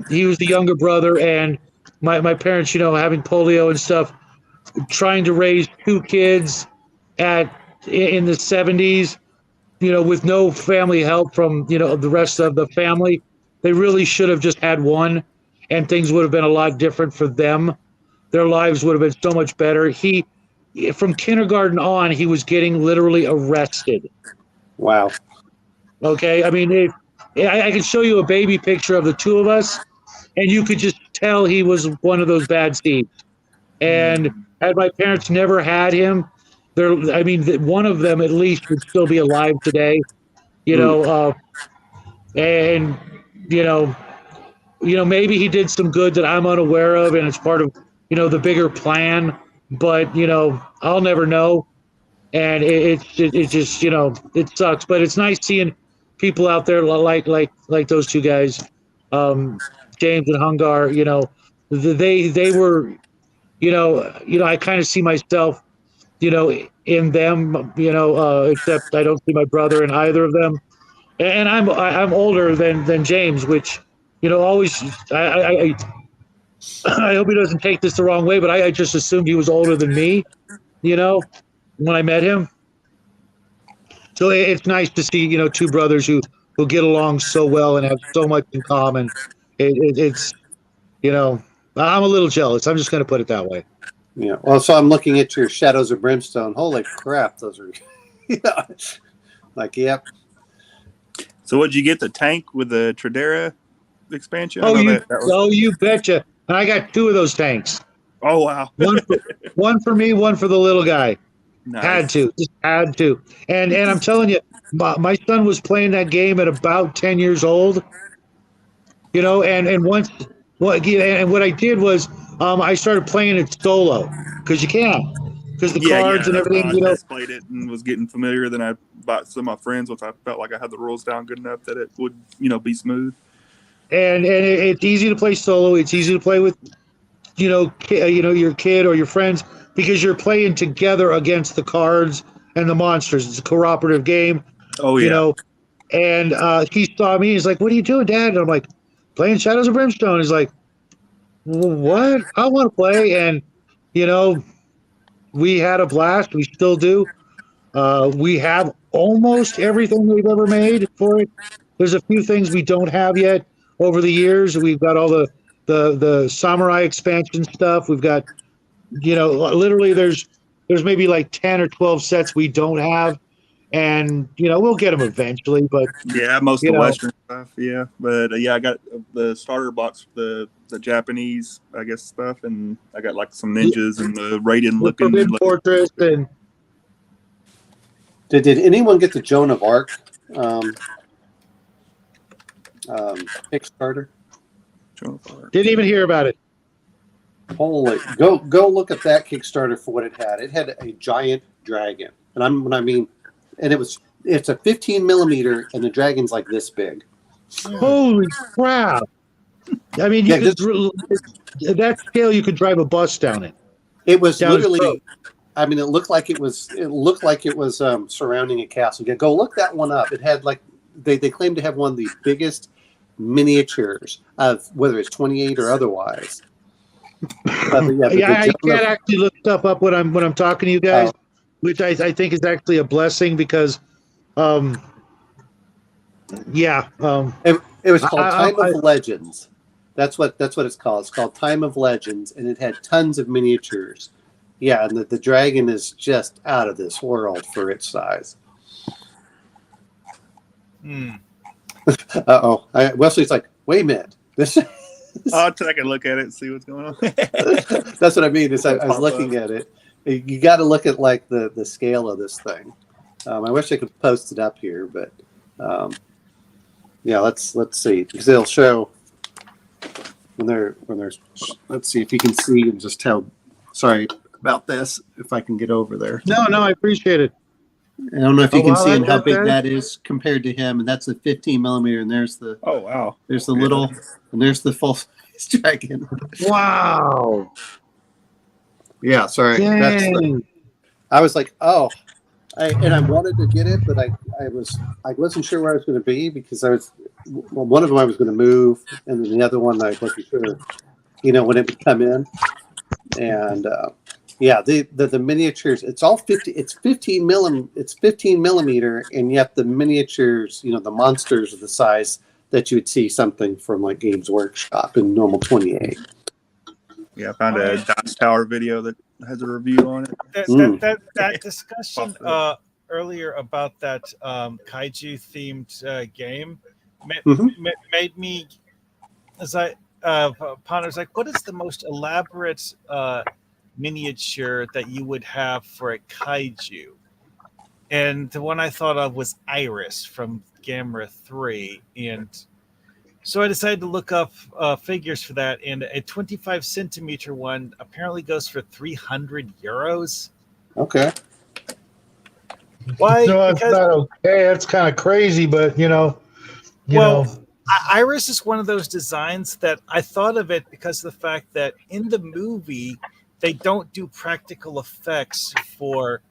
he was the younger brother, and my parents, having polio and stuff, trying to raise 2 kids in the 70s, with no family help from the rest of the family. They really should have just had one, and things would have been a lot different for them. Their lives would have been so much better. From kindergarten on, he was getting literally arrested. Wow. Okay. I mean, I can show you a baby picture of the 2 of us, and you could just tell he was one of those bad seeds. And had my parents never had him, one of them at least would still be alive today. And maybe he did some good that I'm unaware of, and it's part of the bigger plan. But I'll never know, and it just it sucks. But it's nice seeing people out there like those 2 guys, James and Hungar. They were, I kind of see myself, in them. Except I don't see my brother in either of them, and I'm older than James, which always I hope he doesn't take this the wrong way, but I just assumed he was older than me, when I met him. So it's nice to see, 2 brothers who get along so well and have so much in common. It's I'm a little jealous. I'm just going to put it that way. Yeah. Well, so I'm looking at your Shadows of Brimstone. Holy crap. Those are, yep. So would you get the tank with the Tradera expansion? You betcha. And I got 2 of those tanks. Oh, wow. one for me, one for the little guy. Nice. Had to. And I'm telling you, my son was playing that game at about 10 years old. And once, and what I did was I started playing it solo, because you can. because the cards and everything. You know, played it and was getting familiar. Then I bought some of my friends once I felt like I had the rules down good enough that it would, be smooth. And it's easy to play solo. It's easy to play with, your kid or your friends because you're playing together against the cards and the monsters. It's a cooperative game. Oh yeah. You know, and he saw me. He's like, "What are you doing, Dad?" And I'm like, "Playing Shadows of Brimstone." He's like, well, "What? I want to play." And we had a blast. We still do. We have almost everything we've ever made for it. There's a few things we don't have yet over the years. We've got all the samurai expansion stuff. We've got, literally there's maybe like 10 or 12 sets we don't have. And, we'll get them eventually, but yeah, most of the Western stuff. Yeah. But I got the starter box, the Japanese, I guess, stuff. And I got like some ninjas and the Raiden looking Fortress and Did anyone get the Joan of Arc Kickstarter? Joan of Arc. Didn't even hear about it. Holy, go look at that Kickstarter for what it had. It had a giant dragon, and it's a 15 millimeter, and the dragon's like this big. Holy crap! I mean, that scale, you could drive a bus down it. It was literally. I mean, it looked like it was surrounding a castle. Yeah, go look that one up. It had they claim to have one of the biggest miniatures of whether it's 28 or otherwise. I can't actually look stuff up when I'm talking to you guys, which I think is actually a blessing because, it was called Time of Legends. That's what it's called. It's called Time of Legends, and it had tons of miniatures. Yeah, and the dragon is just out of this world for its size. Wesley's like, wait a minute. I'll take a look at it and see what's going on. That's what I mean. I was looking at it. You got to look at like the scale of this thing. I wish I could post it up here, but let's see because it'll show when there's. Let's see if you can see and just how. Sorry about this. If I can get over there. No, I appreciate it. I don't know if you can see how big that is compared to him, and that's a 15 millimeter, and there's the there's the little, and there's the full size dragon. Wow. Yeah, sorry. I was like, I wanted to get it, but I wasn't sure where I was going to be because one of them I was going to move, and then the other one I wasn't sure, when it would come in, and. The miniatures, it's all 50, it's 15 millimeter, and yet the miniatures, the monsters are the size that you would see something from like Games Workshop in normal 28. Yeah, I found a Dodge Tower video that has a review on it. That discussion earlier about that kaiju themed game made me, as I ponders like, what is the most elaborate miniature that you would have for a kaiju? And the one I thought of was Iris from Gamera 3, and so I decided to look up figures for that, and a 25 centimeter one apparently goes for €300. Okay. Why? No, it's not okay. That's kind of crazy, but Iris is one of those designs that I thought of it because of the fact that in the movie they don't do practical effects for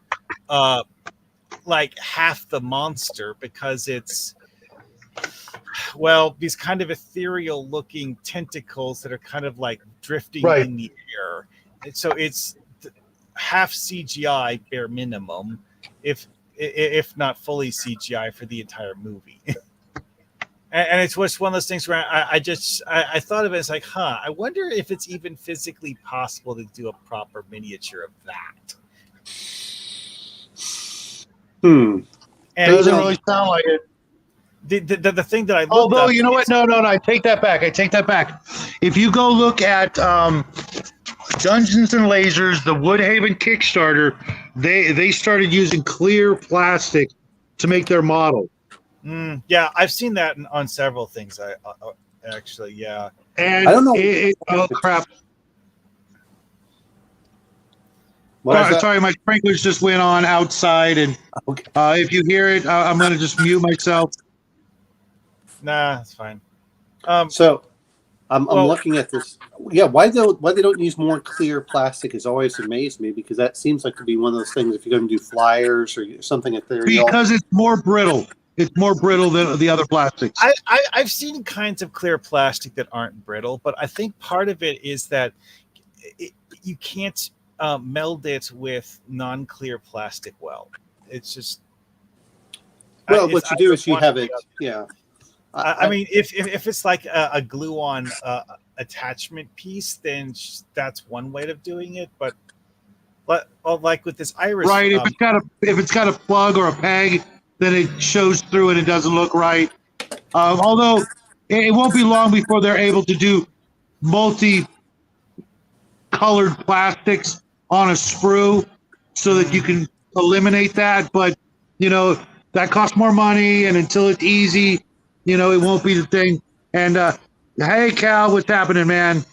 like half the monster because it's these kind of ethereal looking tentacles that are kind of like drifting in the air. And so it's half CGI bare minimum, if not fully CGI for the entire movie. And it's just one of those things where I thought of it as like, I wonder if it's even physically possible to do a proper miniature of that. And doesn't really sound like it. The thing that I looked although up, you know what? No, I take that back. If you go look at Dungeons and Lasers, the Woodhaven Kickstarter, they started using clear plastic to make their model. Yeah, I've seen that on several things. Actually, yeah. And I don't know. Oh crap! Sorry, my sprinklers just went on outside, and if you hear it, I'm going to just mute myself. Nah, it's fine. So I'm looking at this. Yeah, why they don't use more clear plastic has always amazed me, because that seems like to be one of those things. If you're going to do flyers or something at there, because it's more brittle. It's more brittle than the other plastics. I've seen kinds of clear plastic that aren't brittle, but I think part of it is that you can't meld it with non-clear plastic well. It's just what you do is you have it. Yeah. I mean, if it's like a glue-on attachment piece, then that's one way of doing it. But like with this iris, right? If it's got a plug or a peg, then it shows through and it doesn't look right. Although it won't be long before they're able to do multi-colored plastics on a sprue, so that you can eliminate that. But that costs more money, and until it's easy, it won't be the thing. And hey, Cal, what's happening, man?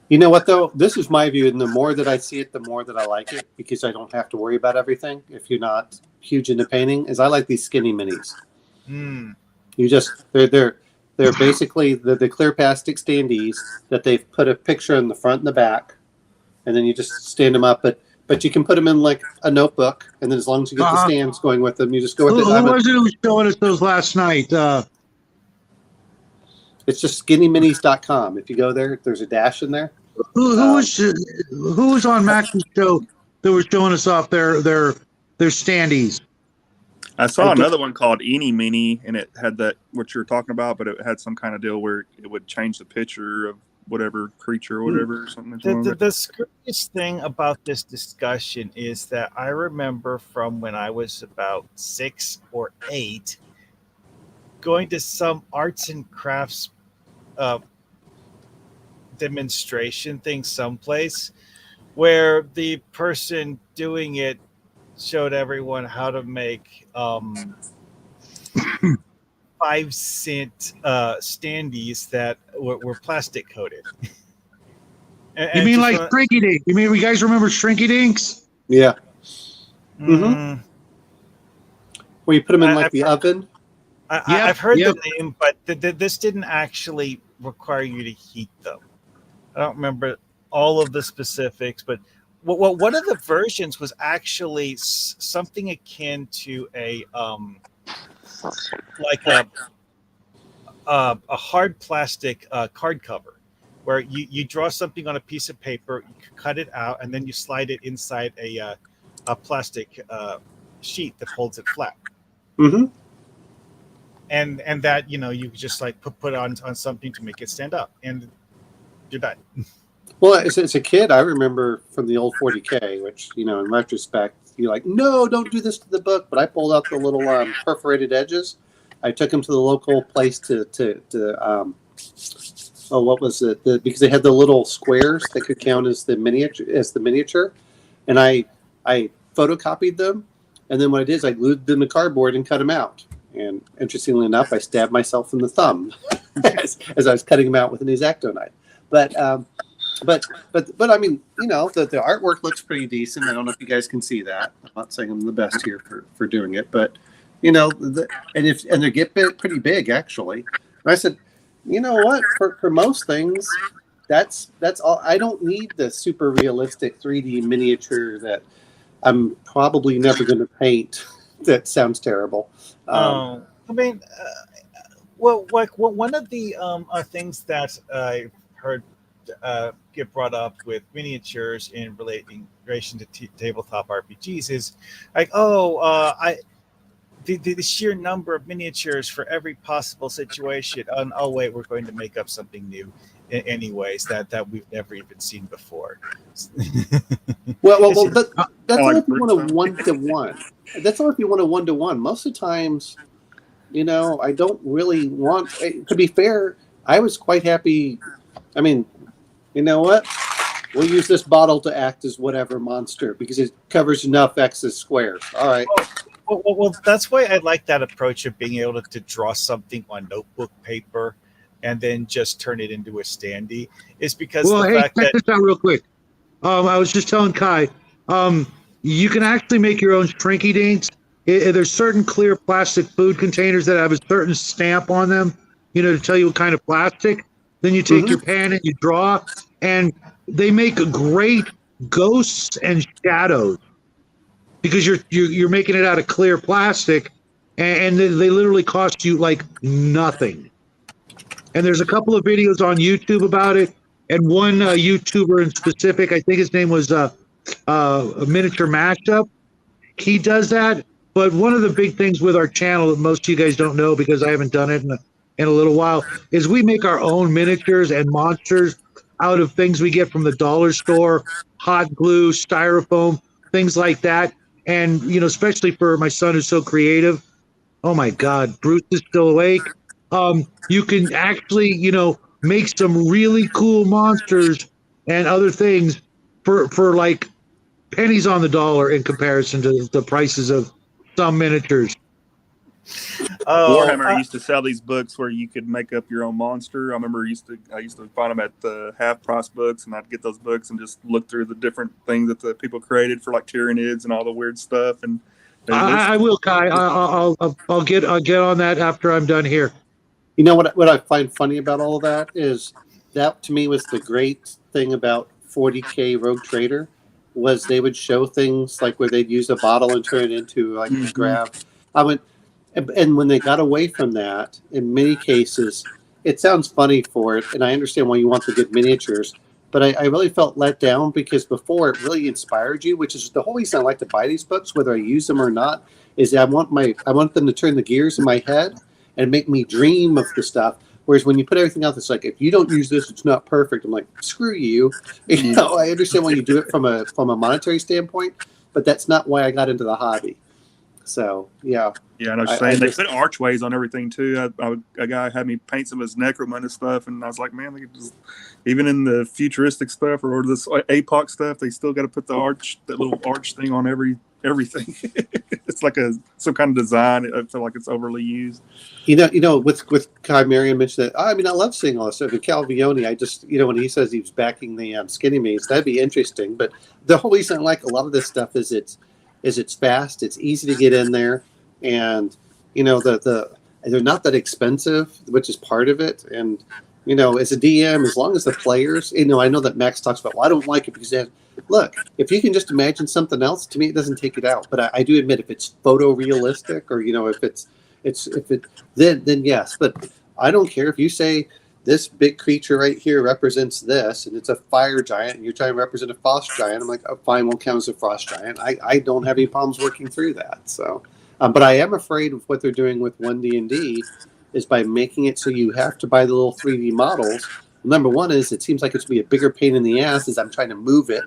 You know what, though? This is my view, and the more that I see it, the more that I like it, because I don't have to worry about everything. If you're not huge into painting, is I like these skinny minis. You just they're basically the clear plastic standees that they've put a picture in the front and the back, and then you just stand them up. But you can put them in like a notebook, and then as long as you get the stands going with them, you just go with it. Who was it who was showing us those last night? It's just skinnyminis.com. If you go there, there's a dash in there. Who was on Max's show that was showing us off their standees? I saw another one called Eeny Meeny, and it had that what you're talking about, but it had some kind of deal where it would change the picture of whatever creature or whatever, or something. The scariest thing about this discussion is that I remember from when I was about 6 or 8 going to some arts and crafts demonstration thing someplace where the person doing it showed everyone how to make 5-cent standees that were plastic coated. You mean like Shrinky Dink? You mean you guys remember Shrinky Dinks? Yeah. Mm-hmm. Where you put them in the oven? I've heard the name, but this didn't actually require you to heat them. I don't remember all of the specifics, but one of the versions was actually something akin to a hard plastic card cover, where you draw something on a piece of paper, you cut it out, and then you slide it inside a plastic sheet that holds it flat. Mm-hmm. And that you just like put on something to make it stand up, and you're done. Well, as a kid, I remember from the old 40K, which in retrospect, you're like, no, don't do this to the book. But I pulled out the little perforated edges. I took them to the local place to what was it? Because they had the little squares that could count as the miniature, and I photocopied them, and then what I did is I glued them to cardboard and cut them out. And interestingly enough, I stabbed myself in the thumb as I was cutting them out with an X-Acto knife. But I mean, the artwork looks pretty decent. I don't know if you guys can see that. I'm not saying I'm the best here for doing it, but and they get pretty big actually. And I said, you know what? For most things, that's all. I don't need the super realistic 3D miniature that I'm probably never going to paint. That sounds terrible. I mean, well, like one of the things that I heard get brought up with miniatures in relation to tabletop RPGs is like, the sheer number of miniatures for every possible situation. And oh wait, we're going to make up something new, anyways that we've never even seen before. Well, that's only if you want a 1-to-1. That's only if you want a 1-to-1. Most of the times, I don't really want. To be fair, I was quite happy. I mean, you know what? We'll use this bottle to act as whatever monster because it covers enough X's squares. All right. Well, that's why I like that approach of being able to draw something on notebook paper and then just turn it into a standee. Is because check this out real quick. I was just telling Kai, you can actually make your own shrinky dinks. There's certain clear plastic food containers that have a certain stamp on them, to tell you what kind of plastic. Then you take your pan and you draw, and they make great ghosts and shadows because you're making it out of clear plastic, and they literally cost you like nothing. And there's a couple of videos on YouTube about it, and one YouTuber in specific, I think his name was a Miniature Mashup. He does that. But one of the big things with our channel that most of you guys don't know, because I haven't done it in a little while, is we make our own miniatures and monsters out of things we get from the dollar store, hot glue, styrofoam, things like that. And, especially for my son who's so creative. Oh my God, Bruce is still awake. You can actually, make some really cool monsters and other things for like pennies on the dollar in comparison to the prices of some miniatures. Warhammer used to sell these books where you could make up your own monster. I remember I used to find them at the half price books, and I'd get those books and just look through the different things that the people created for like Tyranids and all the weird stuff. And I will, Kai. I'll get on that after I'm done here. You know what I find funny about all of that is that to me was the great thing about 40K Rogue Trader was they would show things like where they'd use a bottle and turn it into like a grab. And when they got away from that, in many cases, it sounds funny for it, and I understand why you want the good miniatures, but I really felt let down because before it really inspired you, which is the whole reason I like to buy these books, whether I use them or not, is I want them to turn the gears in my head and make me dream of the stuff. Whereas when you put everything out, it's like, if you don't use this, it's not perfect. I'm like, screw you. I understand why you do it from a monetary standpoint, but that's not why I got into the hobby. So, yeah. Yeah, I know what you're saying. They put archways on everything, too. A guy had me paint some of his necromunda and stuff, and I was like, man, they could just, even in the futuristic stuff or this APOC stuff, they still got to put that little arch thing on everything. It's like some kind of design. I feel like it's overly used. With Kai Marion mentioned that. I love seeing all this stuff. And Cal Vioni, I just, when he says he was backing the Skinny Maze, that'd be interesting. But the whole reason I like a lot of this stuff is it's fast, it's easy to get in there, and they're not that expensive, which is part of it. And as a DM, as long as the players, I know that Max talks about, well, I don't like it because look, if you can just imagine something else, to me it doesn't take it out. But I do admit if it's photorealistic or then yes. But I don't care if you say this big creature right here represents this, and it's a fire giant, and you're trying to represent a frost giant. I'm like, oh, fine, we'll count as a frost giant. I don't have any problems working through that. So, but I am afraid of what they're doing with 1D&D is by making it so you have to buy the little 3D models. Number one is it seems like it's going to be a bigger pain in the ass as I'm trying to move it,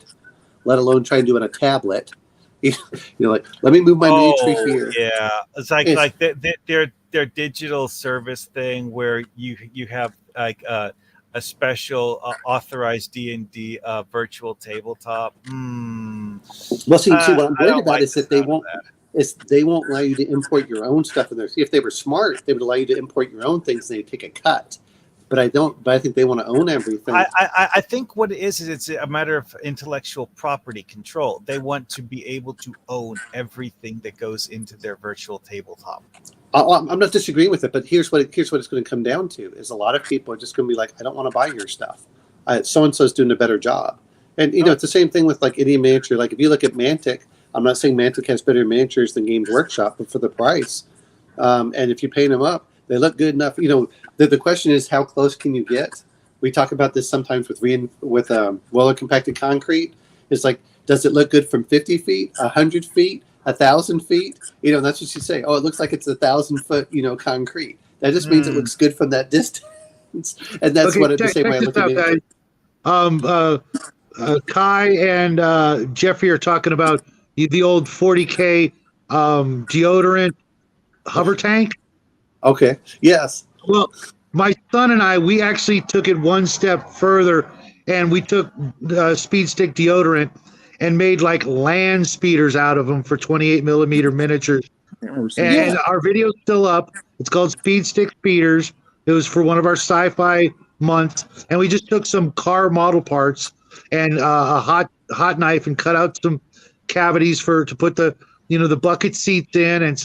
let alone try and do it on a tablet. Like, let me move my miniature here. Yeah, it's like their digital service thing where you have like a special authorized D&D virtual tabletop. Well, see, what I'm worried about is that they won't allow you to import your own stuff in there. See, if they were smart, they would allow you to import your own things and they take a cut. But I think they want to own everything. I think what it is it's a matter of intellectual property control. They want to be able to own everything that goes into their virtual tabletop. I'm not disagreeing with it, but here's what it's going to come down to: is a lot of people are just going to be like, I don't want to buy your stuff. So and so's doing a better job, and it's the same thing with like any miniature. Like if you look at Mantic, I'm not saying Mantic has better miniatures than Games Workshop, but for the price, and if you paint them up, they look good enough. The question is, how close can you get? We talk about this sometimes with well compacted concrete. It's like, does it look good from 50 feet, 100 feet, 1,000 feet? That's what you say. Oh, it looks like it's 1,000-foot, concrete. That just means it looks good from that distance, and that's the same way I look at it. Kai and Jeffrey are talking about the old 40K deodorant hover tank. Okay. Yes. Well, my son and I, we actually took it one step further, and we took speed stick deodorant and made like land speeders out of them for 28 millimeter miniatures. And our video's still up. It's called Speed Stick Speeders. It was for one of our sci-fi months, and we just took some car model parts and a hot hot knife and cut out some cavities to put the the bucket seats in and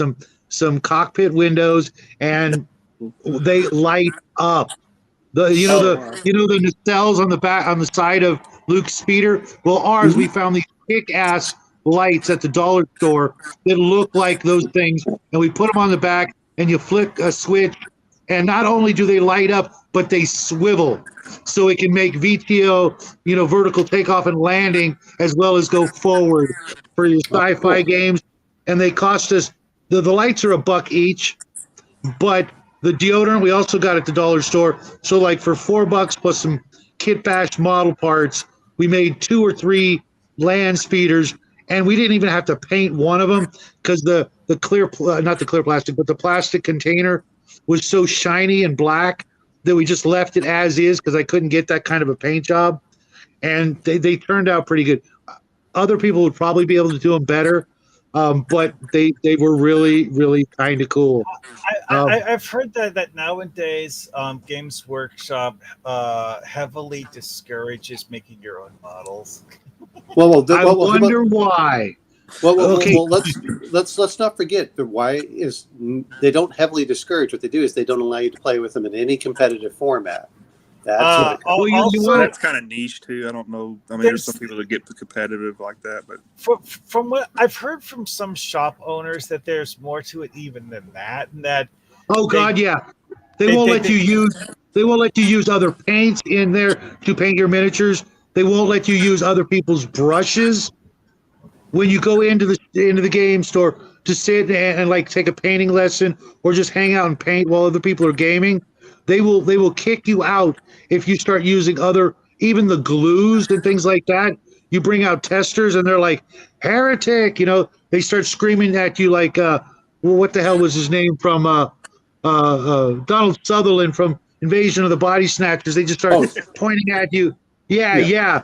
some cockpit windows, and they light up. The the nacelles on the back on the side of Luke's speeder. Well, ours we found these kick-ass lights at the dollar store that look like those things, and we put them on the back, and you flick a switch, and not only do they light up, but they swivel, so it can make VTO, vertical takeoff and landing, as well as go forward for your sci-fi games. And they cost us the lights are $1 each, but the deodorant we also got at the dollar store. So like for $4 plus some kit bash model parts, we made 2 or 3 land speeders, and we didn't even have to paint one of them because the clear, not the clear plastic, but the plastic container was so shiny and black that we just left it as is because I couldn't get that kind of a paint job, and they turned out pretty good. Other people would probably be able to do them better, but they were really, really kind of cool. I've heard that nowadays Games Workshop heavily discourages making your own models. I wonder why. Well, let's not forget that why is they don't heavily discourage. What they do is they don't allow you to play with them in any competitive format. That's that's kind of niche too. I don't know. I mean, there's some people that get competitive like that, but from what I've heard from some shop owners, that there's more to it even than that. And that they won't let you use other paints in there to paint your miniatures. They won't let you use other people's brushes when you go into the game store to sit and like take a painting lesson or just hang out and paint while other people are gaming. They will kick you out if you start using even the glues and things like that. You bring out testers and they're like, heretic, they start screaming at you like, what the hell was his name from Donald Sutherland from Invasion of the Body Snatchers. They just start pointing at you. Yeah.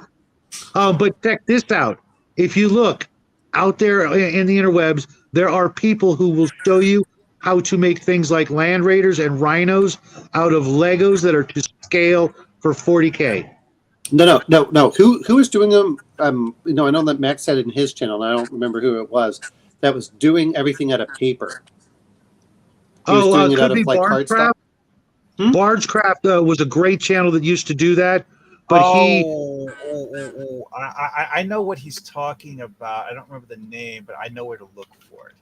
But check this out. If you look out there in the interwebs, there are people who will show you how to make things like Land Raiders and Rhinos out of Legos that are to scale for $40K. No. Who is doing them? I know that Max said it in his channel, and I don't remember who it was that was doing everything out of paper. He was doing it out of like cardstock. Bargecraft was a great channel that used to do that, but I know what he's talking about. I don't remember the name, but I know where to look for it.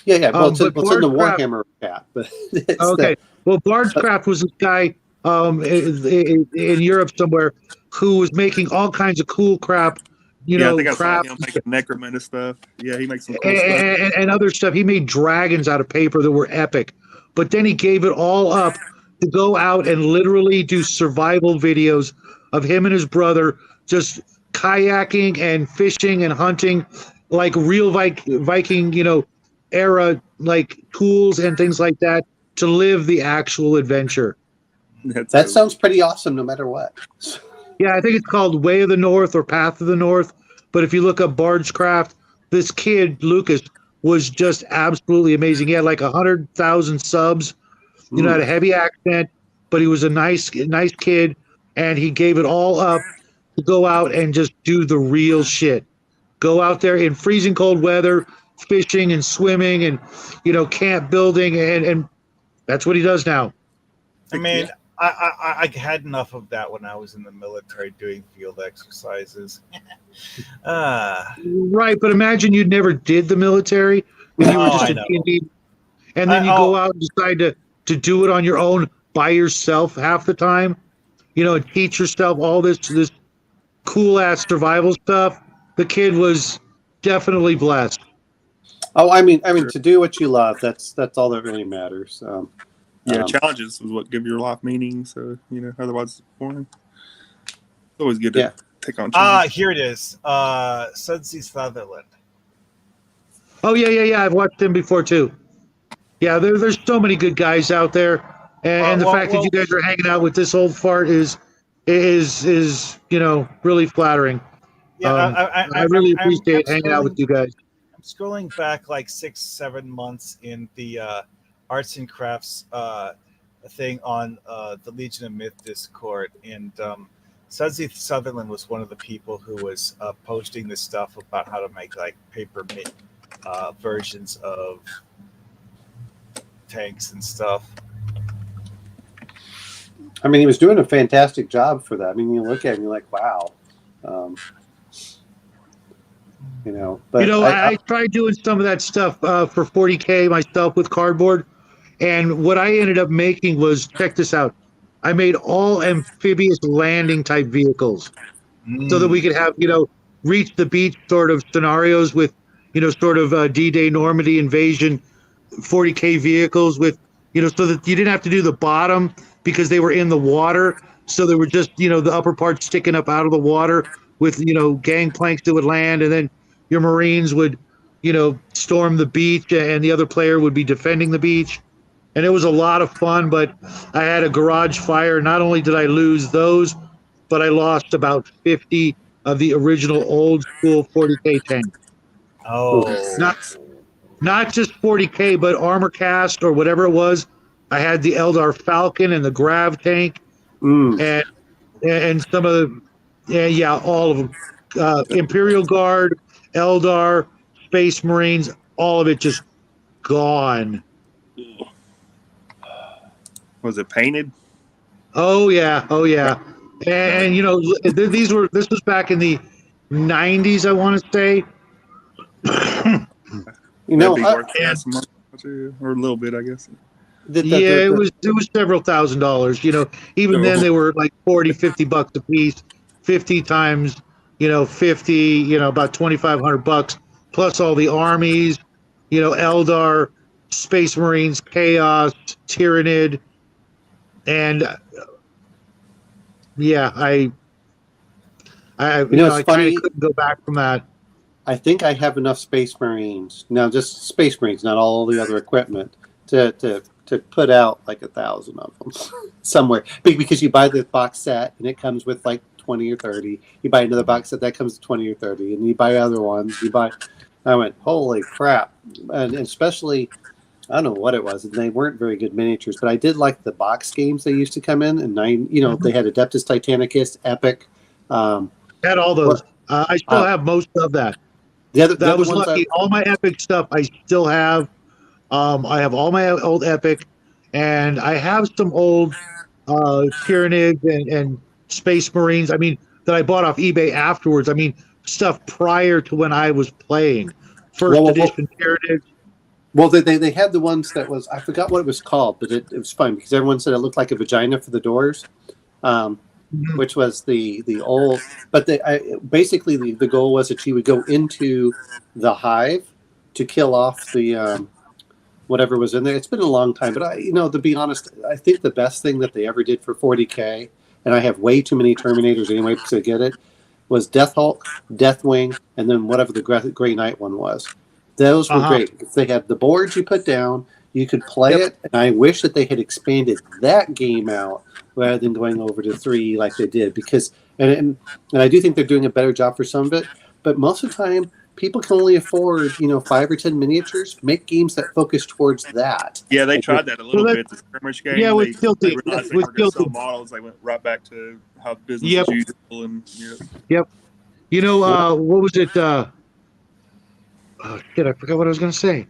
Yeah. Well, it's in the Warhammer cat. But okay. Well, Bargecraft was this guy in Europe somewhere who was making all kinds of cool crap. I think I saw him making necromancer stuff. Yeah, he makes some cool stuff. And other stuff. He made dragons out of paper that were epic. But then he gave it all up to go out and literally do survival videos of him and his brother just kayaking and fishing and hunting like real Viking, era like tools and things like that to live the actual adventure. That sounds pretty awesome no matter what. Yeah, I think it's called Way of the North or Path of the North. But if you look up Bargecraft, this kid, Lucas, was just absolutely amazing. He had like 100,000 subs, had a heavy accent, but he was a nice kid, and he gave it all up to go out and just do the real shit. Go out there in freezing cold weather, fishing and swimming and, camp building, and that's what he does now. I mean, I had enough of that when I was in the military doing field exercises. Right, but imagine you never did the military and you were just a D&D, and then you go out and decide to do it on your own by yourself half the time, and teach yourself all this cool ass survival stuff. The kid was definitely blessed. Oh, I mean, to do what you love, that's all that really matters. Challenges is what give your life meaning. So otherwise it's boring. It's always good to take on challenges. Here it is. Sudsy Sutherland. Oh yeah. I've watched him before too. Yeah, there's so many good guys out there, and the fact that you guys are hanging out with this old fart is really flattering. Yeah, I really appreciate hanging out with you guys. I'm scrolling back like 6-7 months in the arts and crafts thing on the Legion of Myth Discord, and Sudsy Sutherland was one of the people who was posting this stuff about how to make like paper versions of tanks and stuff. I mean, he was doing a fantastic job for that. I mean, you look at him, you're like, wow. But I tried doing some of that stuff for 40K myself with cardboard, and what I ended up making was, check this out, I made all amphibious landing type vehicles so that we could have reach the beach sort of scenarios with sort of D-Day Normandy invasion 40K vehicles with so that you didn't have to do the bottom because they were in the water, so they were just the upper part sticking up out of the water with gangplanks that would land, and then your Marines would storm the beach and the other player would be defending the beach. And it was a lot of fun, but I had a garage fire. Not only did I lose those, but I lost about 50 of the original old school 40K tanks. Oh. Not just 40K, but armor cast or whatever it was. I had the Eldar Falcon and the Grav tank, and some of the all of them. Imperial Guard, Eldar, Space Marines, all of it just gone. Was it painted? Oh yeah. And this was back in the 90s, I want to say. Or a little bit, I guess. It was several $1,000s. Even then they were like $40-$50 a piece. 50 times 50, about $2,500 plus all the armies, Eldar, Space Marines, Chaos, Tyrannid, and I it's funny. Couldn't go back from that. I think I have enough Space Marines now, just Space Marines, not all the other equipment, to put out like 1,000 of them somewhere. Because you buy the box set and it comes with like 20 or 30. You buy another box set that comes with 20 or 30, and you buy other ones. I went, holy crap! And especially, I don't know what it was, and they weren't very good miniatures, but I did like the box games they used to come in, and they had Adeptus Titanicus, Epic. Had all those. I still have most of that. I was lucky. All my Epic stuff I still have. I have all my old Epic, and I have some old Tyranids and Space Marines. I mean, that I bought off eBay afterwards. I mean, stuff prior to when I was playing. First edition Tyranids. Well, they had the ones that was, I forgot what it was called, but it was fun because everyone said it looked like a vagina for the doors, which was the old. But basically the goal was that you would go into the hive to kill off the whatever was in there. It's been a long time, but to be honest, I think the best thing that they ever did for 40K, and I have way too many Terminators anyway to get it, was Death Hulk, Deathwing, and then whatever the Grey Knight one was. Those were great. They had the boards you put down, you could play it, and I wish that they had expanded that game out rather than going over to 3 like they did, because and I do think they're doing a better job for some of it, but most of the time people can only afford 5 or 10 miniatures. Make games that focus towards that. Yeah, they tried that a little bit. The skirmish game. Yeah, they realized they weren't going to sell models. They went right back to how business as usual. And what was it? Oh shit! I forgot what I was going to say.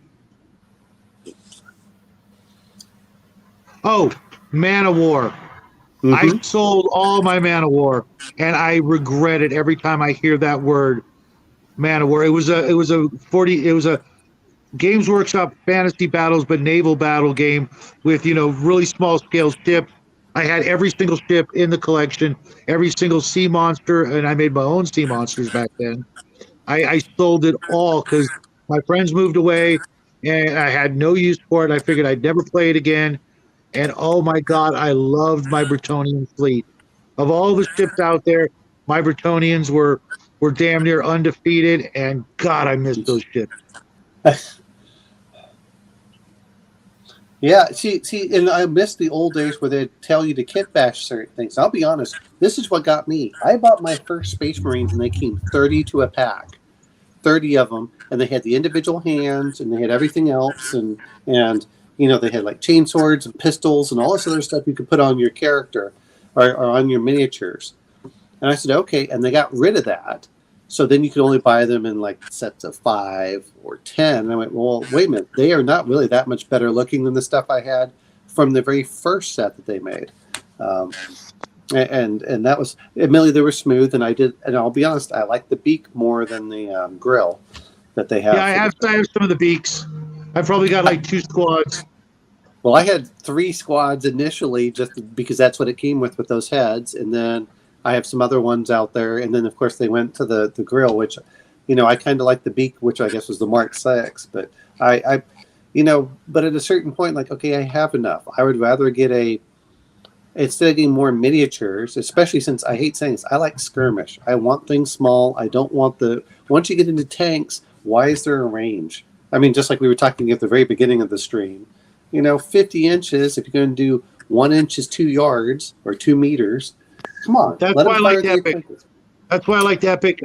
Oh, Man of War. I sold all my Man of War, and I regret it every time I hear that word, Man of War. It was a Games Workshop fantasy battles, but naval battle game with really small scale ships. I had every single ship in the collection, every single sea monster, and I made my own sea monsters back then. I sold it all because my friends moved away, and I had no use for it. I figured I'd never play it again. And oh my God, I loved my Bretonian fleet. Of all the ships out there, my Bretonians were damn near undefeated, and God, I missed those ships. Yeah, see, and I miss the old days where they'd tell you to kit bash certain things. I'll be honest, this is what got me. I bought my first Space Marines, and they came 30 to a pack, 30 of them, and they had the individual hands, and they had everything else, and they had like chain swords and pistols and all this other stuff you could put on your character or on your miniatures. And I said, okay. And they got rid of that. So then you could only buy them in like sets of 5 or 10. And I went, well, wait a minute. They are not really that much better looking than the stuff I had from the very first set that they made. And that was, admittedly, they were smooth. And I'll be honest, I like the beak more than the grill that they have. Yeah, I have some of the beaks. I've probably got like 2 squads. Well, I had 3 squads initially just because that's what it came with those heads. And then I have some other ones out there. And then, of course, they went to the grill, which, I kind of like the beak, which I guess was the Mark 6. But but at a certain point, like, okay, I have enough. I would rather get instead of getting more miniatures, especially since I hate saying this, I like skirmish. I want things small. I don't want once you get into tanks, why is there a range? I mean, just like we were talking at the very beginning of the stream, 50 inches, if you're going to do 1 inch is 2 yards or 2 meters, come on. That's why I like Epic. That's why I liked Epic.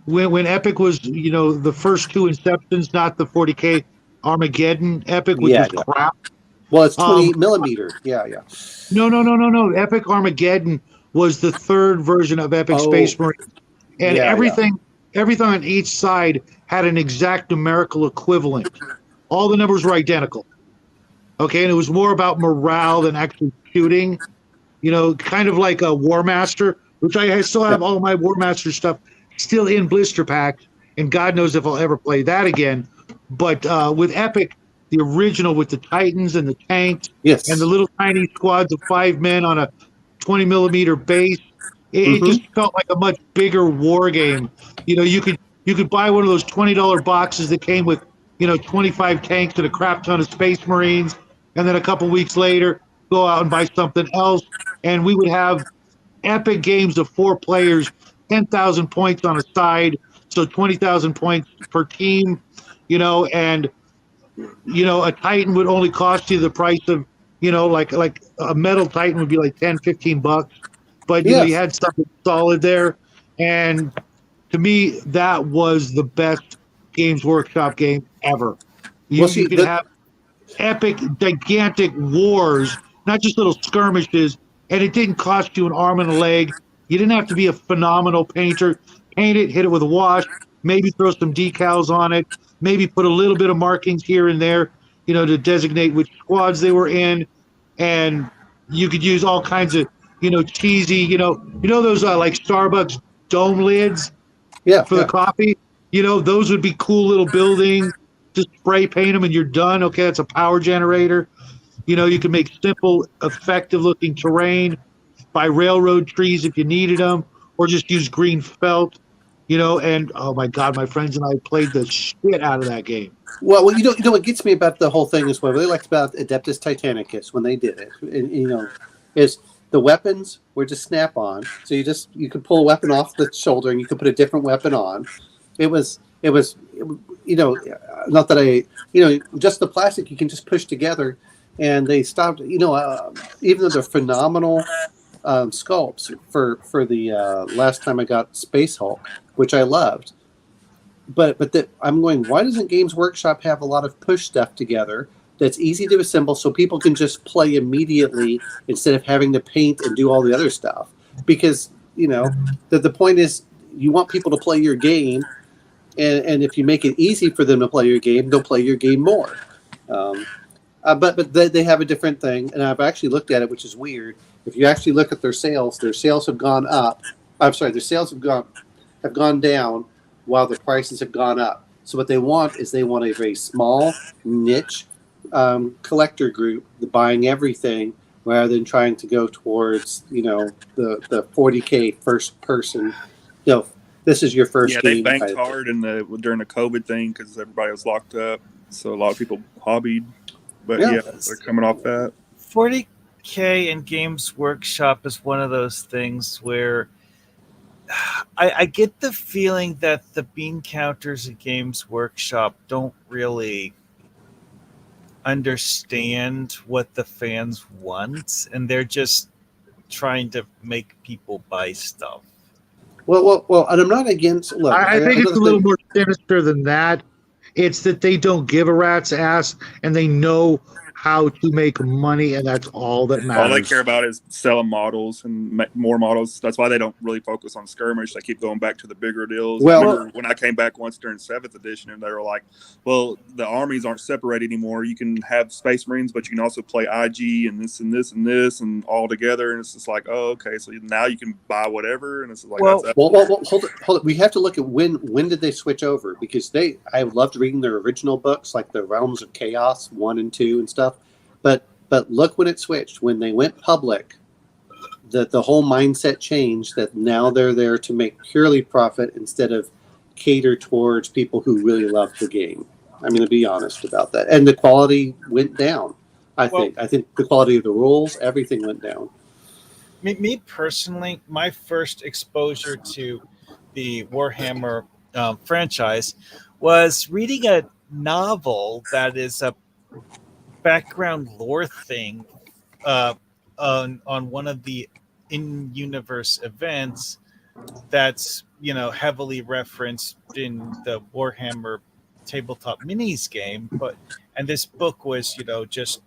When Epic was, the first 2 Inceptions, not the 40K Armageddon Epic, which was crap. Well, it's 20 millimeter. Yeah. No. Epic Armageddon was the 3rd version of Epic Space Marine. And everything on each side had an exact numerical equivalent. All the numbers were identical. Okay, and it was more about morale than actually shooting. Kind of like a War Master, which I still have all my War Master stuff still in blister packs, and God knows if I'll ever play that again. But with Epic, the original with the Titans and the tanks, and the little tiny squads of 5 men on a 20 millimeter base, it just felt like a much bigger war game. You could buy one of those $20 boxes that came with 25 tanks and a crap ton of Space Marines, and then a couple weeks later go out and buy something else, and we would have epic games of 4 players, 10,000 points on a side, so 20,000 points per team, and a Titan would only cost you the price of, like a metal Titan would be like 10, 15 bucks, but you had something solid there. And to me, that was the best Games Workshop game ever. You could have epic, gigantic wars, not just little skirmishes, and it didn't cost you an arm and a leg. You didn't have to be a phenomenal painter. Paint it, hit it with a wash, maybe throw some decals on it, maybe put a little bit of markings here and there, to designate which squads they were in. And you could use all kinds of, cheesy, those like Starbucks dome lids for the coffee. Those would be cool little buildings. Just spray paint them and you're done. Okay, that's a power generator. You can make simple, effective-looking terrain by railroad trees if you needed them, or just use green felt. And oh my God, my friends and I played the shit out of that game. Well, what gets me about the whole thing is what I really liked about Adeptus Titanicus when they did it, and, is the weapons were just snap-on. So you could pull a weapon off the shoulder and you could put a different weapon on. It was not that just the plastic you can just push together, and they stopped. Even though they're phenomenal sculpts for the last time I got Space Hulk, which I loved, but I'm going, why doesn't Games Workshop have a lot of push stuff together that's easy to assemble so people can just play immediately instead of having to paint and do all the other stuff? Because the point is you want people to play your game. And if you make it easy for them to play your game, they'll play your game more. But they have a different thing, and I've actually looked at it, which is weird. If you actually look at their sales have gone up. I'm sorry, their sales have gone down while the prices have gone up. So what they want is a very small niche collector group buying everything, rather than trying to go towards the 40K first person. This is your first game. Yeah, they banked hard during the COVID thing because everybody was locked up. So a lot of people hobbied. But they're coming off that. 40K and Games Workshop is one of those things where I get the feeling that the bean counters at Games Workshop don't really understand what the fans want, and they're just trying to make people buy stuff. Well, and I'm not against. Look, I think it's a little more sinister than that. It's that they don't give a rat's ass, and they know how to make money, and that's all that matters. All they care about is selling models and more models. That's why they don't really focus on skirmish. They keep going back to the bigger deals. Well, I remember when I came back once during 7th edition, and they were like, well, the armies aren't separated anymore. You can have Space Marines, but you can also play IG and this and this and this and all together. And it's just like, oh, okay, so now you can buy whatever. And it's like, well, hold it. We have to look at when did they switch over, because I loved reading their original books, like the Realms of Chaos 1 and 2 and stuff. But look when it switched. When they went public, the whole mindset changed, that now they're there to make purely profit instead of cater towards people who really love the game. I'm going to be honest about that. And the quality went down, I think. I think the quality of the rules, everything went down. Me personally, my first exposure to the Warhammer franchise was reading a novel that is a background lore thing on one of the in-universe events that's heavily referenced in the Warhammer tabletop minis game, and this book was just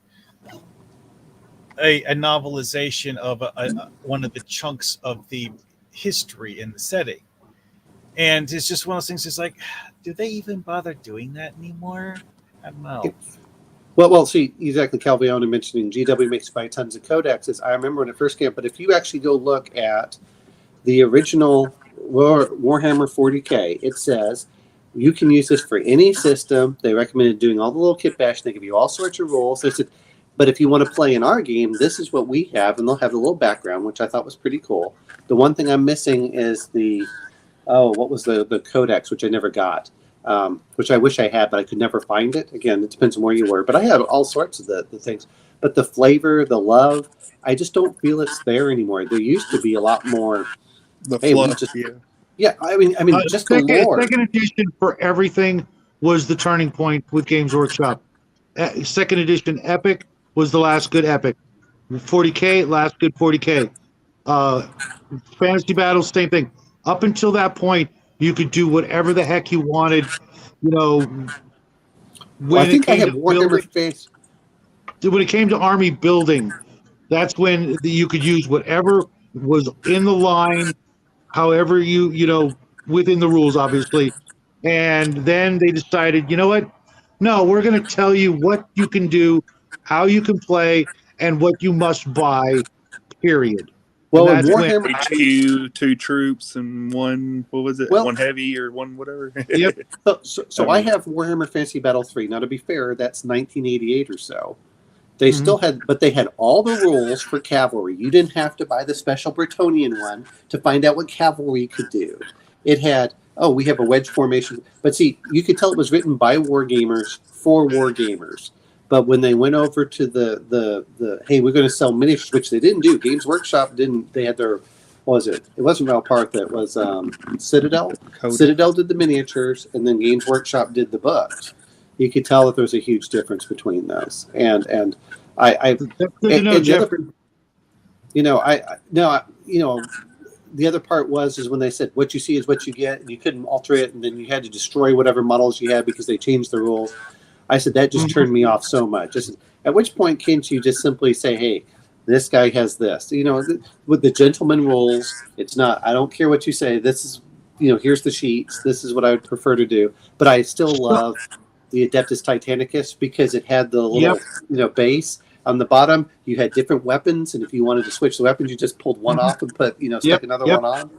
a novelization of one of the chunks of the history in the setting. And it's just one of those things. It's like, do they even bother doing that anymore? I don't know. Well, see, exactly. Calvione mentioning GW makes by tons of codexes. I remember when it first came, but if you actually go look at the original Warhammer 40K, it says you can use this for any system. They recommended doing all the little kit bash. They give you all sorts of rules. They said, but if you want to play in our game, this is what we have, and they'll have a little background, which I thought was pretty cool. The one thing I'm missing is what was the codex, which I never got. Which I wish I had, but I could never find it. Again, it depends on where you were. But I had all sorts of the things. But the flavor, the love, I just don't feel it's there anymore. There used to be a lot more. The fluff, yeah. I mean, just the lore. Second edition for everything was the turning point with Games Workshop. Second edition Epic was the last good Epic. 40K, last good 40K. Fantasy Battles, same thing. Up until that point, you could do whatever the heck you wanted, when I think I have Warhammer Face. When it came to army building, that's when you could use whatever was in the line, however within the rules, obviously. And then they decided, you know what? No, we're going to tell you what you can do, how you can play, and what you must buy, period. Well, in Warhammer HQ, 2 troops and one, one heavy or one whatever. Yep. So I have Warhammer Fantasy Battle 3. Now, to be fair, that's 1988 or so. They still had, but they had all the rules for cavalry. You didn't have to buy the special Bretonian one to find out what cavalry could do. It had, we have a wedge formation. But see, you could tell it was written by wargamers for wargamers. But when they went over to the hey, we're going to sell miniatures, which they didn't do. Games Workshop didn't. They had their, what was it? It wasn't Valpartha. It was Citadel. Citadel did the miniatures, and then Games Workshop did the books. You could tell that there was a huge difference between those. And the other part is when they said what you see is what you get, and you couldn't alter it, and then you had to destroy whatever models you had because they changed the rules. I said that just turned me off so much. At which point can't you just simply say, hey, this guy has this? With the gentleman rules, it's not, I don't care what you say. This is, here's the sheets. This is what I would prefer to do. But I still love the Adeptus Titanicus because it had the little, base. On the bottom, you had different weapons. And if you wanted to switch the weapons, you just pulled one off and put, stuck another one on.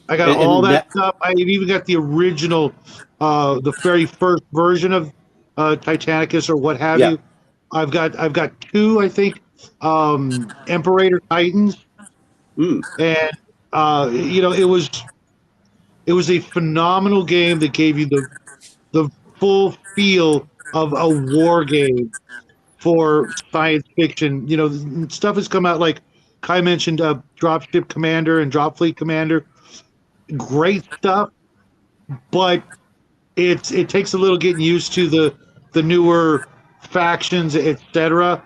I got all that stuff. I even got the original, the very first version of Titanicus or what have you. I've got 2, I think, Imperator Titans, and it was a phenomenal game that gave you the full feel of a war game for science fiction. Stuff has come out like Kai mentioned, Dropship Commander and Drop Fleet Commander. Great stuff, but it takes a little getting used to the newer factions, etc.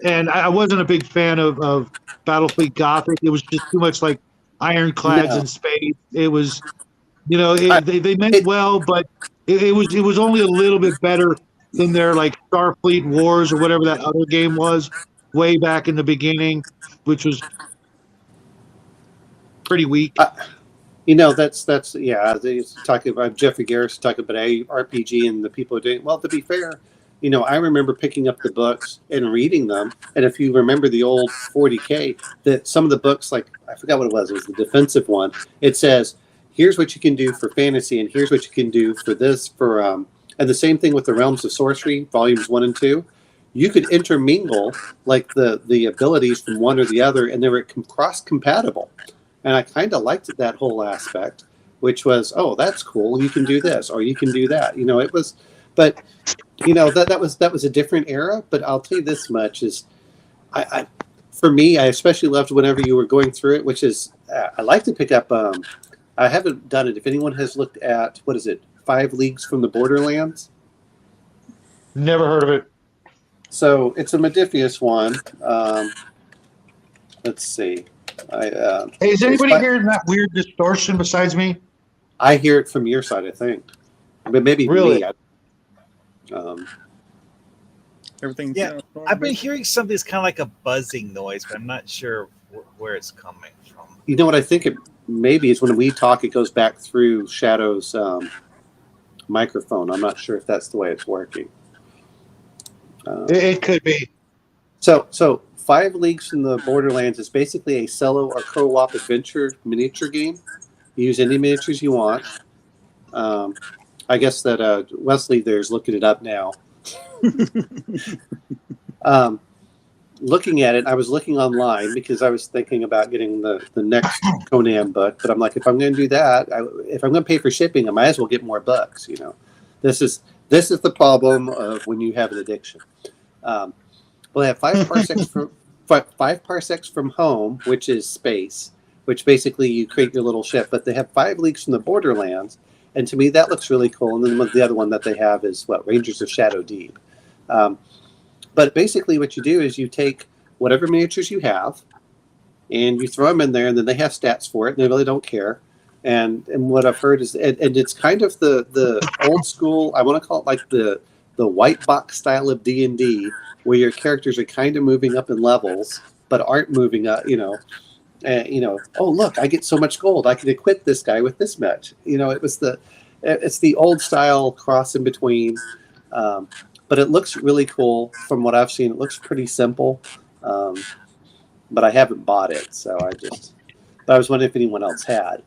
And I wasn't a big fan of Battlefleet Gothic. It was just too much like ironclads in space. It was, they meant well, but it was only a little bit better in there, like Starfleet Wars or whatever that other game was, way back in the beginning, which was pretty weak. That's yeah. They talking about Jeffrey Garris talking about RPG and the people are doing well. To be fair, I remember picking up the books and reading them. And if you remember the old 40K, that some of the books, like I forgot what it was the defensive one. It says, here's what you can do for fantasy, and here's what you can do for this. And the same thing with the Realms of Sorcery, volumes 1 and 2. You could intermingle like the abilities from one or the other, and they were cross compatible. And I kind of liked that whole aspect, which was, oh, that's cool. You can do this, or you can do that. It was, but that was a different era. But I'll tell you this much is, for me, I especially loved whenever you were going through it, which is, I like to pick up. I haven't done it. If anyone has looked at, what is it, 5 Leagues from the Borderlands? Never heard of it. So it's a Modifius one. Let's see. Hey, is anybody hearing that weird distortion besides me? I hear it from your side, I think. But maybe really. Everything. Yeah, I've been hearing something that's kind of like a buzzing noise, but I'm not sure where it's coming from. You know what I think? Maybe it's when we talk, it goes back through Shadow's microphone. I'm not sure if that's the way it's working. It could be. So 5 Leagues from the Borderlands is basically a solo or co-op adventure miniature game. You use any miniatures you want. I guess that Wesley there's looking it up now. Looking at it, I was looking online because I was thinking about getting the next Conan book. But I'm like, if I'm going to do that, if I'm going to pay for shipping, I might as well get more books. This is the problem of when you have an addiction. Well, they have 5 parsecs from home, which is space, which basically you create your little ship. But they have 5 Leagues from the Borderlands, and to me that looks really cool. And then the other one that they have is Rangers of Shadow Deep. But basically, what you do is you take whatever miniatures you have, and you throw them in there, and then they have stats for it, and they really don't care. And what I've heard is, and it's kind of the old school. I want to call it like the white box style of D&D, where your characters are kind of moving up in levels, but aren't moving up. Oh look, I get so much gold. I can equip this guy with this much. It's the old style cross in between. But it looks really cool from what I've seen. It looks pretty simple, but I haven't bought it, so But I was wondering if anyone else had.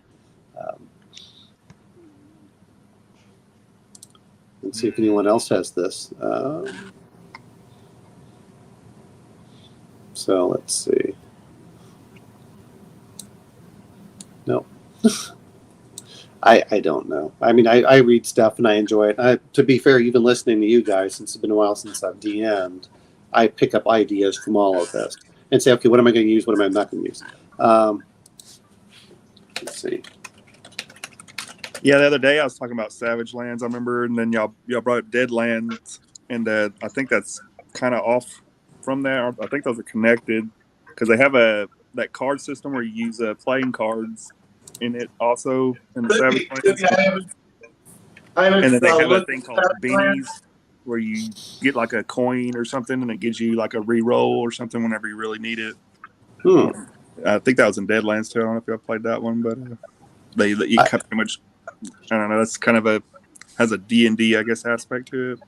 Let's see if anyone else has this. So let's see. No. I don't know. I mean, I read stuff and I enjoy it. To be fair, even listening to you guys, since it's been a while since I've DM'd, I pick up ideas from all of this and say, okay, what am I going to use? What am I not going to use? Let's see. Yeah, the other day I was talking about Savage Lands, I remember, and then y'all brought up Deadlands, and I think that's kind of off from there. I think those are connected because they have that card system where you use playing cards in it also in the Savage Lands. And then they have a thing called Beanies where you get like a coin or something and it gives you like a re-roll or something whenever you really need it. I think that was in Deadlands too. I don't know if y'all played that one, but they let you pretty much, I don't know, that's kind of has a D&D, I guess, aspect to it.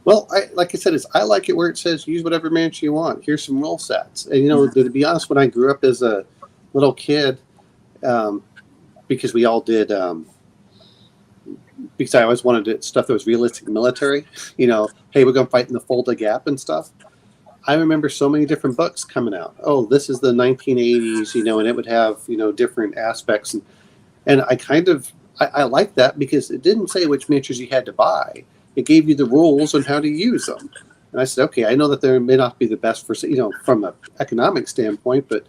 Well, like I said, I like it where it says use whatever miniature you want. Here's some rule sets. And, to be honest, when I grew up as a little kid, because we all did, because I always wanted stuff that was realistic military, hey, we're going to fight in the Fulda Gap and stuff. I remember so many different books coming out. Oh, this is the 1980s, and it would have, different aspects. And I kind of, I like that because it didn't say which miniatures you had to buy. It gave you the rules on how to use them. And I said, okay, I know that they may not be the best for, from an economic standpoint, but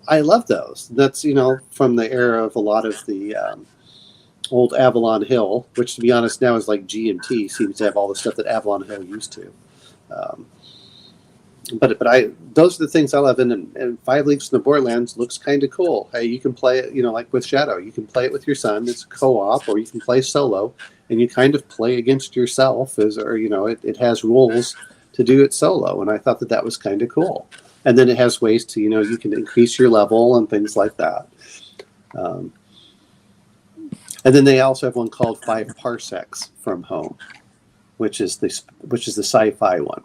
I love those. That's, from the era of a lot of the old Avalon Hill, which to be honest now is like GMT, seems to have all the stuff that Avalon Hill used to. but I those are the things I love. And 5 Leagues from the Borderlands looks kind of cool. Hey, you can play it, like with Shadow. You can play it with your son. It's co-op, or you can play solo, and you kind of play against yourself. It has rules to do it solo, and I thought that was kind of cool. And then it has ways to you can increase your level and things like that. And then they also have one called 5 Parsecs from Home, which is the sci-fi one.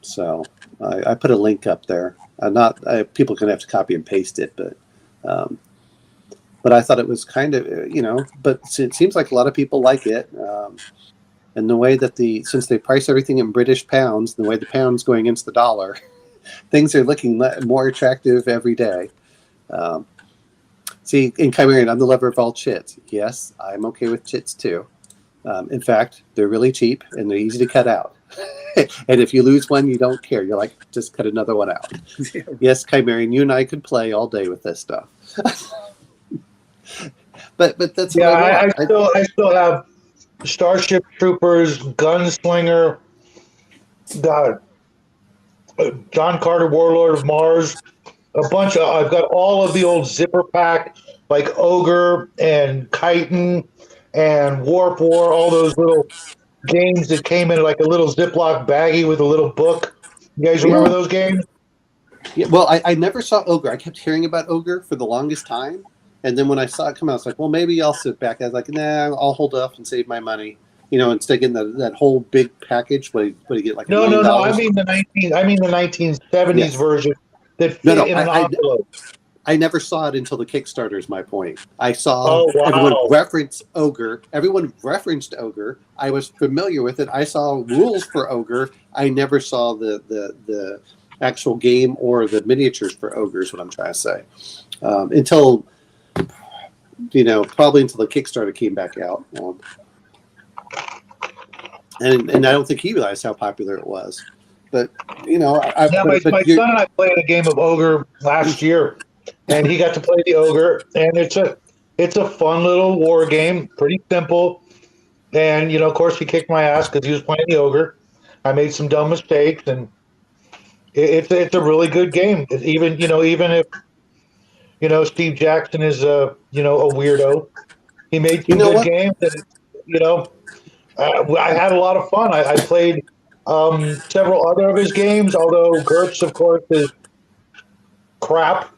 So I put a link up there. People can have to copy and paste it, but I thought it was kind of But it seems like a lot of people like it, and the way that since they price everything in British pounds, the way the pound's going against the dollar, things are looking more attractive every day. See, in Chimerian, I'm the lover of all chits. Yes, I'm okay with chits too. In fact, they're really cheap and they're easy to cut out. And if you lose one, you don't care. You're like, just cut another one out. Yes, Chimerian, you and I could play all day with this stuff. but that's what I still have Starship Troopers, Gunslinger, John Carter, Warlord of Mars. I've got all of the old zipper pack, like Ogre and Chitin and Warp War, all those little games that came in like a little Ziploc baggie with a little book. You guys remember those games? Yeah, well, I never saw Ogre. I kept hearing about Ogre for the longest time. And then when I saw it come out, I was like, well, maybe I'll sit back. I was like, nah, I'll hold off and save my money. Instead of getting that whole big package, what do you get, like $1 million? No. I mean the 1970s version that fit in an envelope. I never saw it until the Kickstarter is my point. I saw everyone reference Ogre. Everyone referenced Ogre. I was familiar with it. I saw rules for Ogre. I never saw the actual game or the miniatures for Ogre is what I'm trying to say. Until, probably until the Kickstarter came back out. And I don't think he realized how popular it was. But, my son and I played a game of Ogre last year. And he got to play the Ogre, and it's a fun little war game, pretty simple. And of course, he kicked my ass because he was playing the Ogre. I made some dumb mistakes, and it's a really good game. Even if Steve Jackson is a weirdo, he made some good games. And I had a lot of fun. I played several other of his games, although GURPS, of course, is crap.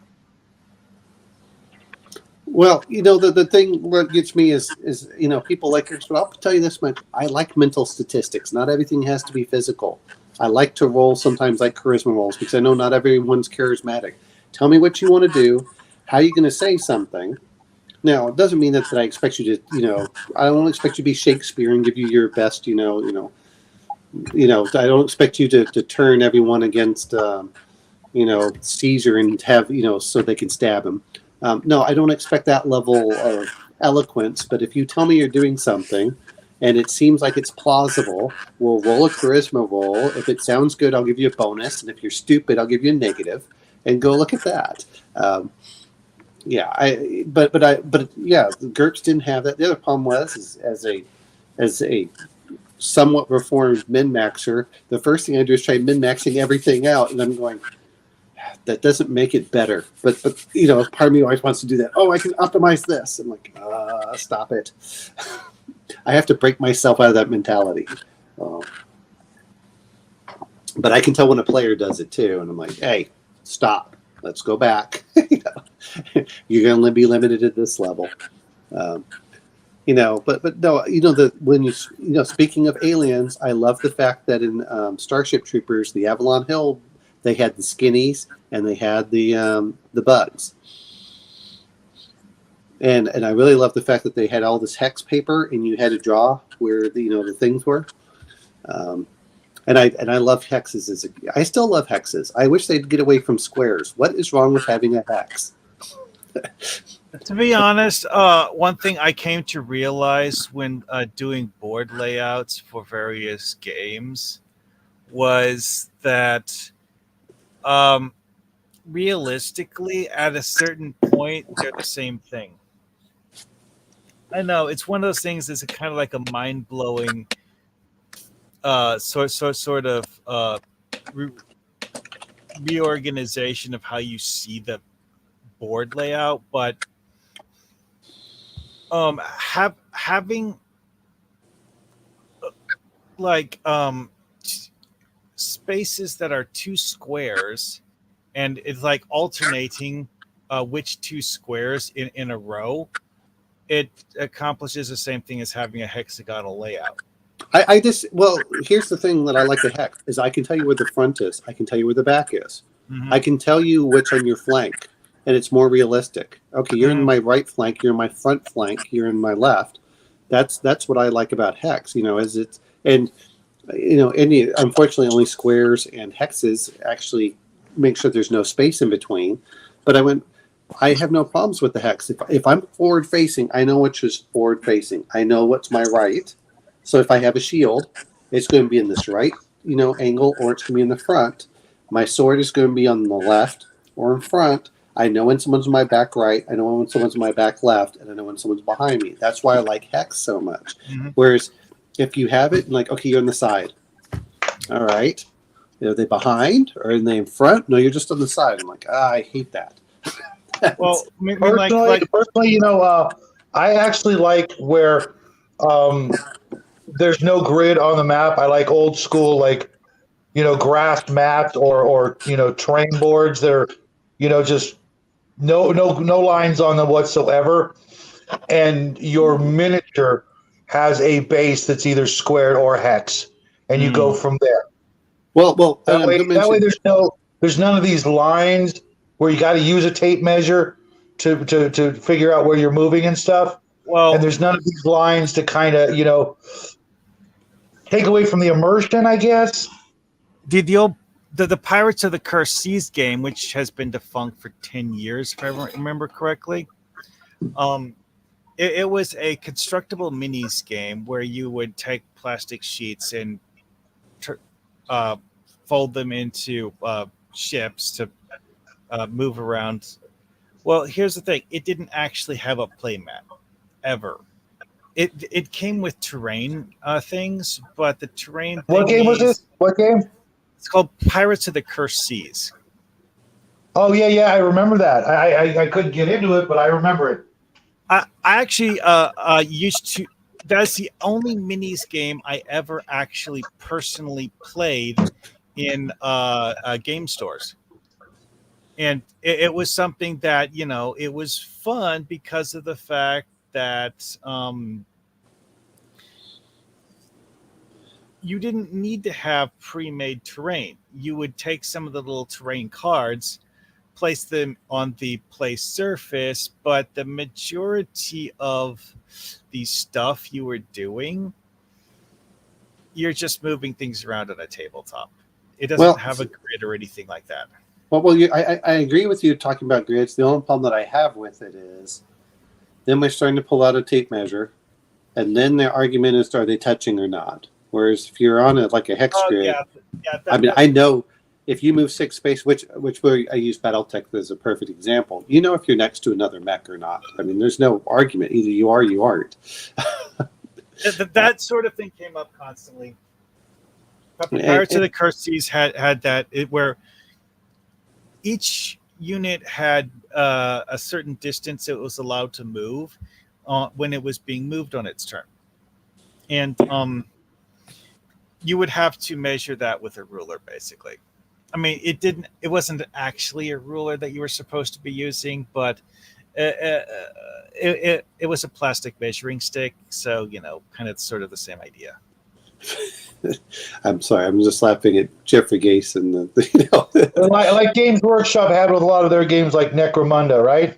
Well, the thing what gets me is people like yours, but I'll tell you this much. I like mental statistics. Not everything has to be physical. I like to roll sometimes like charisma rolls because I know not everyone's charismatic. Tell me what you want to do. How are you going to say something? Now, it doesn't mean that I expect you to, I don't expect you to be Shakespeare and give you your best, I don't expect you to turn everyone against, Caesar and have, so they can stab him. No, I don't expect that level of eloquence, but if you tell me you're doing something and it seems like it's plausible, we'll roll a charisma roll. If it sounds good, I'll give you a bonus. And if you're stupid, I'll give you a negative. And go look at that. But the GURPS didn't have that. The other problem was as a somewhat reformed min-maxer, the first thing I do is try min-maxing everything out, and I'm going, that doesn't make it better. But part of me always wants to do that. Oh, I can optimize this. I'm like, stop it. I have to break myself out of that mentality. But I can tell when a player does it too, and I'm like, hey, stop. Let's go back. You're going to be limited at this level. But no, when speaking of aliens, I love the fact that in Starship Troopers, the Avalon Hill, they had the skinnies and they had the bugs. And I really love the fact that they had all this hex paper and you had to draw where the things were. And I love hexes. I still love hexes. I wish they'd get away from squares. What is wrong with having a hex? To be honest, one thing I came to realize when doing board layouts for various games was that realistically, at a certain point, they're the same thing. I know it's one of those things that's kind of like a mind-blowing sort of reorganization of how you see the board layout, but having like spaces that are two squares, and it's like alternating which two squares in a row, it accomplishes the same thing as having a hexagonal layout. Here's the thing that I like the hex is I can tell you where the front is. I can tell you where the back is. Mm-hmm. I can tell you which on your flank, and it's more realistic. Okay, you're in my right flank, you're in my front flank, you're in my left. That's what I like about hex, unfortunately only squares and hexes actually make sure there's no space in between. But I have no problems with the hex. If I'm forward facing, I know which is forward facing. I know what's my right. So if I have a shield, it's going to be in this right, angle, or it's going to be in the front. My sword is going to be on the left or in front. I know when someone's in my back right. I know when someone's in my back left, and I know when someone's behind me. That's why I like hex so much. Mm-hmm. Whereas if you have it, okay, you're on the side. All right. Are they behind or are they in front? No, you're just on the side. I'm like, I hate that. Well, personally, I actually like where there's no grid on the map. I like old school, grass mats or terrain boards. They're, just no lines on them whatsoever. And your miniature has a base that's either squared or hex, and you go from there. Well, that way there's none of these lines where you got to use a tape measure to figure out where you're moving and stuff. Well, and there's none of these lines to kind of, take away from the immersion, I guess. The Pirates of the Cursed Seas game, which has been defunct for 10 years, if I remember correctly, it was a constructible minis game where you would take plastic sheets and fold them into ships to move around. Well, here's the thing. It didn't actually have a play map, ever. It came with terrain things, but the terrain thing What game was this? What game? It's called Pirates of the Cursed Seas. Oh, yeah, I remember that. I couldn't get into it, but I remember it. I actually used to. That's the only minis game I ever actually personally played in game stores. And it was something that, it was fun because of the fact that you didn't need to have pre-made terrain. You would take some of the little terrain cards, place them on the play surface, but the majority of the stuff you were doing, you're just moving things around on a tabletop. It doesn't have a grid or anything like that. I agree with you talking about grids. The only problem that I have with it is then we're starting to pull out a tape measure, and then the argument is, are they touching or not? Whereas if you're on a hex grid, I know if you move 6 space, which I use BattleTech as a perfect example. If you're next to another mech or not. There's no argument. Either you are, or you aren't. That sort of thing came up constantly. Pirates of the Cursed Seas had that where each unit had a certain distance it was allowed to move when it was being moved on its turn, and you would have to measure that with a ruler, basically. It wasn't actually a ruler that you were supposed to be using, but it was a plastic measuring stick, so kind of sort of the same idea. I'm sorry, I'm just laughing at Jeffrey Gase and like Games Workshop had with a lot of their games, like Necromunda, right?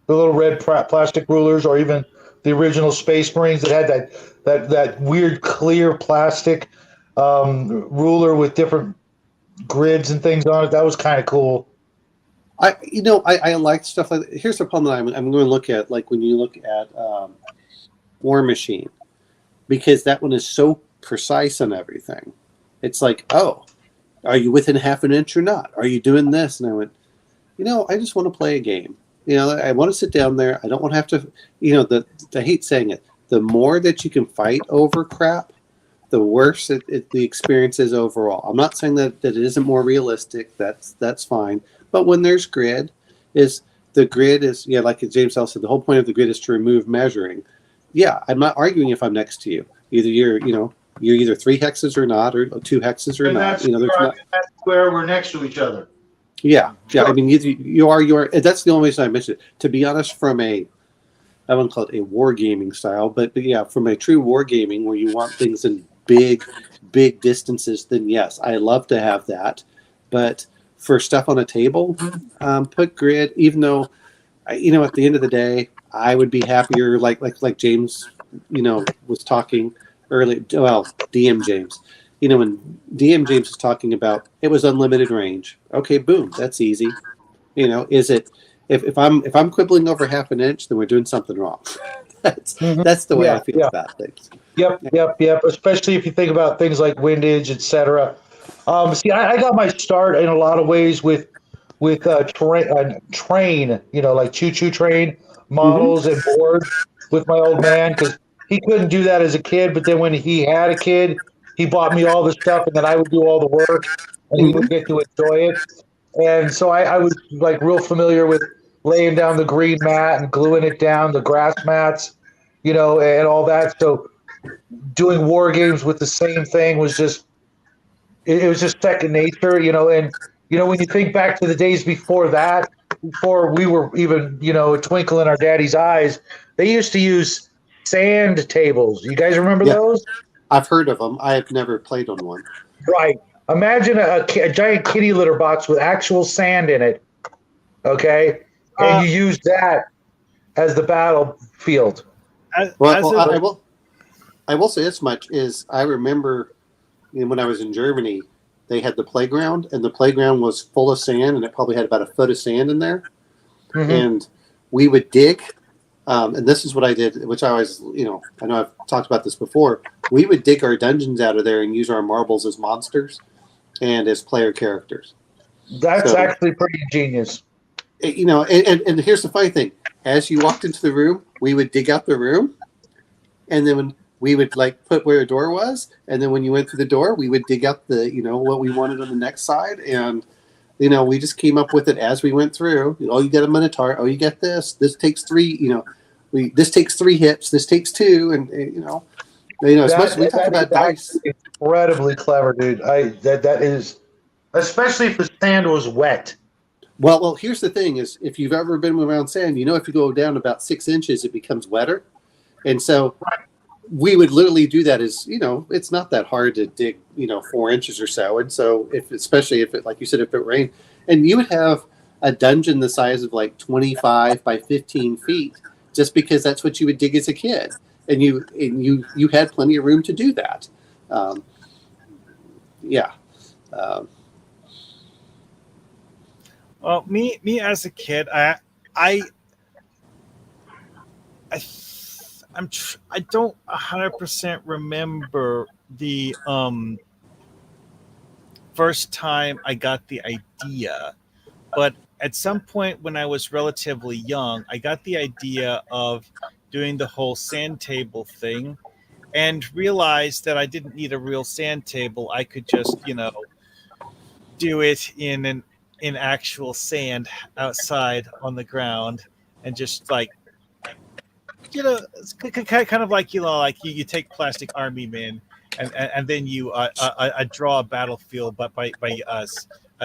The little red plastic rulers, or even the original Space Marines that had that weird clear plastic ruler with different grids and things on it. That was kind of cool. I like stuff like that. Here's the problem that I'm going to look at, like when you look at War Machine, because that one is so precise on everything. It's like, oh, are you within half an inch or not? Are you doing this? And I went, I just want to play a game. I want to sit down there. I don't want to have to, I hate saying it. The more that you can fight over crap, the worse the experience is overall. I'm not saying that it isn't more realistic. That's fine. But when there's grid, the grid is like James L said, the whole point of the grid is to remove measuring. Yeah, I'm not arguing if I'm next to you. Either you're either 3 hexes or not, or 2 hexes or And not. that's where we're next to each other. Yeah. I mean, you are. That's the only reason I mentioned it. To be honest, from I wouldn't call it a wargaming style, but yeah, from a true wargaming where you want things in big distances, then yes, I love to have that. But for stuff on a table, put grid. Even though, at the end of the day, I would be happier, like James, was talking earlier. Well, DM James, when DM James was talking about it was unlimited range. Okay, boom, that's easy. Is it? If I'm quibbling over half an inch, then we're doing something wrong. That's the way I feel about things. Yep. Especially if you think about things like windage, etc. See, I got my start in a lot of ways with train, like choo-choo train models and boards with my old man, because he couldn't do that as a kid. But then when he had a kid, he bought me all the stuff, and then I would do all the work, and he would get to enjoy it. And so I was like real familiar with laying down the green mat and gluing it down, the grass mats, and all that. So doing war games with the same thing was just, it was just second nature, and, when you think back to the days before that, before we were even, a twinkle in our daddy's eyes, they used to use sand tables. You guys remember those? I've heard of them. I have never played on one. Right. Imagine a giant kitty litter box with actual sand in it. Okay. And you use that as the battlefield. I will say this much is I remember when I was in Germany, they had the playground, and the playground was full of sand, and it probably had about a foot of sand in there. And we would dig, and this is what I did, which I always, I know I've talked about this before. We would dig our dungeons out of there and use our marbles as monsters and as player characters. That's actually pretty ingenious. And here's the funny thing. As you walked into the room, we would dig out the room, and then when we would put where a door was, and then when you went through the door, we would dig out the what we wanted on the next side, and we just came up with it as we went through. Oh, you got a minotaur. Oh, you get this. This takes 3. This takes 3 hits. This takes 2, and as much as we talk about dice, incredibly clever, dude. That is, especially if the sand was wet. Well, here's the thing: is if you've ever been around sand, if you go down about 6 inches, it becomes wetter, and so. We would literally do that as, it's not that hard to dig, 4 inches or so. And so especially if it, like you said, if it rained, and you would have a dungeon the size of 25 by 15 feet, just because that's what you would dig as a kid. And you had plenty of room to do that. Well, me as a kid, I don't 100% remember the first time I got the idea, but at some point when I was relatively young, I got the idea of doing the whole sand table thing, and realized that I didn't need a real sand table. I could just, do it in actual sand outside on the ground, and just it's kind of like you take plastic army men and then you draw a battlefield, but by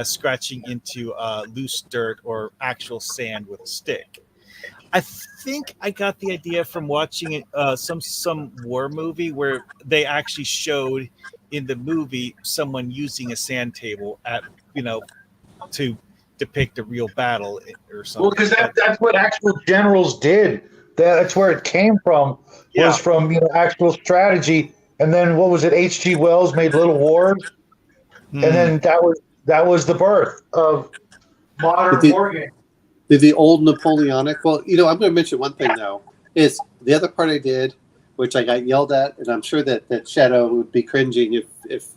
scratching into loose dirt or actual sand with a stick. I think I got the idea from watching some war movie where they actually showed in the movie someone using a sand table to depict a real battle or something. Well, because that's what actual generals did. That's where it came from. Was from actual strategy, and then what was it? H.G. Wells made Little Wars, and then that was the birth of modern war games. The old Napoleonic. Well, I'm going to mention one thing though. Is the other part I did, which I got yelled at, and I'm sure that Shadow would be cringing if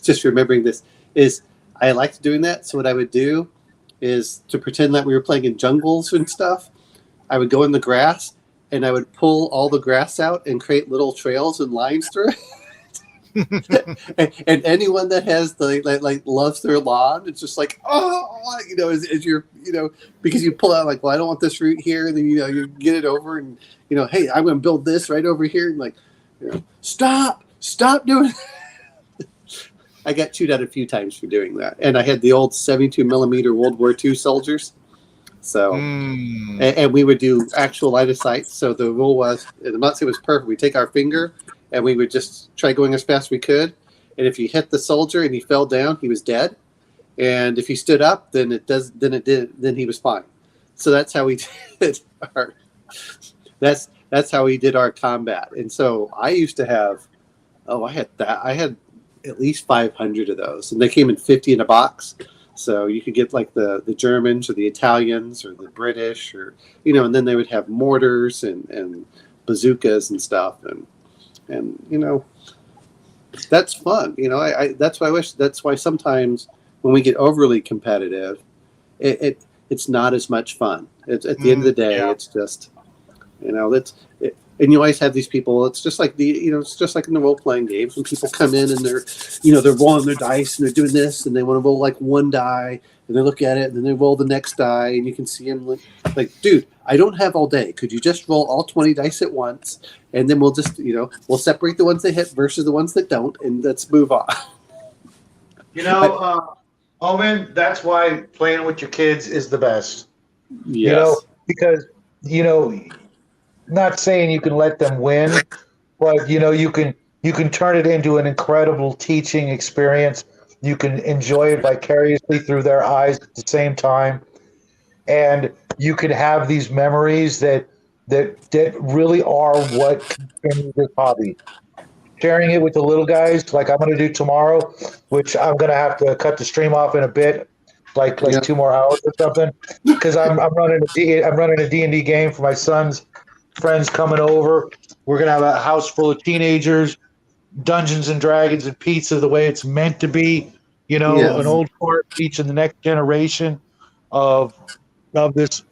just remembering this, is I liked doing that. So what I would do is to pretend that we were playing in jungles and stuff. I would go in the grass, and I would pull all the grass out and create little trails and lines through it. and anyone that has the like loves their lawn, it's just like, as you're, because you pull out like, well, I don't want this root here, and then you get it over, and hey, I'm going to build this right over here, and like, stop doing it. I got chewed out a few times for doing that, and I had the old 72 millimeter World War II soldiers. So, and we would do actual line of sight. So the rule was, and I'm not saying it was perfect, we take our finger and we would just try going as fast as we could. And if you hit the soldier and he fell down, he was dead. And if he stood up, then he was fine. So that's how we did that's how we did our combat. And so I used to have, I had at least 500 of those, and they came in 50 in a box. So you could get like the Germans or the Italians or the British, or and then they would have mortars and bazookas and stuff, and that's fun. That's why that's why sometimes when we get overly competitive, it's not as much fun. It's at the end of the day, it's just and you always have these people. It's just like it's just like in the role playing games when people come in and they're rolling their dice and they're doing this and they want to roll like one die and they look at it and then they roll the next die and you can see them like, dude, I don't have all day. Could you just roll all 20 dice at once and then we'll just we'll separate the ones that hit versus the ones that don't, and let's move on. Owen, that's why playing with your kids is the best. Yes. Because not saying you can let them win, but you can turn it into an incredible teaching experience. You can enjoy it vicariously through their eyes at the same time, and you can have these memories that really are what continues this hobby. Sharing it with the little guys, like I'm going to do tomorrow, which I'm going to have to cut the stream off in a bit, like 2 more hours or something, because I'm running a D&D game for my son's friends coming over. We're gonna have a house full of teenagers, Dungeons and Dragons and pizza the way it's meant to be. An old part teaching the next generation of this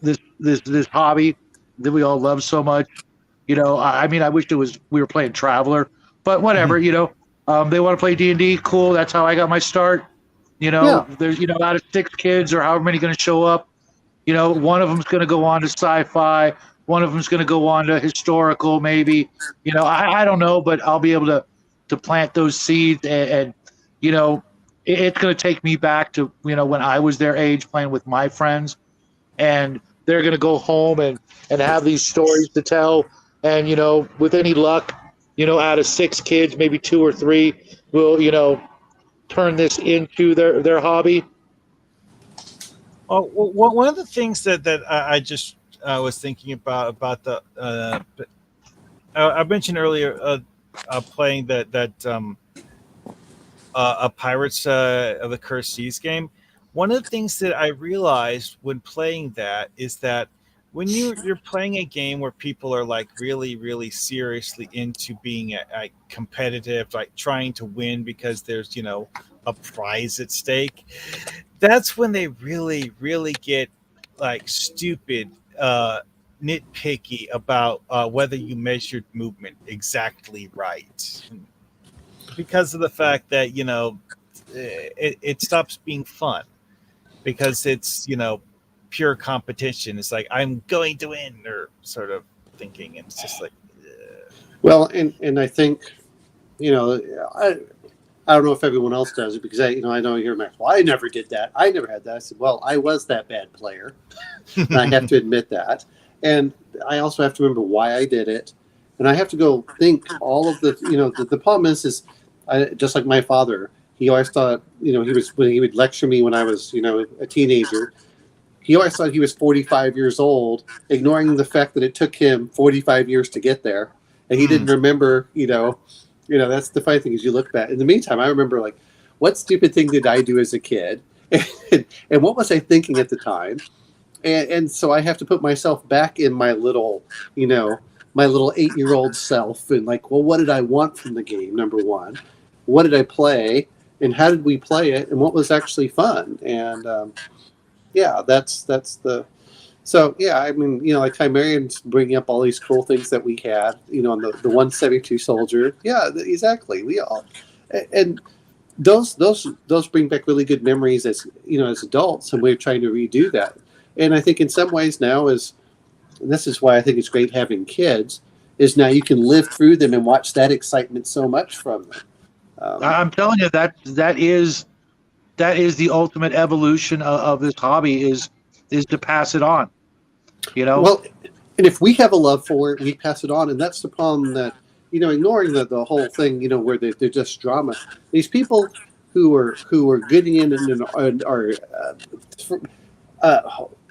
hobby that we all love so much. I mean, I wish we were playing Traveler, but whatever. They want to play D&D, cool. That's how I got my start. There's out of 6 kids or however many going to show up. One of them's going to go on to sci-fi. One of them's going to go on to historical, maybe. I don't know, but I'll be able to plant those seeds, and it's going to take me back to when I was their age playing with my friends, and they're going to go home and have these stories to tell, and with any luck, out of 6 kids, maybe 2 or 3 will turn this into their hobby. Well, one of the things that I just was thinking about the I mentioned earlier playing that Pirates of the Cursed Seas game. One of the things that I realized when playing that is that when you're playing a game where people are like really, really seriously into being a competitive, like trying to win because there's a prize at stake, that's when they really, really get like stupid, nitpicky about whether you measured movement exactly right, because of the fact that it stops being fun because it's pure competition. It's like I'm going to win, or sort of thinking, and it's just like well, and I think I don't know if everyone else does it, because I know you're Max. Well, I never did that. I never had that. I said, well, I was that bad player, and I have to admit that. And I also have to remember why I did it, and I have to go think all of the the problem is just like my father. He always thought when he would lecture me when I was a teenager. He always thought he was 45 years old, ignoring the fact that it took him 45 years to get there, and he didn't remember. That's the funny thing is you look back. In the meantime, I remember like, what stupid thing did I do as a kid, and what was I thinking at the time, and so I have to put myself back in my little 8-year-old self, and like, well, what did I want from the game? Number one, what did I play, and how did we play it, and what was actually fun, and that's the. So yeah, I mean, like Chimerian's bringing up all these cool things that we had, on the 172 soldier. Yeah, exactly. We all, and those bring back really good memories as as adults, and we're trying to redo that. And I think in some ways now and this is why I think it's great having kids, is now you can live through them and watch that excitement so much from them. I'm telling you that is the ultimate evolution of this hobby is to pass it on. Well, and if we have a love for it, we pass it on, and that's the problem that ignoring the whole thing, where they're just drama. These people who are getting in and are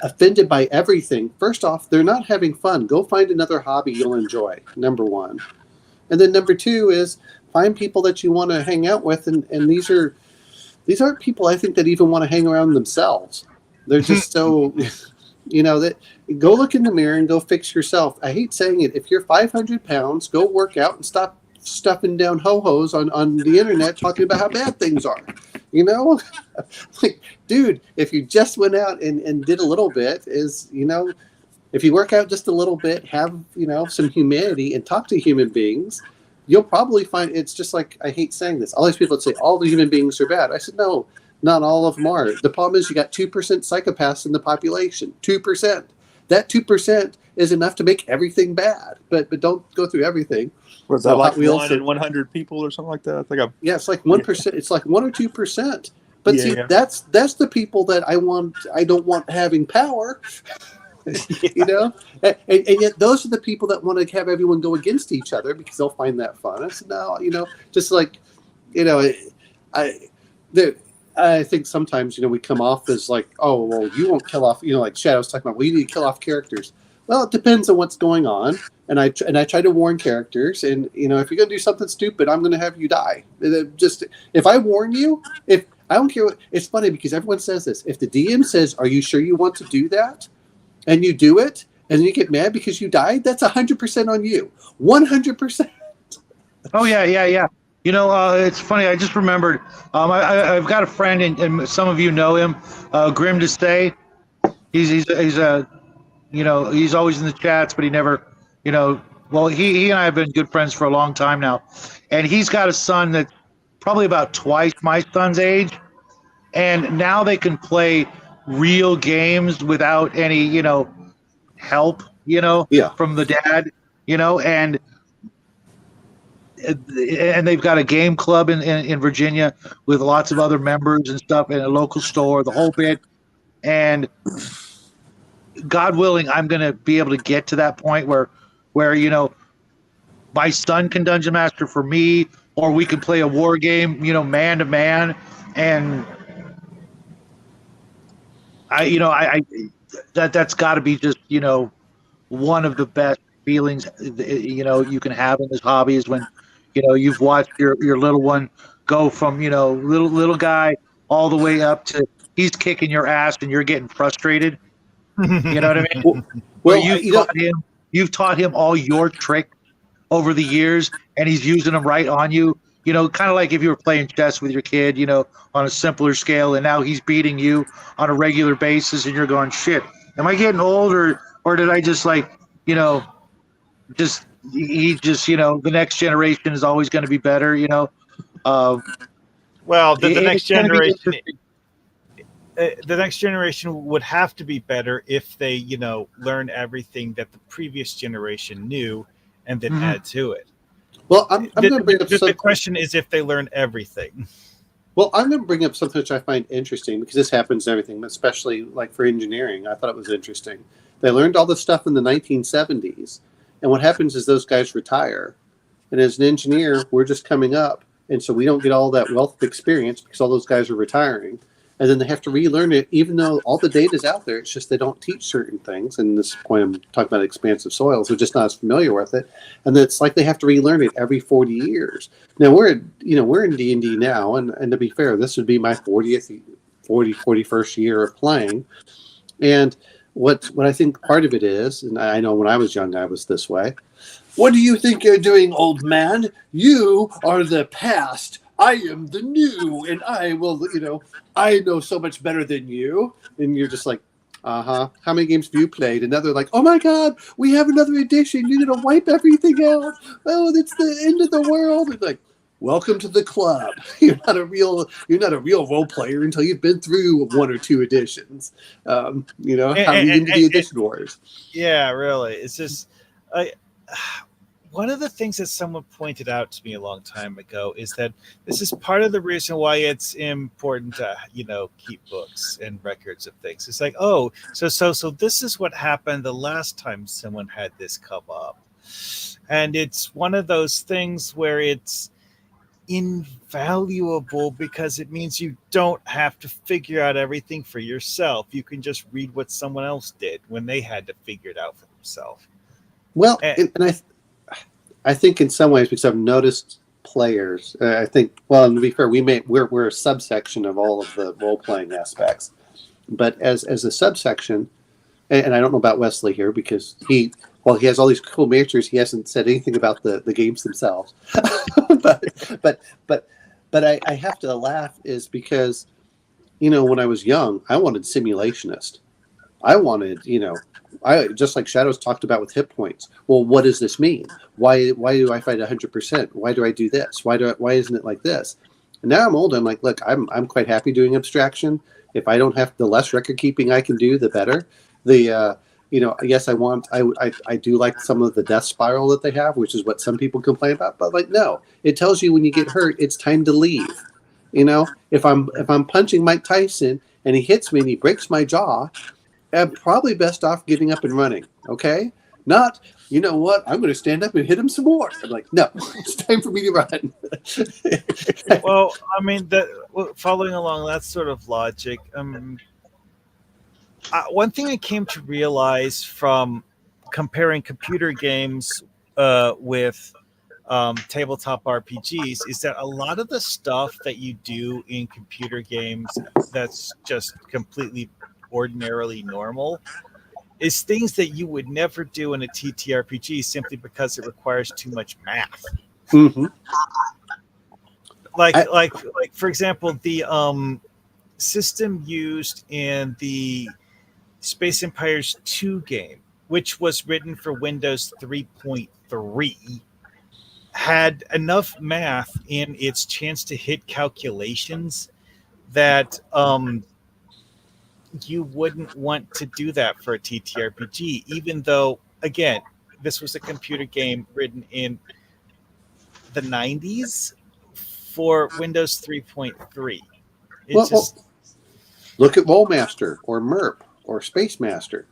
offended by everything. First off, they're not having fun. Go find another hobby you'll enjoy. Number one, and then number two is find people that you want to hang out with, and these aren't people I think that even want to hang around themselves. They're just so. That go look in the mirror and go fix yourself. I hate saying it. If you're 500 pounds, go work out and stop stuffing down ho-hos on the internet talking about how bad things are. Like, dude, if you just went out and did a little bit, if you work out just a little bit, have, some humanity and talk to human beings, you'll probably find it's just like, I hate saying this. All these people that say all the human beings are bad. I said, no. Not all of them are. The problem is you got 2% psychopaths in the population. 2%. That 2% is enough to make everything bad. But don't go through everything. Was that like 1 in 100 people or something like that? I think it's like 1%. It's like 1 or 2%. But that's the people that I don't want having power. And yet those are the people that want to have everyone go against each other because they'll find that fun. I said, no, just like, I think sometimes, we come off as like, oh, well, you won't kill off, like Shadow's talking about, well, you need to kill off characters. Well, it depends on what's going on. And I try to warn characters. And, if you're going to do something stupid, I'm going to have you die. Just if I warn you, I don't care. It's funny because everyone says this. If the DM says, are you sure you want to do that? And you do it, and then you get mad because you died, that's 100% on you. 100%. Oh, yeah. It's funny. I just remembered. I've got a friend, and some of you know him, Grim to Stay. He's always in the chats, but he never, Well, he and I have been good friends for a long time now, and he's got a son that's probably about twice my son's age, and now they can play real games without any, help, from the dad, and they've got a game club in Virginia with lots of other members and stuff, and a local store, the whole bit. And God willing, I'm going to be able to get to that point where my son can dungeon master for me, or we can play a war game, man to man. And that's got to be just, one of the best feelings, you can have in this hobby is when, you've watched your little one go from, little guy all the way up to he's kicking your ass and you're getting frustrated. You know what I mean? Well, you've taught him all your tricks over the years, and he's using them right on you. Kind of like if you were playing chess with your kid, on a simpler scale, and now he's beating you on a regular basis, and you're going, shit, am I getting old, or did I just the next generation is always going to be better, Well, the next generation. The next generation would have to be better if they, learn everything that the previous generation knew and then add to it. Well, I'm going to bring up the question is if they learn everything. Well, I'm going to bring up something which I find interesting because this happens in everything, but especially like for engineering. I thought it was interesting. They learned all this stuff in the 1970s, and what happens is those guys retire. And as an engineer, we're just coming up, and so we don't get all that wealth of experience because all those guys are retiring. And then they have to relearn it, even though all the data is out there. It's just they don't teach certain things. And this point, I'm talking about expansive soils. They're just not as familiar with it. And it's like they have to relearn it every 40 years. Now we're in D&D now, and to be fair, this would be my 41st year of playing. And what I think part of it is, and I know when I was young, I was this way. What do you think you're doing, old man? You are the past. I am the new, and I will, I know so much better than you. And you're just like, how many games have you played? And now they're like, oh my God, we have another edition. You're going to wipe everything out. Oh, it's the end of the world. And like, welcome to the club. You're not a real role player until you've been through 1 or 2 editions. How are you going to do edition wars? Yeah, really. It's just one of the things that someone pointed out to me a long time ago is that this is part of the reason why it's important to, keep books and records of things. It's like, oh, so this is what happened the last time someone had this come up. And it's one of those things where it's invaluable because it means you don't have to figure out everything for yourself. You can just read what someone else did when they had to figure it out for themselves. Well, and I think in some ways, because I've noticed players, I think, well, and to be fair, we're a subsection of all of the role-playing aspects. But as a subsection, and I don't know about Wesley here because he has all these cool miniatures. He hasn't said anything about the games themselves. but I have to laugh is because, when I was young, I wanted simulationist. I wanted, I just like Shadows talked about with hit points. Well, what does this mean? Why do I fight 100%? Why do I do this? Why isn't it like this? And now I'm older. I'm like, look, I'm quite happy doing abstraction. If I don't have the less record keeping I can do, the better. Yes, I do like some of the death spiral that they have, which is what some people complain about. But like, no, it tells you when you get hurt, it's time to leave. If I'm punching Mike Tyson and he hits me and he breaks my jaw, I'm probably best off giving up and running. Okay, not what I'm going to stand up and hit him some more. I'm like, no, it's time for me to run. Well, I mean, following along that sort of logic. One thing I came to realize from comparing computer games with tabletop RPGs is that a lot of the stuff that you do in computer games that's just completely ordinarily normal is things that you would never do in a TTRPG simply because it requires too much math. Mm-hmm. Like for example, the system used in the Space Empires 2 game, which was written for Windows 3.3, had enough math in its chance to hit calculations that you wouldn't want to do that for a TTRPG, even though, again, this was a computer game written in the 90s for Windows 3.3. Look at Rollmaster or MERP or Space Master.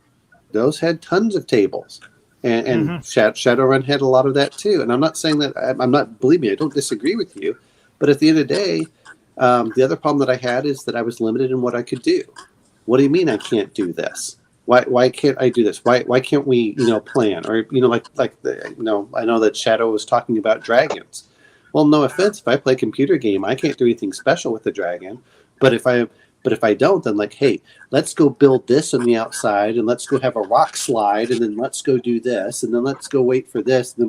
Those had tons of tables. And mm-hmm. Shadowrun had a lot of that too. And I'm not saying that, believe me, I don't disagree with you. But at the end of the day, the other problem that I had is that I was limited in what I could do. What do you mean I can't do this? Why can't I do this? Why can't we, plan? Or, I know that Shadow was talking about dragons. Well, no offense, if I play a computer game, I can't do anything special with the dragon. But if I don't, then like, hey, let's go build this on the outside and let's go have a rock slide and then let's go do this and then let's go wait for this and then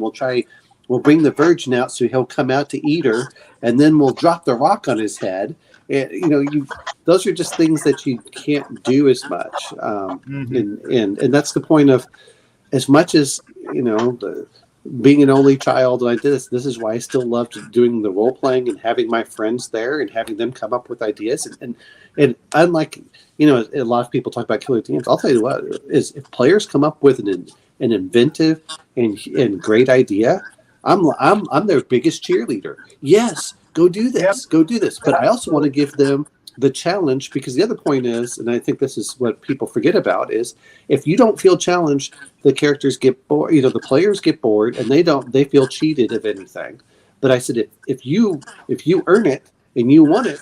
we'll bring the virgin out so he'll come out to eat her and then we'll drop the rock on his head. And, those are just things that you can't do as much. Mm-hmm. And that's the point of, as much as, being an only child, and I did this is why I still loved doing the role playing and having my friends there and having them come up with ideas. And unlike, a lot of people talk about killer teams, I'll tell you what, is if players come up with an inventive and great idea, I'm their biggest cheerleader. Yes, go do this, yep. Go do this. But I also want to give them the challenge, because the other point is, and I think this is what people forget about, is if you don't feel challenged, the characters get bored, the players get bored and they feel cheated, if anything. But I said, if you earn it and you want it,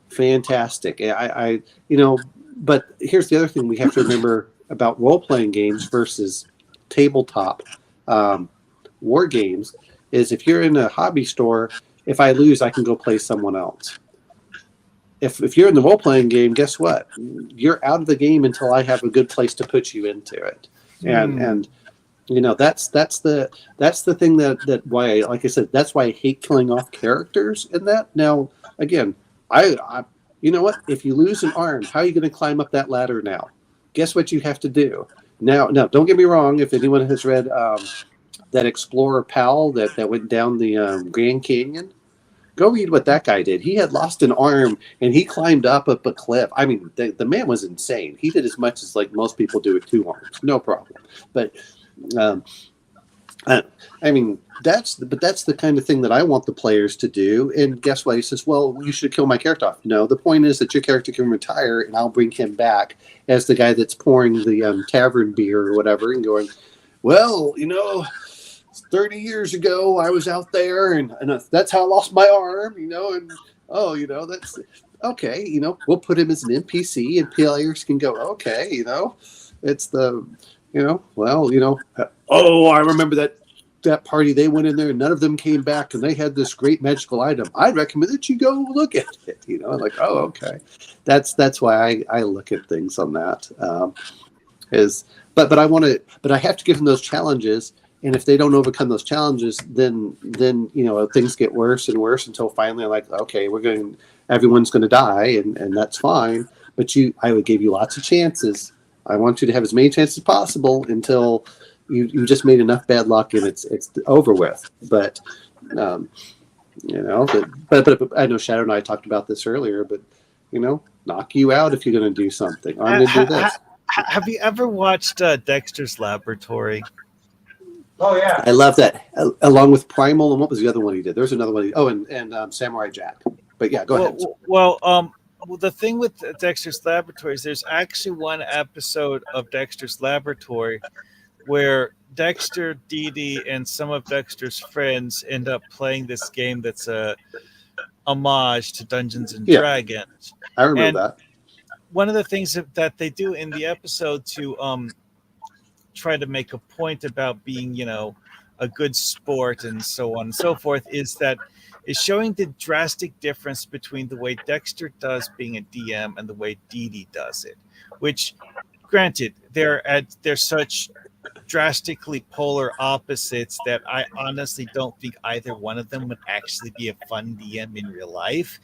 fantastic. But here's the other thing we have to remember about role-playing games versus tabletop war games is if you're in a hobby store, if I lose, I can go play someone else. If you're in the role-playing game, guess what? You're out of the game until I have a good place to put you into it. And that's the thing that why, like I said, that's why I hate killing off characters in that. Now, again, I you know what? If you lose an arm, how are you going to climb up that ladder now? Guess what you have to do? Now, don't get me wrong. If anyone has read that Explorer Pal that went down the Grand Canyon, Go read what that guy did. He had lost an arm and he climbed up a cliff. I mean, the man was insane. He did as much as like most people do with 2 arms, no problem. But I mean, that's the kind of thing that I want the players to do. And guess what? He says, well, you should kill my character off. No, the point is that your character can retire and I'll bring him back as the guy that's pouring the tavern beer or whatever and going, well, 30 years ago I was out there and that's how I lost my arm, and that's okay. We'll put him as an NPC and players can go, okay, it's the, oh, I remember that party, they went in there and none of them came back and they had this great magical item. I'd recommend that you go look at it, like, oh, okay. That's why I look at things on that. But I have to give them those challenges. And if they don't overcome those challenges, then things get worse and worse until finally I'm like, okay, everyone's going to die and that's fine. But I would give you lots of chances. I want you to have as many chances as possible until you just made enough bad luck and it's over with. But but I know Shadow and I talked about this earlier. But knock you out if you're going to do something. I'm going to do this. Have you ever watched Dexter's Laboratory? Oh yeah, I love that. Along with Primal, and what was the other one he did? There's another one. And Samurai Jack. But yeah, go ahead. Well, the thing with Dexter's Laboratory is there's actually one episode of Dexter's Laboratory where Dexter, Dee Dee, and some of Dexter's friends end up playing this game that's a homage to Dungeons and Dragons. I remember that. One of the things that they do in the episode to try to make a point about being, a good sport and so on and so forth is showing the drastic difference between the way Dexter does being a DM and the way Dee Dee does it, which granted, they're such drastically polar opposites that I honestly don't think either one of them would actually be a fun DM in real life,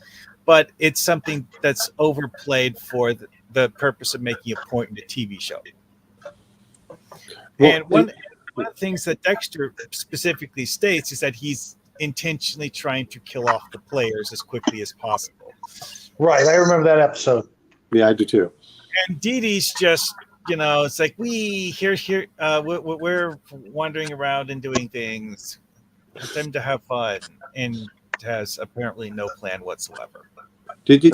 but it's something that's overplayed for the purpose of making a point in a TV show. Well, and one of the things that Dexter specifically states is that he's intentionally trying to kill off the players as quickly as possible. Right, I remember that episode. Yeah, I do too. And Dee Dee's just, it's like we're wandering around and doing things for them to have fun, and has apparently no plan whatsoever.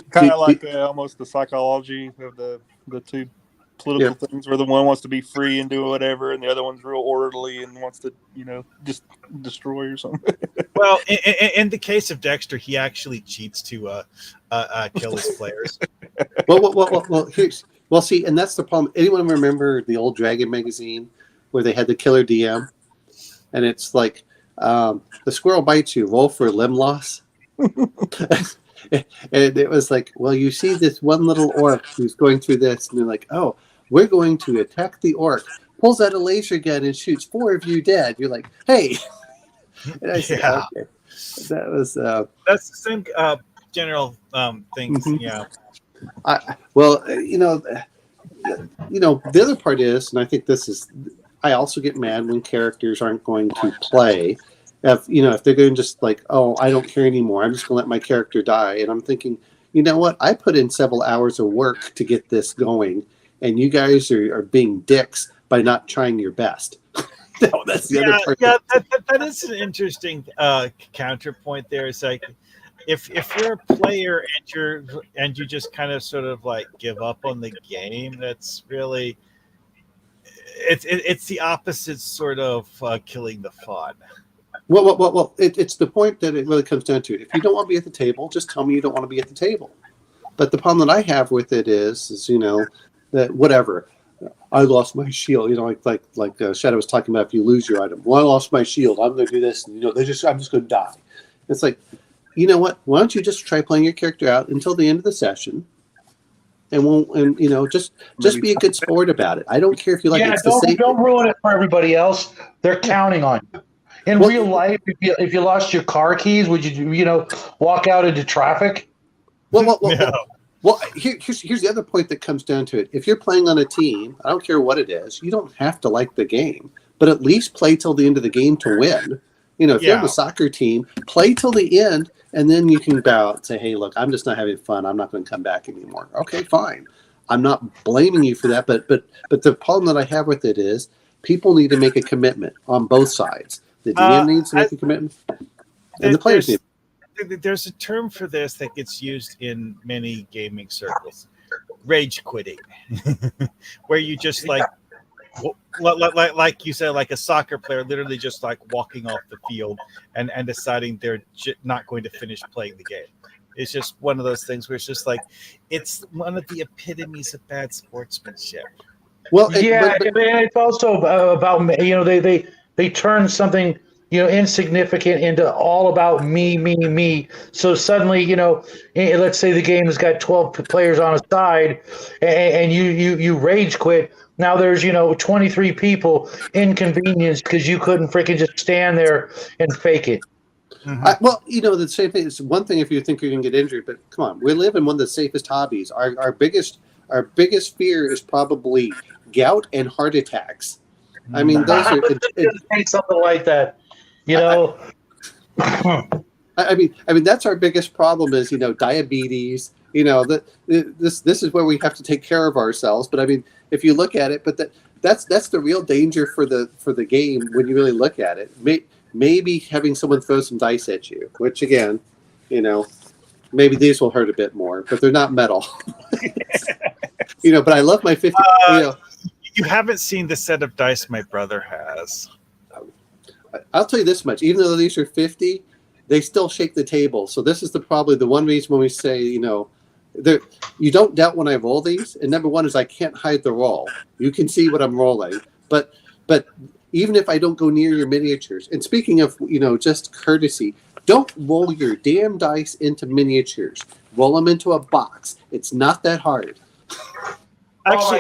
Kind of like almost the psychology of the two political things, where the one wants to be free and do whatever, and the other one's real orderly and wants to, just destroy or something. Well, in the case of Dexter, he actually cheats to kill his players. Well, see, and that's the problem. Anyone remember the old Dragon magazine where they had the killer DM, and it's like the squirrel bites you, roll for limb loss. And it was like, well, you see this one little orc who's going through this, and they're like, oh, we're going to attack the orc. Pulls out a laser gun and shoots 4 of you dead. You're like, hey. And I said, okay. That was that's the same general thing. Mm-hmm. Yeah. The other part is, and I think this is, I also get mad when characters aren't going to play. If they're going to just like, oh, I don't care anymore, I'm just going to let my character die. And I'm thinking, you know what? I put in several hours of work to get this going, and you guys are being dicks by not trying your best. No, that's the other part. Yeah, that is an interesting counterpoint there. It's like, if you're a player and you just kind of sort of like give up on the game, that's really it's the opposite sort of killing the fun. Well, it's the point that it really comes down to. If you don't want to be at the table, just tell me you don't want to be at the table. But the problem that I have with it is that whatever, I lost my shield. Like Shadow was talking about, if you lose your item, well, I lost my shield, I'm going to do this, and I'm just going to die. It's like, you know what? Why don't you just try playing your character out until the end of the session, and just be a good sport about it. I don't care if you like. Yeah, don't ruin it for everybody else. They're counting on you. In real life, if you lost your car keys, would you walk out into traffic? Well, here's the other point that comes down to it. If you're playing on a team, I don't care what it is, you don't have to like the game, but at least play till the end of the game to win. If you're on the soccer team, play till the end, and then you can bow out and say, hey, look, I'm just not having fun. I'm not going to come back anymore. Okay, fine. I'm not blaming you for that, but the problem that I have with it is people need to make a commitment on both sides. The DM needs to make a commitment, and the players need. There's a term for this that gets used in many gaming circles: rage quitting, where you just like you said, like a soccer player, literally just like walking off the field and deciding they're not going to finish playing the game. It's just one of those things where it's just like, it's one of the epitomes of bad sportsmanship. Well, but it's also about, they turn something, insignificant into all about me. So suddenly, let's say the game has got 12 players on a side and you rage quit. Now there's, 23 people inconvenienced because you couldn't freaking just stand there and fake it. Mm-hmm. The same thing. It's one thing if you think you're going to get injured, but come on, we live in one of the safest hobbies. Our biggest fear is probably gout and heart attacks. I mean, those are something like that. I mean, that's our biggest problem is diabetes. This is where we have to take care of ourselves. But I mean, if you look at it, but that's the real danger for the game when you really look at it. Maybe having someone throw some dice at you, which again, maybe these will hurt a bit more, but they're not metal. But I love my 50. You haven't seen the set of dice my brother has. I'll tell you this much: even though these are 50, they still shake the table. So this is probably the one reason when we say, you don't doubt when I roll these. And number one is I can't hide the roll. You can see what I'm rolling, but even if I don't go near your miniatures, and speaking of, just courtesy, don't roll your damn dice into miniatures. Roll them into a box. It's not that hard. Actually,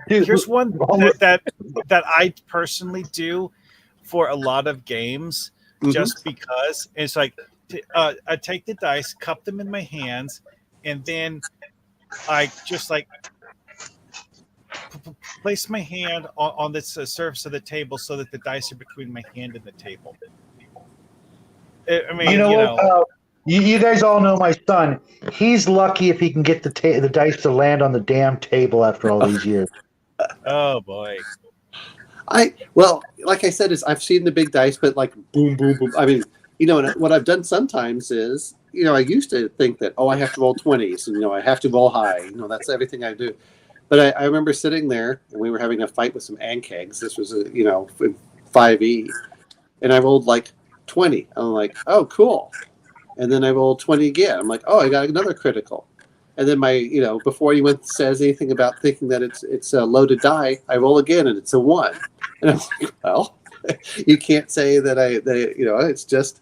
here's one that I personally do for a lot of games, just because it's like I take the dice, cup them in my hands, and then I just like place my hand on the surface of the table so that the dice are between my hand and the table. I mean, you guys all know my son. He's lucky if he can get the dice to land on the damn table after all these years. Oh boy. Like I said, I've seen the big dice, but like boom, boom, boom. I mean, what I've done sometimes is, I used to think that, I have to roll 20s and, I have to roll high. That's everything I do. But I remember sitting there and we were having a fight with some ankegs. This was, 5e. And I rolled like 20. I'm like, oh, cool. And then I rolled 20 again. I'm like, oh, I got another critical. And then before anyone says anything about thinking that it's a loaded die, I roll again and it's a 1. And I'm like, well, you can't say that it's just,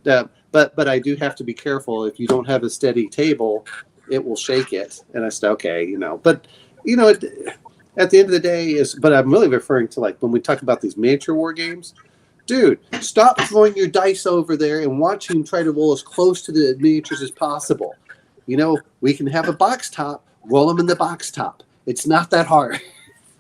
but I do have to be careful. If you don't have a steady table, it will shake it. And I said, okay, but at the end of the day but I'm really referring to like when we talk about these miniature war games, dude, stop throwing your dice over there and watch him try to roll as close to the miniatures as possible. We can have a box top, roll them in the box top. It's not that hard.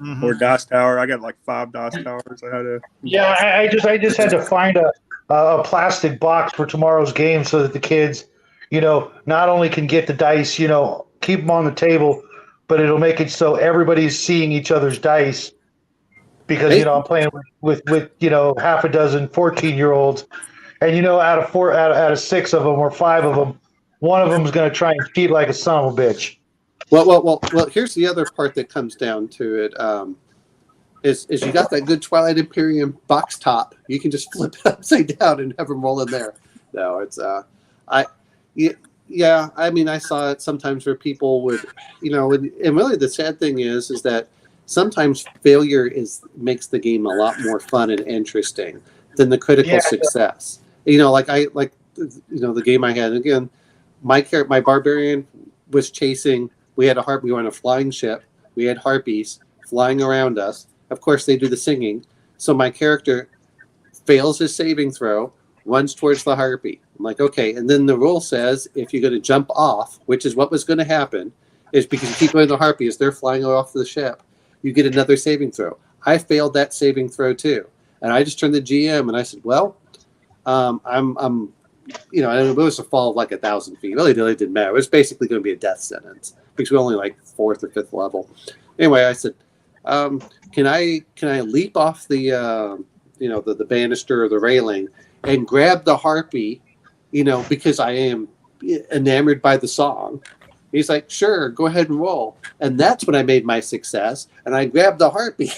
Mm-hmm. Or dice tower. I got like 5 dice towers. I had to. Yeah, I just had to find a plastic box for tomorrow's game so that the kids, not only can get the dice, keep them on the table, but it'll make it so everybody's seeing each other's dice. Because I'm playing with half a dozen 14-year-olds, and out of 6 of them or 5 of them, one of them is going to try and cheat like a son of a bitch. Well. Here's the other part that comes down to it. Is you got that good Twilight Imperium box top? You can just flip it upside down and have them roll in there. No, it's yeah. I mean, I saw it sometimes where people would, and really the sad thing is that sometimes failure makes the game a lot more fun and interesting than the critical success. The game I had again, my barbarian was chasing. We had we were on a flying ship. We had harpies flying around us. Of course, they do the singing. So my character fails his saving throw, runs towards the harpy. I'm like, okay. And then the rule says if you're going to jump off, which is what was going to happen, is because you keep going to the harpy as they're flying off the ship, you get another saving throw. I failed that saving throw too. And I just turned to the GM and I said, well, I'm you know, and it was a fall of like 1,000 feet. It really didn't matter. It was basically going to be a death sentence because we're only like 4th or 5th level. Anyway, I said, can I leap off the you know, the banister or the railing and grab the harpy, you know, because I am enamored by the song. He's like, sure, go ahead and roll. And that's when I made my success. And I grabbed the harpy.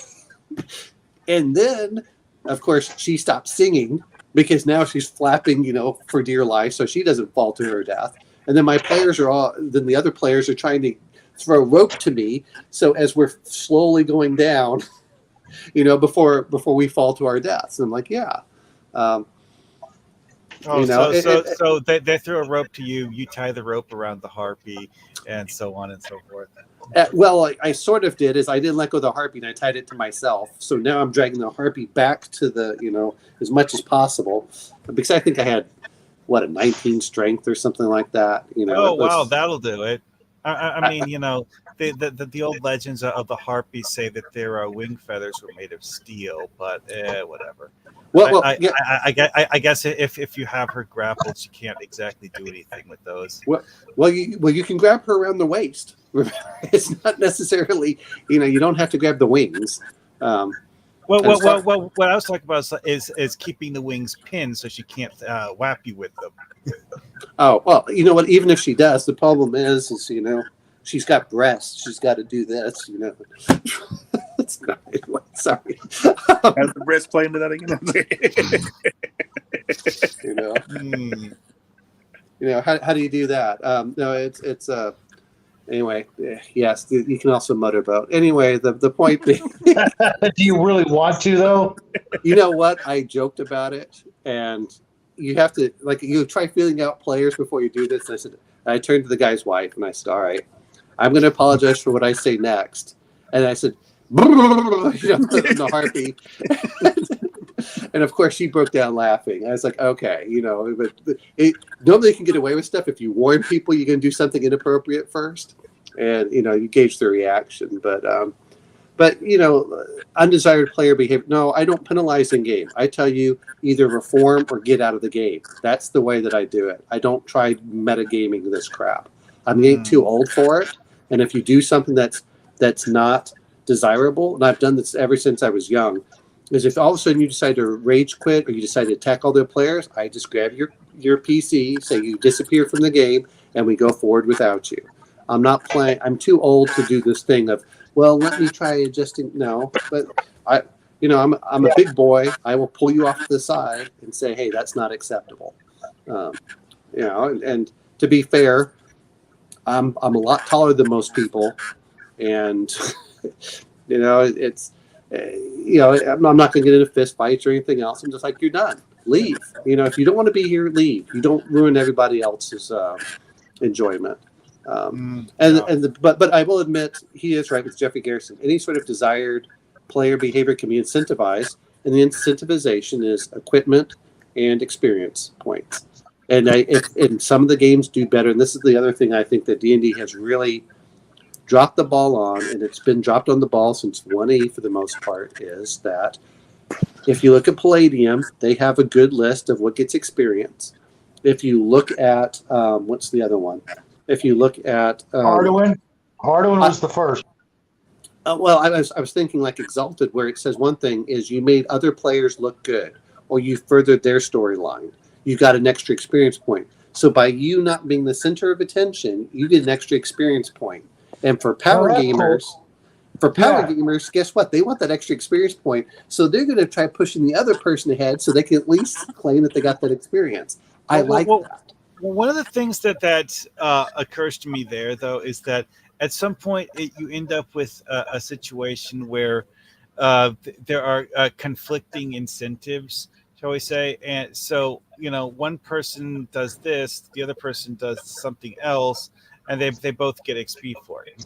And then, of course, she stopped singing because now she's flapping, you know, for dear life, so she doesn't fall to her death. And then then the other players are trying to throw rope to me. So as we're slowly going down, you know, before we fall to our deaths. And I'm like, yeah. Oh, you know, so they throw a rope to you, you tie the rope around the harpy, and so on and so forth. Well, I sort of did is I didn't let go of the harpy and I tied it to myself. So now I'm dragging the harpy back to the, you know, as much as possible because I think I had a 19 strength or something like that. You know. Oh, wow, that'll do it. I mean, you know, the old legends of the harpies say that their wing feathers were made of steel, but whatever. Well, yeah. I guess if you have her grappled, she can't exactly do anything with those. Well, you can grab her around the waist. It's not necessarily, you know, you don't have to grab the wings. Well, what I was talking about is keeping the wings pinned so she can't whap you with them. Oh, well, you know what? Even if she does, the problem is you know, she's got breasts. She's got to do this, you know. That's not sorry. Has the breast play into that again? You know. You know, how do you do that? No, it's anyway, yes, you can also motor boat. Anyway, the point being, do you really want to though? You know what? I joked about it, and you have to you try feeling out players before you do this. And I turned to the guy's wife and I said, "All right, I'm going to apologize for what I say next." And I said, you know, the harpy. And of course, she broke down laughing. I was like, okay, you know, but nobody can get away with stuff. If you warn people you're going to do something inappropriate first, and you know, you gauge their reaction. But you know, undesired player behavior. No, I don't penalize in game. I tell you either reform or get out of the game. That's the way that I do it. I don't try metagaming this crap. I'm getting too old for it. And if you do something that's not desirable, and I've done this ever since I was young, is if all of a sudden you decide to rage quit or you decide to attack all the players, I just grab your PC, say you disappear from the game, and we go forward without you. I'm not playing. I'm too old to do this thing of, well, let me try adjusting. No, but I'm a big boy. I will pull you off to the side and say, hey, that's not acceptable. You know, and to be fair, I'm a lot taller than most people, and you know, it's. You know, I'm not going to get into fist fights or anything else. I'm just like, you're done. Leave. You know, if you don't want to be here, leave. You don't ruin everybody else's enjoyment. But I will admit he is right with Jeffrey Garrison. Any sort of desired player behavior can be incentivized, and the incentivization is equipment and experience points. And some of the games do better. And this is the other thing I think that D&D has really dropped the ball on, and it's been dropped on the ball since 1E for the most part, is that if you look at Palladium, they have a good list of what gets experience. If you look at, what's the other one? If you look at... Harduin was the first. Well, I was thinking like Exalted, where it says one thing is you made other players look good, or you furthered their storyline. You got an extra experience point. So by you not being the center of attention, you get an extra experience point. And for power gamers, gamers, guess what? They want that extra experience point. So they're going to try pushing the other person ahead so they can at least claim that they got that experience. I like that. Well, one of the things that occurs to me there, though, is that at some point you end up with a situation where there are conflicting incentives, shall we say. And so, you know, one person does this, the other person does something else, and they both get XP for it.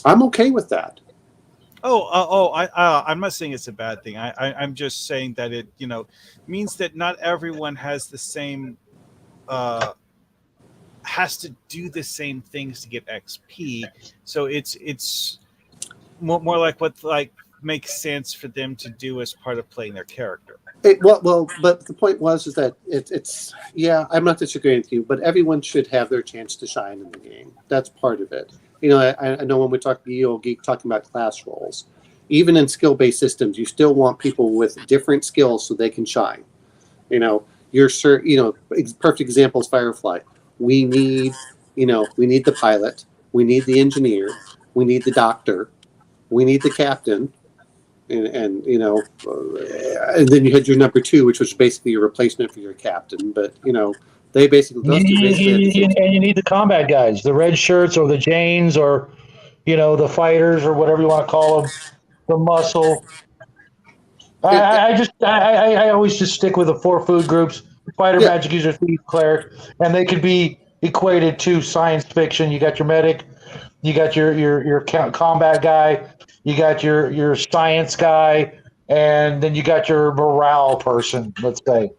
I'm okay with that. I'm not saying it's a bad thing. I'm just saying that it, you know, means that not everyone has the same, has to do the same things to get XP. So it's more like make sense for them to do as part of playing their character. But the point was is that it's yeah, I'm not disagreeing with you, but everyone should have their chance to shine in the game. That's part of it. You know, I know when we talk EO Geek talking about class roles, even in skill-based systems, you still want people with different skills so they can shine. You know, perfect example is Firefly. We need the pilot, we need the engineer, we need the doctor, we need the captain, and then you had your number two, which was basically your replacement for your captain. But they basically and you need the combat guys, the red shirts or the Janes or the fighters or whatever you want to call them, the muscle. I always just stick with the four food groups: fighter, magic user, thief, cleric, and they could be equated to science fiction. You got your medic, you got your combat guy, you got your science guy, and then you got your morale person. Let's say.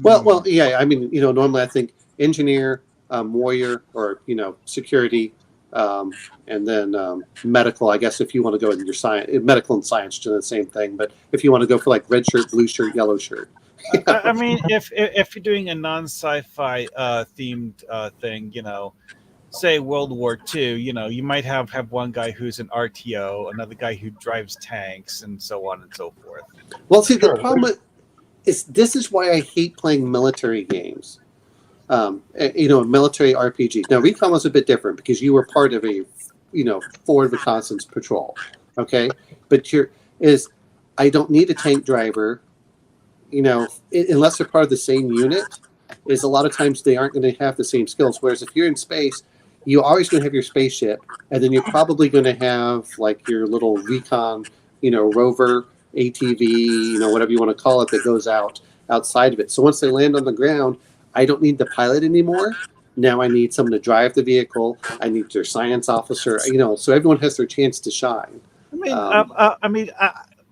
Well, yeah. I mean, normally I think engineer, warrior, or security, and then medical. I guess if you want to go in your science, medical and science do the same thing. But if you want to go for like red shirt, blue shirt, yellow shirt. I mean, if you're doing a non-sci-fi themed thing, say World War II, you might have one guy who's an RTO, another guy who drives tanks, and so on and so forth. Well, see, the problem is this is why I hate playing military games. Military RPG. Now, Recon was a bit different because you were part of a, forward reconnaissance patrol. Okay, but I don't need a tank driver. Unless they're part of the same unit, is a lot of times they aren't going to have the same skills. Whereas if you're in space, you're always going to have your spaceship, and then you're probably going to have like your little recon, rover, ATV, whatever you want to call it, that goes outside of it. So once they land on the ground, I don't need the pilot anymore. Now I need someone to drive the vehicle. I need their science officer. So everyone has their chance to shine. I mean,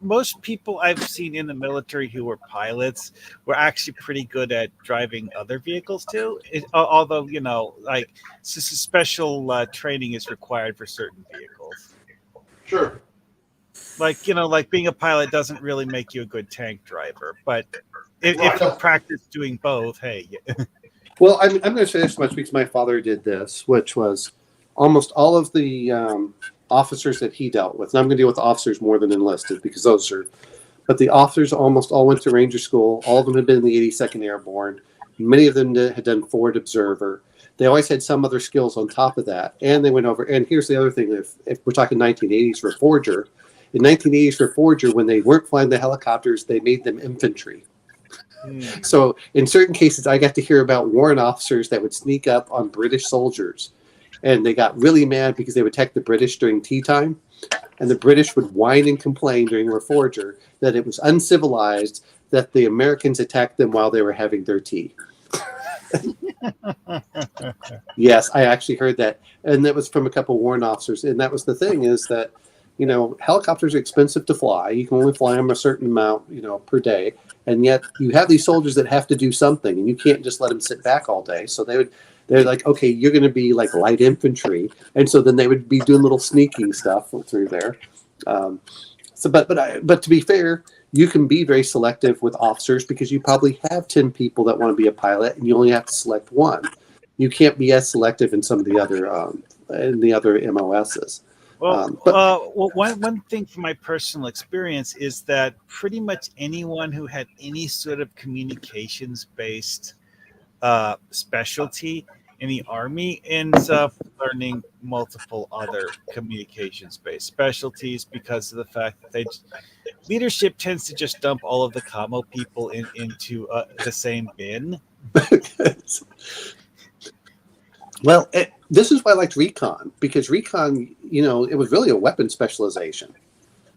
most people I've seen in the military who were pilots were actually pretty good at driving other vehicles too. Although special training is required for certain vehicles. Sure. Like being a pilot doesn't really make you a good tank driver, but if you practice doing both, hey. Well, I'm going to say this much because my father did this, which was almost all of the officers that he dealt with. And I'm going to deal with officers more than enlisted because those are. But the officers almost all went to Ranger School. All of them had been in the 82nd Airborne. Many of them had done Forward Observer. They always had some other skills on top of that. And they went over. And here's the other thing: if we're talking 1980s for Forger, in 1980s for Forger, when they weren't flying the helicopters, they made them infantry. So in certain cases, I got to hear about warrant officers that would sneak up on British soldiers, and they got really mad because they would attack the British during tea time, and the British would whine and complain during their Forger that it was uncivilized that the Americans attacked them while they were having their tea. Yes, I actually heard that, and that was from a couple warrant officers. And that was the thing is that helicopters are expensive to fly. You can only fly them a certain amount, per day. And yet you have these soldiers that have to do something, and you can't just let them sit back all day. So they're like, okay, you're going to be like light infantry. And so then they would be doing little sneaking stuff through there. But to be fair, you can be very selective with officers because you probably have 10 people that want to be a pilot, and you only have to select one. You can't be as selective in some of the other MOSs. One thing from my personal experience is that pretty much anyone who had any sort of communications-based specialty in the Army ends up learning multiple other communications-based specialties because of the fact that leadership tends to just dump all of the commo people into the same bin. Well, this is why I liked Recon, because Recon, it was really a weapon specialization.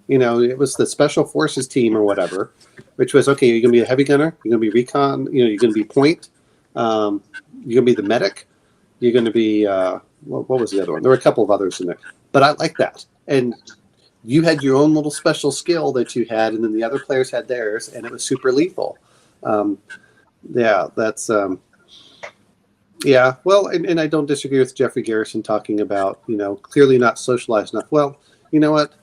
It was the Special Forces team or whatever, which was, okay, you're going to be a heavy gunner, you're going to be Recon, you're going to be point, you're going to be the medic, you're going to be, what was the other one? There were a couple of others in there. But I like that. And you had your own little special skill that you had, and then the other players had theirs, and it was super lethal. Yeah, well, and I don't disagree with Jeffrey Garrison talking about, clearly not socialized enough. Well, you know what?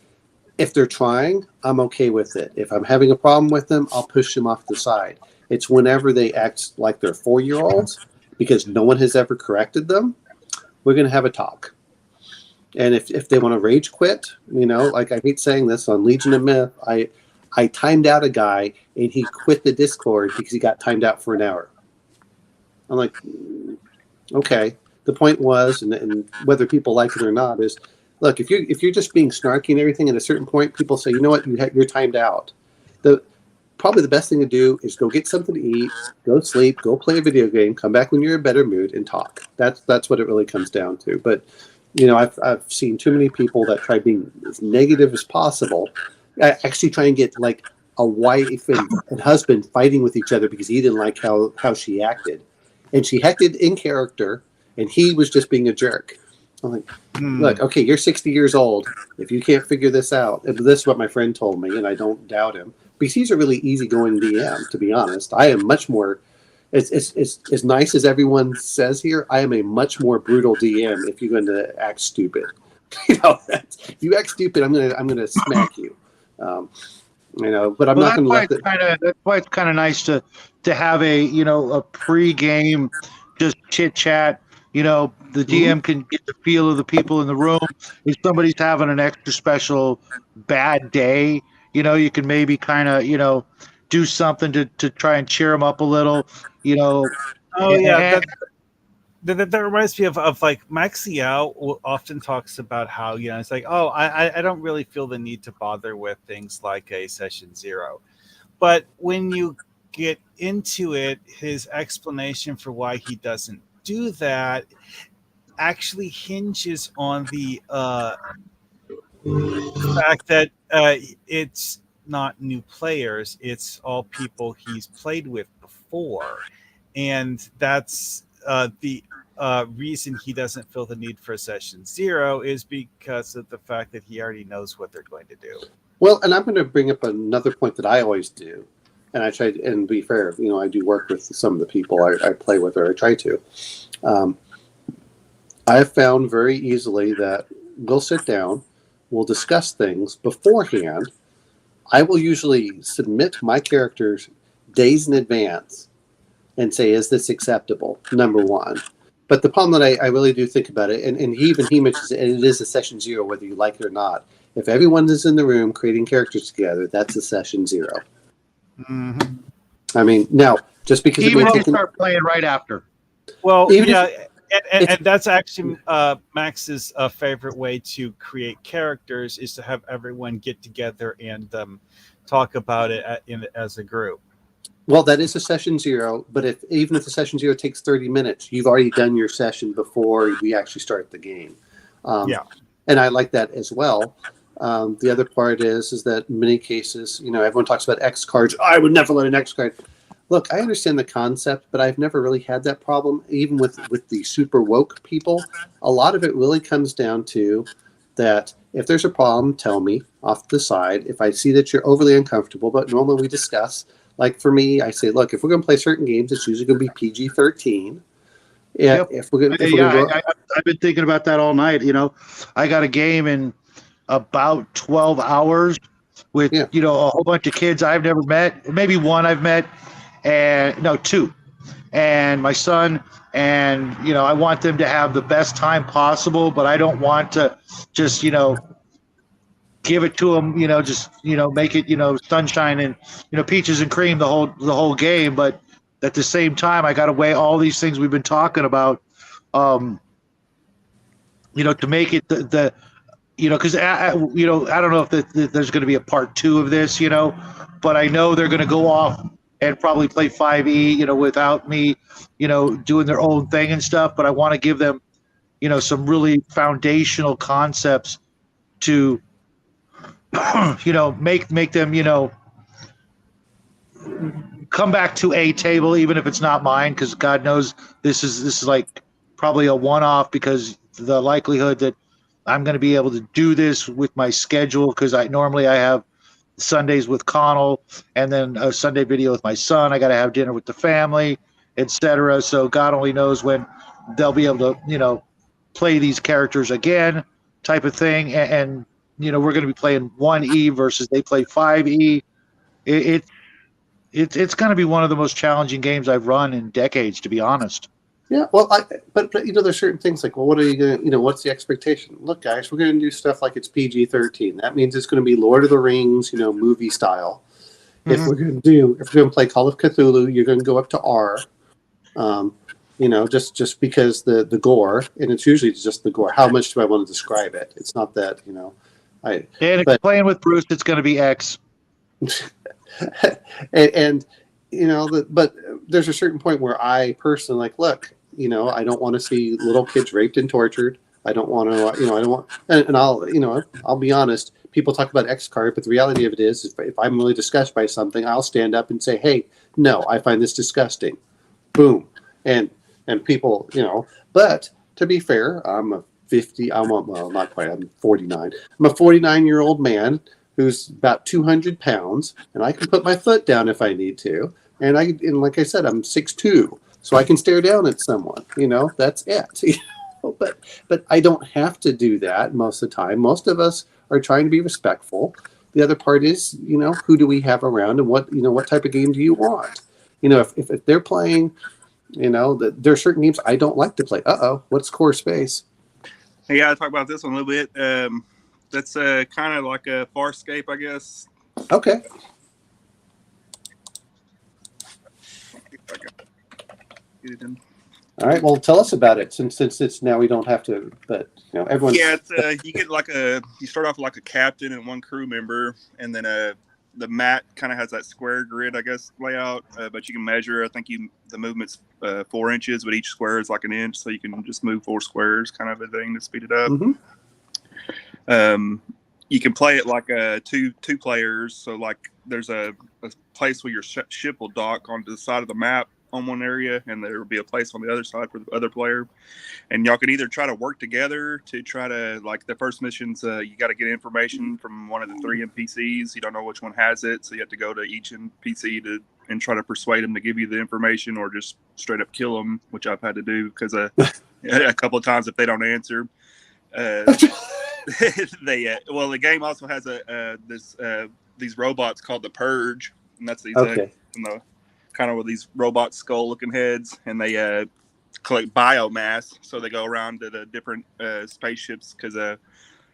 If they're trying, I'm okay with it. If I'm having a problem with them, I'll push them off the side. It's whenever they act like they're 4-year-olds because no one has ever corrected them, we're going to have a talk. And if they want to rage quit, like I hate saying this on Legion of Myth, I timed out a guy and he quit the Discord because he got timed out for an hour. I'm like, okay. The point was, and whether people like it or not, is look, if you're just being snarky and everything, at a certain point, people say, you know what, you're timed out. Probably the best thing to do is go get something to eat, go sleep, go play a video game, come back when you're in a better mood, and talk. That's what it really comes down to. But I've seen too many people that try being as negative as possible. Actually try and get like a wife and husband fighting with each other because he didn't like how she acted. And she acted in character, and he was just being a jerk. I'm like, look, okay, you're 60 years old. If you can't figure this out, and this is what my friend told me, and I don't doubt him, because he's a really easygoing DM, to be honest. I am much more, as nice as everyone says here, I am a much more brutal DM if you're going to act stupid. If you act stupid, I'm gonna smack you. But I'm not going to let that. That's why it's kind of nice to have a pre-game just chit chat. The GM can get the feel of the people in the room. If somebody's having an extra special bad day, you can maybe kind of do something to try and cheer them up a little. Oh yeah. That reminds me of like Maxiao often talks about how, it's like, oh, I don't really feel the need to bother with things like a session 0. But when you get into it, his explanation for why he doesn't do that actually hinges on the fact that it's not new players, it's all people he's played with before. And that's the reason he doesn't feel the need for session 0 is because of the fact that he already knows what they're going to do. Well, and I'm going to bring up another point that I always do, and I try to, and be fair, I do work with some of the people I play with, or I try to. I've found very easily that we'll sit down, we'll discuss things beforehand. I will usually submit my characters days in advance and say, is this acceptable? Number one. But the problem that I really do think about it, and he mentions it, and it is a session 0, whether you like it or not. If everyone is in the room creating characters together, that's a session 0. Mm-hmm. I mean, now, just because even if you start playing right after. Well, and that's actually Max's favorite way to create characters is to have everyone get together and talk about it as a group. Well, that is a session 0, but even if the session 0 takes 30 minutes, you've already done your session before we actually start the game. And I like that as well. The other part is that in many cases, everyone talks about X cards. I would never let an X card. Look, I understand the concept, but I've never really had that problem, even with the super woke people. A lot of it really comes down to that if there's a problem, tell me off the side. If I see that you're overly uncomfortable, but normally we discuss. Like for me, I say, look, if we're going to play certain games, it's usually going to be PG-13. Yeah, yep. If we're going to, I've been thinking about that all night. I got a game in about 12 hours with a whole bunch of kids I've never met. Maybe one I've met, and no, 2, and my son. And I want them to have the best time possible, but I don't want to just give it to them, make it, sunshine and, peaches and cream the whole game. But at the same time, I got to weigh all these things we've been talking about, to make it because I don't know if there's going to be a part 2 of this, but I know they're going to go off and probably play 5e, without me, doing their own thing and stuff. But I want to give them, some really foundational concepts to, make them, come back to a table, even if it's not mine, because God knows this is like probably a one-off, because the likelihood that I'm going to be able to do this with my schedule, because I have Sundays with Connell and then a Sunday video with my son. I got to have dinner with the family, etc. So God only knows when they'll be able to, play these characters again, type of thing. And we're going to be playing 1E versus they play 5E. It's going to be one of the most challenging games I've run in decades, to be honest. Yeah, well, but there's certain things like, well, what are you going to, what's the expectation? Look, guys, we're going to do stuff like it's PG-13. That means it's going to be Lord of the Rings, movie style. Mm-hmm. If we're going to play Call of Cthulhu, you're going to go up to R. Just because the gore, and it's usually just the gore. How much do I want to describe it? It's not that, And if you're playing with Bruce, it's going to be X. But there's a certain point where I personally look, I don't want to see little kids raped and tortured. I don't want to, I don't want, and I'll be honest. People talk about X card, but the reality of it is if I'm really disgusted by something, I'll stand up and say, hey, no, I find this disgusting. Boom. And people, but to be fair, I'm 49. I'm a 49-year-old man who's about 200 pounds, and I can put my foot down if I need to. And like I said, I'm 6'2", so I can stare down at someone. That's it. But I don't have to do that most of the time. Most of us are trying to be respectful. The other part is, who do we have around, and what type of game do you want? If they're playing, there are certain games I don't like to play. What's Core Space? Hey, yeah, I'll talk about this one a little bit. That's kind of like a Farscape, I guess. Okay. All right. Well, tell us about it since it's now we don't have to, but everyone. Yeah, it's, you get you start off like a captain and one crew member, and then the map kind of has that square grid, I guess, layout, but you can measure. I think the movement's 4 inches, but each square is like an inch, so you can just move 4 squares, kind of a thing to speed it up. Mm-hmm. You can play it like two players. So like there's a place where your ship will dock onto the side of the map on one area, and there will be a place on the other side for the other player. And y'all can either try to work together to try to, like, the first mission's you got to get information from one of the 3 NPCs. You don't know which one has it, so you have to go to each NPC and try to persuade them to give you the information, or just straight up kill them, which I've had to do because a couple of times if they don't answer. The game also has these robots called the Purge, and that's these kind of with these robot skull looking heads, and they collect biomass, so they go around to the different spaceships, because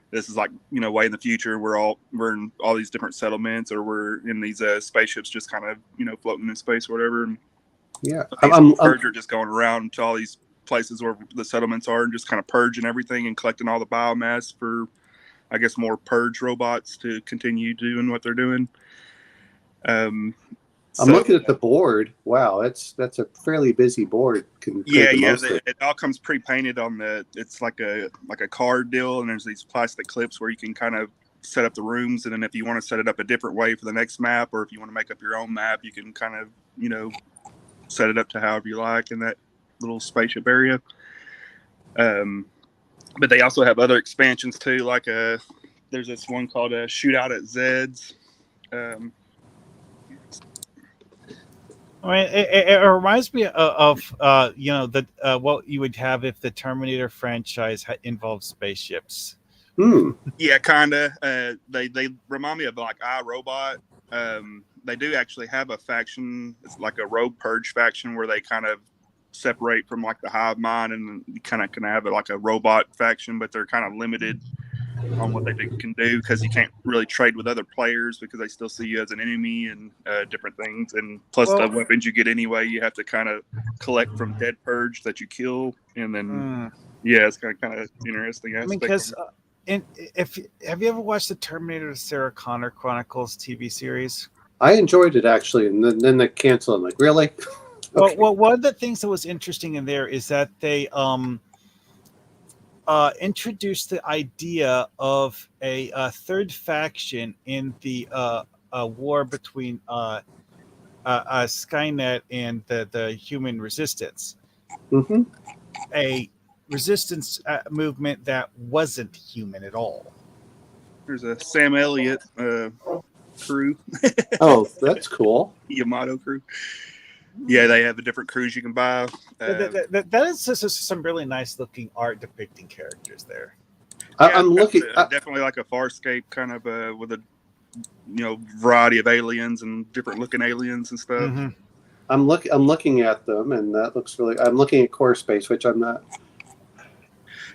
this is like way in the future. We're in all these different settlements, or we're in these spaceships just kind of floating in space or whatever. And yeah, Purge are just going around to all these places where the settlements are and just kind of purging everything and collecting all the biomass for, I guess, more purge robots to continue doing what they're doing. I'm looking at the board. Wow, that's a fairly busy board. It all comes pre-painted on it's like a card deal, and there's these plastic clips where you can kind of set up the rooms, and then if you want to set it up a different way for the next map, or if you want to make up your own map, you can kind of set it up to however you like in that little spaceship area. But they also have other expansions too, like there's this one called Shootout at Zed's. It reminds me of what you would have if the Terminator franchise involved spaceships. Yeah, kind of. They remind me of like iRobot. They do actually have a faction. It's like a Rogue Purge faction where they kind of separate from like the hive mind, and you kind of can have like a robot faction, but they're kind of limited on what they can do, because you can't really trade with other players because they still see you as an enemy and different things. And plus the weapons you get anyway, you have to kind of collect from dead purge that you kill, and then it's kind of interesting aspect. Because have you ever watched the Terminator Sarah Connor Chronicles TV series? I enjoyed it actually, and then they canceled. I'm like, really? Okay. Well, one of the things that was interesting in there is that they introduced the idea of a third faction in the war between Skynet and the human resistance. Mm-hmm. A resistance movement that wasn't human at all. There's a Sam Elliott crew. Oh, that's cool. Yamato crew. Yeah, they have the different crews you can buy. That is just some really nice looking art depicting characters there. I'm looking definitely like a Farscape kind of with a variety of aliens and different looking aliens and stuff. Mm-hmm. I'm looking at them, and that looks really. I'm looking at Core Space, which I'm not.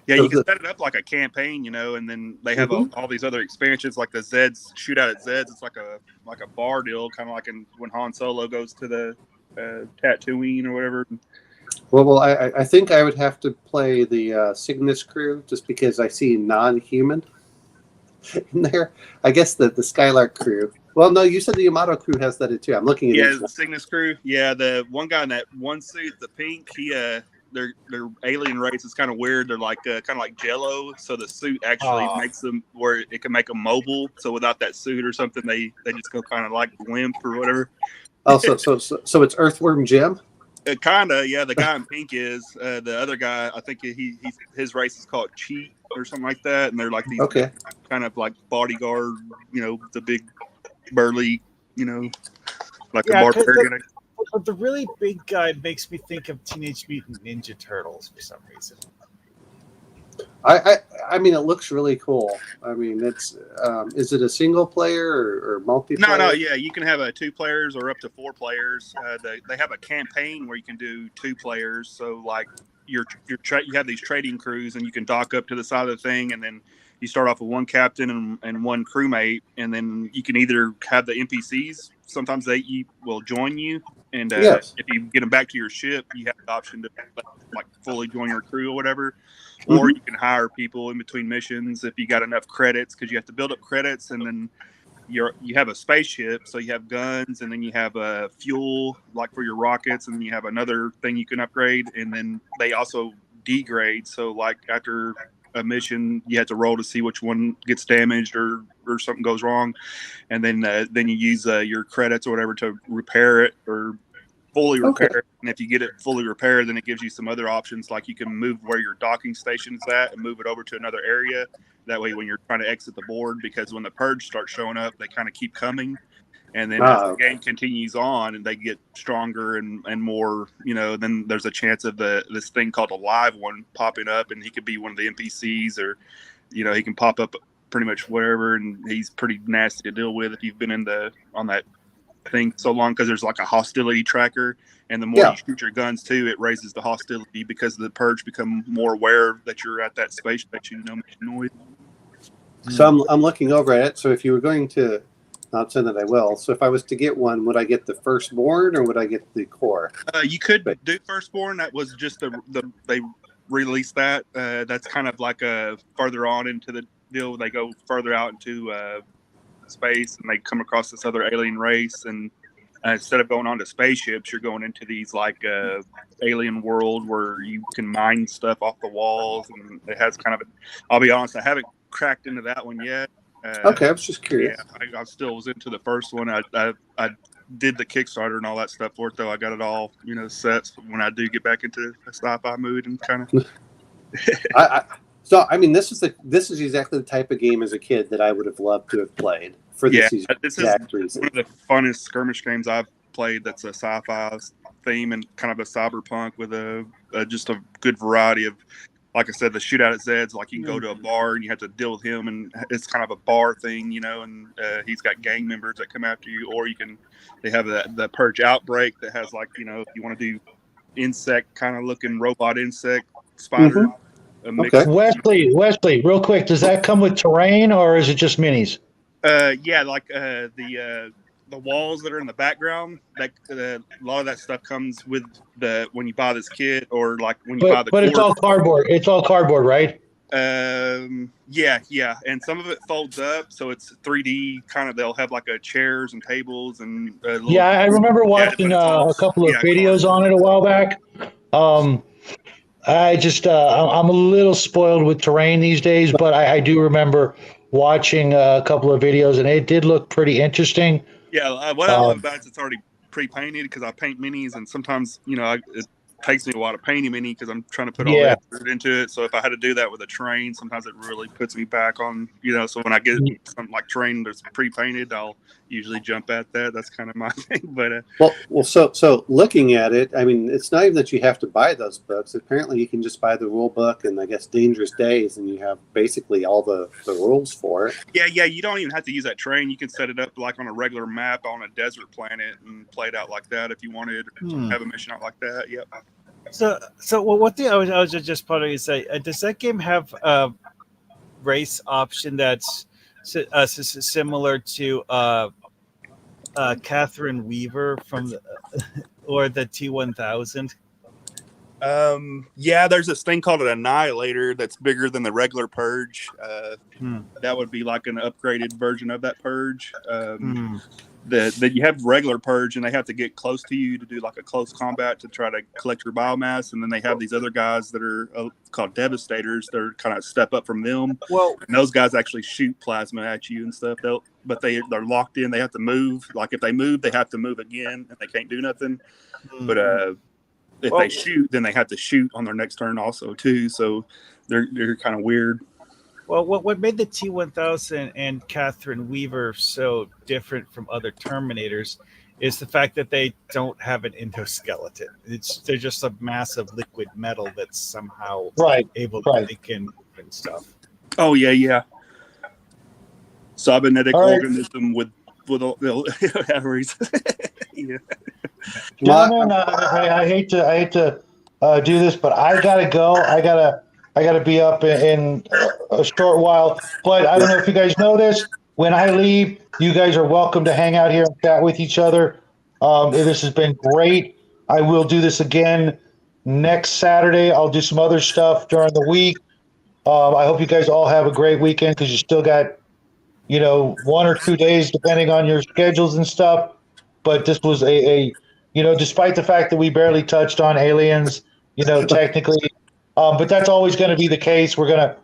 Yeah, you can set it up like a campaign, and then they have all these other expansions, like the Zeds shootout at Zeds. It's like a bar deal, kind of like when Han Solo goes to the Tatooine or whatever. Well, I think I would have to play the Cygnus crew just because I see non-human in there. I guess the Skylark crew. Well, no, you said the Yamato crew has that too. I'm looking at the Cygnus crew. Yeah, the one guy in that one suit, the pink, their alien race is kind of weird. They're like kind of like Jello, so the suit actually makes them where it can make them mobile. So without that suit or something, they just go kind of like limp or whatever. Oh, so it's Earthworm Jim. Kind of, yeah. The guy in pink is the other guy. I think his race is called Cheat or something like that, and they're like these kind of like bodyguard, the big burly, like a barbarian. The really big guy makes me think of Teenage Mutant Ninja Turtles for some reason. I mean, it looks really cool. I mean, it's is it a single player or multiplayer? No, yeah, you can have 2 players or up to 4 players. They have a campaign where you can do 2 players. So like you have these trading crews, and you can dock up to the side of the thing, and then you start off with 1 captain and 1 crewmate, and then you can either have the NPCs. Sometimes they will join you, and if you get them back to your ship, you have the option to like fully join your crew or whatever. Or you can hire people in between missions if you got enough credits, because you have to build up credits, and then you have a spaceship, so you have guns, and then you have fuel like for your rockets, and then you have another thing you can upgrade, and then they also degrade. So like after a mission, you have to roll to see which one gets damaged or something goes wrong, and then you use your credits or whatever to repair it or fully repaired. And if you get it fully repaired, then it gives you some other options, like you can move where your docking station's at and move it over to another area. That way, when you're trying to exit the board, because when the purge starts showing up, they kind of keep coming. And then as the game continues on and they get stronger and more, then there's a chance of this thing called a live one popping up, and he could be one of the NPCs, or, he can pop up pretty much wherever, and he's pretty nasty to deal with if you've been on that thing so long, because there's like a hostility tracker, and the more you shoot your guns too, it raises the hostility, because the purge become more aware that you're at that space station, making noise. So I'm looking over at it. So if you were going to, not saying that I will. So if I was to get one, would I get the Firstborn or would I get the Core? You could do Firstborn. That was just they released that. That's kind of like further on into the deal. They go further out into space, and they come across this other alien race, and instead of going on to spaceships, you're going into these like alien world where you can mine stuff off the walls, and it has kind of I'll be honest, I haven't cracked into that one yet. Okay, I was just curious. Yeah, I still was into the first one. I did the Kickstarter and all that stuff for it, though. I got it all set when I do get back into a sci-fi mood and kind of. So I mean, this is exactly the type of game as a kid that I would have loved to have played for this exact reason. One of the funnest skirmish games I've played. That's a sci-fi theme and kind of a cyberpunk with just a good variety of, like I said, the shootout at Zed's. Like you can go to a bar and you have to deal with him, and it's kind of a bar thing, and he's got gang members that come after you, or they have the purge outbreak that has like if you want to do insect kind of looking robot insect spider. Okay. Wesley, real quick, does that come with terrain or is it just minis? Yeah, like the walls that are in the background, that a lot of that stuff comes with when you buy this kit, or like when you buy the. But it's all cardboard. It's all cardboard, right? Yeah, and some of it folds up, so it's 3D kind of. They'll have like chairs and tables and. I remember watching a couple of videos on it a while back. I just I'm a little spoiled with terrain these days, but I do remember watching a couple of videos, and it did look pretty interesting. Yeah, what I love about it's already pre-painted, because I paint minis, and sometimes takes me a while to paint him any because I'm trying to put all that effort into it. So if I had to do that with a train, sometimes it really puts me back on, so when I get something like train that's pre-painted, I'll usually jump at that. That's kind of my thing. But so looking at it, I mean, it's not even that you have to buy those books. Apparently you can just buy the rule book and I guess Dangerous Days, and you have basically all the rules for it. Yeah, you don't even have to use that train. You can set it up like on a regular map on a desert planet and play it out like that if you wanted to have a mission out like that. Yep. So what I was just probably to say, does that game have a race option that's similar to Catherine Weaver from or the T-1000? Yeah, there's this thing called an Annihilator that's bigger than the regular Purge. That would be like an upgraded version of that Purge. That you have regular Purge, and they have to get close to you to do like a close combat to try to collect your biomass, and then they have these other guys that are called Devastators. They're kind of step up from them. Well, and those guys actually shoot plasma at you and stuff. But they're locked in. They have to move. Like if they move, they have to move again, and they can't do nothing. But if they shoot, then they have to shoot on their next turn also too. So they're kind of weird. Well, what made the T-1000 and Catherine Weaver so different from other Terminators is the fact that they don't have an endoskeleton. They're just a massive liquid metal that's somehow able to think and stuff. Oh yeah. Cybernetic organism with whatever he's. Yeah. Gentlemen, I hate to do this, but I gotta go. I gotta be up in a short while. But I don't know if you guys know this. When I leave, you guys are welcome to hang out here and chat with each other. This has been great. I will do this again next Saturday. I'll do some other stuff during the week. I hope you guys all have a great weekend because you still got, 1 or 2 days depending on your schedules and stuff. But this was despite the fact that we barely touched on aliens, technically. But that's always going to be the case. We're gonna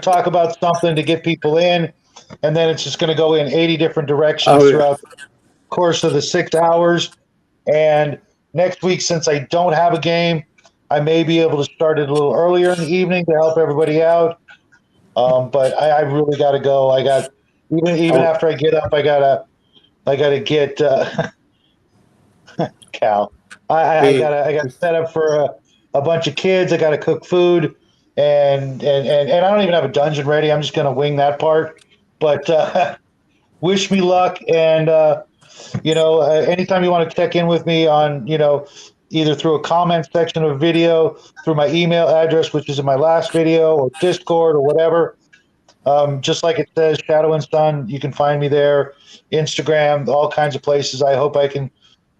talk about something to get people in, and then it's just going to go in 80 different directions throughout the course of the 6 hours. And next week, since I don't have a game, I may be able to start it a little earlier in the evening to help everybody out. But I really got to go. I got even after I get up, I gotta get Cal. I got set up for a bunch of kids. I got to cook food, and I don't even have a dungeon ready. I'm just going to wing that part. But wish me luck, and anytime you want to check in with me on either through a comment section of a video, through my email address, which is in my last video, or Discord or whatever. Just like it says, Shadow and Sun, you can find me there, Instagram, all kinds of places. I hope I can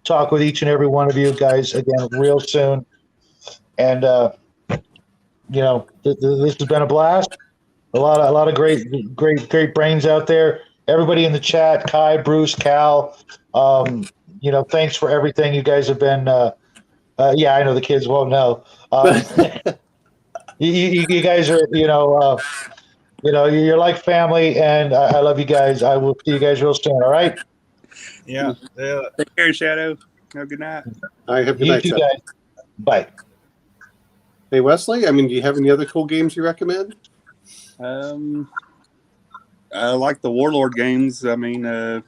talk with each and every one of you guys again real soon. And this has been a blast. A lot of great brains out there. Everybody in the chat, Kai, Bruce, Cal. Thanks for everything. You guys have been. I know the kids won't know. You guys are. You're like family, and I love you guys. I will see you guys real soon. All right. Yeah. Take care, Shadow. Have a good night. All right. Have a good You night, too, Shadow. guys. Bye. Hey, Wesley, do you have any other cool games you recommend? I like the Warlord games. Okay.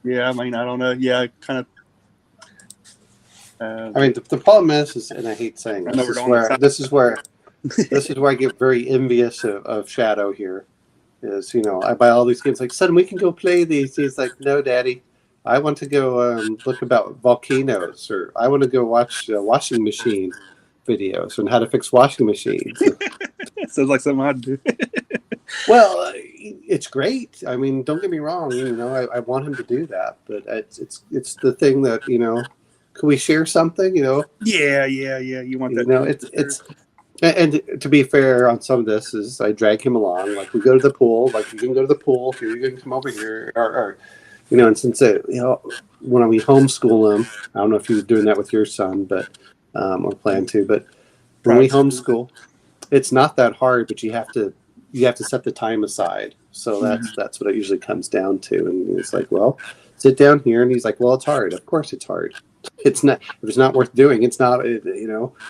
Yeah, I don't know. Yeah, kind of. The problem is, and I hate saying this is where I get very envious of Shadow here. Is I buy all these games like, son, we can go play these. He's like, no, Daddy, I want to go look about volcanoes, or I want to go watch washing machine videos on how to fix washing machines. Sounds like something I'd do. Well, it's great. Don't get me wrong. I want him to do that, but it's the thing that can we share something? Yeah. You want that? It's. And to be fair on some of this is I drag him along. Like we go to the pool. Like you can go to the pool. Here you can come over here. Or and since when we homeschool him, I don't know if you're doing that with your son, but or plan to. But when we homeschool, it's not that hard. But you have to set the time aside. So that's what it usually comes down to. And it's like, well, sit down here. And he's like, well, it's hard. Of course it's hard. It's not, if it's not worth doing, it's not,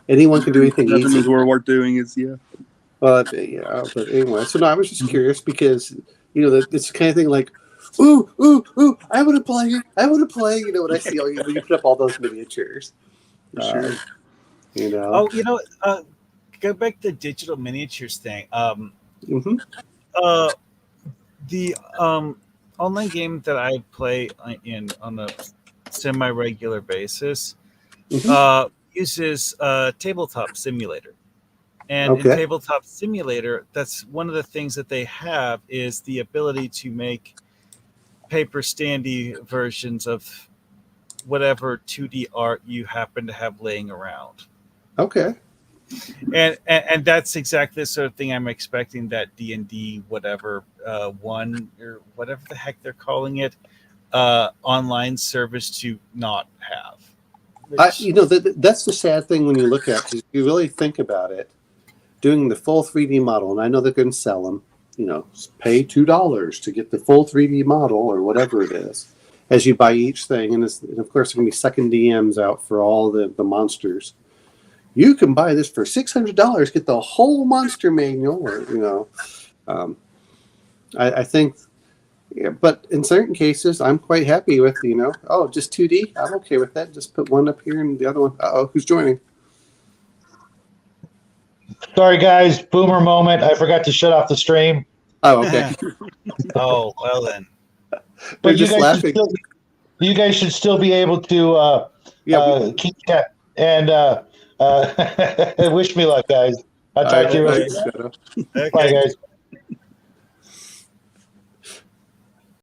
anyone can do anything Nothing easy. is worth doing is, But anyway, so no, I was just curious because, this kind of thing like, ooh, I want to play, when I see when you put up all those miniatures. Sure. Go back to the digital miniatures thing. Mm-hmm. The online game that I play on a semi-regular basis uses Tabletop Simulator. And in Tabletop Simulator, that's one of the things that they have is the ability to make paper standy versions of whatever 2D art you happen to have laying around. Okay. And that's exactly the sort of thing I'm expecting that D&D whatever one or whatever the heck they're calling it online service to not have. That's the sad thing when you look at it, 'cause if you really think about it, doing the full 3D model, and I know they're going to sell them, pay $2 to get the full 3D model or whatever it is, as you buy each thing, and of course they're going to be sucking DMs out for all the monsters. You can buy this for $600, get the whole monster manual, or I think, but in certain cases, I'm quite happy with just 2D. I'm okay with that. Just put one up here and the other one. Who's joining? Sorry, guys. Boomer moment. I forgot to shut off the stream. Oh, okay. Oh, well then. But just laughing. You guys should still be able to keep that and wish me luck, guys. I'll talk to you later. Okay. Bye, guys.